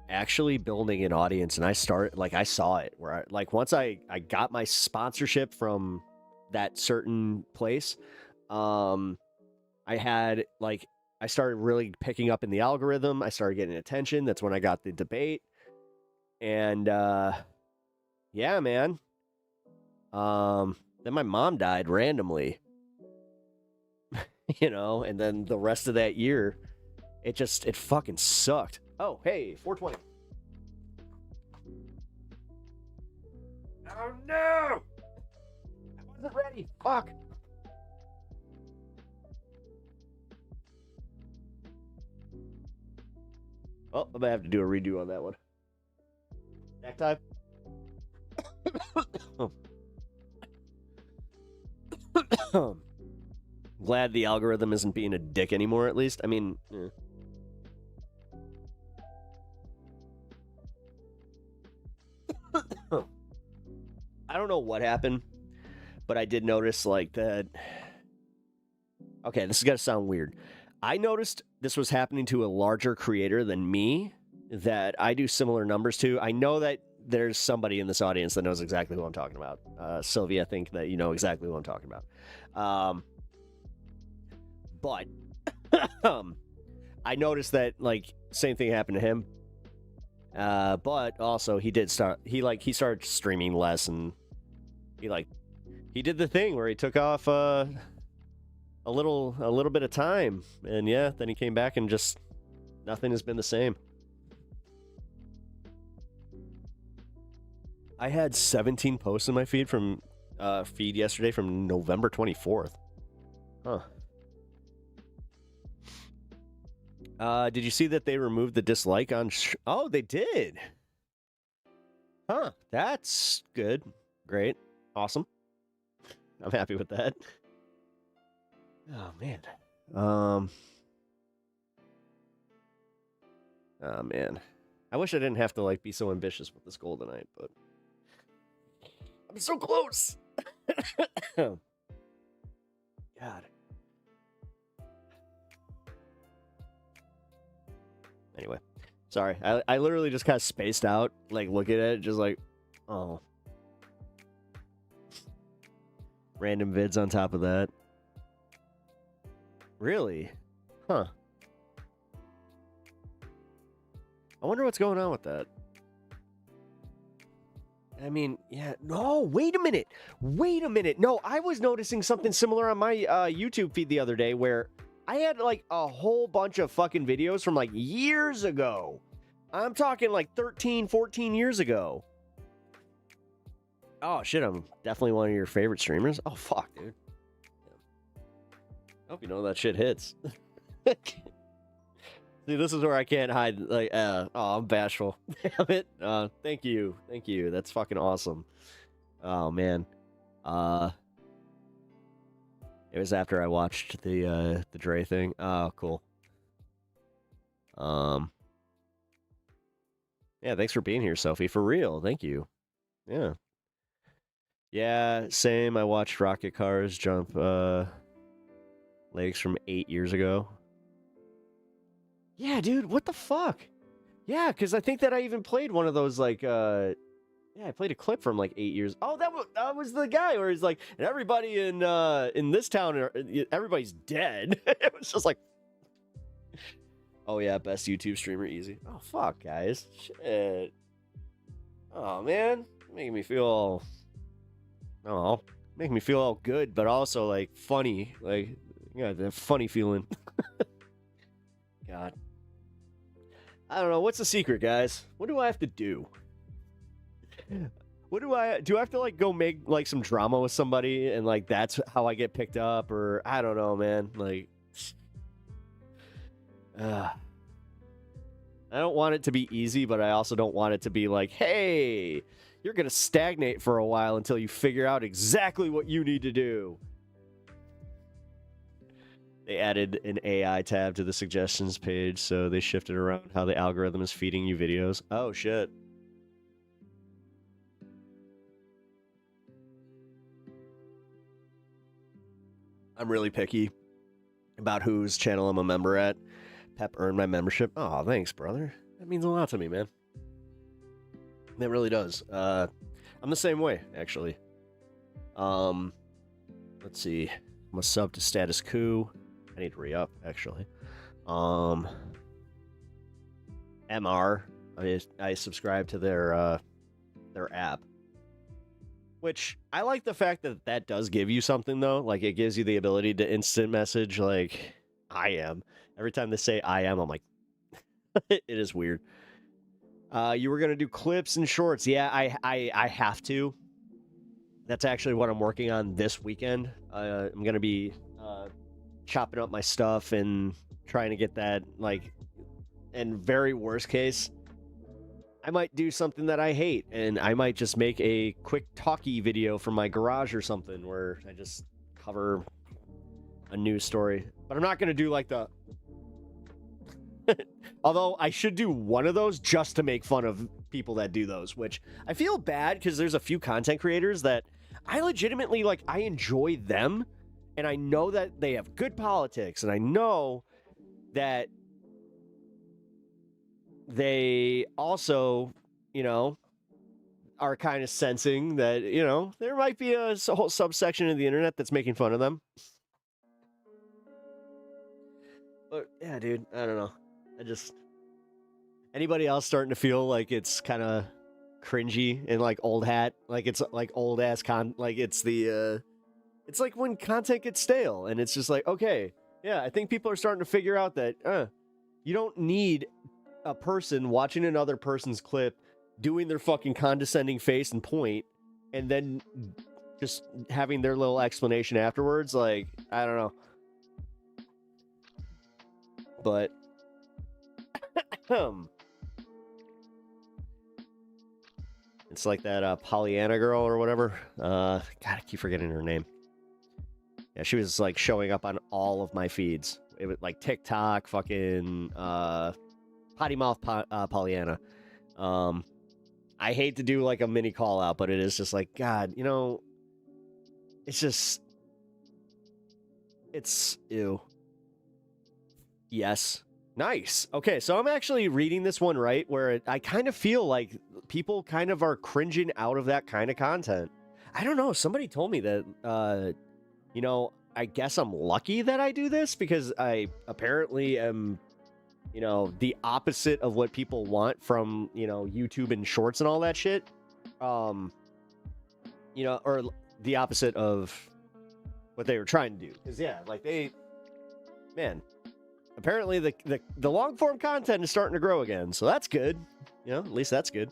actually building an audience and I saw it, where once I got my sponsorship from that certain place, I started really picking up in the algorithm. I started getting attention. That's when I got the debate. And, yeah, man. Then my mom died randomly. You know, and then the rest of that year, it fucking sucked. Oh, hey, 420. Oh, no! I wasn't ready. Fuck. Oh, I'm gonna have to do a redo on that one. Back time. Glad the algorithm isn't being a dick anymore, at least. I mean, I don't know what happened, but I did notice, like, that... Okay, this is gonna sound weird. I noticed this was happening to a larger creator than me that I do similar numbers to. I know that there's somebody in this audience that knows exactly who I'm talking about. Sylvia, I think that you know exactly who I'm talking about. But I noticed that, like, same thing happened to him. But also he started streaming less, and he did the thing where he took off a little bit of time, and yeah, then he came back and just nothing has been the same. I had 17 posts in my feed yesterday from November 24th. Huh. Did you see that they removed the dislike on... Oh, they did! Huh. That's good. Great. Awesome. I'm happy with that. Oh, man. Oh, man. I wish I didn't have to, like, be so ambitious with this goal tonight, but... I'm so close. God. Anyway, sorry. I literally just kind of spaced out, like looking at it, just like, oh. Random vids on top of that. Really? Huh. I wonder what's going on with that. I mean, yeah. No, wait a minute. Wait a minute. No, I was noticing something similar on my YouTube feed the other day where I had like a whole bunch of fucking videos from like years ago. I'm talking like 13, 14 years ago. Oh, shit. I'm definitely one of your favorite streamers. Oh, fuck, dude. I hope you know that shit hits. See, this is where I can't hide. Like, oh, I'm bashful. Damn it. Thank you. Thank you. That's fucking awesome. Oh, man. It was after I watched the Dre thing. Oh, cool. Yeah, thanks for being here, Sophie. For real. Thank you. Yeah. Yeah, same. I watched Rocket Cars jump lakes from 8 years ago. Yeah, dude, what the fuck? Yeah, because I think that I even played one of those, like, yeah, I played a clip from, like, 8 years. Oh, that was the guy where he's like, and everybody in this town, everybody's dead. It was just like, oh, yeah, best YouTube streamer, easy. Oh, fuck, guys. Shit. Oh, man. Making me feel all, making me feel all good, but also, like, funny. Like, yeah, the funny feeling. God. I don't know. What's the secret, guys? What do I have to do? What do I have to, like, go make, like, some drama with somebody and, like, that's how I get picked up? Or, I don't know, man. Like, I don't want it to be easy, but I also don't want it to be like, hey, you're going to stagnate for a while until you figure out exactly what you need to do. They added an AI tab to the suggestions page, so they shifted around how the algorithm is feeding you videos. Oh, shit. I'm really picky about whose channel I'm a member at. Pep earned my membership. Oh, thanks, brother. That means a lot to me, man. That really does. I'm the same way, actually. Let's see. I'm a sub to Status Coup. I need to re-up, actually. MR. I subscribe to their app. Which, I like the fact that that does give you something, though. Like, it gives you the ability to instant message, like, I am. Every time they say I am, I'm like, it is weird. You were going to do clips and shorts. Yeah, I have to. That's actually what I'm working on this weekend. I'm going to be chopping up my stuff and trying to get that, like, in very worst case, I might do something that I hate, and I might just make a quick talkie video from my garage or something where I just cover a news story. But I'm not going to do, like, the... Although, I should do one of those just to make fun of people that do those, which I feel bad because there's a few content creators that I legitimately, like, I enjoy them, and I know that they have good politics, and I know that they also, you know, are kind of sensing that, you know, there might be a whole subsection of the internet that's making fun of them. But, yeah, dude, I don't know. Anybody else starting to feel like it's kind of cringy and like old hat? Like it's like old ass it's like when content gets stale and it's just like, okay, yeah, I think people are starting to figure out that, you don't need a person watching another person's clip doing their fucking condescending face and point and then just having their little explanation afterwards. Like, I don't know. But it's like that Pollyanna girl or whatever. God, I keep forgetting her name. Yeah, she was like showing up on all of my feeds. It was like TikTok, fucking potty mouth Pollyanna. I hate to do like a mini call out, but it is just like, God, you know, it's just, it's ew. Yes. Nice. Okay, so I'm actually reading this one right where I kind of feel like people kind of are cringing out of that kind of content. I don't know. Somebody told me that, you know, I guess I'm lucky that I do this because I apparently am, you know, the opposite of what people want from, you know, YouTube and shorts and all that shit. You know, or the opposite of what they were trying to do. Because, yeah, like man, apparently the long form content is starting to grow again. So that's good. You know, at least that's good.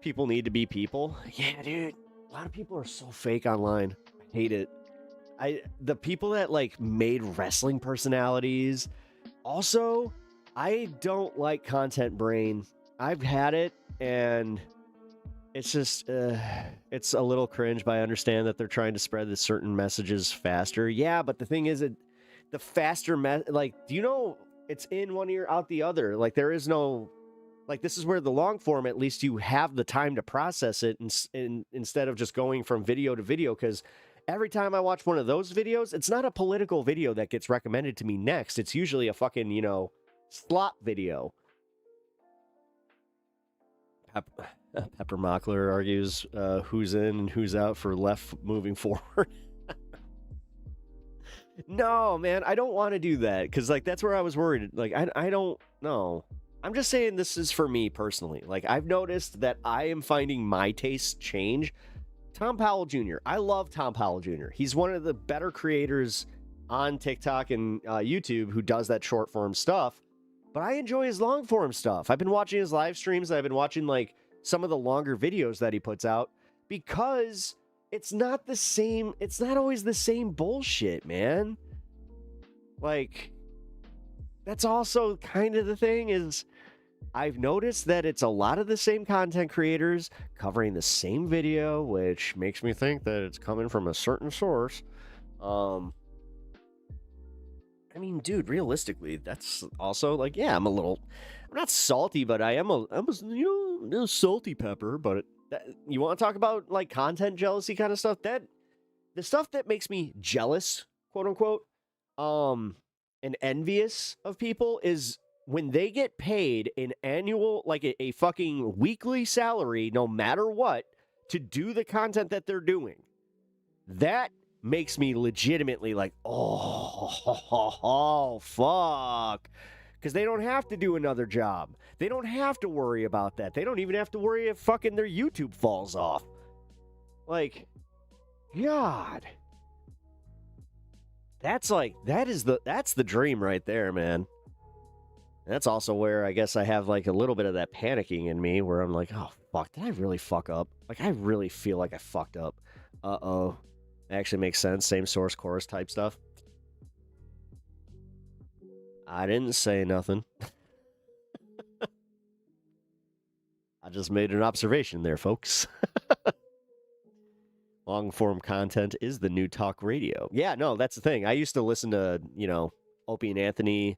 People need to be people. Yeah, dude. A lot of people are so fake online. I hate it. The people that like made wrestling personalities. Also, I don't like content brain. I've had it and it's just it's a little cringe, but I understand that they're trying to spread the certain messages faster. Yeah, but the thing is the faster like, do you know it's in one ear out the other? Like there is no, like this is where the long form, at least you have the time to process it instead of just going from video to video. Because every time I watch one of those videos, it's not a political video that gets recommended to me next. It's usually a fucking, you know, slop video. Pepper Mockler argues who's in and who's out for left moving forward. No, man, I don't want to do that because, like, that's where I was worried. Like, I don't know. I'm just saying this is for me personally. Like, I've noticed that I am finding my tastes change. Tom Powell Jr. I love Tom Powell Jr. He's one of the better creators on TikTok and YouTube who does that short form stuff. But I enjoy his long form stuff. I've been watching his live streams. I've been watching, like, some of the longer videos that he puts out because it's not the same. It's not always the same bullshit, man. Like, that's also kind of the thing is I've noticed that it's a lot of the same content creators covering the same video, which makes me think that it's coming from a certain source. I mean, dude, realistically, that's also like, yeah, I'm not salty, but I'm a you know, a salty pepper, but you want to talk about like content jealousy kind of stuff? That the stuff that makes me jealous, quote unquote, and envious of people is when they get paid an annual, like a fucking weekly salary, no matter what, to do the content that they're doing. That makes me legitimately like, oh, fuck. Because they don't have to do another job. They don't have to worry about that. They don't even have to worry if fucking their YouTube falls off. Like, God. That's the dream right there, man. That's also where I guess I have like a little bit of that panicking in me where I'm like, oh, fuck, did I really fuck up? Like, I really feel like I fucked up. Uh-oh. Actually makes sense. Same source, chorus type stuff. I didn't say nothing. I just made an observation there, folks. Long-form content is the new talk radio. Yeah, no, that's the thing. I used to listen to, you know, Opie and Anthony.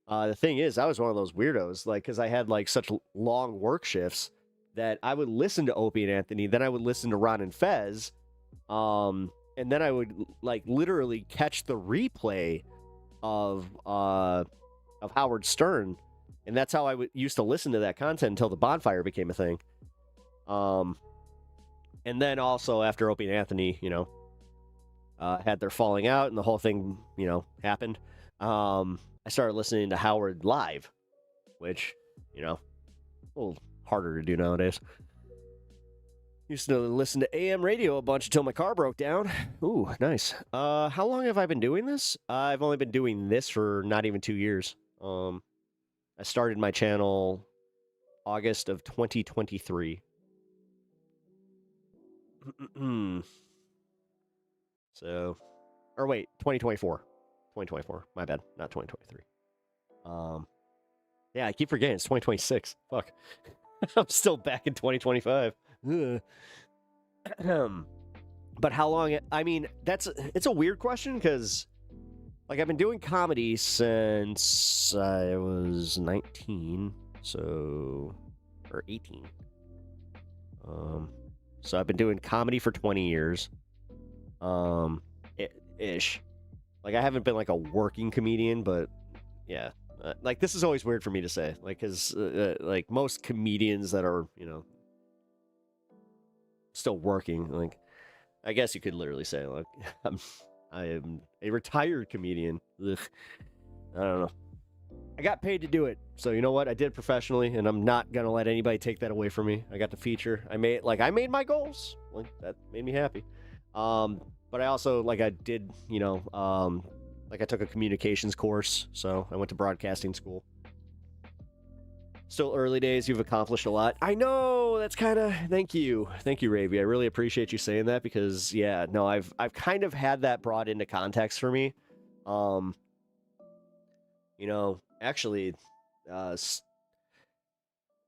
The thing is, I was one of those weirdos, like, because I had, like, such long work shifts that I would listen to Opie and Anthony, then I would listen to Ron and Fez, and then I would, like, literally catch the replay of Howard Stern, and that's how I used to listen to that content until the bonfire became a thing. And then also after Opie and Anthony, you know, had their falling out and the whole thing, you know, happened, I started listening to Howard live, which, you know, a little harder to do nowadays. Used to listen to AM radio a bunch until my car broke down. Ooh, nice. How long have I been doing this? I've only been doing this for not even 2 years. I started my channel August of 2023. So, or wait, 2024. 2024. My bad. Not 2023. Yeah, I keep forgetting it's 2026. Fuck. I'm still back in 2025. But how long? I mean, it's a weird question because, like, I've been doing comedy since I was 19, so, or 18. So I've been doing comedy for 20 years. Ish. Like, I haven't been like a working comedian, but yeah. Like, this is always weird for me to say. Like, because like most comedians that are, still working, like, I guess you could literally say, like, I am a retired comedian. Ugh. I don't know. I got paid to do it, so you know what? I did it professionally, and I'm not gonna let anybody take that away from me. I got the feature. I made my goals. Like, that made me happy. But I also, like, I did, like, I took a communications course, so I went to broadcasting school. Still early days. You've accomplished a lot. I know. That's kind of. Thank you, Ravi. I really appreciate you saying that because, yeah, no, I've kind of had that brought into context for me. Actually,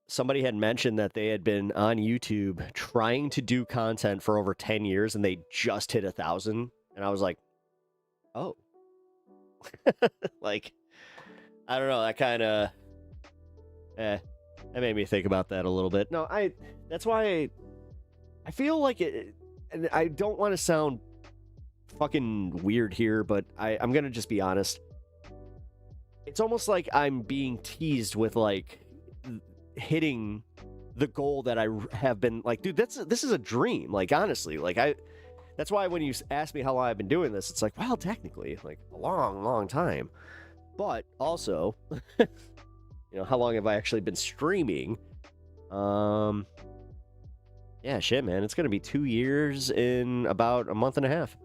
somebody had mentioned that they had been on YouTube trying to do content for over 10 years and they just hit 1,000. And I was like, oh, like, I don't know. That kind of, that made me think about that a little bit. No, that's why I feel like it, and I don't want to sound fucking weird here, but I'm going to just be honest. It's almost like I'm being teased with, like, hitting the goal that I have been, like, dude, this is a dream. Like, honestly, like, that's why when you ask me how long I've been doing this, it's like, well, technically, like, a long, long time. But also, how long have I actually been streaming? Yeah, shit, man. It's going to be 2 years in about a month and a half.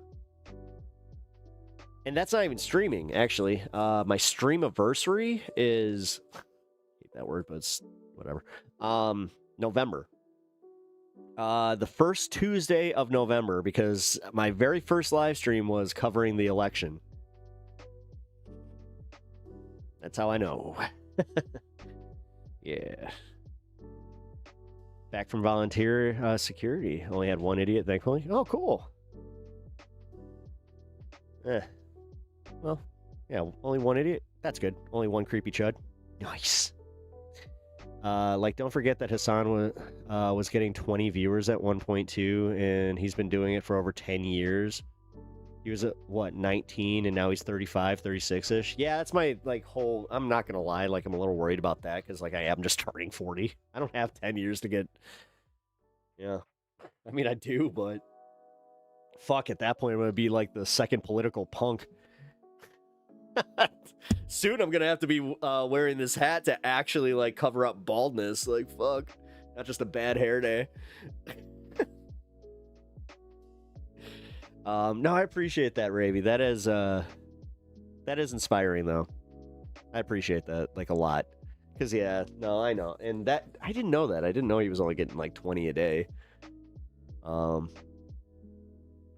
And that's not even streaming, actually. My streamiversary is, I hate that word, but it's whatever. November. The first Tuesday of November, because my very first live stream was covering the election. That's how I know. Yeah. Back from volunteer security. Only had one idiot, thankfully. Oh, cool. Well, yeah, only one idiot. That's good. Only one creepy chud. Nice. Like, don't forget that Hassan was getting 20 viewers at 1.2, and he's been doing it for over 10 years. He was at, 19, and now he's 35, 36-ish. Yeah, that's my, like, whole... I'm not gonna lie, like, I'm a little worried about that, because, like, I am just turning 40. I don't have 10 years to get... Yeah. I mean, I do, but... Fuck, at that point, I'm gonna be, like, the second political punk. Soon I'm gonna have to be wearing this hat to actually, like, cover up baldness. Like, fuck. Not just a bad hair day. No, I appreciate that, Ravi. That is inspiring, though. I appreciate that, like, a lot. Because, yeah, no, I know. And that, I didn't know that. I didn't know he was only getting, like, 20 a day. I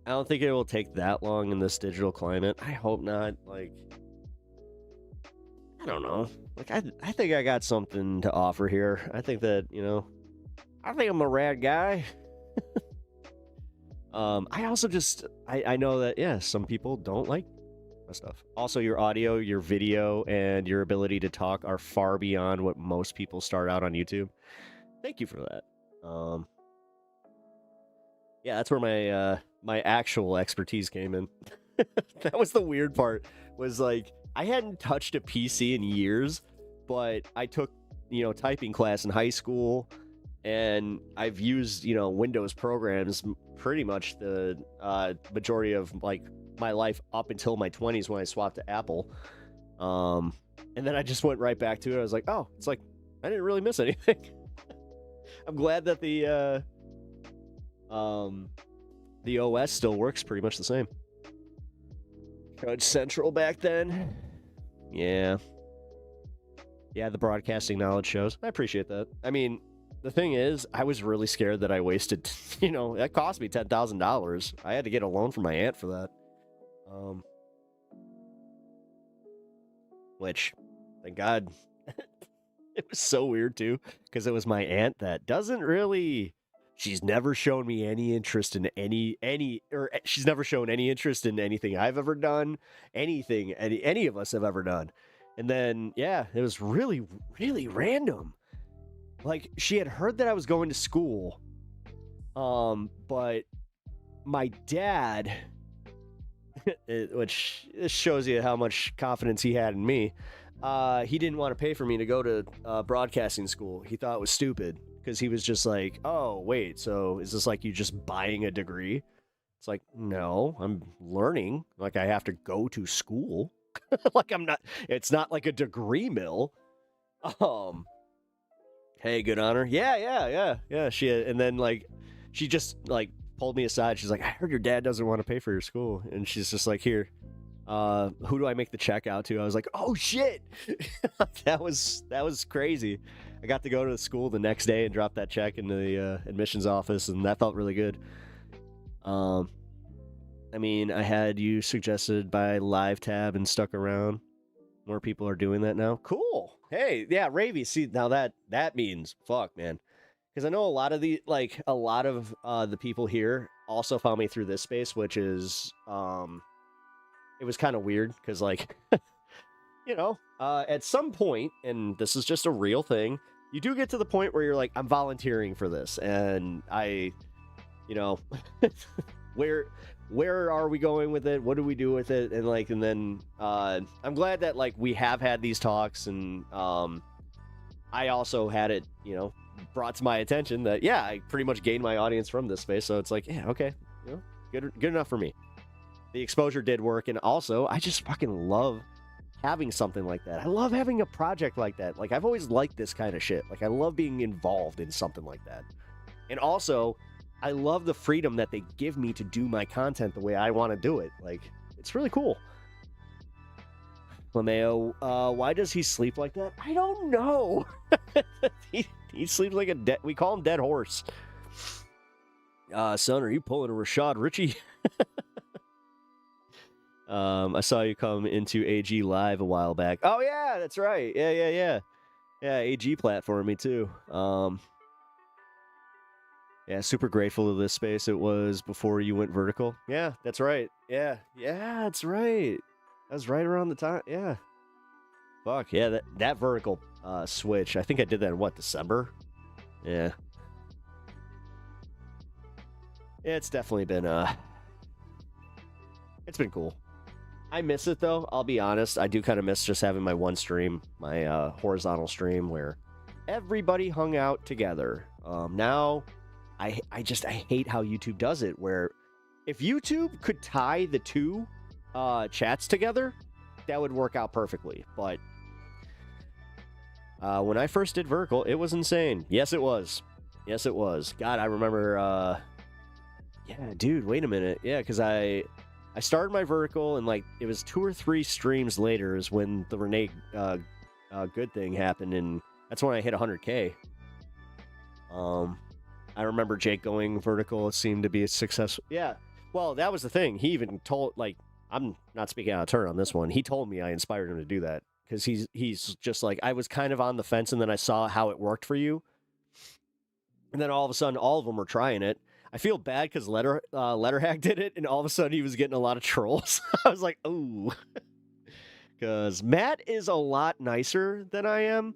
don't think it will take that long in this digital climate. I hope not. Like, I don't know. Like, I think I got something to offer here. I think that, I think I'm a rad guy. I also just, I know that, yeah, some people don't like my stuff. Also, your audio, your video, and your ability to talk are far beyond what most people start out on YouTube. Thank you for that. Yeah, that's where my actual expertise came in. That was the weird part, was, like, I hadn't touched a PC in years, but I took, typing class in high school, and I've used, Windows programs pretty much the majority of, like, my life up until my 20s when I swapped to Apple. And then I just went right back to it. I was like, oh, it's like, I didn't really miss anything. I'm glad that the OS still works pretty much the same. Judge Central back then. Yeah. Yeah, the broadcasting knowledge shows. I appreciate that. I mean, the thing is, I was really scared that I wasted, that cost me $10,000. I had to get a loan from my aunt for that. Which, thank God, it was so weird too, because it was my aunt that doesn't really... She's never shown me any interest in she's never shown any interest in anything I've ever done, anything any of us have ever done. And then, yeah, it was really, really random. Like, she had heard that I was going to school, But my dad, which shows you how much confidence he had in me, he didn't want to pay for me to go to broadcasting school. He thought it was stupid because he was just like, oh, wait, so is this like you just buying a degree? It's like, no, I'm learning. Like, I have to go to school. Like, it's not like a degree mill. Hey, good honor. Yeah. And then, like, she just, like, pulled me aside. She's like, I heard your dad doesn't want to pay for your school. And she's just like, here, who do I make the check out to? I was like, oh, shit. That was crazy. I got to go to the school the next day and drop that check in the admissions office, and that felt really good. I mean, I had you suggested by Live Tab and stuck around. More people are doing that now. Cool. Hey, yeah, Ravy. See, now that means fuck, man. Because I know a lot of the people here also found me through this space, which is it was kind of weird because, like, at some point, and this is just a real thing, you do get to the point where you're like, I'm volunteering for this, and where are we going with it? What do we do with it? And then I'm glad that, like, we have had these talks, and I also had it, brought to my attention that, yeah, I pretty much gained my audience from this space. So it's like, yeah, okay, good enough for me. The exposure did work, and also I just fucking love having something like that. I love having a project like that. Like, I've always liked this kind of shit. Like, I love being involved in something like that. And also, I love the freedom that they give me to do my content the way I want to do it. Like, it's really cool. LeMayo, why does he sleep like that? I don't know. He sleeps like a we call him dead horse. Son, are you pulling a Rashad Richie? I saw you come into AG Live a while back. Oh, yeah, that's right. Yeah. Yeah, AG platformed me, too. Yeah, super grateful to this space. It was before you went vertical. Yeah, that's right. Yeah, that's right. That was right around the time. Yeah. Fuck, yeah, that vertical switch. I think I did that in, December? Yeah. It's definitely been, it's been cool. I miss it, though. I'll be honest. I do kind of miss just having my one stream, my horizontal stream, where everybody hung out together. Now, I hate how YouTube does it, where if YouTube could tie the two chats together, that would work out perfectly. But when I first did vertical, it was insane. Yes, it was. God, I remember. Yeah, dude, wait a minute. Yeah, because I started my vertical, and, like, it was 2 or 3 streams later is when the Renee good thing happened, and that's when I hit 100K. I remember Jake going vertical. It seemed to be a success. Yeah, well, that was the thing. He even told, like, I'm not speaking out of turn on this one. He told me I inspired him to do that, because he's just like, I was kind of on the fence, and then I saw how it worked for you, and then all of a sudden, all of them were trying it. I feel bad because Letterhack did it, and all of a sudden he was getting a lot of trolls. I was like, ooh. Because Matt is a lot nicer than I am.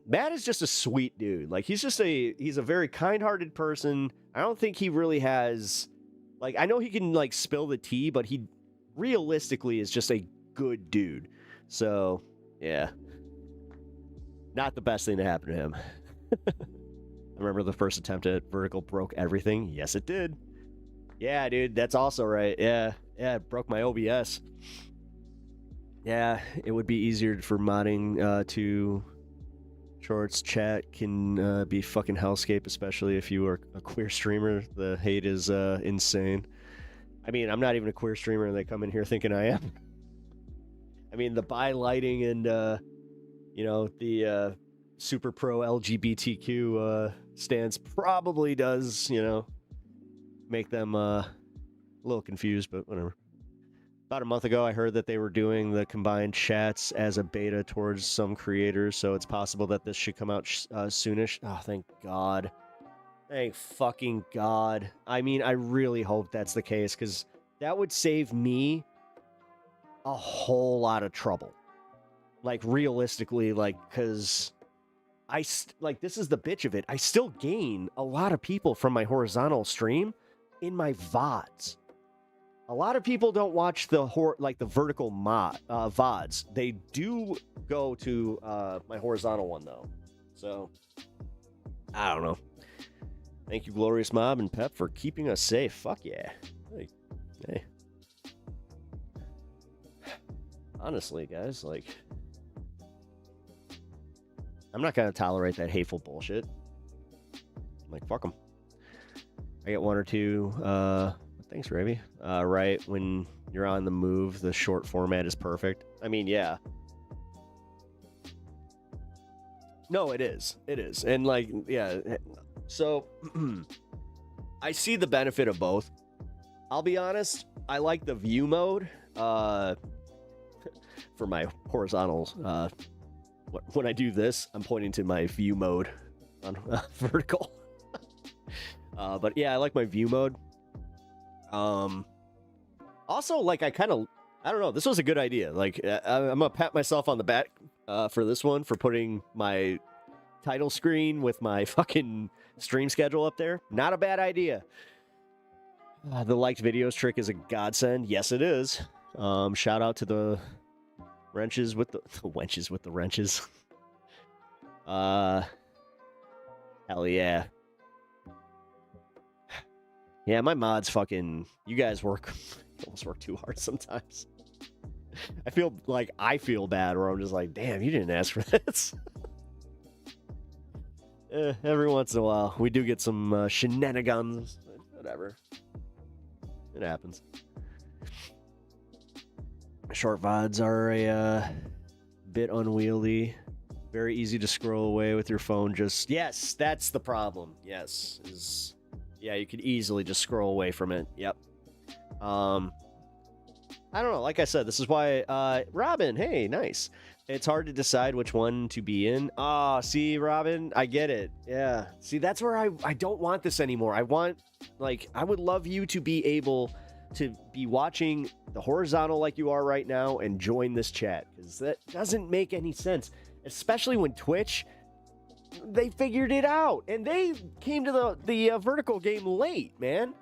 Matt is just a sweet dude. Like, he's a very kind-hearted person. I don't think he really has, like, I know he can, like, spill the tea, but he realistically is just a good dude. So, yeah. Not the best thing to happen to him. I remember the first attempt at vertical broke everything. Yes, it did. Yeah, dude, that's also right. Yeah, it broke my OBS. Yeah, it would be easier for modding to shorts. Chat can be fucking hellscape, especially if you are a queer streamer. The hate is insane. I mean, I'm not even a queer streamer, and they come in here thinking I am. I mean, the bi lighting and, the super pro LGBTQ stance probably does, make them a little confused, but whatever. About a month ago, I heard that they were doing the combined chats as a beta towards some creators, so it's possible that this should come out soonish. Oh, thank God. Thank fucking God. I mean, I really hope that's the case, because that would save me a whole lot of trouble. Like, realistically, like, because like, this is the bitch of it. I still gain a lot of people from my horizontal stream in my VODs. A lot of people don't watch the vertical VODs. They do go to my horizontal one, though. So, I don't know. Thank you, Glorious Mob and Pep, for keeping us safe. Fuck yeah. Hey. Honestly, guys, like, I'm not going to tolerate that hateful bullshit. Like, fuck them. I get one or two, thanks, Ravi. Right, when you're on the move, the short format is perfect. I mean, yeah. No, it is. It is. And, like, yeah. So, I see the benefit of both. I'll be honest, I like the view mode for my horizontals. When I do this, I'm pointing to my view mode on vertical. But yeah, I like my view mode. Also, like, I don't know, this was a good idea. Like, I'm gonna pat myself on the back for this one, for putting my title screen with my fucking stream schedule up there. Not a bad idea. The liked videos trick is a godsend. Yes, it is. Shout out to the wrenches with the wenches with the wrenches. Hell yeah. Yeah, my mods fucking... You guys almost work too hard sometimes. I feel bad, where I'm just like, damn, you didn't ask for this. Every once in a while, we do get some shenanigans. Whatever. It happens. Short VODs are a bit unwieldy. Very easy to scroll away with your phone. Yes, that's the problem. Yes. Yeah, you could easily just scroll away from it. Yep. I don't know. Like I said, this is why, Robin, hey, nice. It's hard to decide which one to be in. See, Robin, I get it. Yeah. See, that's where I don't want this anymore. I would love you to be able to be watching the horizontal like you are right now and join this chat, because that doesn't make any sense, especially when Twitch, they figured it out, and they came to the vertical game late, man.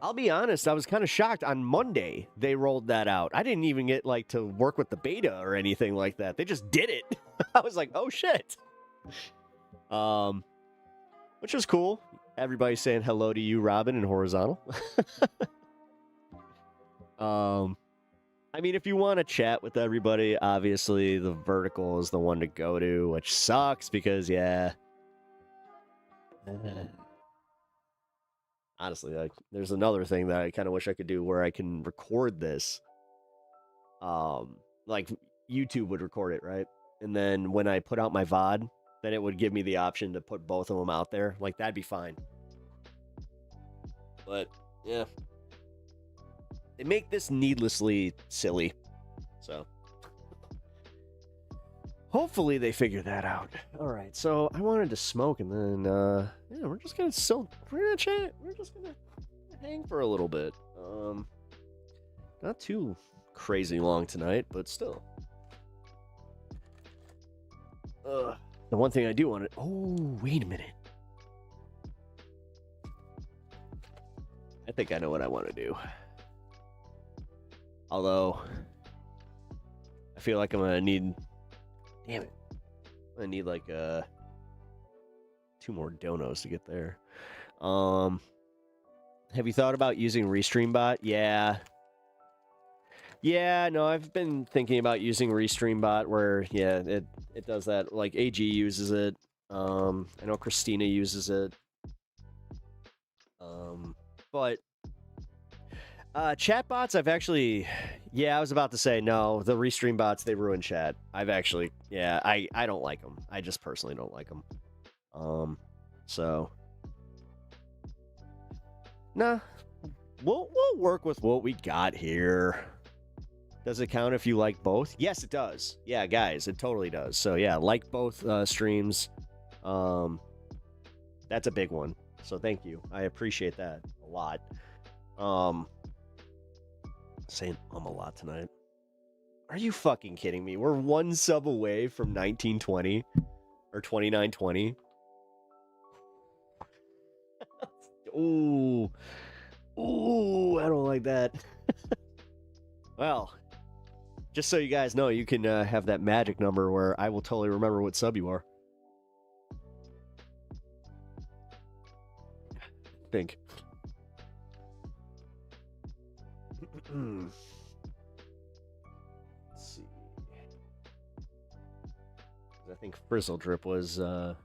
I'll be honest, I was kind of shocked. On Monday, they rolled that out. I didn't even get, to work with the beta or anything like that. They just did it. I was like, oh, shit. Which was cool. Everybody's saying hello to you, Robin, in horizontal. I mean, if you want to chat with everybody, obviously the vertical is the one to go to, which sucks because, yeah. Honestly, there's another thing that I kind of wish I could do where I can record this. Like YouTube would record it, right? And then when I put out my VOD, then it would give me the option to put both of them out there. Like, that'd be fine. But, yeah. They make this needlessly silly. So, hopefully they figure that out. All right, so I wanted to smoke, and then, yeah, we're gonna chat. We're just gonna hang for a little bit. Not too crazy long tonight, but still. The one thing I do want to... Oh, wait a minute. I think I know what I want to do. Although, I feel like I'm going to need... Damn it. I'm going to need, 2 more donos to get there. Have you thought about using RestreamBot? Yeah. Yeah, no, I've been thinking about using RestreamBot where, yeah, it does that. Like, AG uses it. I know Christina uses it. But chatbots, I've actually... Yeah, I was about to say, no, the Restream bots, they ruin chat. I've actually... Yeah, I don't like them. I just personally don't like them. So... Nah. We'll work with what we got here. Does it count if you like both? Yes, it does. Yeah, guys, it totally does. So, yeah, like both streams. That's a big one. So, thank you. I appreciate that a lot. Saying a lot tonight. Are you fucking kidding me? We're one sub away from 1920 or 2920. Ooh. Ooh, I don't like that. Well, just so you guys know, you can have that magic number where I will totally remember what sub you are. Think. Let's see. I think Frizzle Drip was my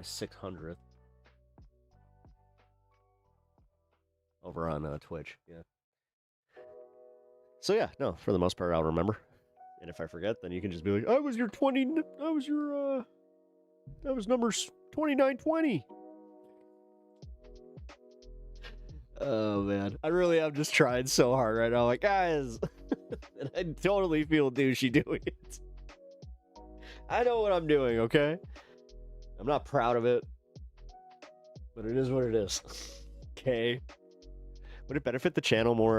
600th over on Twitch. Yeah. So yeah, no, for the most part, I'll remember. And if I forget, then you can just be like, that was number 2920. Oh, man. I'm just trying so hard right now. Like, guys, and I totally feel douchey doing it. I know what I'm doing, okay? I'm not proud of it, but it is what it is. Okay. Would it benefit the channel more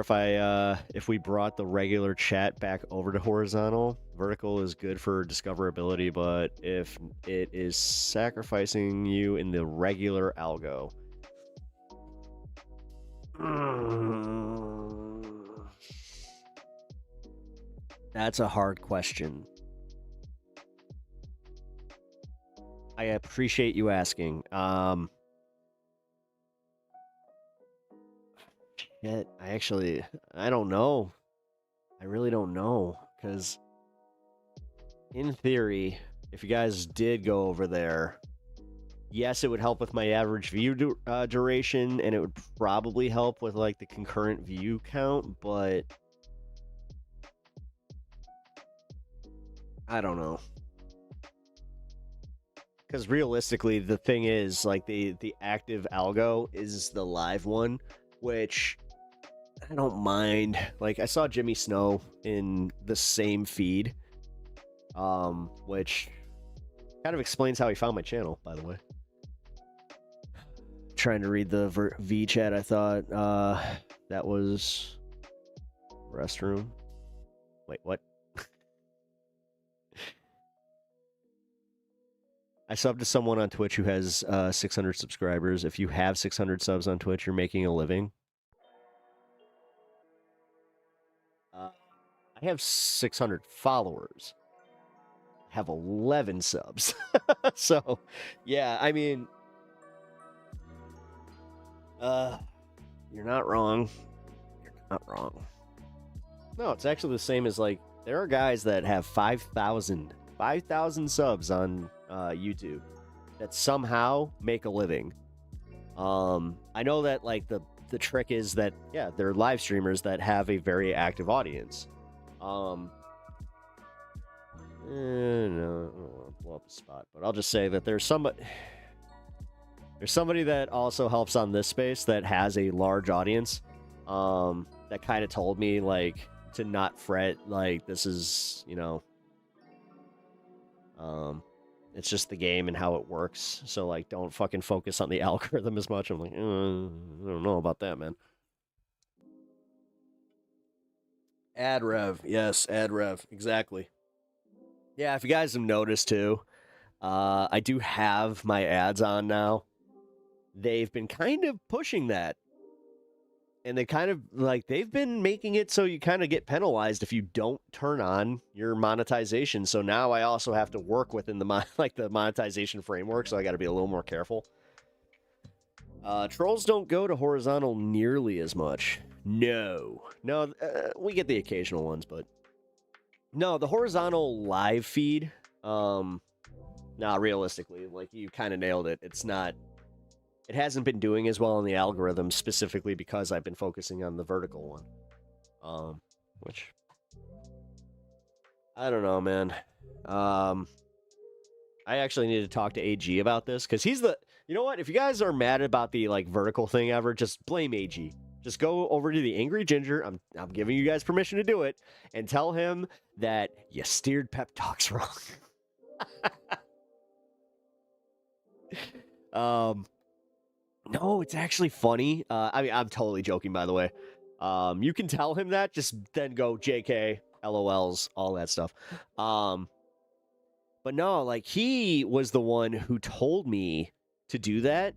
if we brought the regular chat back over to horizontal? Vertical is good for discoverability, but if it is sacrificing you in the regular algo. That's a hard question. I appreciate you asking. Shit, I don't know. I really don't know, because in theory, if you guys did go over there, yes, it would help with my average view duration, and it would probably help with like the concurrent view count, but I don't know. Because realistically, the thing is, like, the active algo is the live one, which I don't mind. Like, I saw Jimmy Snow in the same feed, which kind of explains how he found my channel, by the way. Trying to read the V chat, I thought that was restroom. Wait, what? I subbed to someone on Twitch who has 600 subscribers. If you have 600 subs on Twitch, you're making a living. I have 600 followers. I have 11 subs. So, yeah, I mean, you're not wrong. You're not wrong. No, it's actually the same as, like, there are guys that have 5,000 subs on YouTube that somehow make a living. I know that, like, the trick is that, yeah, they're live streamers that have a very active audience. No, I don't want to blow up the spot, but I'll just say that there's somebody that also helps on this space that has a large audience, that kind of told me, like, to not fret, like, this is, you know, it's just the game and how it works. So, like, don't fucking focus on the algorithm as much. I'm like, I don't know about that, man. Ad rev. Yes, ad rev. Exactly. Yeah, if you guys have noticed, too, I do have my ads on now. They've been kind of pushing that. And they kind of, like, they've been making it so you kind of get penalized if you don't turn on your monetization. So now I also have to work within the the monetization framework, so I got to be a little more careful. Trolls don't go to horizontal nearly as much. No, we get the occasional ones, but no, the horizontal live feed. Realistically, like, you kind of nailed it. It's not. It hasn't been doing as well in the algorithm, specifically because I've been focusing on the vertical one. Which, I don't know, man. I actually need to talk to AG about this, because he's the... You know what? If you guys are mad about the, like, vertical thing ever, just blame AG. Just go over to the Angry Ginger. I'm giving you guys permission to do it, and tell him that you steered Pep Talks wrong. No, it's actually funny. I mean, I'm totally joking, by the way. You can tell him that, just then go, JK, LOLs, all that stuff. But no, like, he was the one who told me to do that,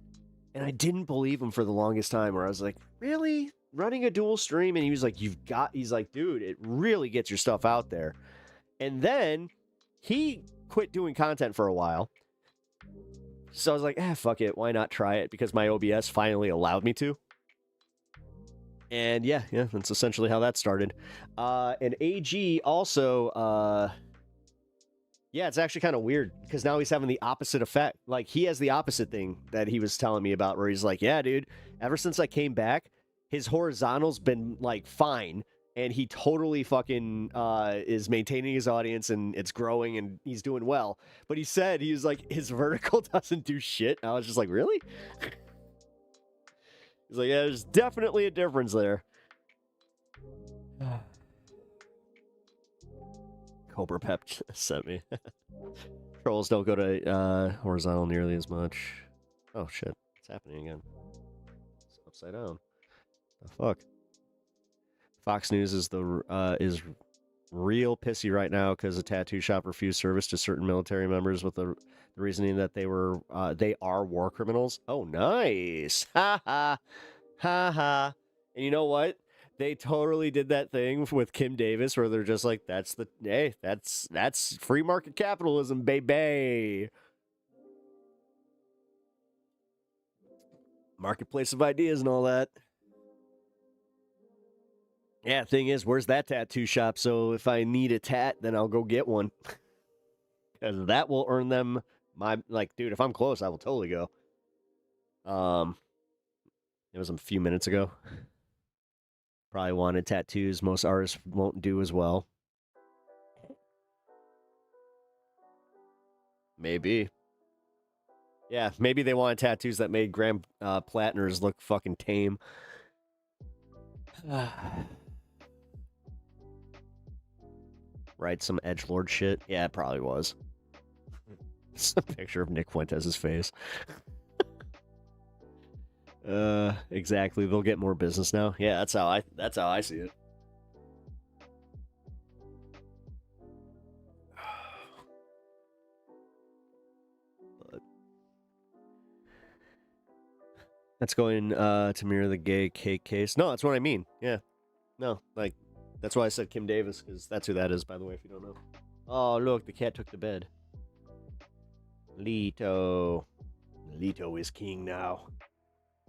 and I didn't believe him for the longest time, where I was like, really? Running a dual stream? And he was like, he's like, dude, it really gets your stuff out there. And then he quit doing content for a while. So I was like, fuck it, why not try it? Because my OBS finally allowed me to. And yeah, that's essentially how that started. And AG also, yeah, it's actually kind of weird because now he's having the opposite effect. Like, he has the opposite thing that he was telling me about, where he's like, yeah, dude, ever since I came back, his horizontal's been, like, fine. And he totally fucking is maintaining his audience, and it's growing, and he's doing well. But he said, he was like, his vertical doesn't do shit. I was just like, really? He's like, yeah, there's definitely a difference there. Cobra Pep sent me. Trolls don't go to horizontal nearly as much. Oh shit, it's happening again. It's upside down. The fuck. Fox News is is real pissy right now because a tattoo shop refused service to certain military members with the reasoning that they are war criminals. Oh, nice. Ha ha. Ha ha. And you know what? They totally did that thing with Kim Davis where they're just like, that's free market capitalism, baby. Marketplace of ideas and all that. Yeah, thing is, where's that tattoo shop? So if I need a tat, then I'll go get one. Because that will earn them dude, if I'm close, I will totally go. It was a few minutes ago. Probably wanted tattoos. Most artists won't do as well. Maybe. Yeah, maybe they wanted tattoos that made Grand Platiners look fucking tame. Right, some edgelord shit. Yeah, it probably was. It's a picture of Nick Fuentes' face. Exactly. They'll get more business now. Yeah, that's how I see it. But that's going to mirror the gay cake case. No, that's what I mean. Yeah. No, like, that's why I said Kim Davis, because that's who that is, by the way, if you don't know. Oh, look, the cat took the bed. Leto. Leto is king now.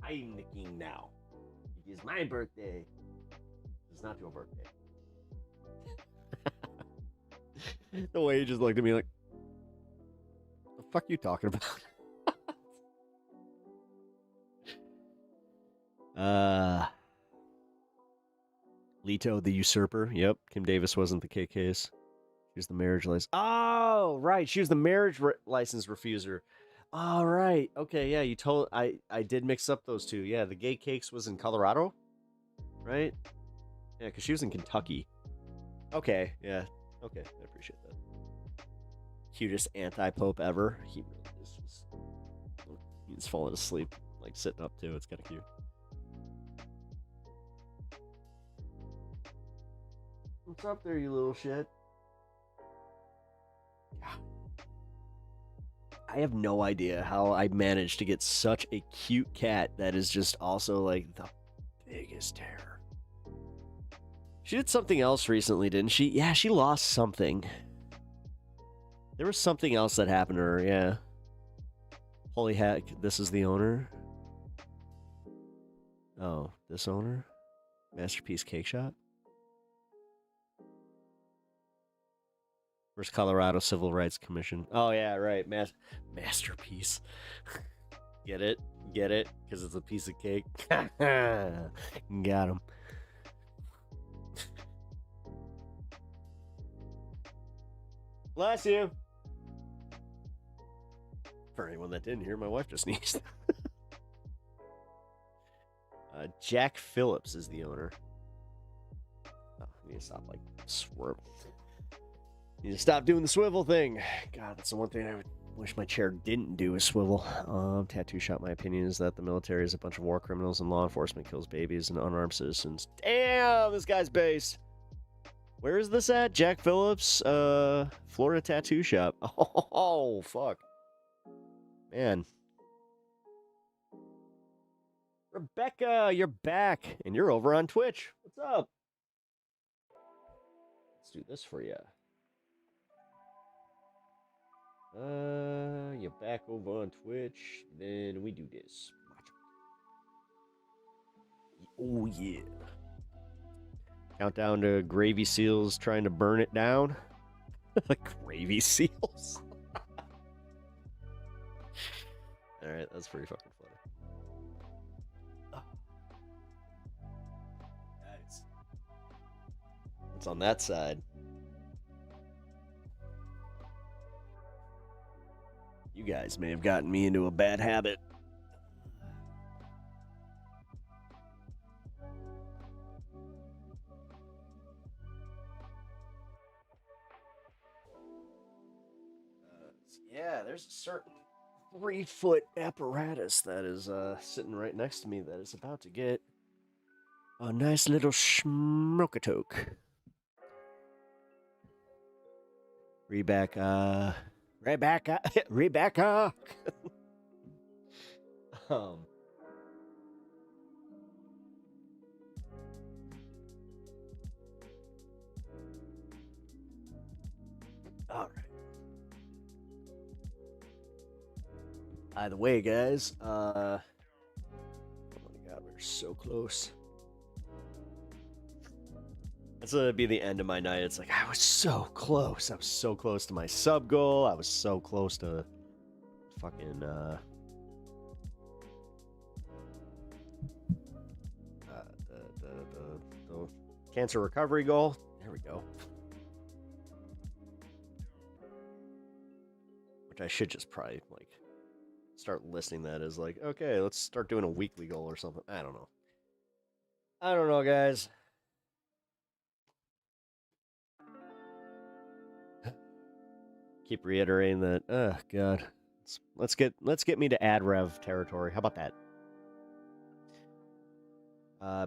I'm the king now. It is my birthday. It's not your birthday. The way he just looked at me like, the fuck you talking about? Leto the usurper. Yep. Kim Davis wasn't the KK's. She was the marriage license. Oh, right. She was the marriage license refuser. All right. Okay. Yeah. You told I did mix up those two. Yeah. The gay cakes was in Colorado, right? Yeah, because she was in Kentucky. Okay. Yeah. Okay. I appreciate that. Cutest anti-pope ever. He really is just. He's falling asleep, like sitting up too. It's kind of cute. What's up there, you little shit? I have no idea how I managed to get such a cute cat that is just also like the biggest terror. She did something else recently, didn't she? Yeah, she lost something. There was something else that happened to her, yeah. Holy heck, this is the owner? Oh, this owner? Masterpiece Cake Shop? Where's Colorado Civil Rights Commission? Oh, yeah, right. Masterpiece. Get it? Get it? Because it's a piece of cake. Got him. Bless you. For anyone that didn't hear, my wife just sneezed. Jack Phillips is the owner. Oh, I need to stop, like, swerving. You need to stop doing the swivel thing. God, that's the one thing I would wish my chair didn't do is swivel. Tattoo shop, my opinion is that the military is a bunch of war criminals and law enforcement kills babies and unarmed citizens. Damn, this guy's based. Where is this at? Jack Phillips, Florida Tattoo Shop. Oh, fuck. Man. Rebecca, you're back, and you're over on Twitch. What's up? Let's do this for you. You're back over on Twitch. Then we do this. Oh, yeah. Countdown to Gravy Seals trying to burn it down. Gravy Seals. All right, that's pretty fucking funny. Nice. What's on that side? You guys may have gotten me into a bad habit. Yeah, there's a certain 3-foot apparatus that is sitting right next to me that is about to get a nice little schmokatoke. Rebecca. All right. By the way, guys, oh my god, we're so close. That's gonna be the end of my night. It's like, I was so close. I was so close to my sub goal. I was so close to fucking, the cancer recovery goal. There we go. Which I should just probably, like, start listing that as, like, okay, let's start doing a weekly goal or something. I don't know. I don't know, guys. Keep reiterating that. Oh god, let's get me to ad rev territory. How about that?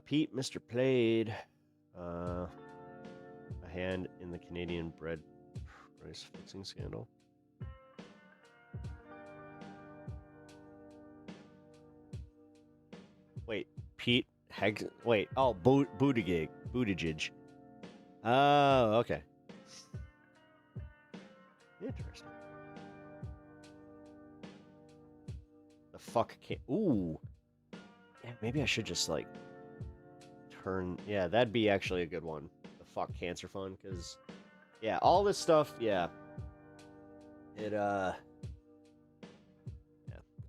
Pete, Mr. Played, a hand in the Canadian bread price fixing scandal. Wait, Pete wait, oh, Buttigieg. Oh, okay. Interesting. The fuck can't. Ooh. Yeah, maybe I should just, like, turn. Yeah, that'd be actually a good one. The fuck cancer fund, because, yeah, all this stuff, yeah. It, yeah.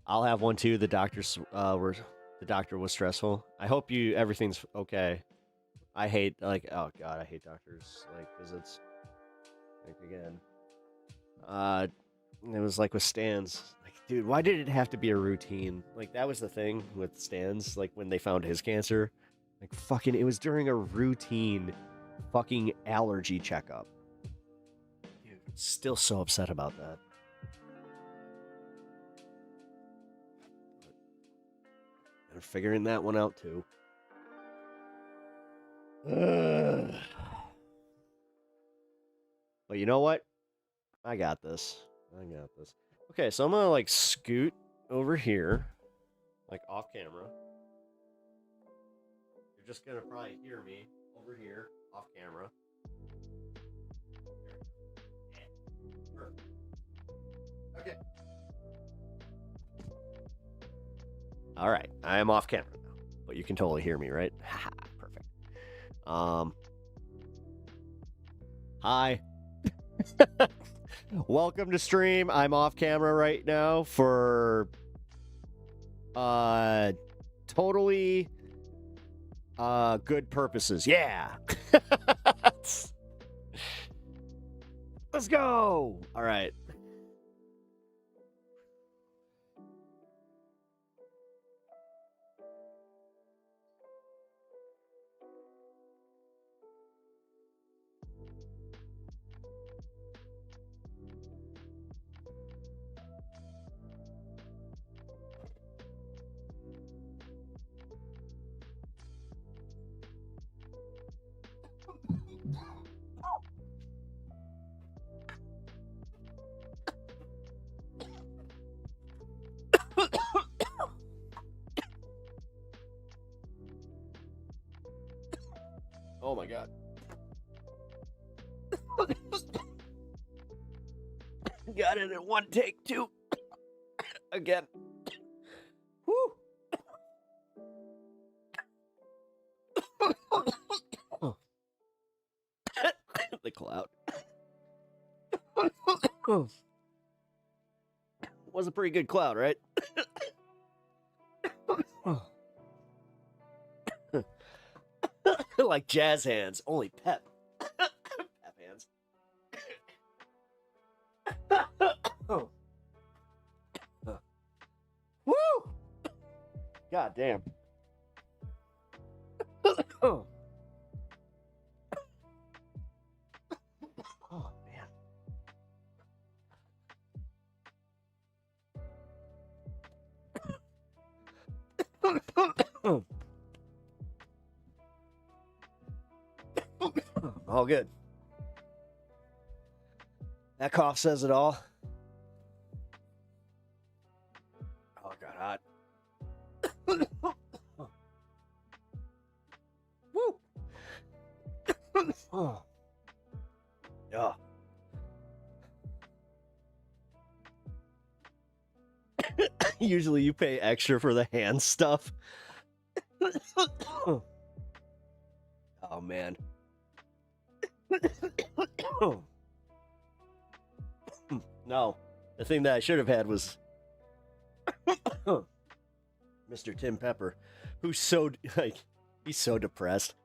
I'll have one too. The doctor was stressful. I hope everything's okay. I hate, like, oh god, I hate doctors, like, because it's, like, again. It was like with Stans. Like, dude, why did it have to be a routine? Like, that was the thing with Stans, like, when they found his cancer. Like, fucking, it was during a routine fucking allergy checkup. Dude, still so upset about that. They're figuring that one out, too. But you know what? I got this. Okay, so I'm gonna, like, scoot over here, like, off camera. You're just gonna probably hear me over here, off camera. Okay. All right, I am off camera now, but you can totally hear me, right? Haha, perfect. Hi. Welcome to stream. I'm off camera right now for totally good purposes. Yeah. Let's go. All right. God. Got it in one take, too. Again. Woo. The cloud. Was a pretty good cloud, right? Like jazz hands, only pep. Pep hands. Woo! God damn. Oh man. All good. That cough says it all. Oh, it got hot. Woo! Oh. Yeah. Usually you pay extra for the hand stuff. Oh, man. No, the thing that I should have had was Mr. Tim Pepper, who's so, like, he's so depressed.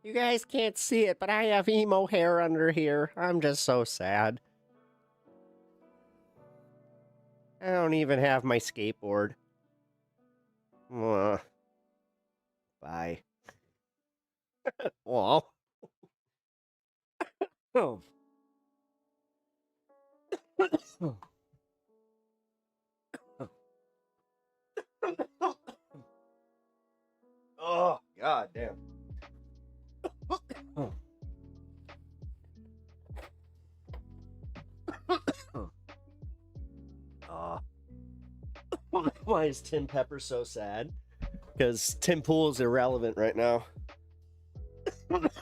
You guys can't see it, but I have emo hair under here. I'm just so sad. I don't even have my skateboard. Bye. Well. Oh. Oh, god damn. Why is Tim Pepper so sad? Because Tim Pool is irrelevant right now.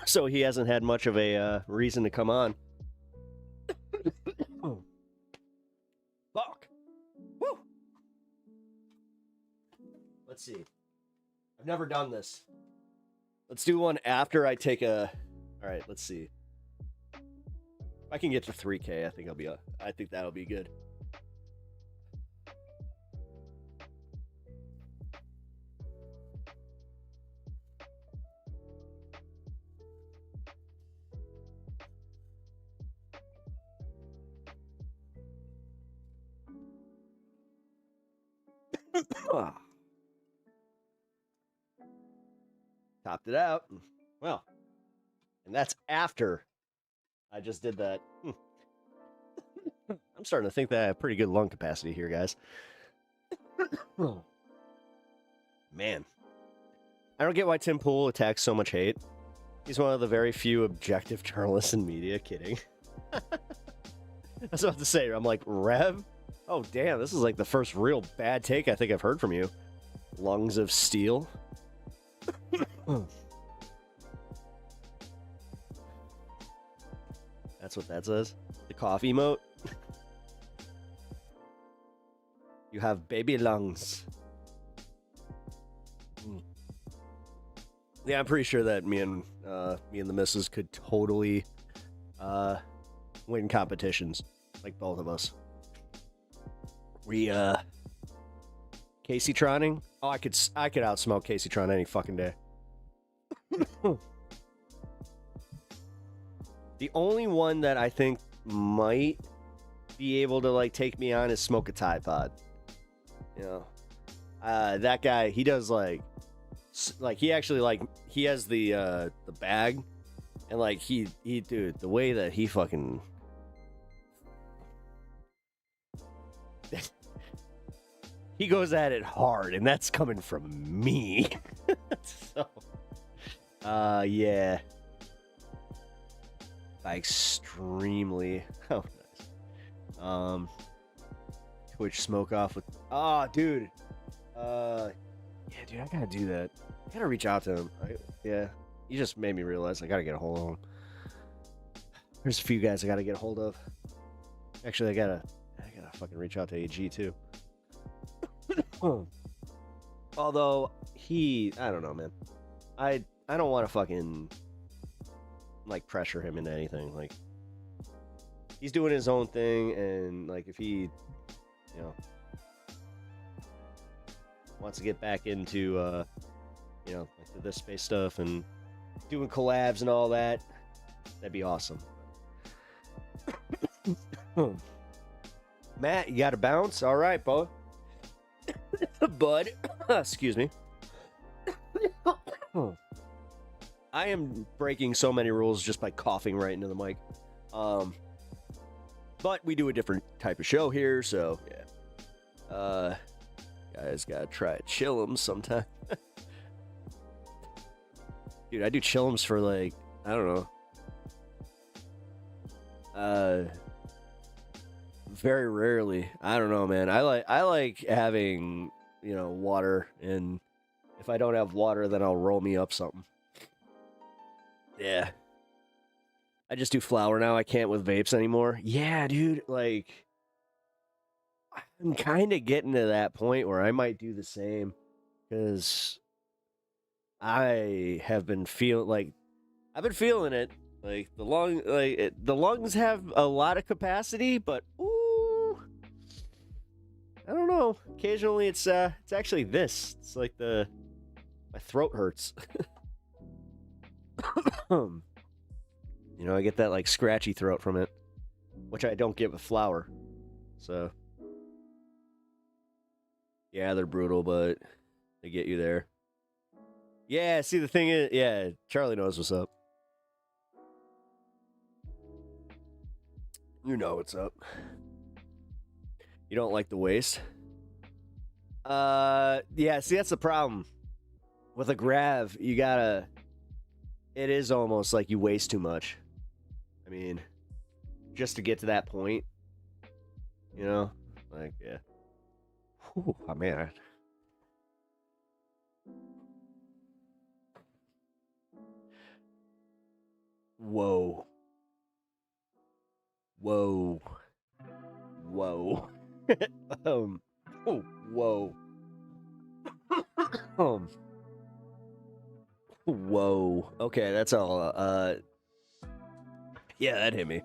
So he hasn't had much of a reason to come on. Fuck. Woo. Let's see. I've never done this. Let's do one after I take a... All right, let's see. If I can get to 3K, I think I think that'll be good. Topped it out. Well, and that's after I just did that. I'm starting to think that I have pretty good lung capacity here, guys. Man. I don't get why Tim Pool attacks so much hate. He's one of the very few objective journalists in media. Kidding. I was about to say, I'm like, Rev? Oh, damn, this is like the first real bad take I think I've heard from you. Lungs of steel. That's what that says. The cough emote. You have baby lungs. Yeah, I'm pretty sure that me and the missus could totally win competitions, like both of us. We Casey Troning. Oh, I could outsmoke Casey Tron any fucking day. The only one that I think might be able to like take me on is Smoke a Tide Pod. You know, that guy, he does like he actually like he has the bag, and like he dude, the way that he fucking he goes at it hard, and that's coming from me. So, yeah. Extremely. Oh, nice. Twitch smoke off with. Ah, dude. Yeah, dude, I gotta do that. I gotta reach out to him. Yeah, you just made me realize I gotta get a hold of him. There's a few guys I gotta get a hold of. Actually, I gotta fucking reach out to AG too. Although I don't know, man. I don't want to fucking like pressure him into anything. Like, he's doing his own thing, and like if he, wants to get back into like the space stuff and doing collabs and all that, that'd be awesome. Matt, you got to bounce? All right, bud. Bud. Excuse me. I am breaking so many rules just by coughing right into the mic. But we do a different type of show here, so yeah. Guys gotta try chillums sometime. Dude, I do chillums for like, I don't know. Very rarely. I don't know, man. I like having, water, and if I don't have water, then I'll roll me up something. Yeah. I just do flour now. I can't with vapes anymore. Yeah, dude, like I'm kind of getting to that point where I might do the same, because I've been feeling it. Like the lungs have a lot of capacity, but ooh, I don't know. Occasionally, it's actually this. It's like my throat hurts. I get that like scratchy throat from it, which I don't get with flour. So yeah, they're brutal, but they get you there. Yeah, see, the thing is, yeah, Charlie knows what's up. You know what's up. You don't like the waste? Yeah, see, that's the problem. With a grav, it is almost like you waste too much. I mean, just to get to that point, like, yeah. Whew, oh, man. Whoa. Whoa. Whoa. Oh, whoa. Whoa. Okay, that's all. Yeah, that hit me.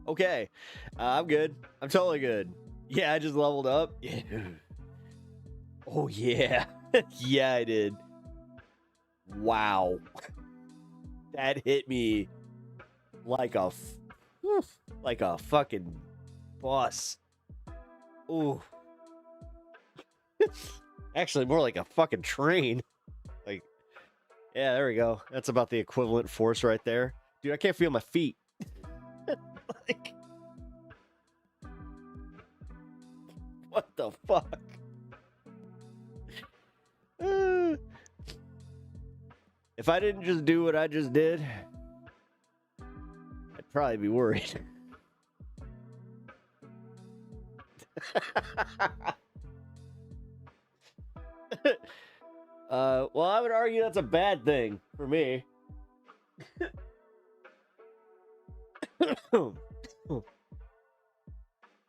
Okay. I'm good. I'm totally good. Yeah, I just leveled up. Yeah. Oh, yeah. Yeah, I did. Wow. That hit me like a fucking bus. Ooh. Actually, more like a fucking train. Like, yeah, there we go. That's about the equivalent force right there. Dude, I can't feel my feet. Like, what the fuck? If I didn't just do what I just did, I'd probably be worried. Well, I would argue that's a bad thing for me.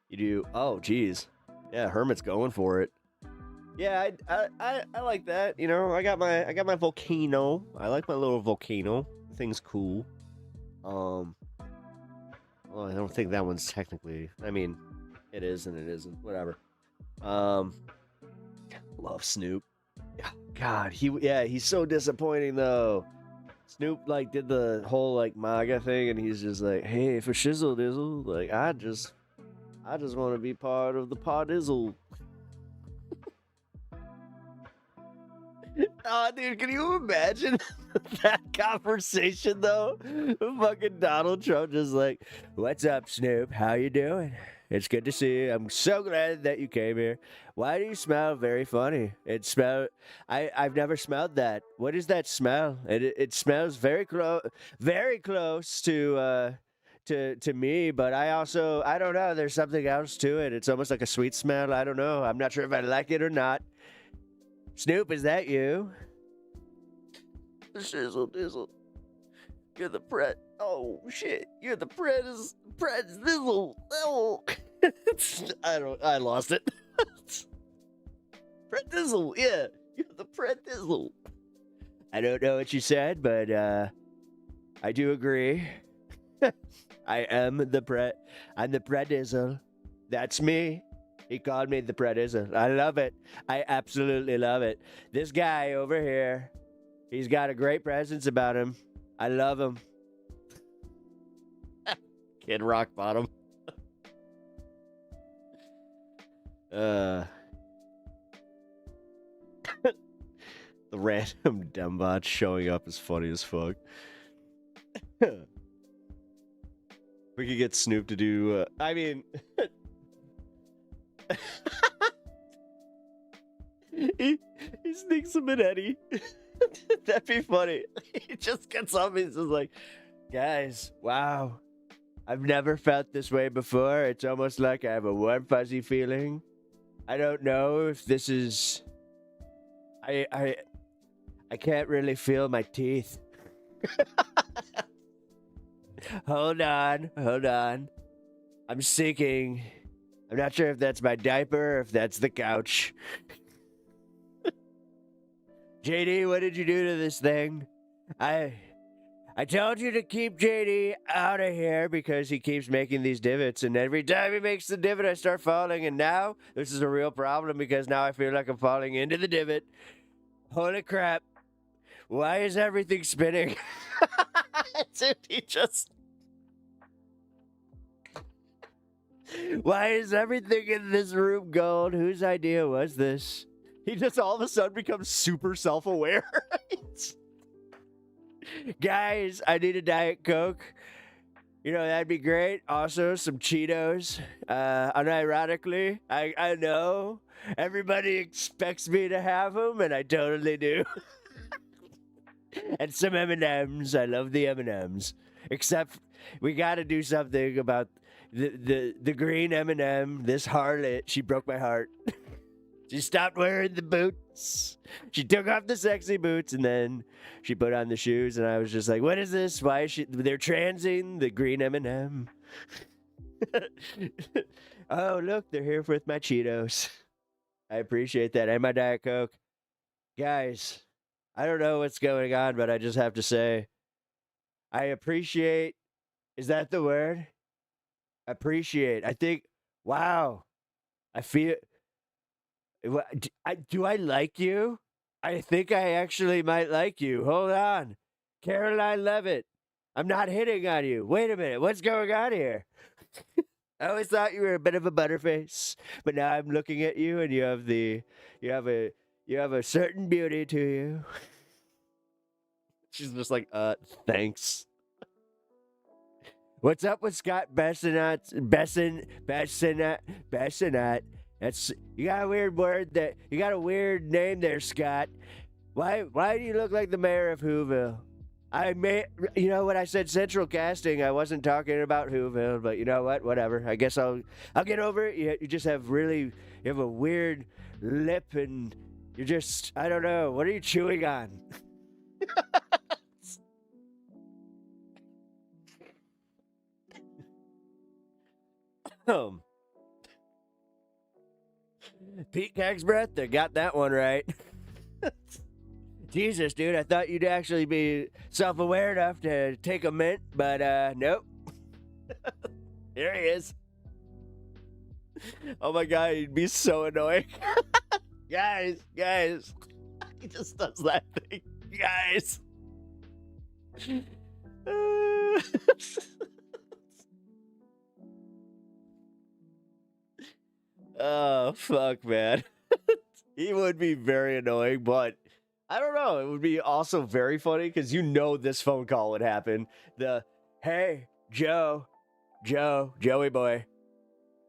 You do? Oh, geez. Yeah, Hermit's going for it. Yeah, I like that. I got my volcano. I like my little volcano. The thing's cool. Well, I don't think that one's technically. I mean, it is and it isn't. Whatever. Love Snoop. God, he's so disappointing though. Snoop like did the whole like MAGA thing, and he's just like, hey, for shizzle dizzle, like I just want to be part of the podizzle. Oh, dude, can you imagine that conversation though? Fucking Donald Trump just like, what's up, Snoop? How you doing? It's good to see you. I'm so glad that you came here. Why do you smell very funny? I've never smelled that. What is that smell? It smells very close to me, but I don't know. There's something else to it. It's almost like a sweet smell. I don't know. I'm not sure if I like it or not. Snoop, is that you? Shizzle dizzle. You're the Pret. Oh shit. You're the Zizzle. Oh. I lost it. Pret Dizzle, yeah. You're the Pret Dizzle. I don't know what you said, but I do agree. I am the Pret. I'm the Pret Dizzle. That's me. He called me the Pret Dizzle. I love it. I absolutely love it. This guy over here, he's got a great presence about him. I love him. Kid Rock Bottom. The random Dembot showing up is funny as fuck. We could get Snoop to do, I mean... he sneaks him in Eddie. That'd be funny. He just gets up and he's just like, guys, wow. I've never felt this way before. It's almost like I have a warm, fuzzy feeling. I don't know if this is... I can't really feel my teeth. Hold on. I'm sinking. I'm not sure if that's my diaper or if that's the couch. JD, what did you do to this thing? I told you to keep JD out of here because he keeps making these divots, and every time he makes the divot, I start falling, and now this is a real problem because now I feel like I'm falling into the divot. Holy crap. Why is everything spinning? Dude, he just... Why is everything in this room gold? Whose idea was this? He just all of a sudden becomes super self-aware. Guys, I need a Diet Coke. You know, that'd be great. Also, some Cheetos. Unironically, I know everybody expects me to have them, and I totally do. And some M&Ms. I love the M&Ms. Except we got to do something about the green M&M. This harlot, she broke my heart. She stopped wearing the boots. She took off the sexy boots, and then she put on the shoes, and I was just like, what is this? Why is she... They're transing the green M&M. Oh, look, they're here with my Cheetos. I appreciate that. And my Diet Coke. Guys, I don't know what's going on, but I just have to say, I appreciate... Is that the word? Appreciate. I think, wow. I feel... Do I like you? I think I actually might like you. Hold on. Caroline Levitt. I'm not hitting on you. Wait a minute. What's going on here? I always thought you were a bit of a butterface, but now I'm looking at you and you have a certain beauty to you. She's just like, thanks. What's up with Scott Bessenat? That's, you got a weird word that, you got a weird name there, Scott. Why do you look like the mayor of Whoville? You know what I said, central casting. I wasn't talking about Whoville, but you know what? Whatever. I guess I'll get over it. You just have you have a weird lip, and you're just, I don't know. What are you chewing on? Pete Cagsbreath, they got that one right. Jesus, dude, I thought you'd actually be self-aware enough to take a mint, but nope. Here he is. Oh my god, he'd be so annoying. Guys. He just does that thing. Guys. Oh, fuck, man. He would be very annoying, but I don't know. It would be also very funny because you know this phone call would happen. Hey, Joey boy.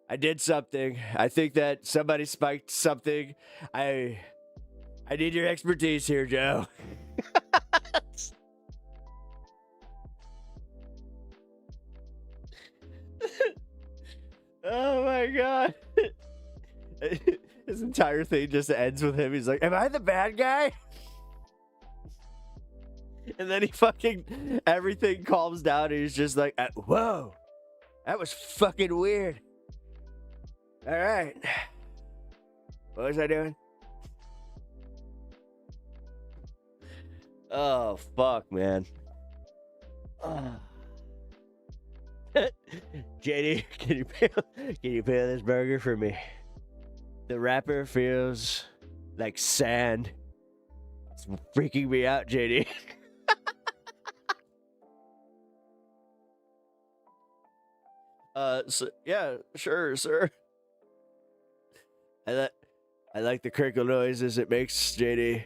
I did something. I think that somebody spiked something. I need your expertise here, Joe. Oh my god. His this entire thing just ends with him. He's like, am I the bad guy? And then he fucking, everything calms down and he's just like, whoa, that was fucking weird. All right. What was I doing? Oh, fuck, man. JD, can you peel this burger for me? The wrapper feels like sand. It's freaking me out, JD. Yeah, sure, sir. I like the crinkle noises it makes, JD.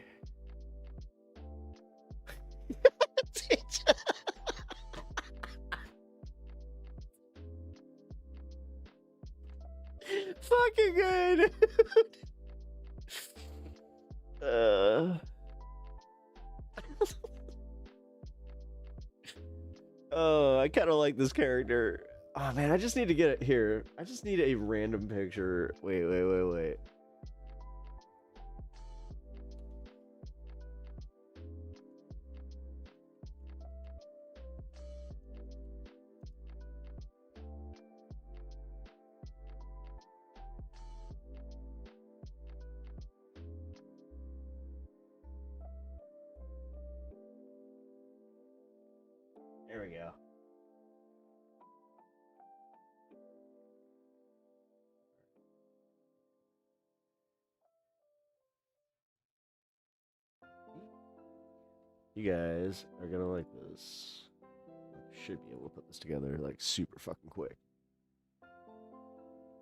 Fucking good. Oh, I kind of like this character. Oh man, I just need to get it here. I just need a random picture. Wait. There we go. You guys are gonna like this. I should be able to put this together like super fucking quick.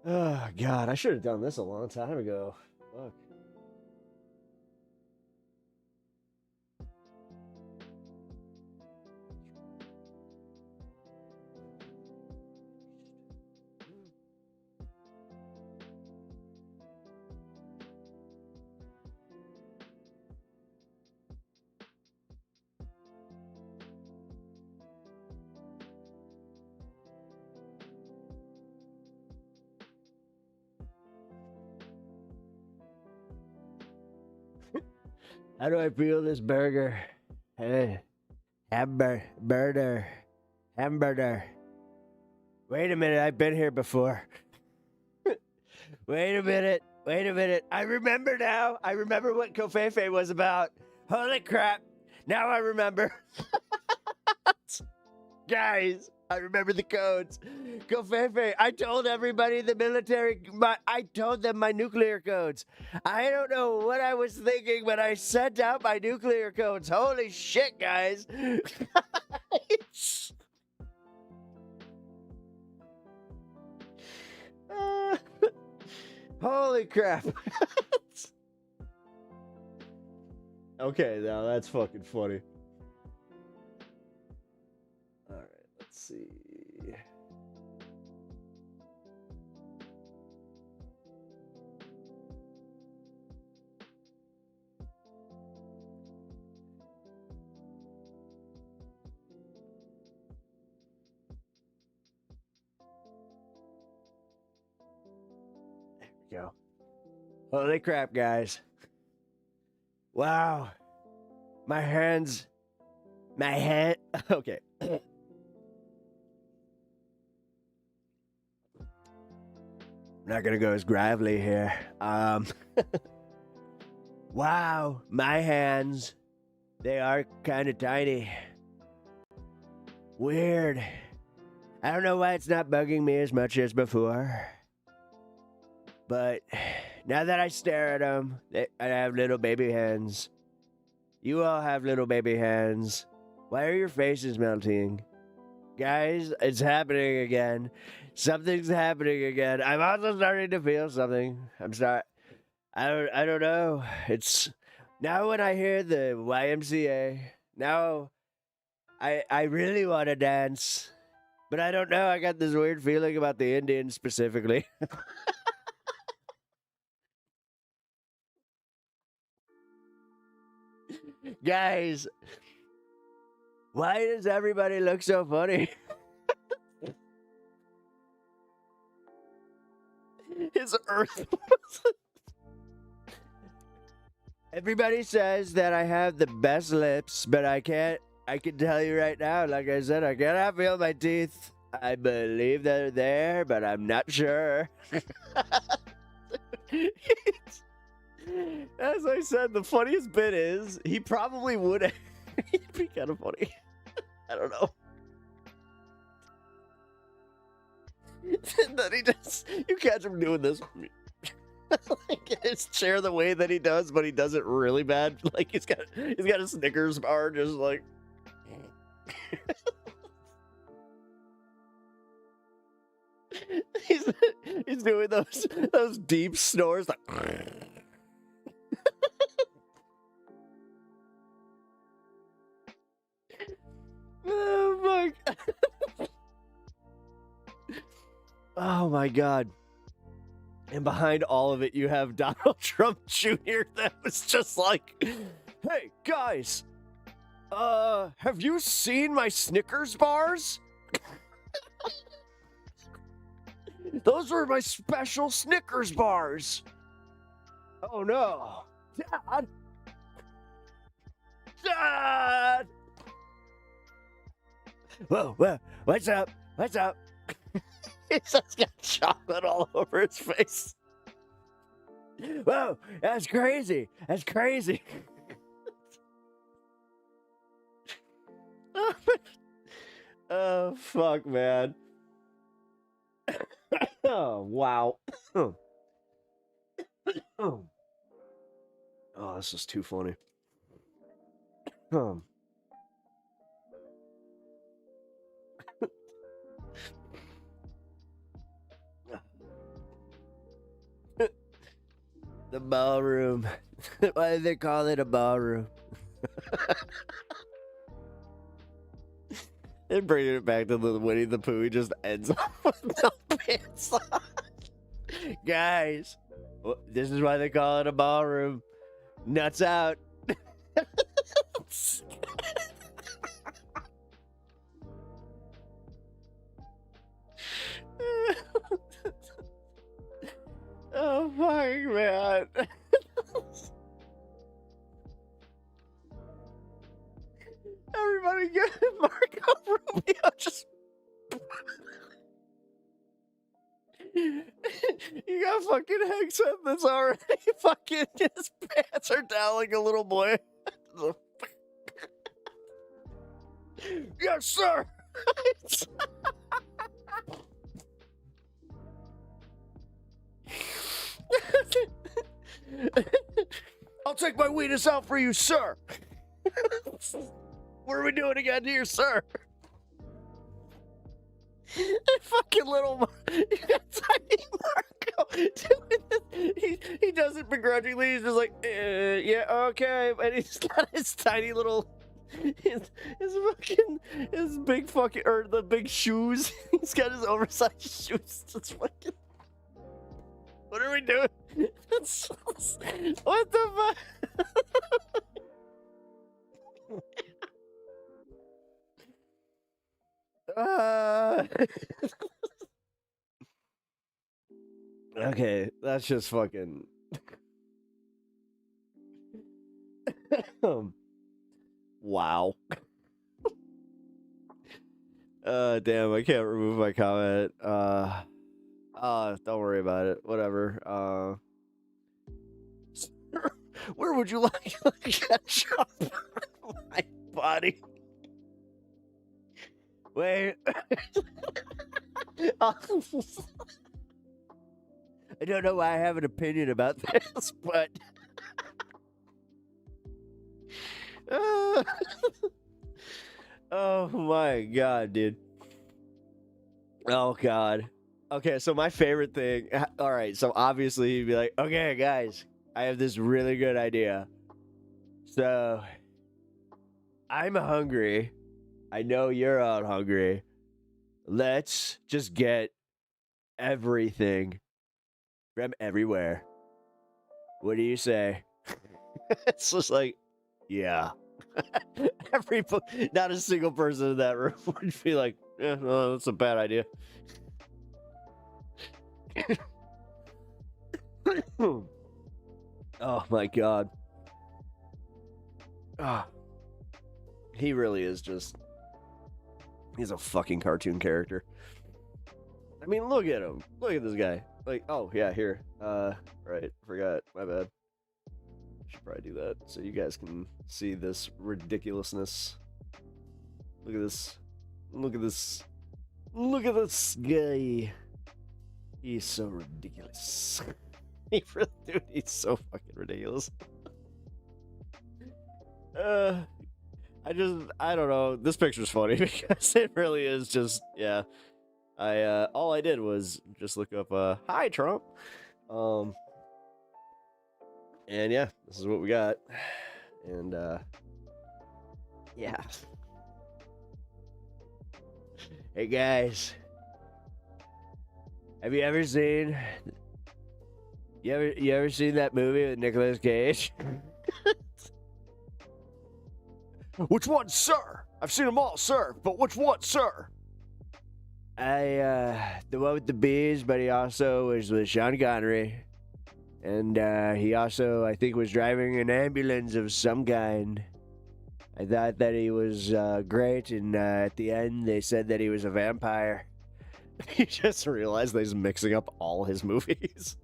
Oh god, I should have done this a long time ago. Fuck. How do I peel this burger? Hey, hamburger. Wait a minute, I've been here before. Wait a minute. I remember now. I remember what Covfefe was about. Holy crap. Now I remember. Guys, I remember the codes. Covfefe, I told everybody in the military, I told them my nuclear codes. I don't know what I was thinking when I sent out my nuclear codes. Holy shit, guys. Holy crap. Okay, now that's fucking funny. Alright, let's see. There we go. Holy crap, guys. Wow. My hand. Okay. I'm not gonna go as gravelly here. Wow, my hands. They are kind of tiny. Weird. I don't know why it's not bugging me as much as before. But now that I stare at them, I have little baby hands. You all have little baby hands. Why are your faces melting? Guys, it's happening again. Something's happening again. I'm also starting to feel something. I don't know. It's now when I hear the YMCA, now I really want to dance. But I don't know. I got this weird feeling about the Indians specifically. Guys, why does everybody look so funny? His earth. Everybody says that I have the best lips, but I can tell you right now, like I said, I cannot feel my teeth. I believe they're there, but I'm not sure. As I said, the funniest bit is he probably would. He'd be kind of funny. I don't know. And then he does. You catch him doing this. Like in his chair the way that he does, but he does it really bad. Like he's got a Snickers bar, just like. he's doing those deep snores like. Oh my god. Oh my god. And behind all of it, you have Donald Trump Jr. that was just like, hey, guys, have you seen my Snickers bars? Those were my special Snickers bars. Oh, no. Dad! Dad! Whoa, what's up? What's up? He's just got chocolate all over his face. Whoa, that's crazy. That's crazy. Oh, fuck, man. Oh, wow. Oh, this is too funny. The ballroom. Why do they call it a ballroom? And bringing it back to the Winnie the Pooh, he just ends up with no pants on. Guys, this is why they call it a ballroom. Nuts out. Oh my man. Everybody get Marco Rubio just you got fucking Hank said that's already fucking his pants are down like a little boy. Yes, sir. I'll take my weenus out for you, sir. What are we doing again here, sir? Fucking little, you got tiny Marco doing this. He does it begrudgingly. He's just like, yeah, okay, and he's got his tiny little, his big fucking, or the big shoes. He's got his oversized shoes. It's fucking. What are we doing? What the fuck? Okay, that's just fucking. Wow. Damn, I can't remove my comment. Don't worry about it. Whatever. Where would you like a ketchup on my body? Wait. I don't know why I have an opinion about this, but oh my god, dude. Oh god. Okay, so my favorite thing. All right, so obviously you'd be like, okay, guys, I have this really good idea. So I'm hungry. I know you're all hungry. Let's just get everything from everywhere. What do you say? It's just like, yeah. Not a single person in that room would be like, yeah, no, that's a bad idea. Oh my god. He really is just... He's a fucking cartoon character. I mean, look at him. Look at this guy. Like, oh, yeah, here. Right, forgot. My bad. Should probably do that so you guys can see this ridiculousness. Look at this. Look at this. Look at this guy. He's so ridiculous. He really, dude, he's so fucking ridiculous. I don't know. This picture's funny because it really is just, yeah. All I did was just look up, hi, Trump. And yeah, this is what we got. And, yeah. Hey, guys. Have you ever seen... You ever seen that movie with Nicolas Cage? Which one, sir? I've seen them all, sir. But which one, sir? The one with the bees, but he also was with Sean Connery. And, he also, I think, was driving an ambulance of some kind. I thought that he was, great, and, at the end, they said that he was a vampire. He just realized that he's mixing up all his movies.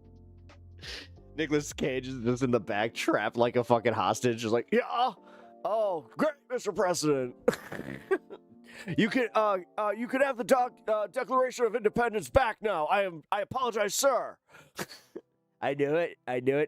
Nicolas Cage is just in the back, trapped like a fucking hostage, just like, yeah, oh, great, Mr. President. You can have the Declaration of Independence back now. I apologize, sir. I knew it,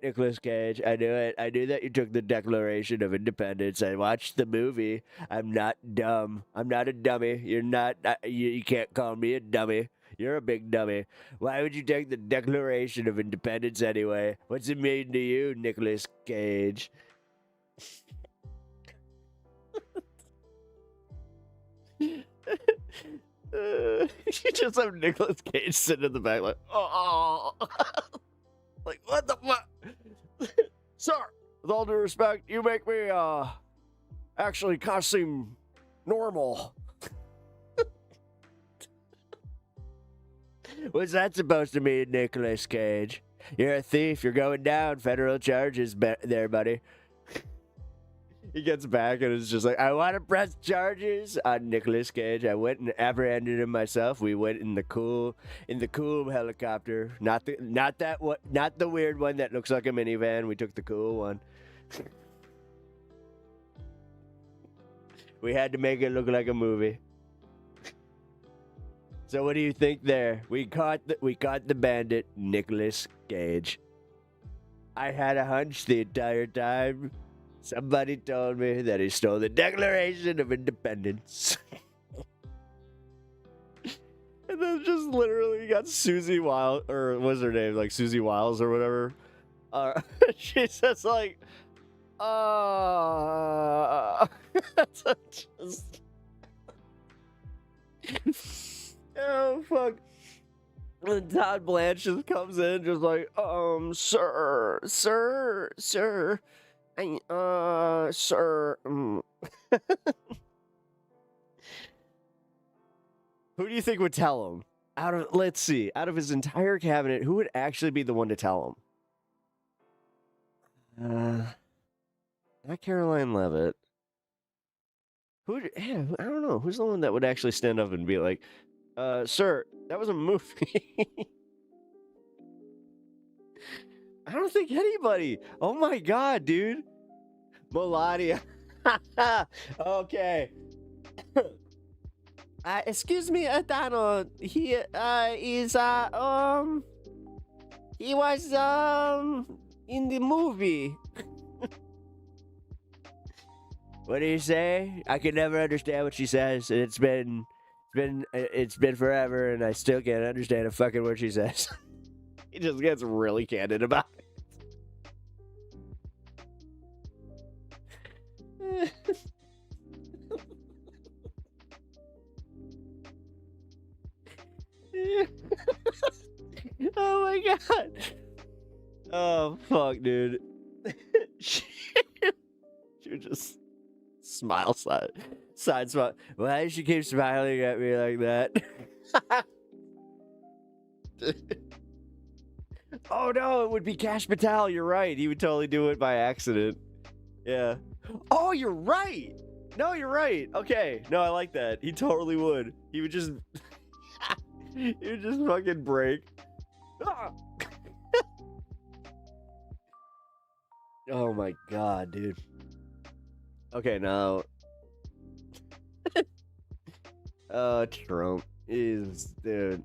Nicolas Cage. I knew it. I knew that you took the Declaration of Independence. I watched the movie. I'm not dumb. I'm not a dummy. You're not. You can't call me a dummy. You're a big dummy. Why would you take the Declaration of Independence anyway? What's it mean to you, Nicolas Cage? You just have Nicolas Cage sitting in the back like, oh. Like, what the fuck? Sir, with all due respect, you make me, actually kind of seem normal. What's that supposed to mean, Nicolas Cage? You're a thief. You're going down. Federal charges there, buddy. He gets back and is just like, I want to press charges on Nicolas Cage. I went and apprehended him myself. We went in the cool helicopter. Not the weird one that looks like a minivan. We took the cool one. We had to make it look like a movie. So what do you think there? We caught the bandit, Nicolas Cage. I had a hunch the entire time. Somebody told me that he stole the Declaration of Independence. And then just literally got Susie Wiles, or what's her name? Like Susie Wiles or whatever. She says like, just... Oh, fuck. And Todd Blanche just comes in just like, sir. Sir. Who do you think would tell him? Out of his entire cabinet, who would actually be the one to tell him? Not Caroline Leavitt. I don't know. Who's the one that would actually stand up and be like, sir, that was a movie. I don't think anybody. Oh my god, dude. Melania. Okay. Excuse me, Donald. He was in the movie. What do you say? I can never understand what she says. It's been forever, and I still can't understand a fucking word she says. He just gets really candid about it. Oh my god. Oh fuck, dude. She would just smile side smile. Why does she keep smiling at me like that? Oh no, it would be Cash Patel. You're right. He would totally do it by accident. Yeah. Oh, you're right. No, you're right. Okay. No, I like that. He totally would. He would just... he would just fucking break. Ah! Oh my god, dude. Okay, now... Trump is... Dude...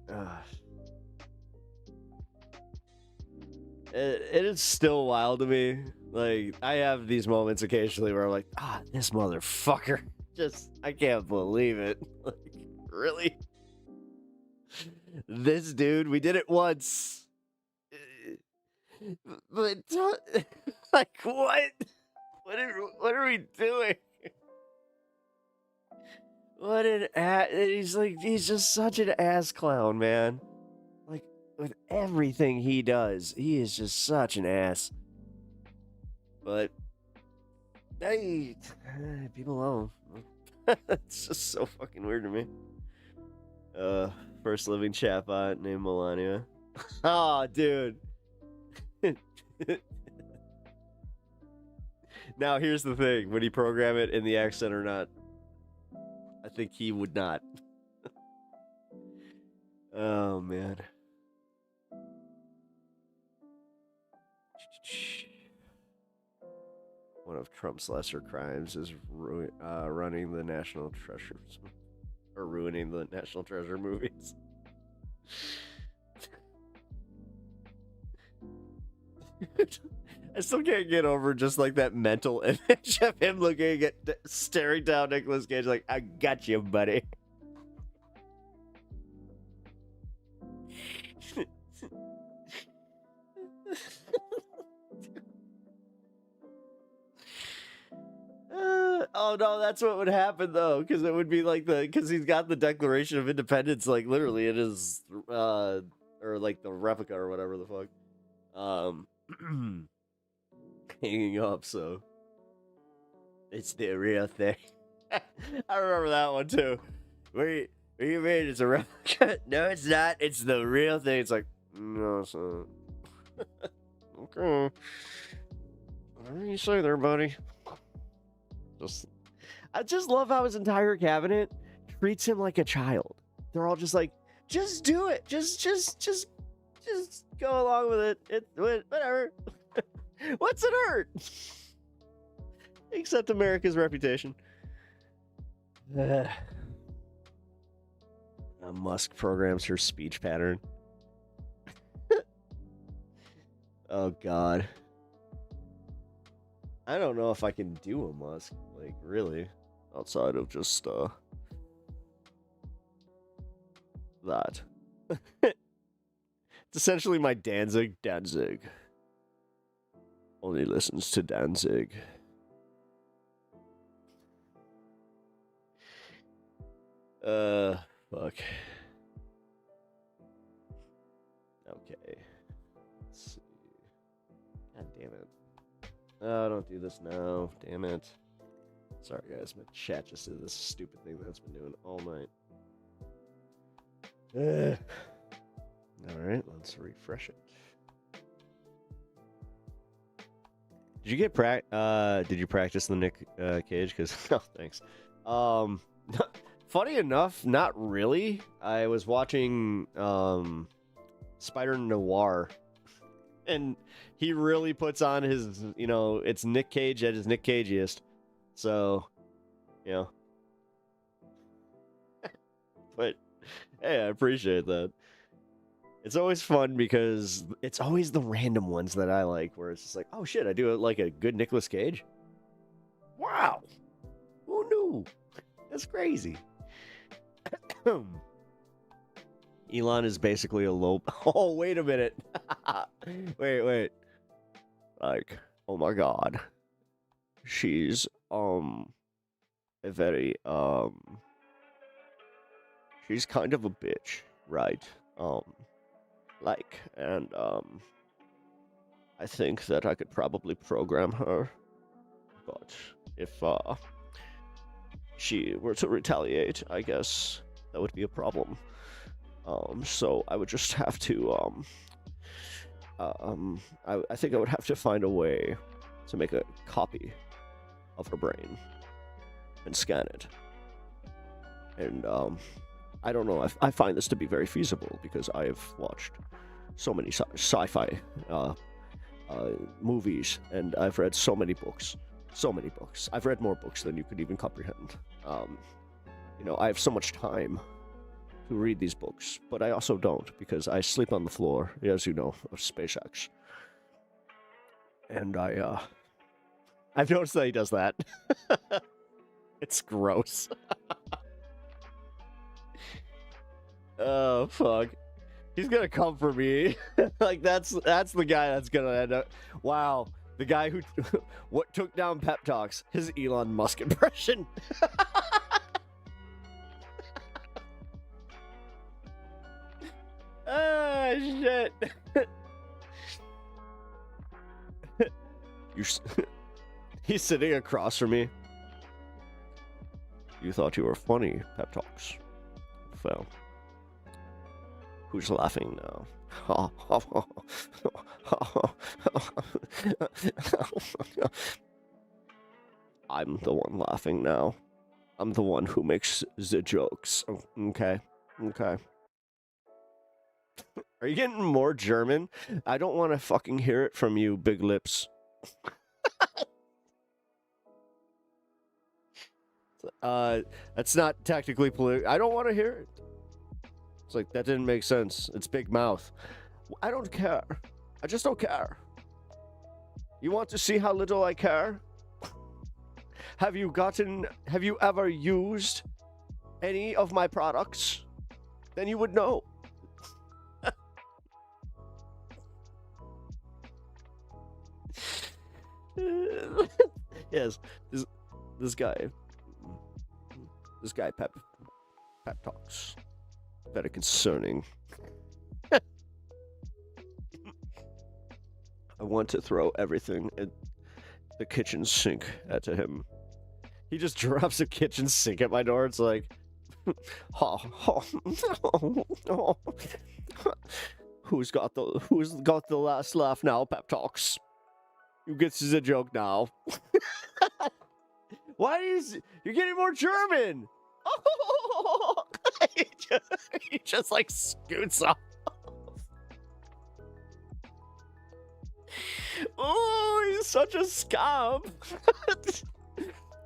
It is still wild to me. Like, I have these moments occasionally where I'm like, this motherfucker. Just, I can't believe it. Like, really? This dude, we did it once. But, like, what? What are we doing? What an ass. He's just such an ass clown, man. Like, with everything he does, he is just such an ass. But, hey, people love him. It's just so fucking weird to me. First living chatbot named Melania. Oh, dude. Now, here's the thing. Would he program it in the accent or not? I think he would not. Oh, man. One of Trump's lesser crimes is running the National Treasures. Or ruining the National Treasure movies. I still can't get over just like that mental image of him staring down Nicolas Cage like, I got you, buddy. Oh no, that's what would happen though, because it would be like because he's got the Declaration of Independence like literally in his or like the replica or whatever the fuck hanging up, so it's the real thing. I remember that one too. What do you mean it's a replica? No, it's not. It's the real thing. It's like, no, it's not. Okay. Whatever you say there, buddy. I just love how his entire cabinet treats him like a child. They're all just like, just do it. Just go along with it. Whatever. What's it hurt? Except America's reputation. Musk programs her speech pattern. Oh, God. I don't know if I can do a Musk, like, really, outside of just, that. It's essentially my Danzig. Only listens to Danzig. Fuck. Okay. Let's see. God damn it. Oh, don't do this now. Damn it. Sorry, guys. My chat just did this stupid thing that it's been doing all night. Alright, let's refresh it. Did you get did you practice the Nick Cage? Because, oh, thanks. Funny enough, not really. I was watching Spider Noir, and he really puts on his, it's Nick Cage at his Nick Cageiest. So, but hey, I appreciate that. It's always fun because it's always the random ones that I like, where it's just like, oh shit, I do it like a good Nicolas Cage. Wow, who knew? That's crazy. Elon is basically a low. Oh, wait a minute. Wait. Like, oh my god. She's, a very, she's kind of a bitch, right? And I think that I could probably program her, but if, she were to retaliate, I guess that would be a problem. So I would just have to, I think I would have to find a way to make a copy of her brain and scan it. And I don't know. I find this to be very feasible because I have watched so many sci-fi movies, and I've read so many books. So many books. I've read more books than you could even comprehend. You know, I have so much time to read these books, but I also don't because I sleep on the floor, as you know, of SpaceX. And I've noticed that he does that. It's gross. Oh, fuck. He's gonna come for me. Like, that's the guy that's gonna end up... Wow. The guy who what took down Pep Talks. His Elon Musk impression. Ah, shit. He's sitting across from me. You thought you were funny, Pep Talks. Well, who's laughing now? I'm the one laughing now. I'm the one who makes the jokes. Okay. Okay. Are you getting more German? I don't want to fucking hear it from you, big lips. That's not technically political. I don't want to hear it. It's like, that didn't make sense. It's big mouth. I don't care. I just don't care. You want to see how little I care? Have you ever used any of my products? Then you would know. Yes, this guy Pep Talks. Very concerning. I want to throw everything at the kitchen sink at him. He just drops a kitchen sink at my door. It's like, who's got the last laugh now, Pep Talks? Who gets the joke now? Why is you're getting more German? Oh, he just like scoots off. Oh, he's such a scamp.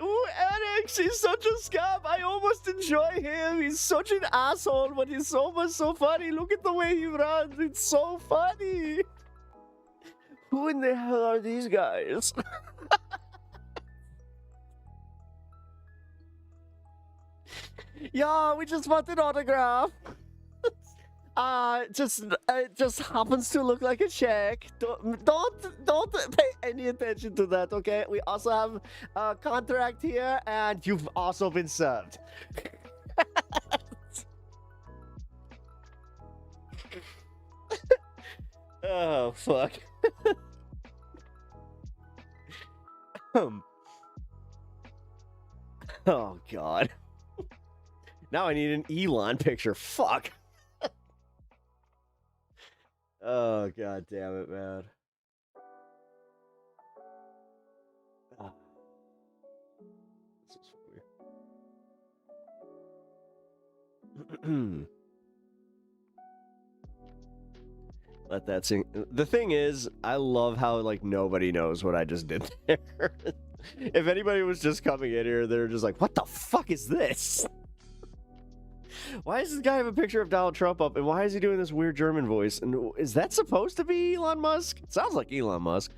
Ooh, Alex, he's such a scamp. I almost enjoy him. He's such an asshole, but he's so funny. Look at the way he runs. It's so funny. Who in the hell are these guys? Yeah, we just want an autograph. It just happens to look like a check. Don't pay any attention to that, okay? We also have a contract here, and you've also been served. Oh, fuck. Oh, God. Now I need an Elon picture. Fuck. Oh, God damn it, man. This is weird. Let that sing. The thing is, I love how, like, nobody knows what I just did there. If anybody was just coming in here, they're just like, what the fuck is this? Why does this guy have a picture of Donald Trump up, and why is he doing this weird German voice? And is that supposed to be Elon Musk? It sounds like Elon Musk.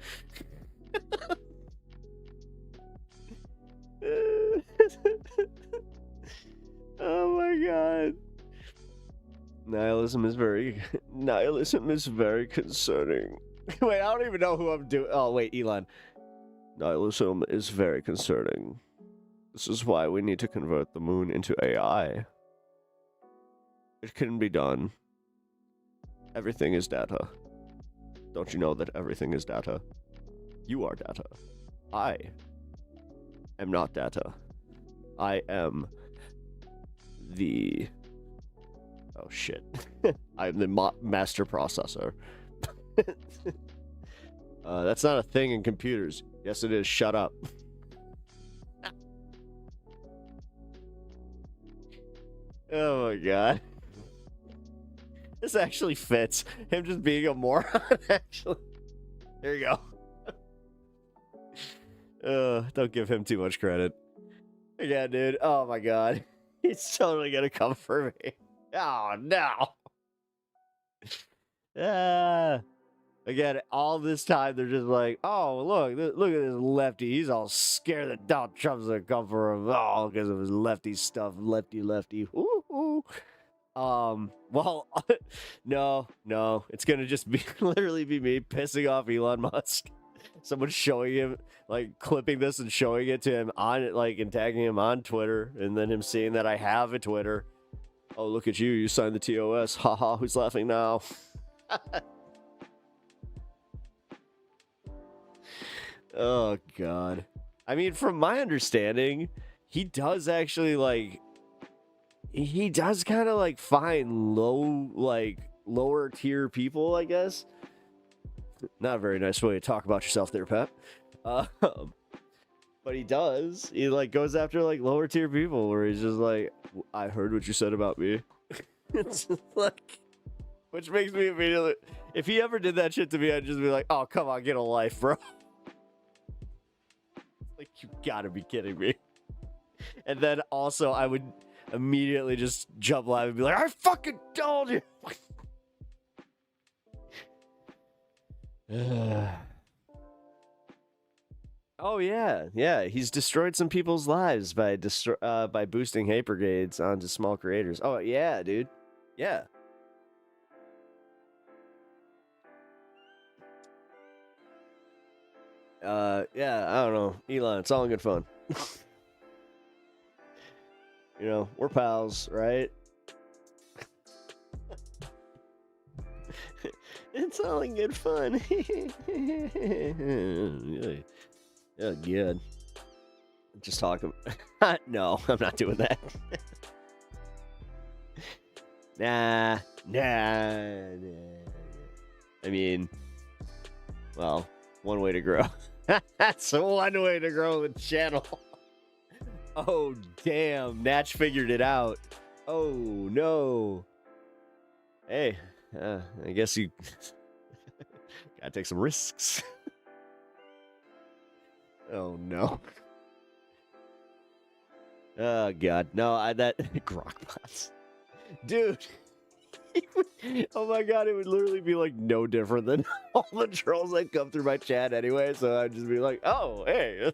Oh my god. Nihilism is very concerning. Wait, I don't even know who I'm doing. Oh, wait, Elon. Nihilism is very concerning. This is why we need to convert the moon into AI. It can be done. Everything is data. Don't you know that everything is data? You are data. I am not data. I am the... Oh, shit. I am the master processor. That's not a thing in computers. Yes, it is. Shut up. Oh my god. This actually fits. Him just being a moron, actually. There you go. Don't give him too much credit. Yeah, dude. Oh my god. He's totally gonna come for me. Oh no. Again, all this time they're just like, oh look at this lefty. He's all scared that Donald Trump's gonna come for him. Oh, because of his lefty stuff. Lefty. Woo-hoo. Well, no. It's gonna just be literally be me pissing off Elon Musk. Someone showing him, like, clipping this and showing it to him on it, like, and tagging him on Twitter, and then him seeing that I have a Twitter. Oh, look at you signed the TOS. Haha, who's laughing now? Oh god. I mean, from my understanding, he does actually, like, he does kind of, like, find lower tier people, I guess. Not a very nice way to talk about yourself there, Pep. But he does. He, like, goes after, like, lower tier people where he's just like, I heard what you said about me. It's just like, which makes me immediately, if he ever did that shit to me, I'd just be like, oh, come on, get a life, bro. Like, you gotta be kidding me. And then also I would immediately just jump live and be like, I fucking told you. Oh yeah, he's destroyed some people's lives by boosting hate brigades onto small creators. Oh yeah, dude, yeah. Yeah, I don't know, Elon. It's all in good fun. You know, we're pals, right? It's all in good fun. Yeah, good. Just talking. No, I'm not doing that. Nah. I mean, well, one way to grow. That's one way to grow the channel. Oh, damn. Natch figured it out. Oh, no. Hey, I guess you gotta take some risks. Oh, no. Oh, God. No, that grok bots. Dude. Oh, my God. It would literally be, like, no different than all the trolls that come through my chat anyway. So I'd just be like, oh, hey.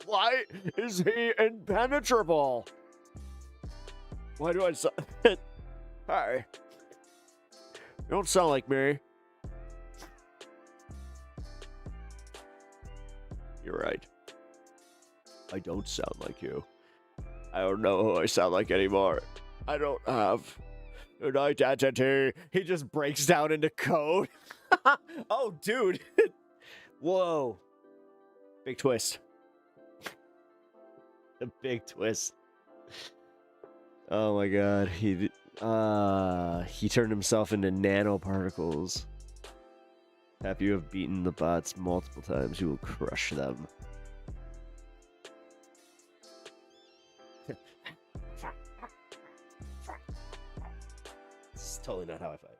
Why is he impenetrable? Why do I sound... Hi. You don't sound like me. You're right. I don't sound like you. I don't know who I sound like anymore. I don't have an identity. He just breaks down into code. Oh, dude. Whoa. Big twist. A big twist. Oh my god. He turned himself into nanoparticles. After you have beaten the bots multiple times, you will crush them. This is totally not how I fight.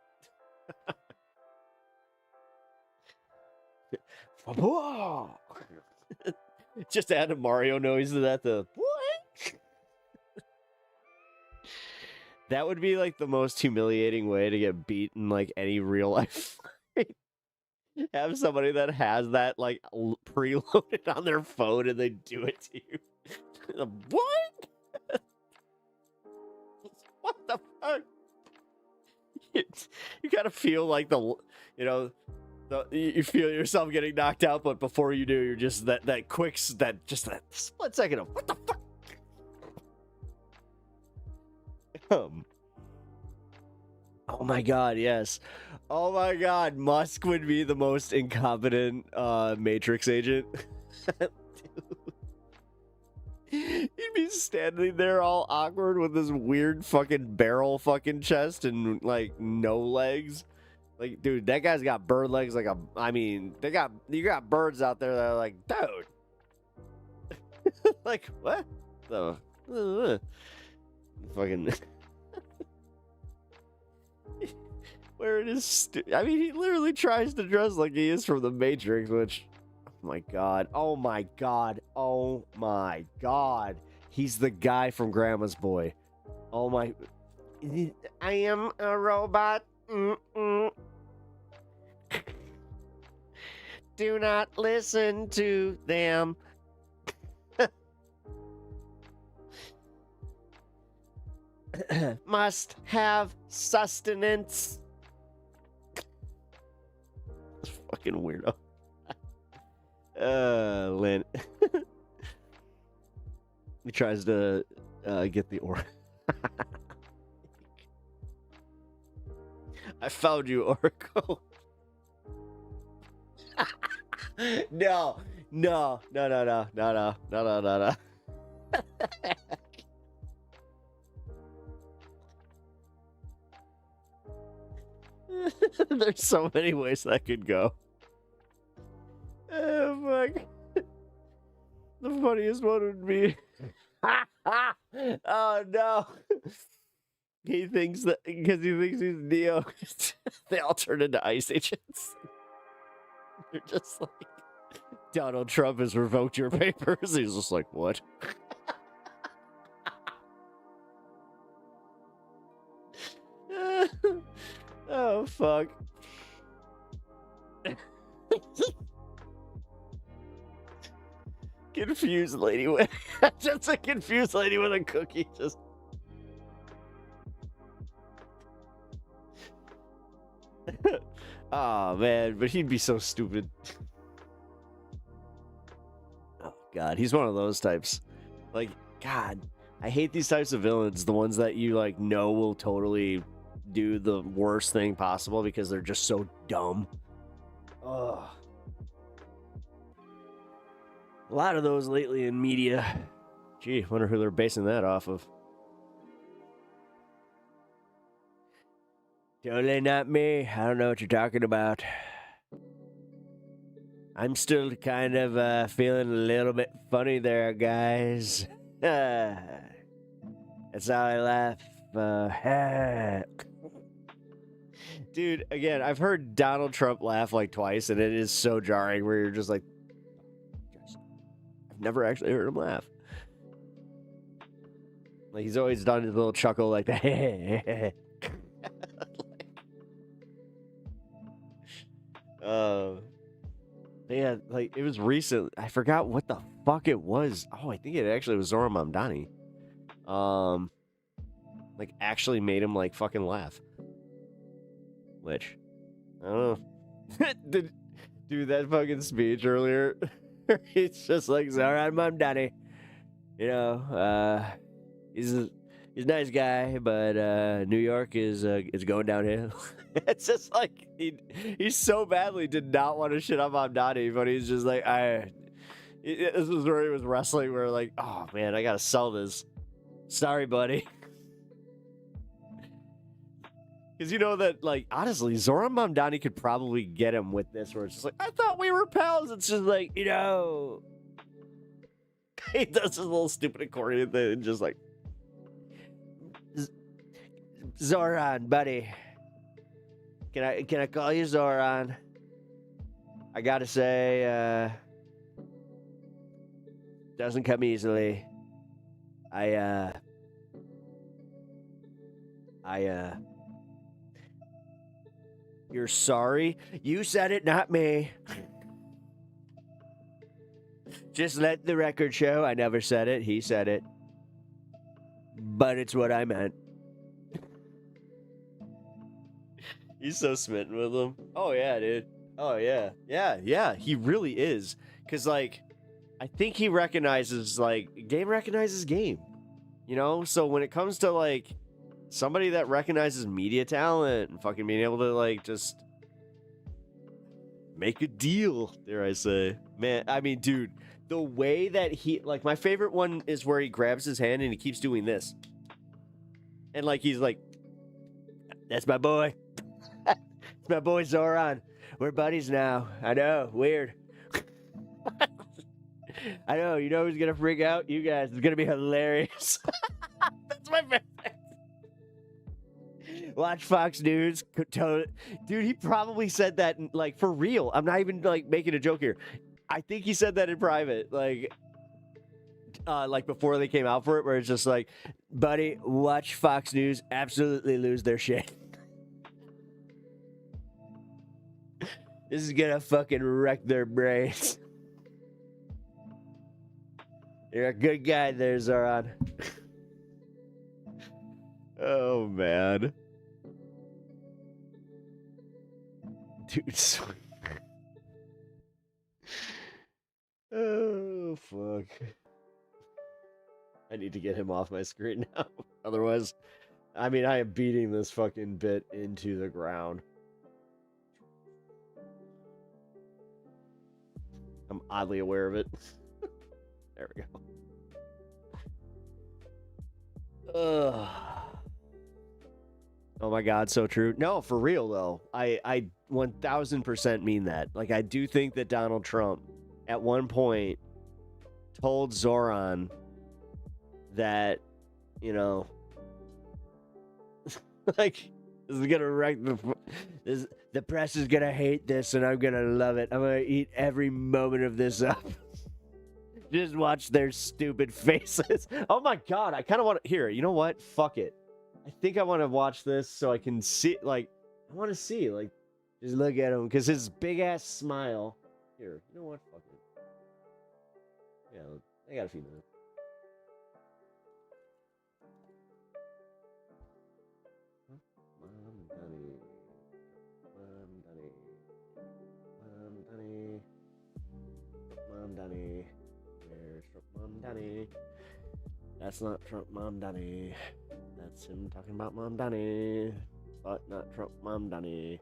Whoa! Just add a Mario noise to that. The what? That would be like the most humiliating way to get beaten, like any real life fight. Have somebody that has that like preloaded on their phone and they do it to you. What? What the fuck? You gotta feel like you feel yourself getting knocked out, but before you do, you're just that split second of what the fuck. Oh my god, yes. Oh my god, Musk would be the most incompetent Matrix agent. He'd be standing there all awkward with this weird fucking barrel fucking chest and like no legs. Like, dude, that guy's got bird legs like you got birds out there that are like, dude. Like, what? So, Fucking. Wearing his. I mean, he literally tries to dress like he is from The Matrix, which. Oh my god. Oh my god. Oh my god. He's the guy from Grandma's Boy. Oh my. I am a robot. Mm-mm. Do not listen to them. Must have sustenance. Fucking weirdo. Lynn. He tries to get the oracle. I found you, Oracle. No. There's so many ways that could go. Oh, fuck. The funniest one would be... Oh, no. He thinks that... Because he thinks he's Neo. They all turn into ice agents. They're just like... Donald Trump has revoked your papers. He's just like, what? Oh, fuck. Confused lady with... Just a confused lady with a cookie. Just... Oh, man. But he'd be so stupid. Oh, God. He's one of those types. Like, God. I hate these types of villains. The ones that you, like, know will totally... do the worst thing possible because they're just so dumb. Ugh. A lot of those lately in media. Gee, wonder who they're basing that off of. Totally not me. I don't know what you're talking about. I'm still kind of feeling a little bit funny there, guys. That's how I laugh. Dude, again, I've heard Donald Trump laugh like twice, and it is so jarring where you're just like, I've never actually heard him laugh. Like, he's always done his little chuckle like that. Yeah, like, it was recent. I forgot what the fuck it was. Oh, I think it actually was Zora Mamdani. Like, actually made him, like, fucking laugh. Which, I don't know. Dude, that fucking speech earlier, it's just like, Zora Mamdani. You know, he's a nice guy, but New York is going downhill. It's just like, he so badly did not want to shit on Mamdani, but he's just like, this was where he was wrestling, where like, oh man, I gotta sell this. Sorry, buddy. Because you know that, like, honestly, Zora Mamdani could probably get him with this, where it's just like, I thought we were pals. It's just like, you know, he does this little stupid accordion thing, and just like, Zoran, buddy. Can I call you Zoran? I gotta say, doesn't come easily. You're sorry? You said it, not me. Just let the record show I never said it. He said it. But it's what I meant. He's so smitten with him. Oh, yeah, dude. Oh, yeah. Yeah, he really is. Because, like, I think he recognizes, like, game recognizes game. You know? So when it comes to, like, somebody that recognizes media talent and fucking being able to, like, just make a deal, dare I say. Man, I mean, dude, the way that he, like, my favorite one is where he grabs his hand and he keeps doing this. And, like, he's like, that's my boy. It's my boy Zoran. We're buddies now. I know, weird. I know, you know who's gonna freak out? You guys. It's gonna be hilarious. That's my favorite. Watch Fox News. Dude, he probably said that, like, for real. I'm not even, like, making a joke here. I think he said that in private, like before they came out for it, where it's just like, buddy, watch Fox News absolutely lose their shit. This is gonna fucking wreck their brains. You're a good guy there, Zoran. Oh, man. Dude, oh, fuck. I need to get him off my screen now. Otherwise, I mean, I am beating this fucking bit into the ground. I'm oddly aware of it. There we go. Ugh. Oh my God, so true. No, for real though. I 1000% mean that. Like, I do think that Donald Trump at one point told Zoran that, you know, like, this is gonna wreck the press is gonna hate this and I'm gonna love it. I'm gonna eat every moment of this up. Just watch their stupid faces. Oh my God, I kind of want to here. You know what? Fuck it. I think I want to watch this so I can see, like, I want to see, like, just look at him because his big ass smile. Here, you know what? Fuck it. Yeah, I got a few minutes. Mamdani. There's Trump Mamdani. That's not Trump Mamdani. That's him talking about Mamdani, but not Trump Mamdani.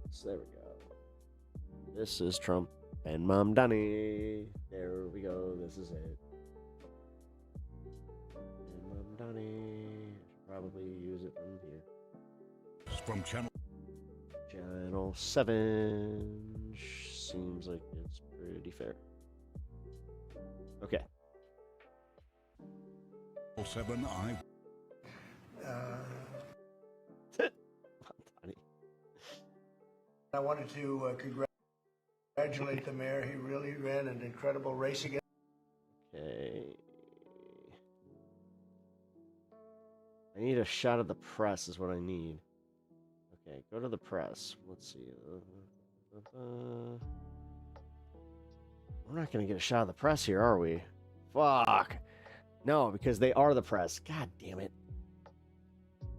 So there we go. This is Trump and Mamdani. There we go. This is it. And Mamdani. I should probably use it from here. From Channel 7. Seems like it's pretty fair. Okay. 7 I wanted to congratulate the mayor. He really ran an incredible race again. Okay. I need a shot of the press is what I need. Okay, go to the press. Let's see. We're not going to get a shot of the press here, are we? Fuck. No, because they are the press. God damn it.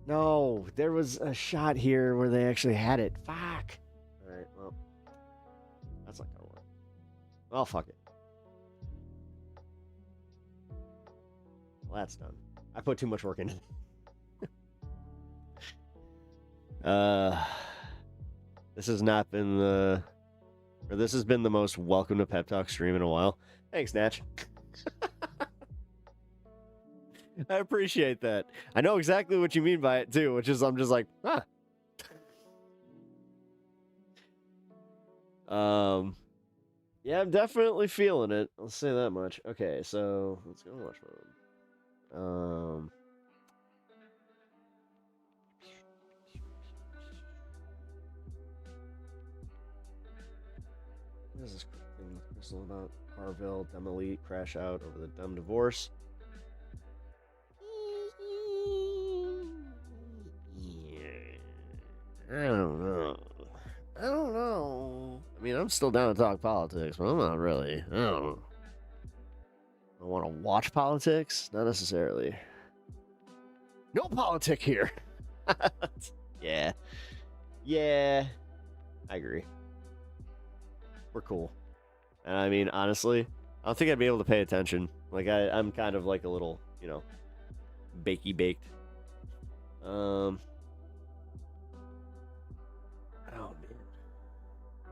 No, there was a shot here where they actually had it. Fuck. All right, well, that's not going to work. Well, fuck it. Well, that's done. I put too much work into it. This has not been this has been the most welcome to Pep Talk stream in a while. Thanks, Natch. I appreciate that. I know exactly what you mean by it too, which is I'm just like, ah. Yeah, I'm definitely feeling it. I'll say that much. Okay, so let's go watch mode. What is this thing with Crystal about? Harville, dumb elite, crash out over the dumb divorce. I don't know. I mean, I'm still down to talk politics, but I'm not really. I don't know. I want to watch politics? Not necessarily. No politic here. Yeah. Yeah. I agree. We're cool. And I mean, honestly, I don't think I'd be able to pay attention. Like, I'm kind of like a little, you know, baked. Oh, man.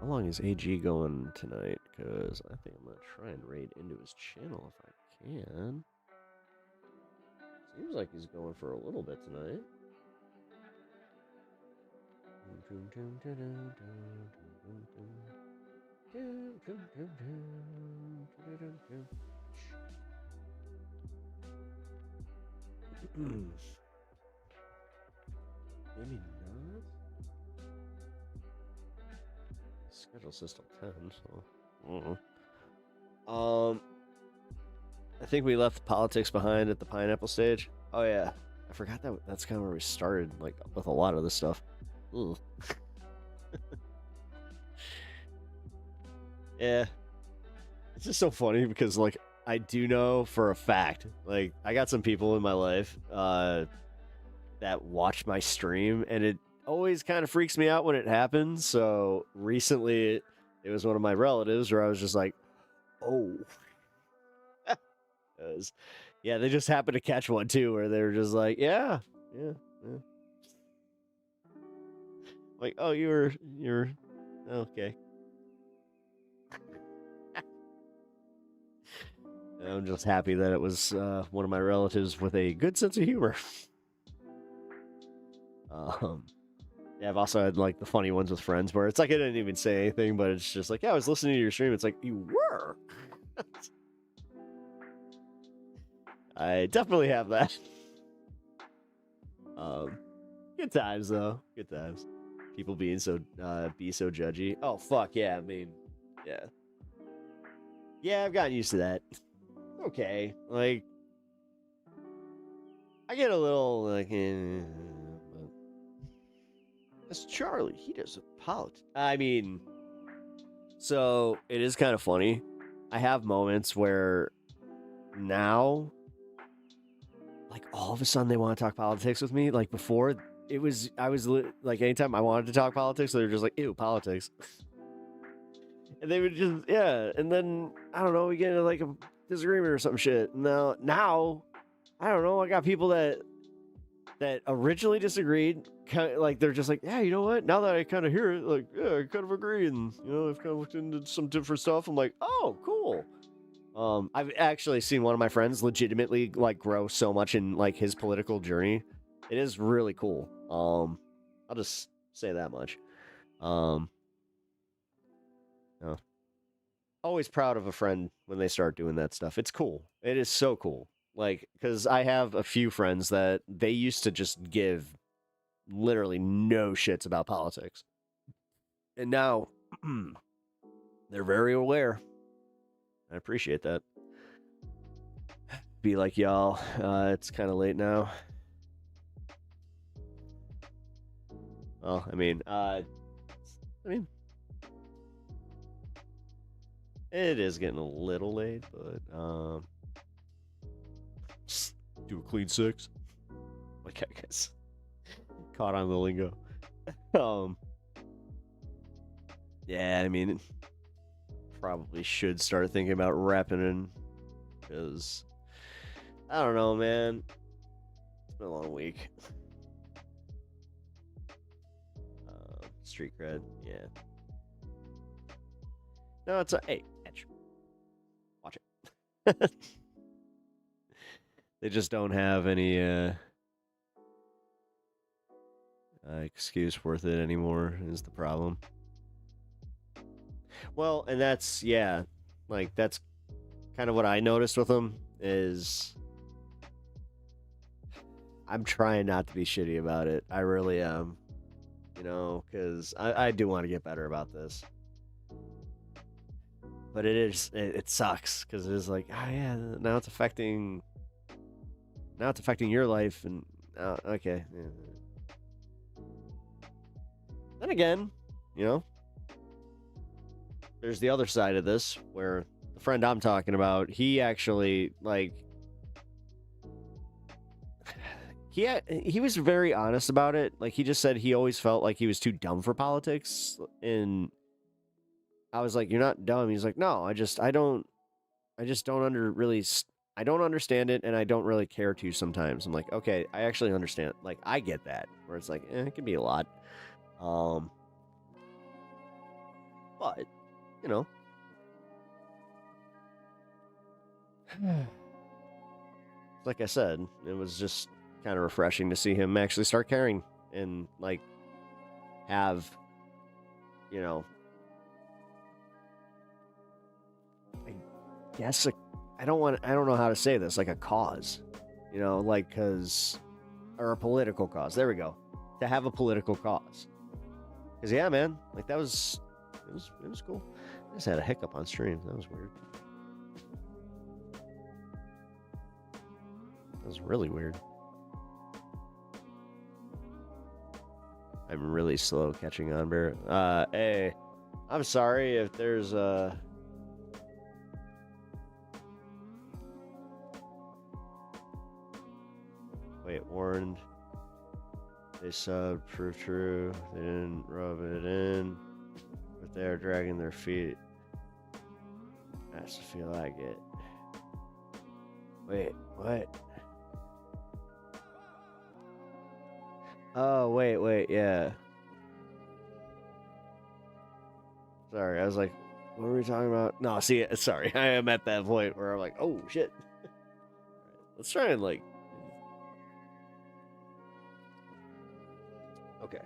How long is AG going tonight? Because I think I'm going to try and raid into his channel if I can. Seems like he's going for a little bit tonight. Maybe not. Schedule system 10, so I don't know. I think we left politics behind at the pineapple stage. Oh yeah, I forgot that's kind of where we started, like with a lot of this stuff. Ooh. Yeah, it's just so funny because like I do know for a fact, like I got some people in my life that watch my stream, and it always kind of freaks me out when it happens. So recently, it was one of my relatives where I was just like, oh. Yeah, they just happened to catch one too, where they were just like, yeah. Like, oh, you're okay. I'm just happy that it was one of my relatives with a good sense of humor. Yeah, I've also had like the funny ones with friends where it's like I didn't even say anything, but it's just like, yeah, I was listening to your stream. It's like, you were. I definitely have that. Good times though. Good times. People being so be so judgy. Oh fuck yeah, I mean, yeah. Yeah, I've gotten used to that. Okay. Like I get a little like that's Charlie. He does politics. I mean, so it is kind of funny. I have moments where now like all of a sudden they want to talk politics with me. Like before, I was like anytime I wanted to talk politics, they were just like, ew, politics. And they would just, yeah. And then I don't know, we get into like a disagreement or some shit. Now I don't know. I got people that originally disagreed. Like they're just like, yeah, you know what? Now that I kind of hear it, like, yeah, I kind of agree, and you know, I've kind of looked into some different stuff. I'm like, oh, cool. I've actually seen one of my friends legitimately like grow so much in like his political journey. It is really cool. I'll just say that much. No. Always proud of a friend when they start doing that stuff. It's cool. It is so cool. Like, because I have a few friends that they used to just give literally no shits about politics. And now they're very aware. I appreciate that. Be like, y'all, it's kind of late now. Well, I mean, it is getting a little late, but just do a clean 6. Like I guess caught on the lingo. Yeah, I mean, probably should start thinking about wrapping in, because I don't know, man. It's been a long week. Street cred, yeah. No, it's a hey, Edge. Watch it. They just don't have any excuse worth it anymore is the problem. Well, and that's, yeah, like that's kind of what I noticed with them is I'm trying not to be shitty about it. I really am, you know, because I do want to get better about this. But it sucks because it is like, oh yeah, now it's affecting your life, and okay. Yeah. Then again, you know, there's the other side of this where the friend I'm talking about, he actually like he was very honest about it. Like he just said he always felt like he was too dumb for politics, and I was like, "You're not dumb." He's like, "No, I don't understand it, and I don't really care to sometimes." I'm like, "Okay, I actually understand. Like, I get that." Where it's like, it can be a lot. But, you know. Like I said, it was just kind of refreshing to see him actually start caring and, like, have, you know, I guess I don't know how to say this, like a cause. You know, like, or a political cause. There we go. To have a political cause. Because, yeah, man, like, it was cool. I just had a hiccup on stream. That was weird. That was really weird. I'm really slow catching on, Bear. Hey, I'm sorry if there's Wait, warned. They subbed, proof true. They didn't rub it in, but they're dragging their feet. That's the feel I get. Wait, what? Oh, wait, yeah. Sorry, I was like, what were we talking about? No, see, sorry, I am at that point where I'm like, oh, shit. Let's try and, like... Okay.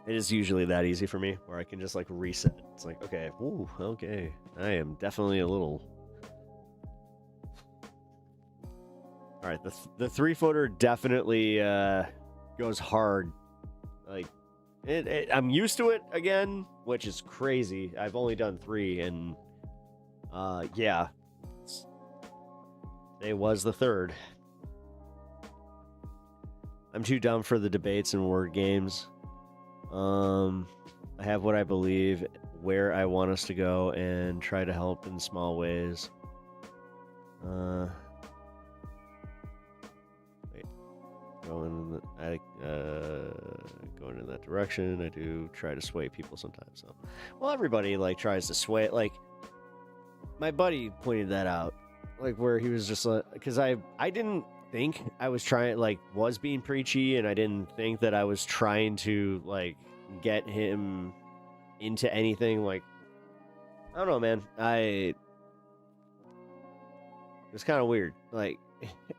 It is usually that easy for me, where I can just, like, reset. It's like, okay, ooh, okay. I am definitely a little... Alright, the 3-footer definitely goes hard. Like, I'm used to it again, which is crazy. I've only done 3, and yeah. Today was the 3rd. I'm too dumb for the debates and word games. I have what I believe, where I want us to go, and try to help in small ways. Going in that direction. I do try to sway people sometimes. So, well, everybody like tries to sway. Like, my buddy pointed that out, like where he was just like, because I didn't think I was trying, like, was being preachy, and I didn't think that I was trying to like get him into anything. Like, I don't know, man. It was kind of weird, like.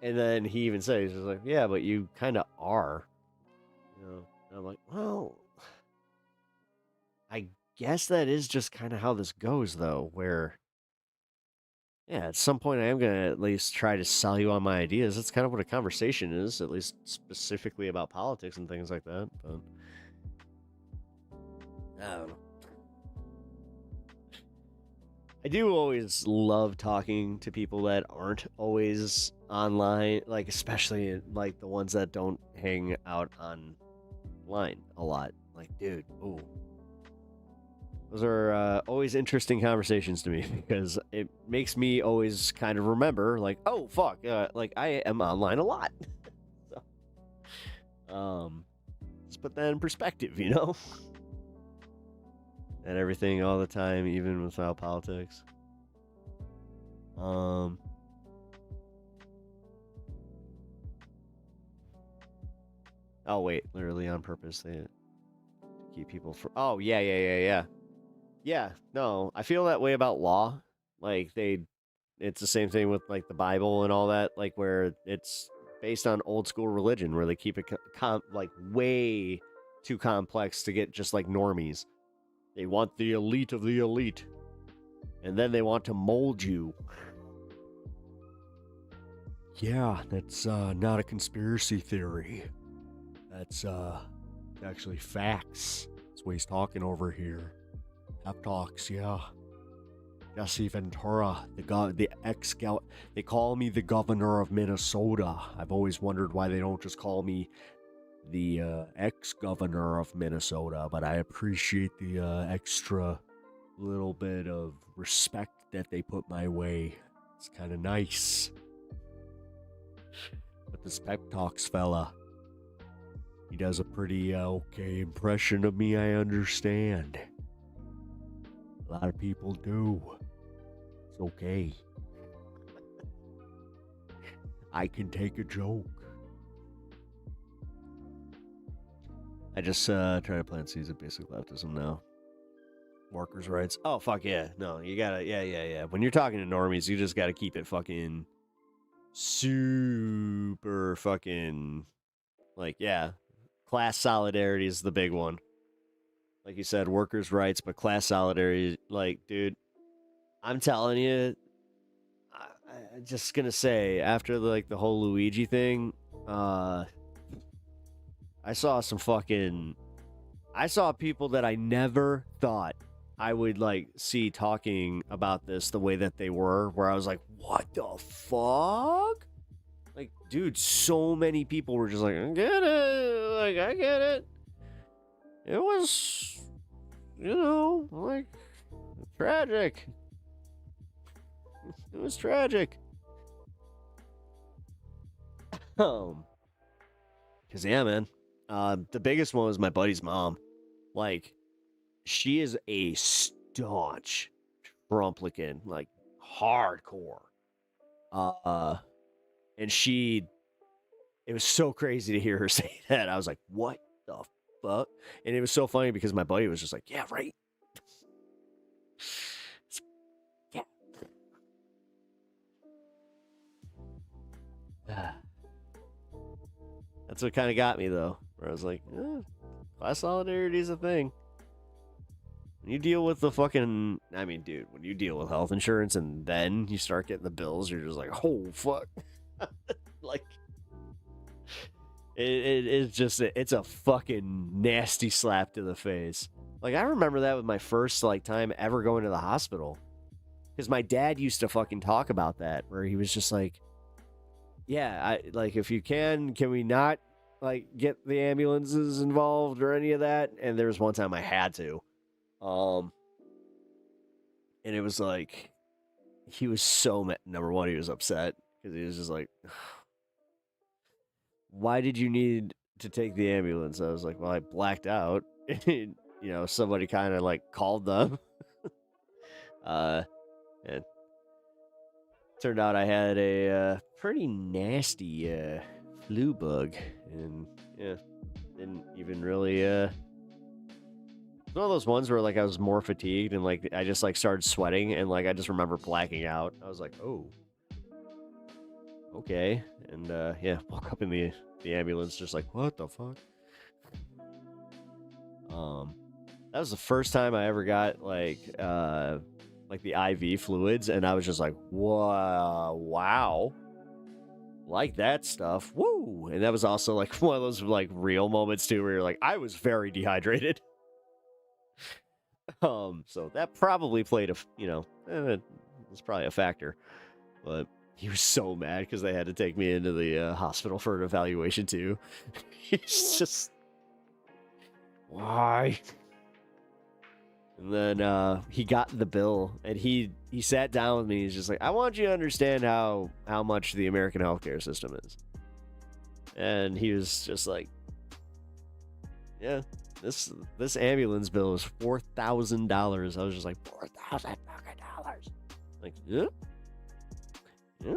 And then he even said, he's just like, yeah, but you kind of are, you know. And I'm like, well, I guess that is just kind of how this goes, though, where, yeah, at some point I am going to at least try to sell you on my ideas. That's kind of what a conversation is, at least specifically about politics and things like that. But I don't know. I do always love talking to people that aren't always online, like, especially like the ones that don't hang out online a lot. Like, dude, ooh. Those are always interesting conversations to me, because it makes me always kind of remember, like, oh, fuck, like, I am online a lot. So, let's put that in perspective, you know? And everything all the time, even without politics. Oh, wait, literally on purpose. They keep people from... Oh, yeah. Yeah, no, I feel that way about law. Like, it's the same thing with, like, the Bible and all that, like, where it's based on old school religion, where they keep it, like, way too complex to get just, like, normies. They want the elite of the elite. And then they want to mold you. Yeah, that's not a conspiracy theory. That's actually facts. That's what he's talking over here. Pep talks, yeah. Jesse Ventura, they call me the governor of Minnesota. I've always wondered why they don't just call me the ex-governor of Minnesota, but I appreciate the extra little bit of respect that they put my way. It's kind of nice. But this Pep Talks fella, he does a pretty okay impression of me, I understand. A lot of people do. It's okay. I can take a joke. I just try to plant seeds of basic leftism now. Workers' rights. Oh, fuck yeah. No, you gotta, yeah. When you're talking to normies, you just gotta keep it fucking super fucking, like, yeah. Class solidarity is the big one. Like you said, workers' rights, but class solidarity, like, dude, I'm telling you, I'm just gonna say, after the whole Luigi thing, I saw people that I never thought I would see talking about this the way that they were, where I was like, what the fuck? Like, dude, so many people were just like, I get it. Like, I get it. It was, tragic. It was tragic. Because, yeah, man. The biggest one was my buddy's mom. Like, she is a staunch Trumplican, hardcore. And it was so crazy to hear her say that. I was like, what the fuck? And it was so funny because my buddy was just like, yeah, right. Yeah. That's what kind of got me, though, where I was like, class solidarity is a thing. When you deal with when you deal with health insurance and then you start getting the bills, you're just like, oh, fuck. It's a fucking nasty slap to the face. Like, I remember that with my first, time ever going to the hospital. Because my dad used to fucking talk about that, where he was just like, yeah, if you can we not, get the ambulances involved or any of that? And there was one time I had to. And it was like, he was so mad. Number one, he was upset because he was just like, why did you need to take the ambulance? I was like, well, I blacked out. Somebody kind of called them. And turned out I had a pretty nasty flu bug, and yeah, didn't even really. It's one of those ones where I was more fatigued and I just started sweating and I just remember blacking out. I was like, oh, okay, and yeah, woke up in the ambulance just like, what the fuck. That was the first time I ever got the IV fluids, and I was just like, whoa, wow, like that stuff, woo. And that was also one of those real moments too, where you're like, I was very dehydrated. So that probably played it was probably a factor, but he was so mad because they had to take me into the hospital for an evaluation too. He's just, why? And then he got the bill, and he sat down with me. He's just like, I want you to understand how much the American healthcare system is. And he was just like, yeah, this ambulance bill is $4,000. I was just like, $4,000 fucking. Like, yeah. Yeah.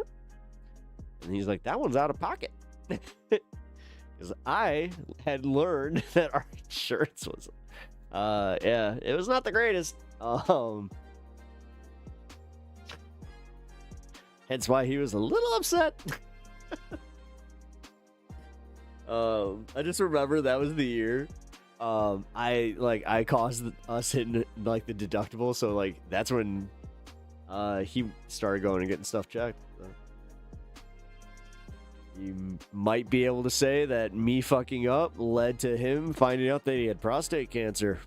And he's like, that one's out of pocket. Because I had learned that our insurance was, yeah, it was not the greatest. Hence why he was a little upset. I just remember that was the year. I caused us hitting the deductible, so that's when he started going and getting stuff checked. So. You might be able to say that me fucking up led to him finding out that he had prostate cancer.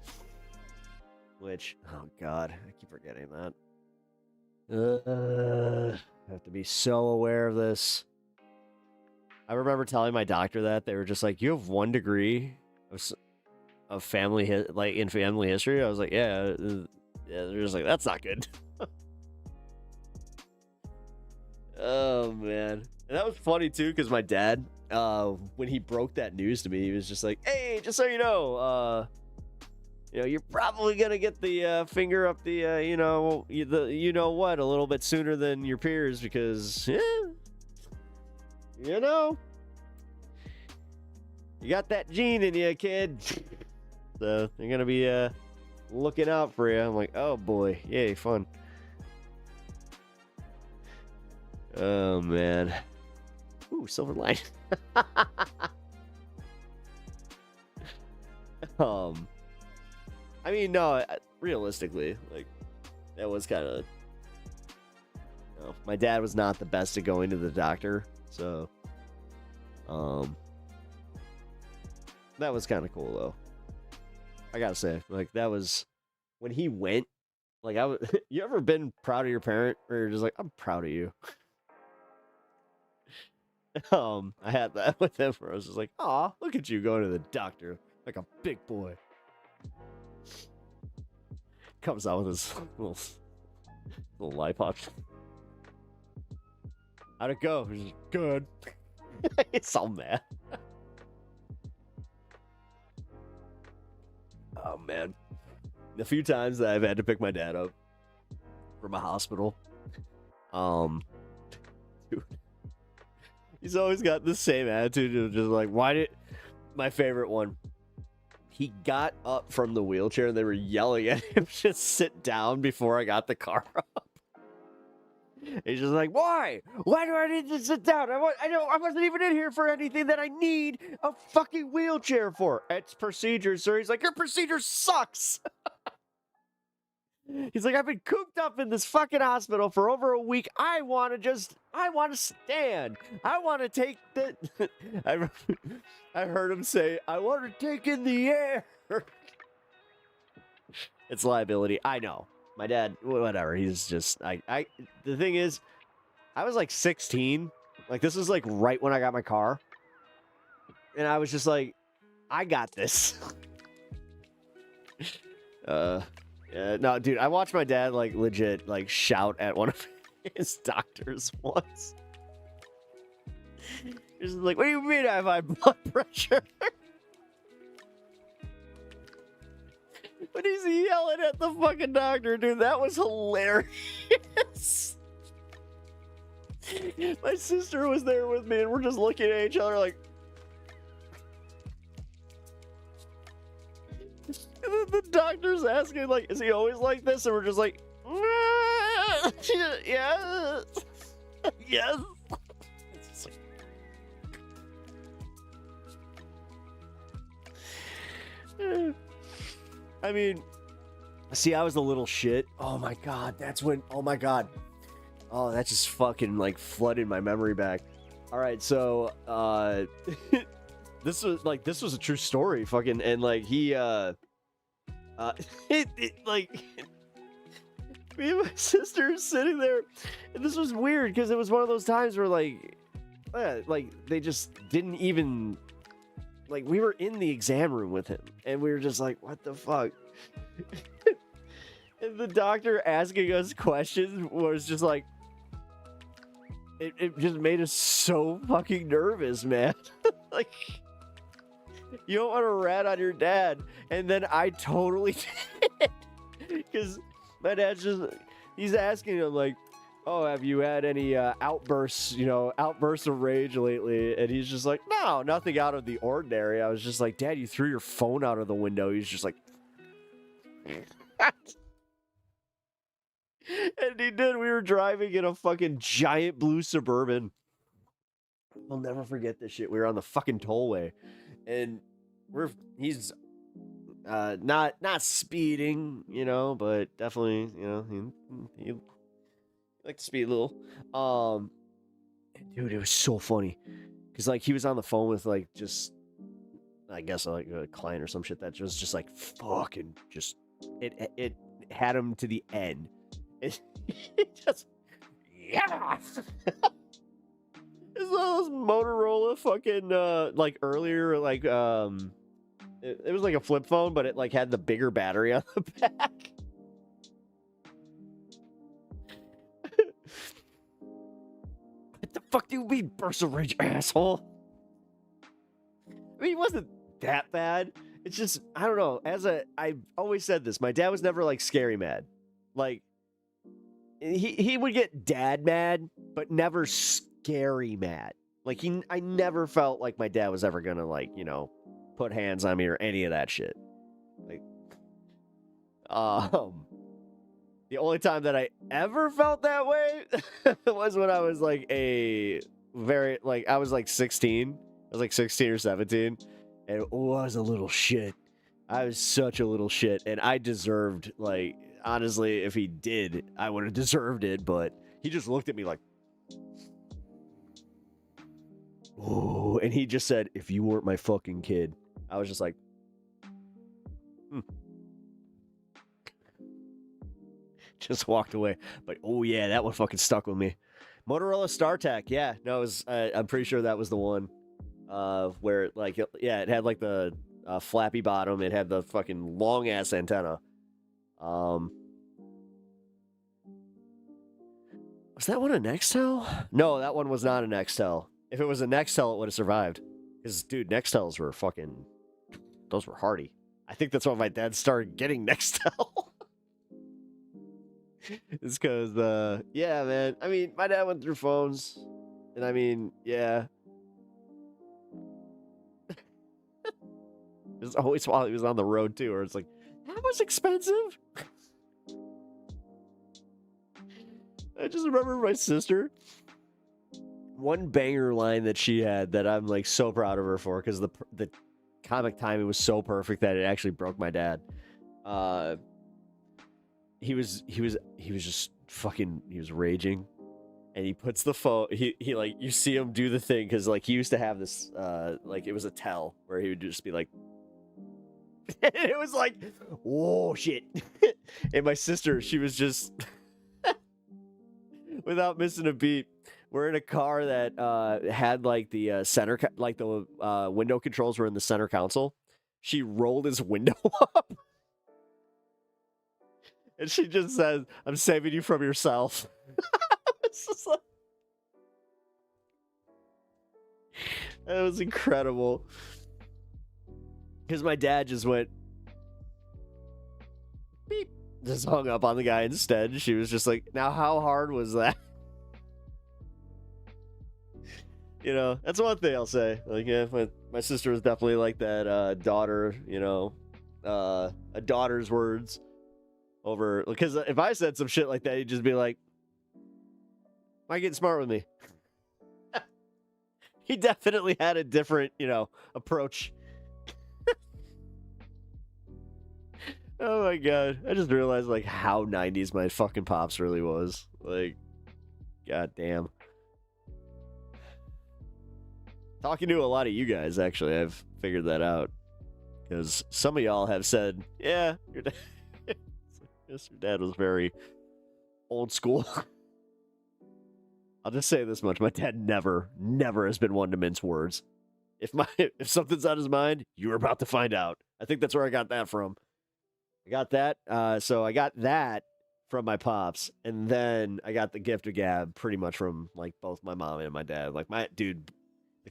Which, oh god, I keep forgetting that. I have to be so aware of this. I remember telling my doctor that. They were just like, you have 1 degree of family, in family history. I was like, yeah. They're just like, that's not good. Oh, man. And that was funny, too, because my dad, when he broke that news to me, he was just like, hey, just so you know, you're probably going to get the finger up the, what, a little bit sooner than your peers because, yeah, you got that gene in you, kid. So they're going to be looking out for you. I'm like, oh, boy. Yay, fun. Oh, man. Ooh, silver line. I mean, no, realistically, that was kind of my dad was not the best at going to the doctor, so that was kind of cool though. I gotta say, like, that was when he went. Like, you ever been proud of your parent, or you're just like, I'm proud of you? I had that with him, where I was just like, aw, look at you going to the doctor like a big boy. Comes out with his little life option. How'd it go? He's like, good. It's all mad. Oh man, the few times that I've had to pick my dad up from a hospital, dude, he's always got the same attitude of just like, my favorite one, he got up from the wheelchair and they were yelling at him, just sit down before I got the car up. He's just like, why do I need to sit down? I wasn't even in here for anything that I need a fucking wheelchair for. It's procedure, sir. He's like, your procedure sucks. He's like, I've been cooped up in this fucking hospital for over a week. I want to stand. I want to take the... I heard him say, I want to take in the air. It's liability. I know. My dad, whatever. He's just... The thing is, I was like 16. Like, this was like right when I got my car. And I was just like, I got this. Yeah, no, dude, I watched my dad, like, legit, like, shout at one of his doctors once. He's like, what do you mean I have high blood pressure? But he's yelling at the fucking doctor, dude. That was hilarious. My sister was there with me, and we're just looking at each other like... And then the doctor's asking, like, is he always like this? And we're just like, yes. Yes. I mean, see, I was a little shit. Oh my god, that's when, oh my god. Oh, that just fucking, like, flooded my memory back. All right, so, this was a true story, fucking, and, like, he, like, me and my sister sitting there, and this was weird, because it was one of those times where, like, they just didn't even, like, we were in the exam room with him, and we were just like, what the fuck? And the doctor asking us questions was just like, it just made us so fucking nervous, man. Like, you don't want to rat on your dad. And then I totally did. Because my dad's just, he's asking him, like, oh, have you had any outbursts of rage lately? And he's just like, no, nothing out of the ordinary. I was just like, Dad, you threw your phone out of the window. He's just like, and he did. We were driving in a fucking giant blue Suburban. I'll never forget this shit. We were on the fucking tollway, and he's not speeding, but definitely, he like to speed a little. Dude, it was so funny because, like, he was on the phone with, like, just, I guess, like, a client or some shit that was just like fucking just it had him to the end. It just, yeah. It's one of those Motorola fucking like earlier, like it was like a flip phone, but it like had the bigger battery on the back. What the fuck do you mean burst of rage, asshole? I mean, it wasn't that bad. It's just, I don't know. I've always said this. My dad was never like scary mad. Like, he would get dad mad, but never scary mad. Like, I never felt like my dad was ever gonna, like, put hands on me or any of that shit. Like, the only time that I ever felt that way was when I was like I was like 16. I was like 16 or 17, and it was a little shit. I was such a little shit, and I deserved, like, honestly, if he did, I would have deserved it, but he just looked at me like, oh, and he just said, if you weren't my fucking kid. I was just like, just walked away. But, oh yeah, that one fucking stuck with me. Motorola StarTAC, yeah. No, it was, I'm pretty sure that was the one where, like, yeah, it had, like, the flappy bottom. It had the fucking long-ass antenna. Was that one a Nextel? No, that one was not a Nextel. If it was a Nextel, it would have survived. Because, dude, Nextels were fucking... Those were hardy. I think that's why my dad started getting Nextel. It's because, yeah, man. I mean, my dad went through phones. And I mean, yeah. It was always while he was on the road, too, where it's like, that was expensive. I just remember my sister. One banger line that she had that I'm, like, so proud of her for, because the comic timing was so perfect that it actually broke my dad. He was just fucking, he was raging, and he puts the phone, he like, you see him do the thing, because, like, he used to have this, like, it was a tell, where he would just be like, it was like, whoa, shit. And my sister, she was just, without missing a beat, we're in a car that had, like, the center, like, the window controls were in the center console. She rolled his window up. And she just says, I'm saving you from yourself. It's just like... That was incredible. Because my dad just went... beep. Just hung up on the guy instead. She was just like, now how hard was that? You know, that's one thing I'll say. Like, yeah, my sister was definitely like that daughter, you know, a daughter's words. Over, because if I said some shit like that, he'd just be like, "Am I getting smart with me?" He definitely had a different, you know, approach. Oh my god, I just realized like how 90s my fucking pops really was. Like, god damn. Talking to a lot of you guys, actually, I've figured that out, because some of y'all have said, "Yeah, your dad." Yes, your dad was very old school. I'll just say this much. My dad never has been one to mince words. If something's on his mind, you're about to find out. I think that's where I got that from. I got that. So I got that from my pops. And then I got the gift of gab pretty much from, like, both my mom and my dad. Like, the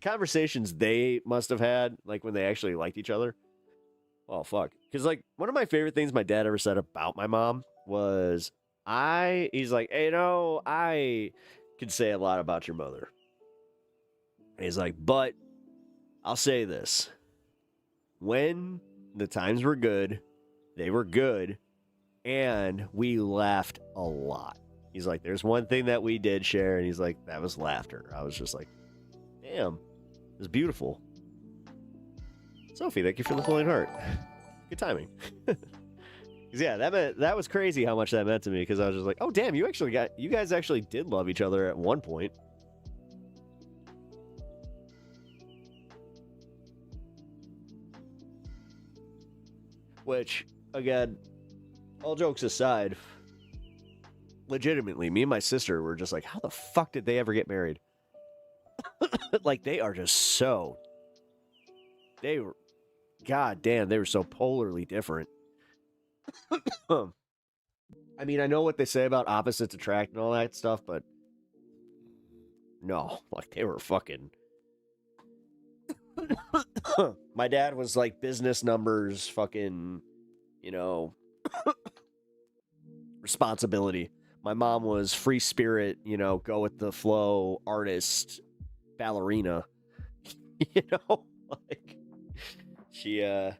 conversations they must have had, like, when they actually liked each other. Oh, fuck. Because, like, one of my favorite things my dad ever said about my mom was, he's like, hey, no, I could say a lot about your mother. And he's like, but I'll say this. When the times were good, they were good, and we laughed a lot. He's like, there's one thing that we did share, and he's like, that was laughter. I was just like, damn, it was beautiful. Sophie, thank you for the flowing heart. Good timing. Yeah, that was crazy how much that meant to me, because I was just like, oh damn, you guys actually did love each other at one point. Which, again, all jokes aside, legitimately, me and my sister were just like, how the fuck did they ever get married? Like, they are just so... They were... God damn, they were so polarly different. I mean, I know what they say about opposites attract and all that stuff, but... No, like, they were fucking... My dad was, like, business numbers, fucking, you know... responsibility. My mom was free spirit, you know, go with the flow, artist, ballerina. You know? Like... She is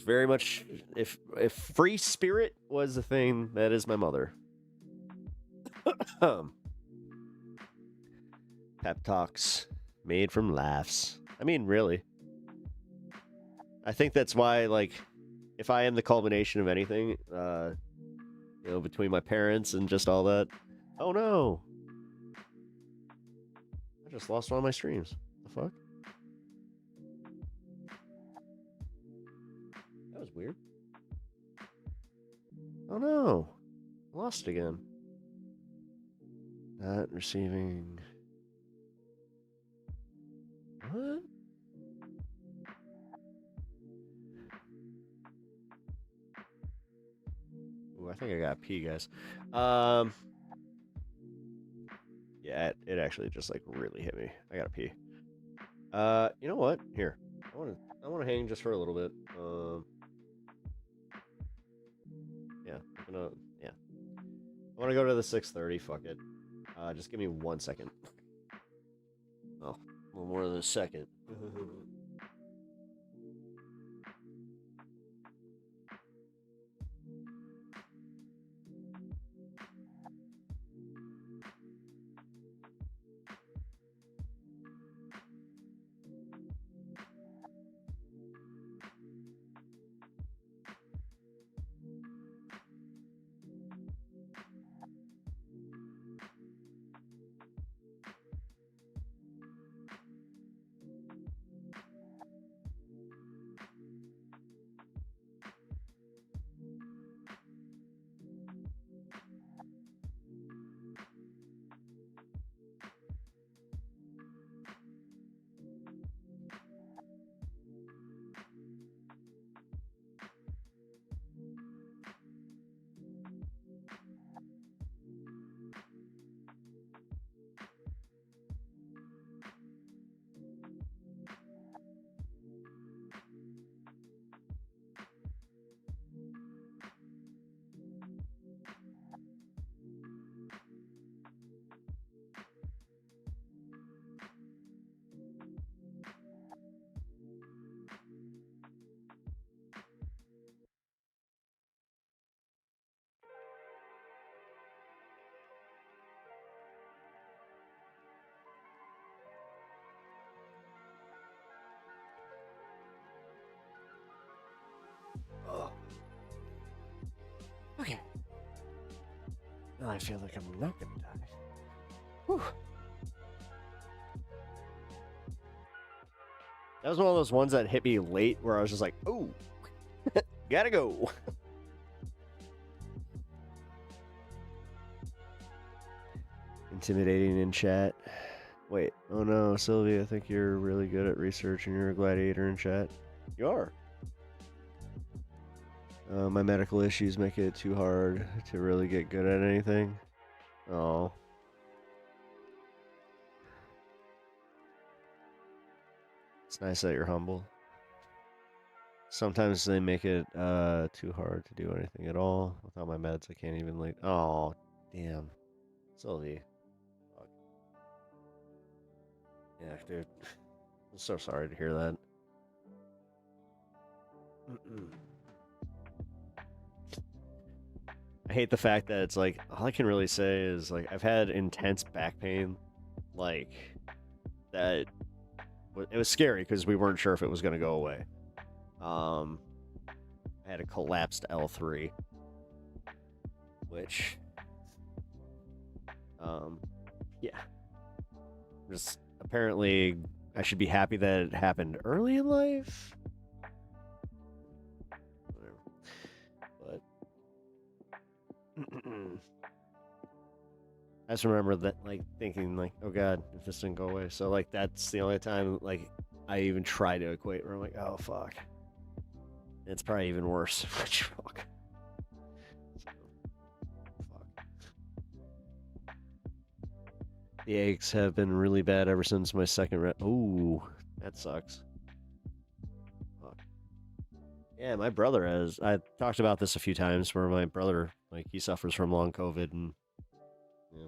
very much, if free spirit was a thing, that is my mother. Pep talks made from laughs. I mean, really. I think that's why, like, if I am the culmination of anything, You know, between my parents and just all that. Oh no! I just lost one of my streams. The fuck? That was weird. Oh no! Lost it again. Not receiving. What? Ooh, I think I got pee, guys. Yeah, it actually just like really hit me. I gotta pee. You know what? Here, I wanna hang just for a little bit. Yeah, yeah. I wanna go to the 6:30. Fuck it. Just give me 1 second. Oh, a little more than a second. Oh. Okay. Now I feel like I'm not gonna die. Whew. That was one of those ones that hit me late where I was just like, oh, gotta go. Intimidating in chat. Wait, oh no, Sylvia, I think you're really good at research and you're a gladiator in chat. You are. My medical issues make it too hard to really get good at anything. Oh. It's nice that you're humble. Sometimes they make it too hard to do anything at all. Without my meds, I can't even like. Oh, damn. Sylvie. Fuck. Yeah, dude. I'm so sorry to hear that. I hate the fact that it's like, all I can really say is like, I've had intense back pain. Like, that. It was scary because we weren't sure if it was going to go away. I had a collapsed L3, which, yeah, just apparently I should be happy that it happened early in life. Whatever. But I just remember that, like, thinking, like, oh god, if this didn't go away. So, like, that's the only time, like, I even try to equate where I'm like, oh fuck. It's probably even worse. Fuck. So, fuck. The aches have been really bad ever since my second Ooh, that sucks. Fuck. Yeah, my brother has. I talked about this a few times where my brother, like, he suffers from long COVID and yeah.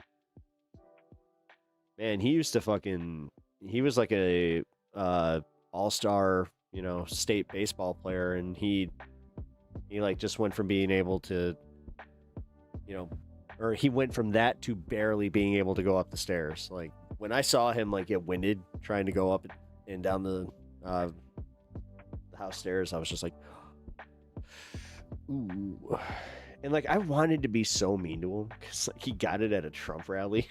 Man, he used to fucking. He was like a all-star, you know, state baseball player, and he like just went from being able to, you know, or he went from that to barely being able to go up the stairs. Like when I saw him like get winded trying to go up and down the house stairs, I was just like, ooh. And like, I wanted to be so mean to him because like he got it at a Trump rally.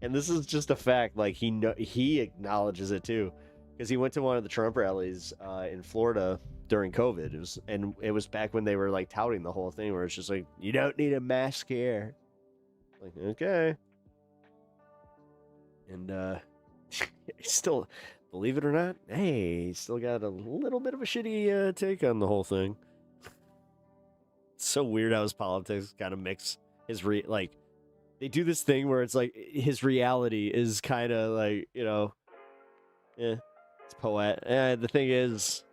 And this is just a fact. Like he acknowledges it too, because he went to one of the Trump rallies in Florida during COVID. It was back when they were like touting the whole thing, where it's just like, you don't need a mask here. Like, okay. And still, believe it or not, hey, he still got a little bit of a shitty take on the whole thing. It's so weird how his politics kind of mix his like. They do this thing where it's like his reality is kind of like, you know, it's poet. The thing is,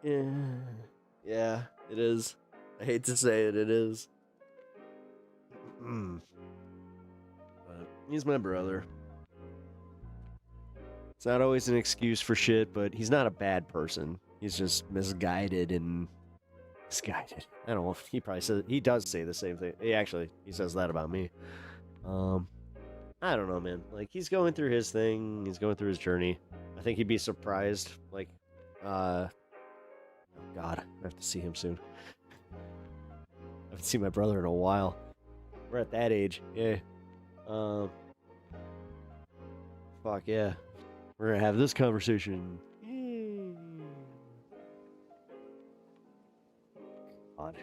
yeah, it is. I hate to say it, it is. But he's my brother. It's not always an excuse for shit, but he's not a bad person. He's just misguided and misguided. I don't know if he probably says, he does say the same thing. He says that about me. I don't know, man. Like, he's going through his thing. He's going through his journey. I think he'd be surprised. Like, oh God, I have to see him soon. I haven't seen my brother in a while. We're at that age. Yeah. Fuck yeah. We're gonna have this conversation. God.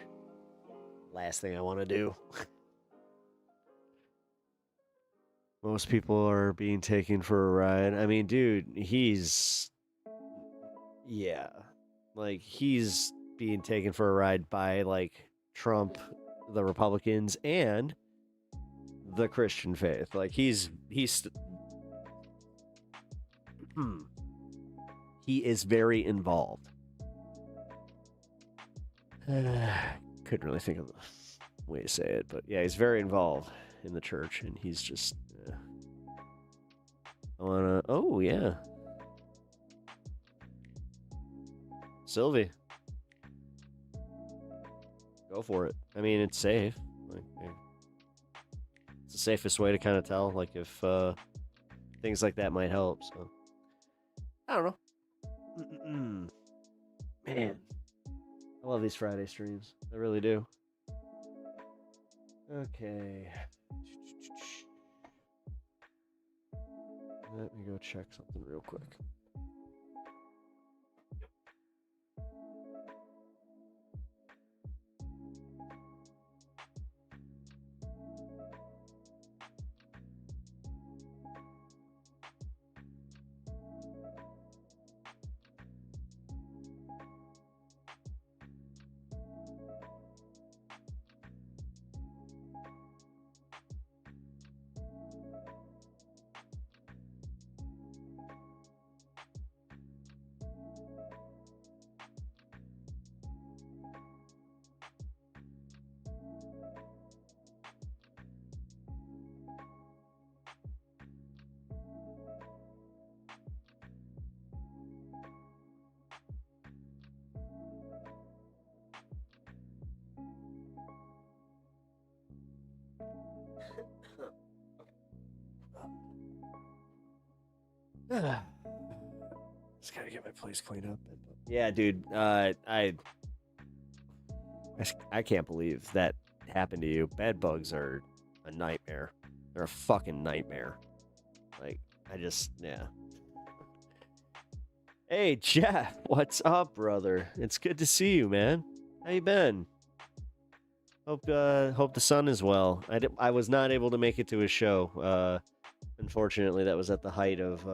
Last thing I want to do. Most people are being taken for a ride. I mean, dude, yeah. Like, he's being taken for a ride by, like, Trump, the Republicans, and the Christian faith. Like, he is very involved. Couldn't really think of a way to say it, but yeah, he's very involved in the church, and he's just oh yeah, Sylvie, go for it. I mean, it's safe. Like, it's the safest way to kind of tell, like, if things like that might help. So I don't know. Man, I love these Friday streams. I really do. Okay. Let me go check something real quick. Just gotta get my place cleaned up. Yeah, dude. I can't believe that happened to you. Bed bugs are a nightmare. They're a fucking nightmare. Like, yeah. Hey, Jeff. What's up, brother? It's good to see you, man. How you been? Hope the son is well. I was not able to make it to his show. Unfortunately, that was at the height of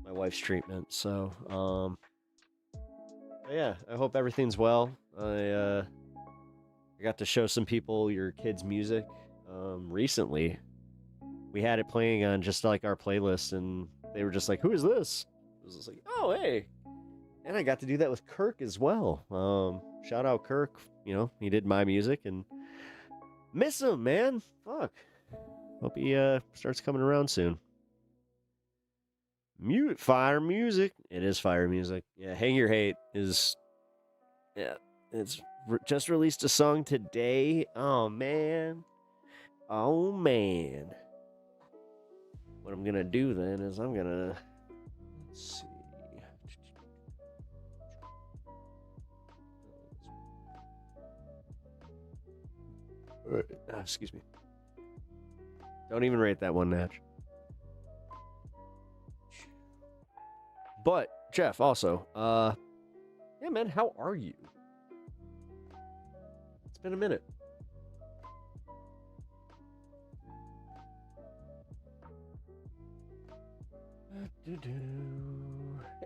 my wife's treatment. So, yeah, I hope everything's well. I got to show some people your kids' music recently. We had it playing on just like our playlist, and they were just like, "Who is this?" I was just like, "Oh, hey!" And I got to do that with Kirk as well. Shout out Kirk. You know, he did my music, and miss him, man. Fuck. Hope he starts coming around soon. Fire music. It is fire music. Yeah, Hang Your Hate is. Yeah, it's just released a song today. Oh man. Oh man. What I'm gonna do then is let's see. Excuse me. Don't even rate that one, Natch. But, Jeff, also, yeah, man, how are you? It's been a minute.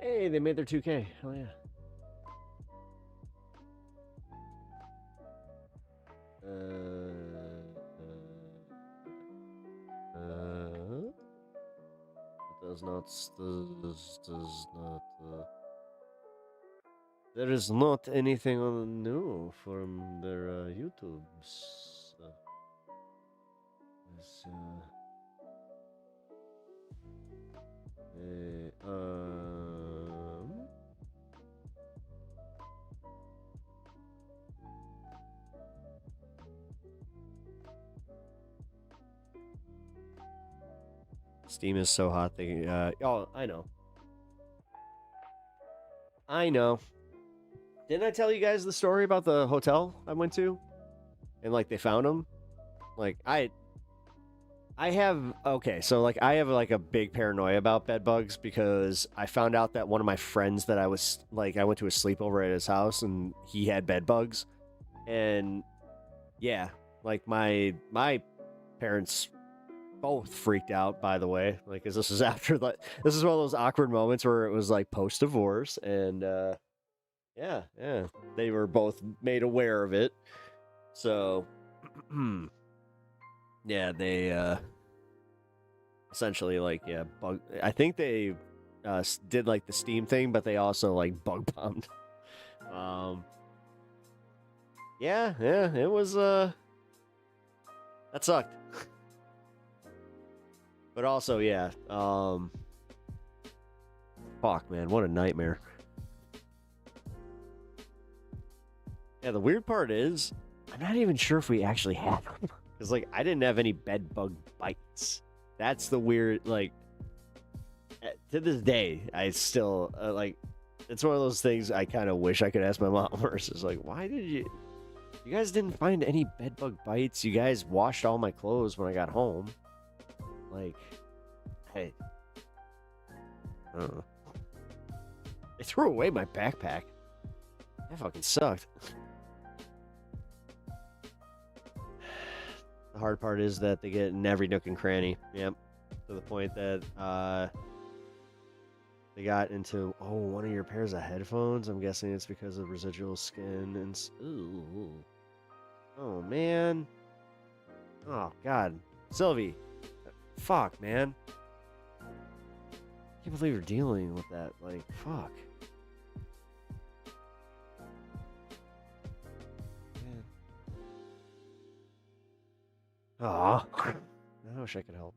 Hey, they made their 2K. Hell yeah. Does not. There is not anything on new from their YouTubes. Steam is so hot. They oh, I know. Didn't I tell you guys the story about the hotel I went to? And like they found them? Like I have so like I have like a big paranoia about bed bugs because I found out that one of my friends that I went to a sleepover at his house and he had bed bugs. And yeah, like my parents both freaked out, by the way, like, cause this is after this is one of those awkward moments where it was like post divorce and yeah, they were both made aware of it. So yeah, they essentially like I think they did like the Steam thing, but they also like bug bombed. Yeah, it was that sucked. But also, yeah, fuck, man, what a nightmare. Yeah, the weird part is, I'm not even sure if we actually had them. Because, like, I didn't have any bed bug bites. That's the weird, like, to this day, I still, like, it's one of those things I kind of wish I could ask my mom versus, like, why did you guys didn't find any bed bug bites? You guys washed all my clothes when I got home. Like, hey, I don't know. They threw away my backpack. That fucking sucked. The hard part is that they get in every nook and cranny. Yep. To the point that they got into one of your pairs of headphones. I'm guessing it's because of residual skin and ooh. Oh man. Oh god, Sylvie. Fuck, man. I can't believe you're dealing with that. Like, fuck. Aw. I wish I could help.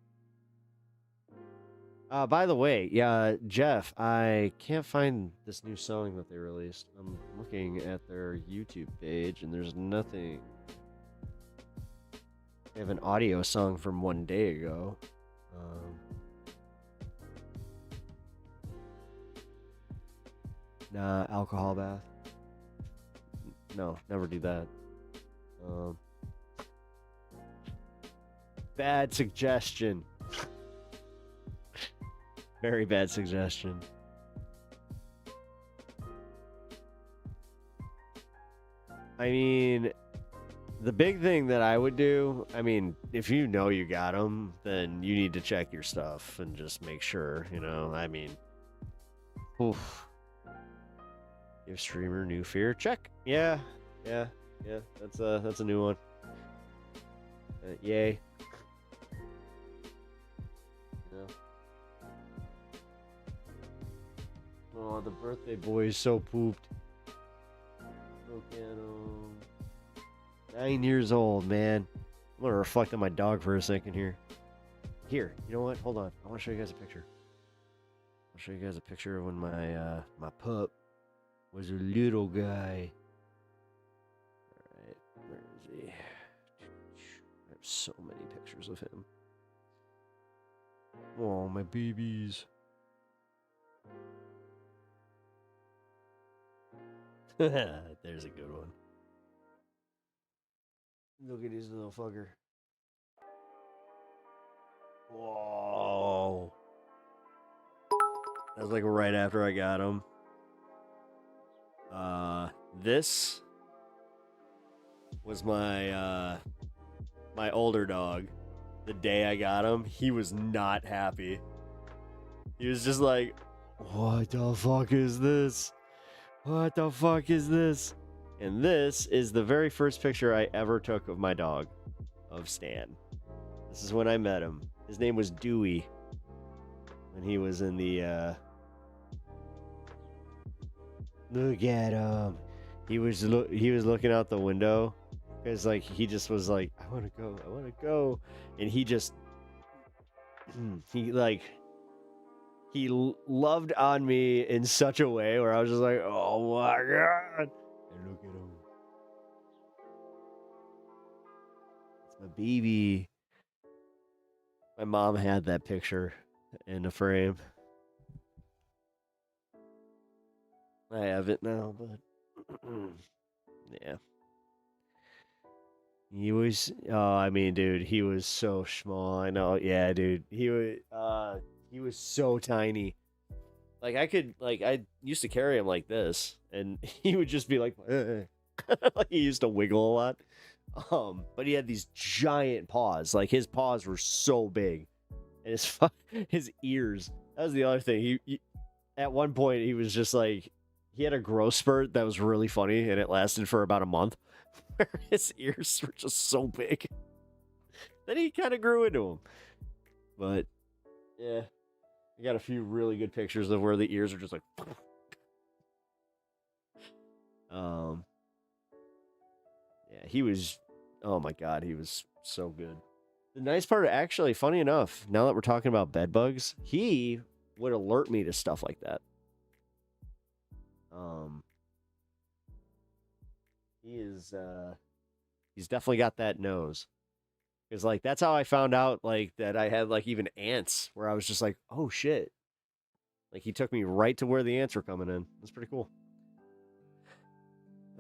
By the way, yeah, Jeff, I can't find this new song that they released. I'm looking at their YouTube page and there's nothing. They have an audio song from one day ago. Nah, alcohol bath. No, never do that. Bad suggestion. Very bad suggestion. I mean, the big thing that I would do, I mean, if you know you got them, then you need to check your stuff and just make sure, you know, I mean, oof. Give streamer new fear. Check. Yeah. That's a new one. Yay. Oh, the birthday boy is so pooped. Look at him. 9 years old, man. I'm gonna reflect on my dog for a second here. Here, you know what? Hold on. I want to show you guys a picture. I'll show you guys a picture of when my my pup was a little guy. Alright, where is he? I have so many pictures of him. Oh, my babies. There's a good one. Look at this little fucker. Whoa. That was like right after I got him. This was my my older dog. The day I got him, he was not happy. He was just like, what the fuck is this? What the fuck is this? And this is the very first picture I ever took of my dog, of Stan. This is when I met him. His name was Dewey. When he was in the, look at him. He was looking out the window. Because, like, he just was like, I want to go. And he just, he loved on me in such a way where I was just like, oh my God. And look at him. It's my baby. My mom had that picture in a frame. I have it now, but yeah. He was, I mean, dude, he was so small. I know. Yeah, dude. He was so tiny. Like, I used to carry him like this, and he would just be like, like he used to wiggle a lot. But he had these giant paws. Like, his paws were so big. And his ears. That was the other thing. He at one point, he was just like, he had a growth spurt that was really funny, and it lasted for about a month. Where his ears were just so big. Then he kind of grew into them. But, yeah. I got a few really good pictures of where the ears are just like... Yeah, he was... Oh my God, he was so good. The nice part, actually, funny enough, now that we're talking about bed bugs, he would alert me to stuff like that. He's definitely got that nose. Because, like, that's how I found out, like, that I had, like, even ants, where I was just like, oh, shit. Like, he took me right to where the ants were coming in. That's pretty cool.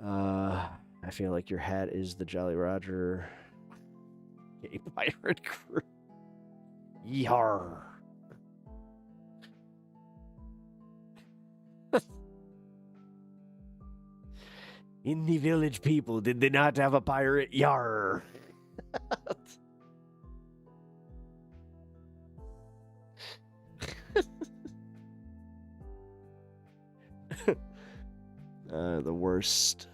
I feel like your hat is the Jolly Roger. A pirate crew. Yar. In the village people, did they not have a pirate? Yar. The worst.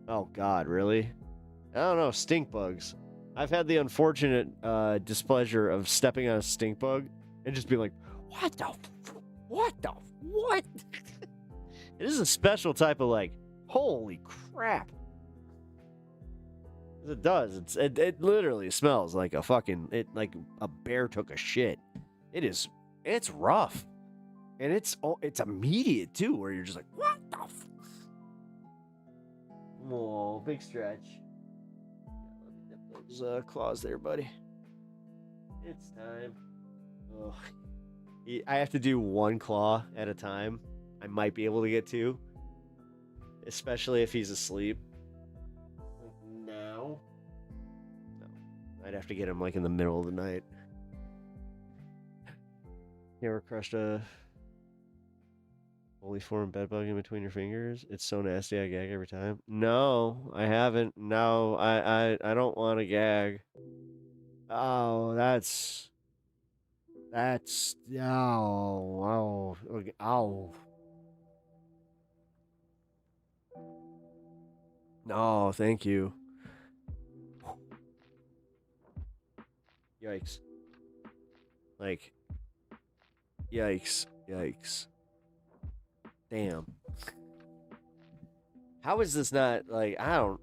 Oh God, really? I don't know, stink bugs. I've had the unfortunate displeasure of stepping on a stink bug and just being like, what? It is a special type of, like, holy crap. It does. It literally smells like a fucking, like a bear took a shit. It's rough. And it's immediate too, where you're just like, what the f? Oh, big stretch. Let me dip those claws there, buddy. It's time. Oh. I have to do one claw at a time. I might be able to get two. Especially if he's asleep. No. I'd have to get him like in the middle of the night. You ever crushed a fully formed bed bug in between your fingers? It's so nasty I gag every time. No, I haven't. No, I don't want to gag. Oh, that's ow. No, thank you. Yikes. Like, yikes. Damn. How is this not, like, I don't,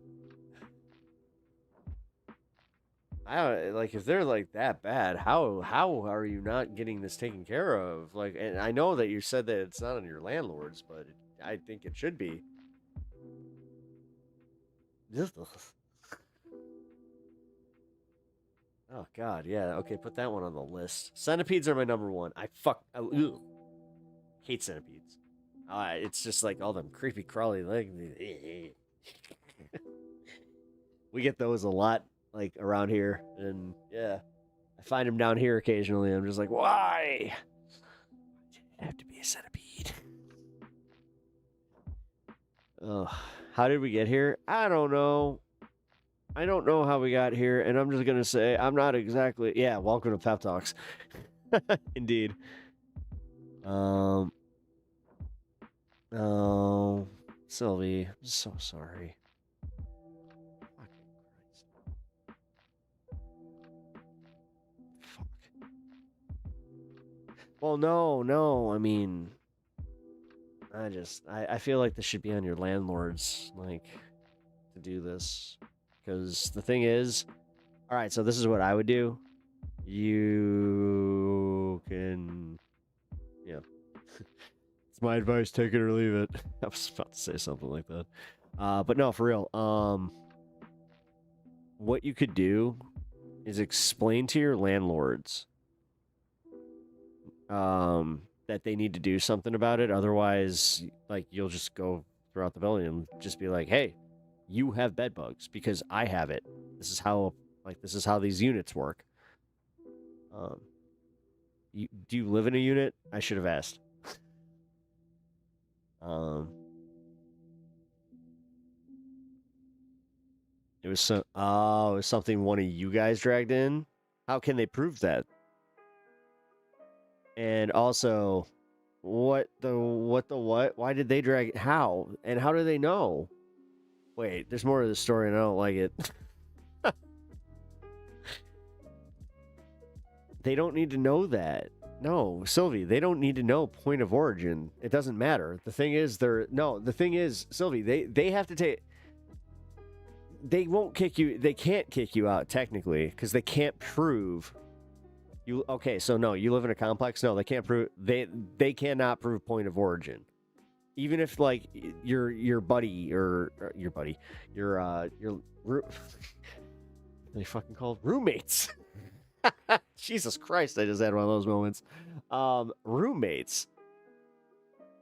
like, if they're, like, that bad, how are you not getting this taken care of? Like, and I know that you said that it's not on your landlords, but I think it should be. Oh, God, yeah. Okay, put that one on the list. Centipedes are my number one. I hate centipedes. It's just like all them creepy, crawly legs. We get those a lot, like, around here. And, yeah, I find them down here occasionally. I'm just like, why? Did it have to be a centipede? Ugh. How did we get here? I don't know. I don't know how we got here, and I'm just going to say I'm not exactly... Yeah, welcome to Pep Talks. Indeed. Oh, Sylvie, I'm so sorry. Fuck. Well, no, I mean... I feel like this should be on your landlords, like, to do this. Because the thing is... Alright, so this is what I would do. You can... Yeah. It's my advice, take it or leave it. I was about to say something like that. But no, for real. What you could do is explain to your landlords that they need to do something about it. Otherwise, like, you'll just go throughout the building and just be like, hey, you have bed bugs because I have it. This is how these units work. Do you live in a unit? I should have asked. It was it was something one of you guys dragged in. How can they prove that? And also, what? Why did they drag it? How? And how do they know? Wait, there's more to the story and I don't like it. They don't need to know that. No, Sylvie, they don't need to know point of origin. It doesn't matter. The thing is, Sylvie, they have to take... They won't kick you... They can't kick you out, technically, because they can't prove... You okay, so no, you live in a complex? No, they can't prove... They cannot prove point of origin. Even if, like, your buddy, or your buddy, they fucking called roommates. Jesus Christ, I just had one of those moments. Roommates.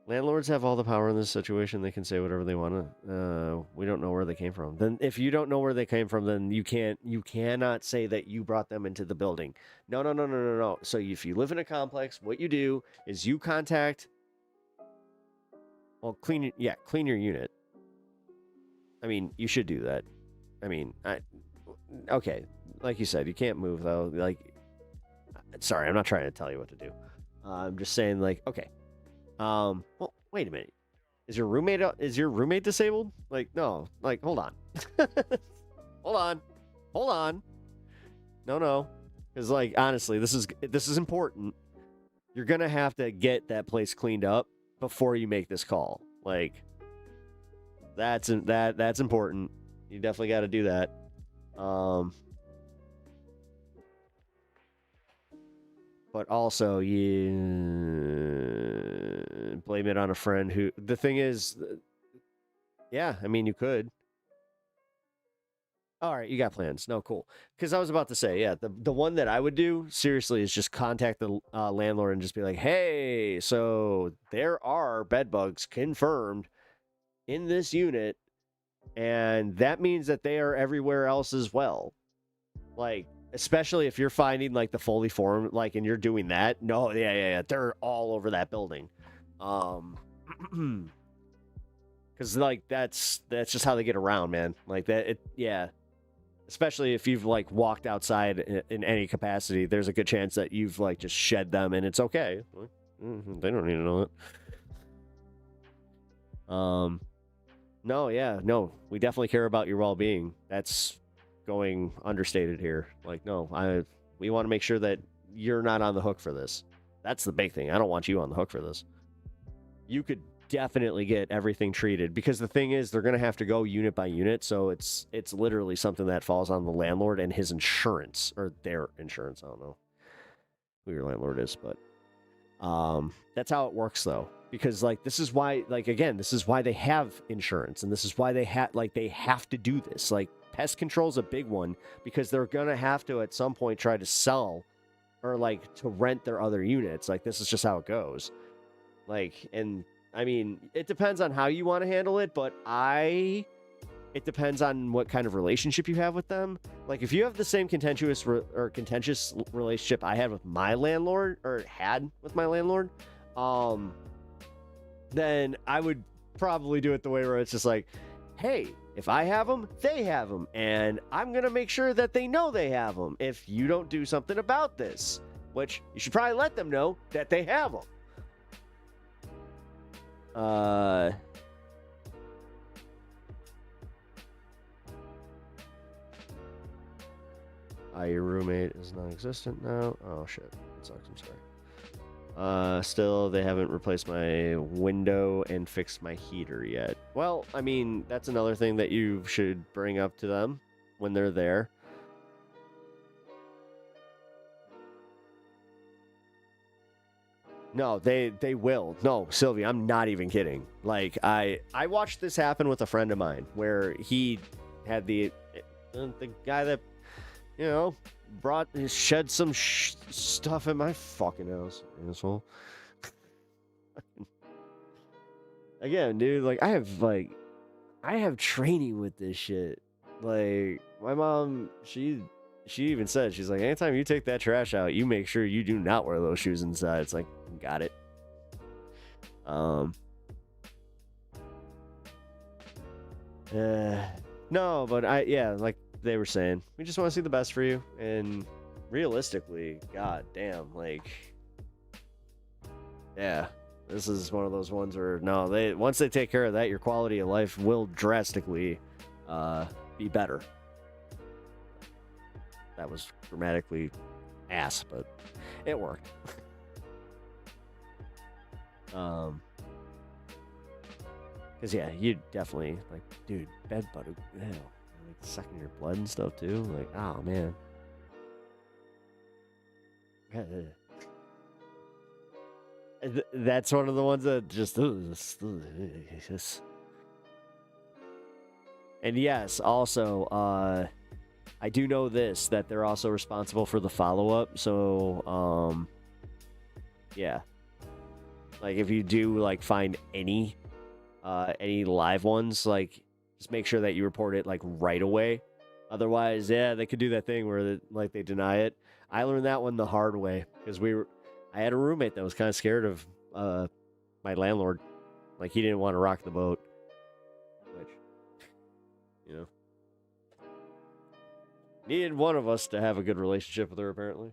Landlords have all the power in this situation. They can say whatever they want to. We don't know where they came from. Then if you don't know where they came from, then you cannot say that you brought them into the building. No. So if you live in a complex, what you do is you contact... Well, clean your unit. I mean, you should do that. I mean, okay. Like you said, you can't move, though. Like, sorry, I'm not trying to tell you what to do. I'm just saying, like, okay. Well, wait a minute. Is your roommate disabled? Like, no. Like, hold on. Hold on. No. Because, like, honestly, this is important. You're gonna have to get that place cleaned up before you make this call. Like, that's important. You definitely got to do that. But also, you blame it on a friend who... The thing is... Yeah, I mean, you could. All right, you got plans. No, cool. Because I was about to say, yeah, the one that I would do, seriously, is just contact the landlord and just be like, hey, so there are bed bugs confirmed in this unit, and that means that they are everywhere else as well. Like... Especially if you're finding, like, the fully formed, like, and you're doing that. No, yeah. They're all over that building. Because, like, that's just how they get around, man. Like, yeah. Especially if you've, like, walked outside in any capacity, there's a good chance that you've, like, just shed them, and it's okay. They don't need to know it. No, we definitely care about your well-being. That's going understated here. Like, no, we want to make sure that you're not on the hook for this. That's the big thing. I don't want you on the hook for this. You could definitely get everything treated, because the thing is, they're going to have to go unit by unit, so it's literally something that falls on the landlord and his insurance, or their insurance. I don't know who your landlord is, but that's how it works, though. Because, like, this is why, like, again, this is why they have insurance, and this is why they have to do this. Like, pest control is a big one, because they're gonna have to at some point try to sell, or, like, to rent their other units. Like, this is just how it goes. Like, and I mean, it depends on how you want to handle it, but I it depends on what kind of relationship you have with them. Like, if you have the same contentious relationship I had with my landlord, or had with my landlord, then I would probably do it the way where it's just like, hey, if I have them, they have them, and I'm going to make sure that they know they have them if you don't do something about this, which you should probably let them know that they have them. Your roommate is non-existent now. Oh shit, that sucks. I'm sorry. Still, they haven't replaced my window and fixed my heater yet. Well, I mean, that's another thing that you should bring up to them when they're there. No, they will. No, Sylvie, I'm not even kidding. Like, I watched this happen with a friend of mine where he had the guy that, you know, shed some stuff in my fucking house, asshole. Again, dude, like, I have training with this shit. Like, my mom, she even said, she's like, anytime you take that trash out, you make sure you do not wear those shoes inside. It's like, got it. No, but like they were saying, we just want to see the best for you, and realistically, god damn, like, yeah, this is one of those ones where once they take care of that, your quality of life will drastically be better. That was dramatically ass, but it worked. Because yeah, you definitely, like, dude, bed butter, like, sucking your blood and stuff too. Like, oh man. That's one of the ones that just. And yes, also, I do know this, that they're also responsible for the follow-up. So, yeah. Like, if you do, like, find any live ones, like, just make sure that you report it, like, right away. Otherwise, yeah, they could do that thing where, they deny it. I learned that one the hard way, because I had a roommate that was kind of scared of my landlord. Like, he didn't want to rock the boat. Which, you know. Needed one of us to have a good relationship with her, apparently.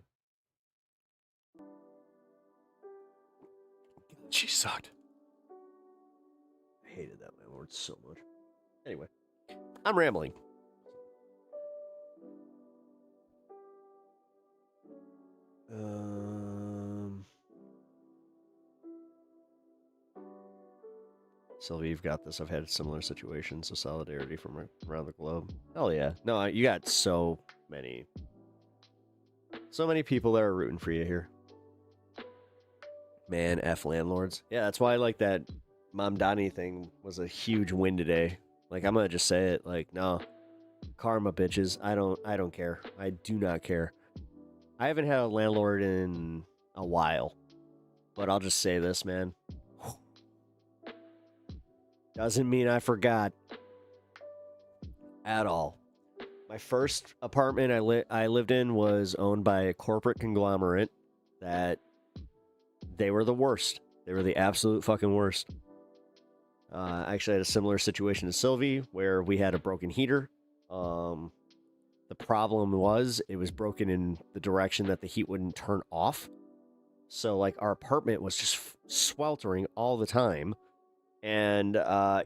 She sucked. I hated that landlord so much. Anyway, I'm rambling. Sylvia, you've got this. I've had similar situations, so solidarity from around the globe. Hell yeah. No, you got so many people that are rooting for you here. Man, F landlords. Yeah, that's why, like, that Mamdani thing was a huge win today. Like, I'm gonna just say it. Like, no. Karma, bitches. I don't care. I do not care. I haven't had a landlord in a while. But I'll just say this, man. Doesn't mean I forgot. At all. My first apartment I lived in was owned by a corporate conglomerate that they were the worst. They were the absolute fucking worst. I actually had a similar situation to Sylvie where we had a broken heater. The problem was it was broken in the direction that the heat wouldn't turn off. So, like, our apartment was just sweltering all the time. And,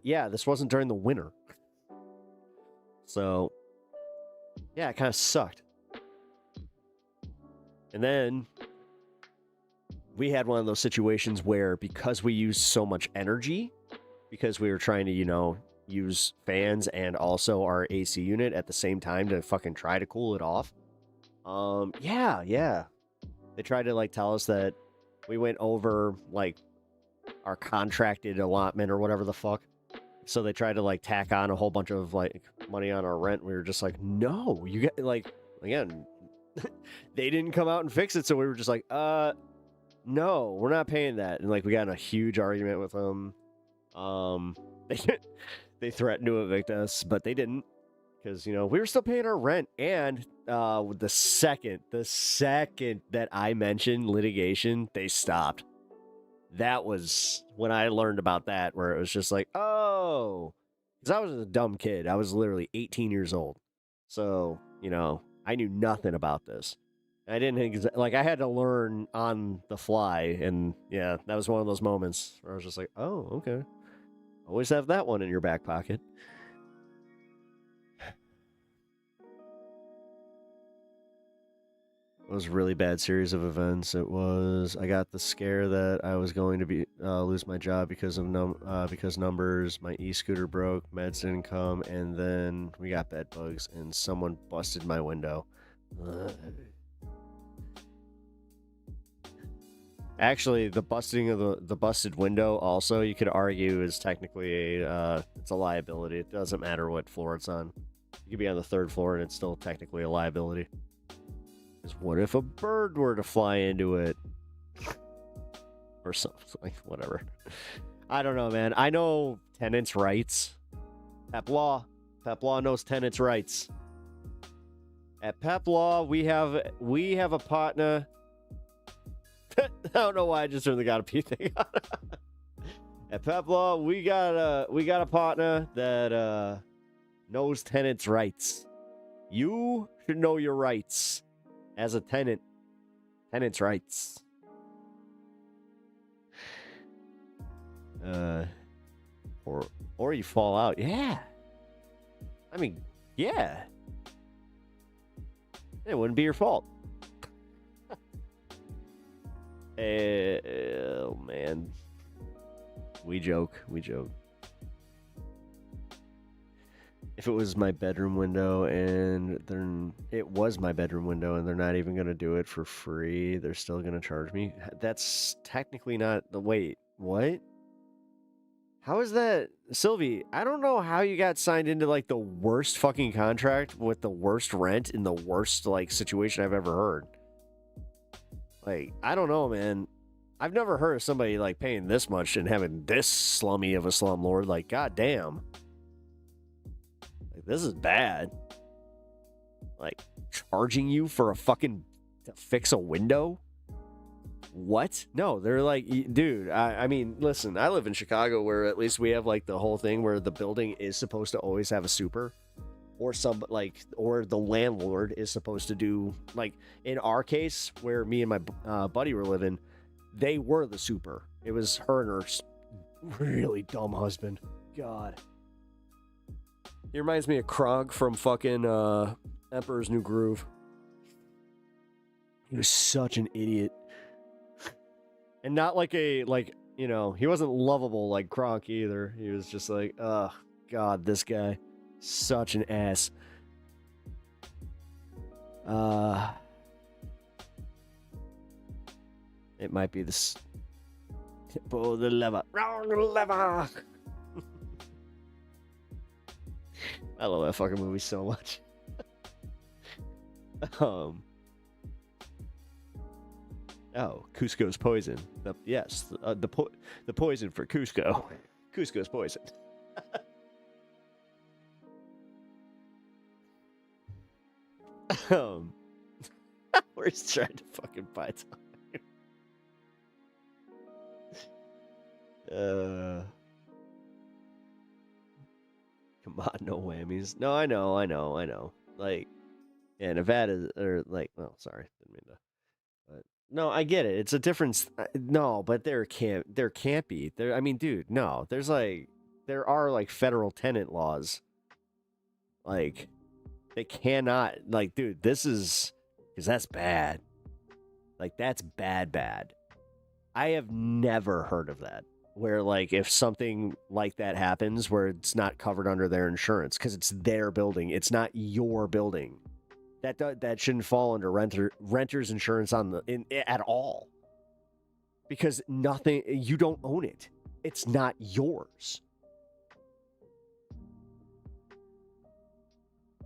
yeah, this wasn't during the winter. So, yeah, it kind of sucked. And then we had one of those situations where, because we used so much energy, because we were trying to, use fans and also our AC unit at the same time to fucking try to cool it off. Yeah. They tried to, like, tell us that we went over, like, our contracted allotment or whatever the fuck. So they tried to, like, tack on a whole bunch of, like, money on our rent. We were just like, no, you get, like, again, they didn't come out and fix it. So we were just like, no, we're not paying that. And, like, we got in a huge argument with them. they threatened to evict us, but they didn't. Because, you know, we were still paying our rent. And the second that I mentioned litigation, they stopped. That was when I learned about that, where it was just like, oh, because I was a dumb kid. I was literally 18 years old. So, you know, I knew nothing about this. I didn't, I had to learn on the fly. And yeah, that was one of those moments where I was just like, oh, okay. Always have that one in your back pocket. It was a really bad series of events. It was, I got the scare that I was going to be lose my job because of numbers. My e-scooter broke, meds didn't come, and then we got bed bugs, and someone busted my window. Actually, the busting of the busted window also, you could argue, is technically it's a liability. It doesn't matter what floor it's on. You could be on the 3rd floor and it's still technically a liability. Because what if a bird were to fly into it? Or something, like, whatever. I don't know, man. I know tenants' rights. Pep Law knows tenants' rights. At Pep Law, we have a partner. I don't know why I just turned the gotta pee thing on. At Pep Law, we got a partner that knows tenants' rights. You should know your rights. As a tenant, tenants' rights. Or you fall out. Yeah. I mean, yeah. It wouldn't be your fault. Oh, man. We joke. If it was my bedroom window and it was my bedroom window and they're not even going to do it for free, they're still going to charge me. That's technically not the wait. What? How is that? Sylvie, I don't know how you got signed into like the worst fucking contract with the worst rent in the worst like situation I've ever heard. Like, I don't know, man. I've never heard of somebody like paying this much and having this slummy of a slumlord. Like, goddamn. This is bad. Like, charging you for to fix a window? What? No, they're like, dude, I mean, listen, I live in Chicago where at least we have like the whole thing where the building is supposed to always have a super. Or or the landlord is supposed to do, like, in our case, where me and my buddy were living, they were the super. It was her and her really dumb husband. God. He reminds me of Krog from fucking Emperor's New Groove. He was such an idiot. And not like he wasn't lovable like Krog either. He was just like, oh, God, this guy. Such an ass. It might be this. Pull the lever. Round the lever. I love that fucking movie so much. Oh, Cusco's poison. The poison for Cusco. Cusco's poison. Where he's trying to fucking buy time. Come on, no whammies. No, I know. Like, yeah, Nevada, or like, well, sorry, didn't mean to. But no, I get it. It's a difference. No, but there can't be. There, I mean, dude, no. There are like federal tenant laws. Like, they cannot, like, dude, this is, because that's bad. Like, that's bad. I have never heard of that. Where, like, if something like that happens where it's not covered under their insurance because it's their building, it's not your building. That shouldn't fall under renter's insurance at all. Because you don't own it. It's not yours.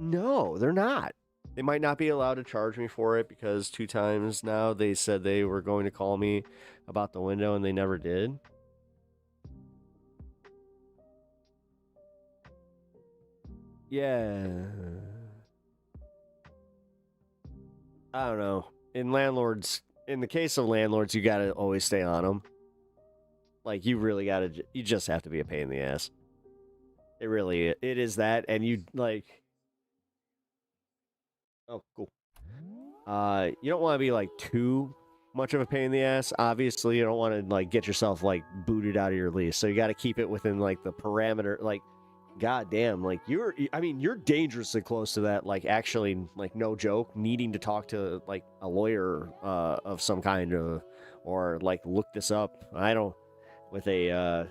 No, they're not. They might not be allowed to charge me for it because 2 times now they said they were going to call me about the window and they never did. Yeah. I don't know. In the case of landlords, you gotta always stay on them. Like, you just have to be a pain in the ass. It is that, and you, like... Oh, cool. You don't want to be, like, too much of a pain in the ass. Obviously, you don't want to, like, get yourself, like, booted out of your lease. So you got to keep it within, like, the parameter, like, goddamn, like, you're dangerously close to that, like, actually, like, no joke, needing to talk to, like, a lawyer of some kind, or, like, look this up. With a,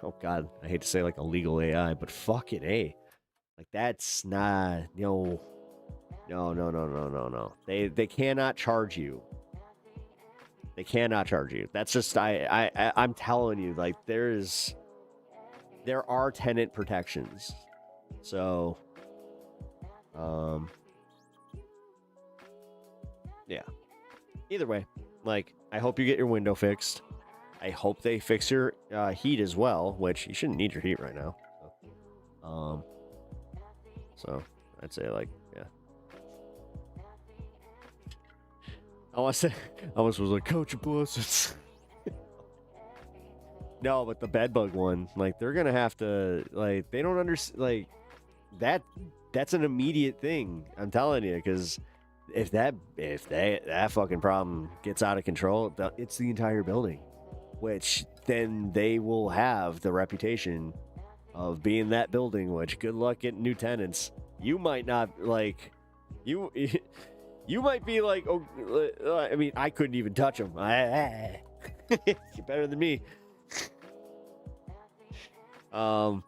oh, God, I hate to say, like, a legal AI, but fucking A. Like, that's not, No. They cannot charge you. They cannot charge you. That's just, I'm telling you, like, there are tenant protections. So, yeah. Either way, like, I hope you get your window fixed. I hope they fix your heat as well, which you shouldn't need your heat right now. So I'd say, like, yeah. I almost was like, Coach Bullets. No, but the bedbug one, like, they're gonna have to, like, they don't understand, like, that's an immediate thing. I'm telling you, because if that fucking problem gets out of control, it's the entire building, which then they will have the reputation of being that building. Which, good luck getting new tenants. You might not, like, you might be like, oh, I mean, I couldn't even touch them. You're better than me. So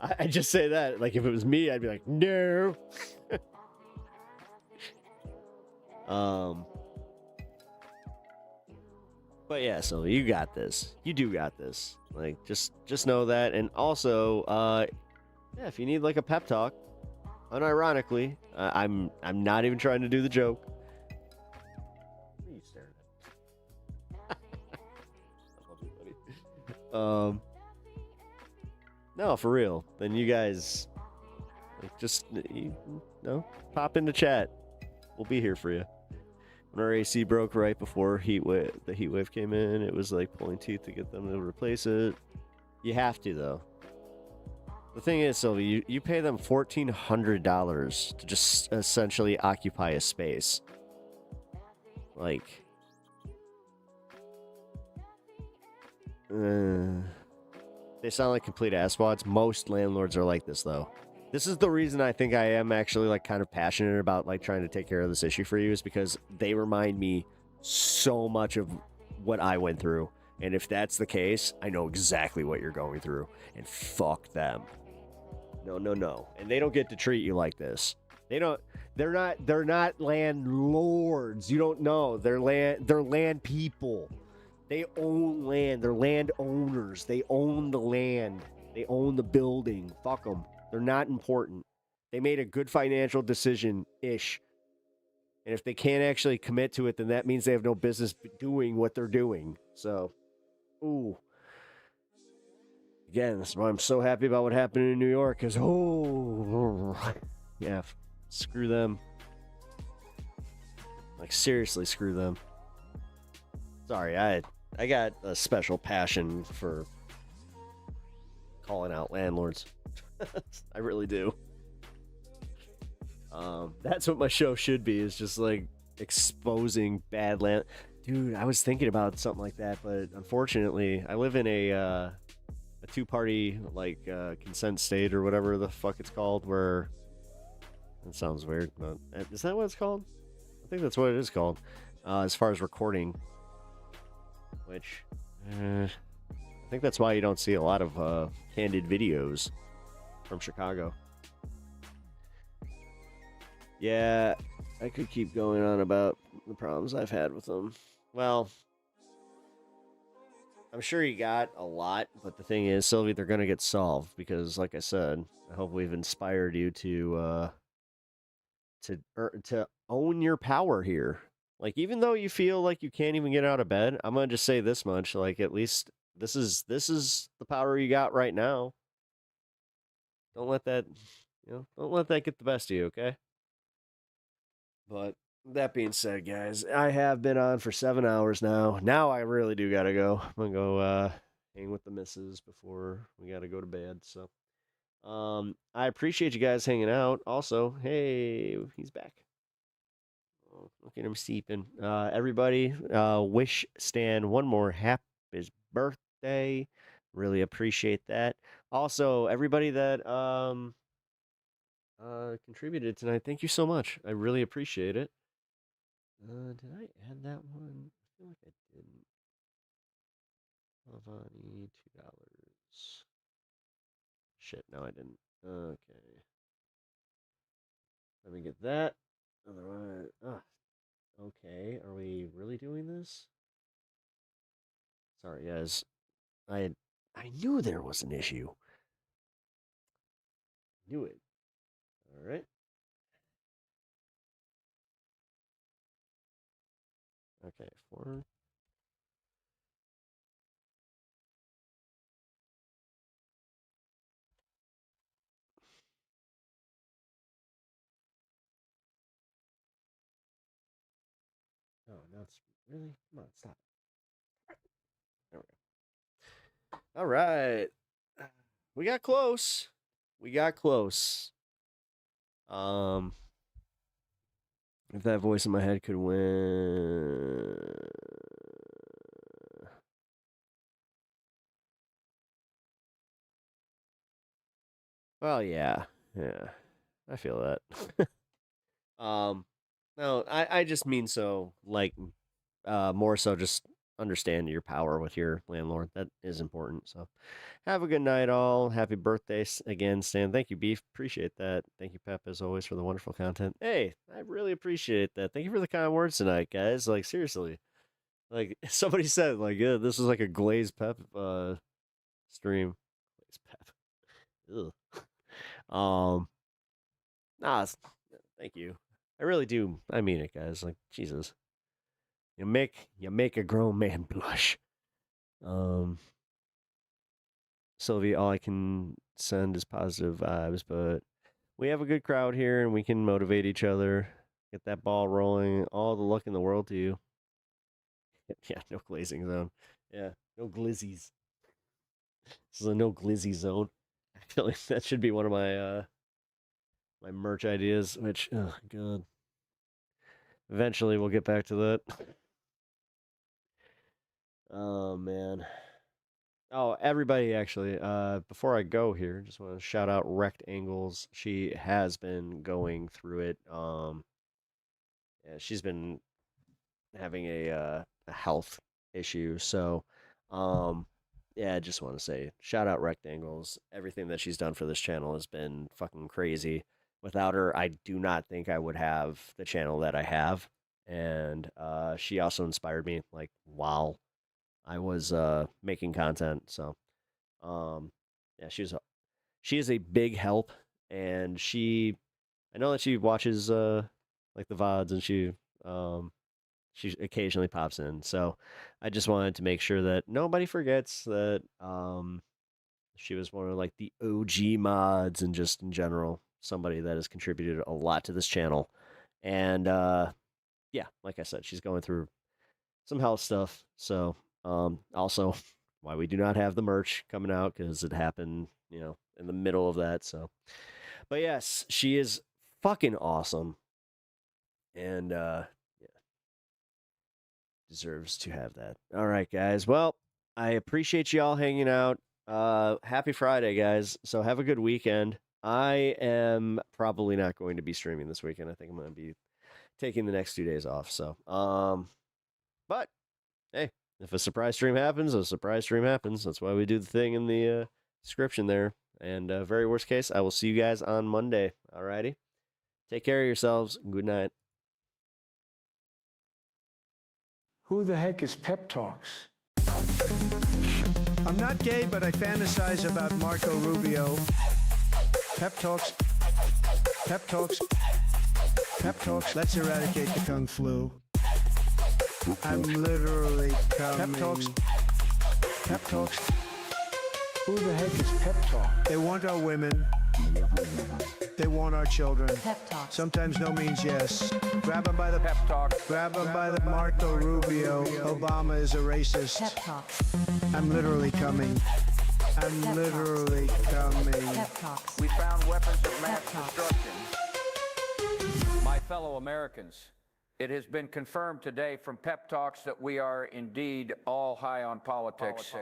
I just say that, like, if it was me, I'd be like, no. But yeah, so you got this. You do got this. Like, just know that. And also, yeah, if you need, like, a pep talk, unironically, I'm not even trying to do the joke. What are you staring at? I love you, buddy. No, for real. Then you guys, like, just, pop into chat. We'll be here for you. When our AC broke right before the heat wave came in, it was like pulling teeth to get them to replace it. You have to, though. The thing is, Sylvie, you pay them $1,400 to just essentially occupy a space. Like, they sound like complete asswads. Most landlords are like this, though. This is the reason I think I am actually, like, kind of passionate about, like, trying to take care of this issue for you, is because they remind me so much of what I went through. And if that's the case, I know exactly what you're going through. And fuck them. No. And they don't get to treat you like this. They're not landlords. You don't know. They're land people. They own land. They're land owners. They own the land. They own the building. Fuck them. They're not important. They made a good financial decision-ish. And if they can't actually commit to it, then that means they have no business doing what they're doing. So, ooh. Again, that's why I'm so happy about what happened in New York, because, yeah, screw them. Like, seriously, screw them. Sorry, I got a special passion for calling out landlords. I really do. That's what my show should be, is just, like, exposing bad land. Dude, I was thinking about something like that, but unfortunately, I live in a two-party, like, consent state or whatever the fuck it's called, where... That sounds weird, but... Is that what it's called? I think that's what it is called, as far as recording. Which... I think that's why you don't see a lot of candid videos from Chicago. Yeah, I could keep going on about the problems I've had with them. Well, I'm sure you got a lot, but the thing is, Sylvie, they're going to get solved because, like I said, I hope we've inspired you to own your power here. Like, even though you feel like you can't even get out of bed, I'm going to just say this much, like, at least this is the power you got right now. don't let that, don't let that get the best of you, okay? But that being said, guys, I have been on for 7 hours now. Now I really do gotta go. I'm gonna go hang with the missus before we gotta go to bed. So, I appreciate you guys hanging out. Also, hey, he's back. Oh, look at him steeping. Everybody, wish Stan one more happy birthday. Really appreciate that. Also, everybody that contributed tonight, thank you so much. I really appreciate it. Did I add that one? I feel like I didn't. Mamdani, $2. Shit, no, I didn't. Okay. Let me get that. Otherwise, okay. Are we really doing this? Sorry, guys. I knew there was an issue. Knew it. All right. Okay, 4. Oh, now it's really. Come on, stop. There we go. All right. We got close. We got close. If that voice in my head could win. Well, yeah. I feel that. No, I just mean so, like, more so just understand your power with your landlord. That is important. So, have a good night, all. Happy birthday again, Stan. Thank you, Beef. Appreciate that. Thank you, Pep, as always, for the wonderful content. Hey, I really appreciate that. Thank you for the kind words tonight, guys. Like, seriously. Like, somebody said, like, yeah, this was like a glazed Pep stream. Glazed Pep. Ugh. Thank you. I really do. I mean it, guys. Like, Jesus. You make a grown man blush. Sylvie, all I can send is positive vibes, but we have a good crowd here and we can motivate each other. Get that ball rolling. All the luck in the world to you. Yeah, no glazing zone. Yeah, no glizzies. This is a no glizzy zone. I feel like that should be one of my my merch ideas, which, oh god. Eventually we'll get back to that. Oh man. Oh, everybody, actually, before I go here, just want to shout out Rectangles. She has been going through it. Yeah, she's been having a health issue. So, yeah, I just want to say shout out Rectangles. Everything that she's done for this channel has been fucking crazy. Without her, I do not think I would have the channel that I have. And she also inspired me, like, while I was making content. So, yeah, she is a big help, and I know that she watches like the VODs, and she occasionally pops in. So I just wanted to make sure that nobody forgets that she was one of, like, the OG mods, and just in general somebody that has contributed a lot to this channel. And yeah, like I said, she's going through some health stuff. So also why we do not have the merch coming out, because it happened, in the middle of that. So, but yes, she is fucking awesome. And yeah, deserves to have that. All right, guys. Well, I appreciate y'all hanging out. Happy Friday, guys. So have a good weekend. I am probably not going to be streaming this weekend. I think I'm going to be taking the next 2 days off. So, but hey, if a surprise stream happens, a surprise stream happens. That's why we do the thing in the description there. And very worst case, I will see you guys on Monday. Alrighty? Take care of yourselves. Good night. Who the heck is Pep Talks? I'm not gay, but I fantasize about Marco Rubio. Pep Talks. Pep Talks. Pep Talks. Let's eradicate the Kung Flu. I'm literally coming. Pep Talks. Pep Talks. Who the heck is Pep Talk? They want our women. They want our children. Pep talks. Sometimes no means yes. Grab them by the pep talk. Grab them by the Marco Rubio. Obama is a racist. Pep talks. I'm literally coming. I'm Pep literally coming. Pep talks. We found weapons of mass Pep destruction. My fellow Americans, it has been confirmed today from Pep Talks that we are indeed all high on politics.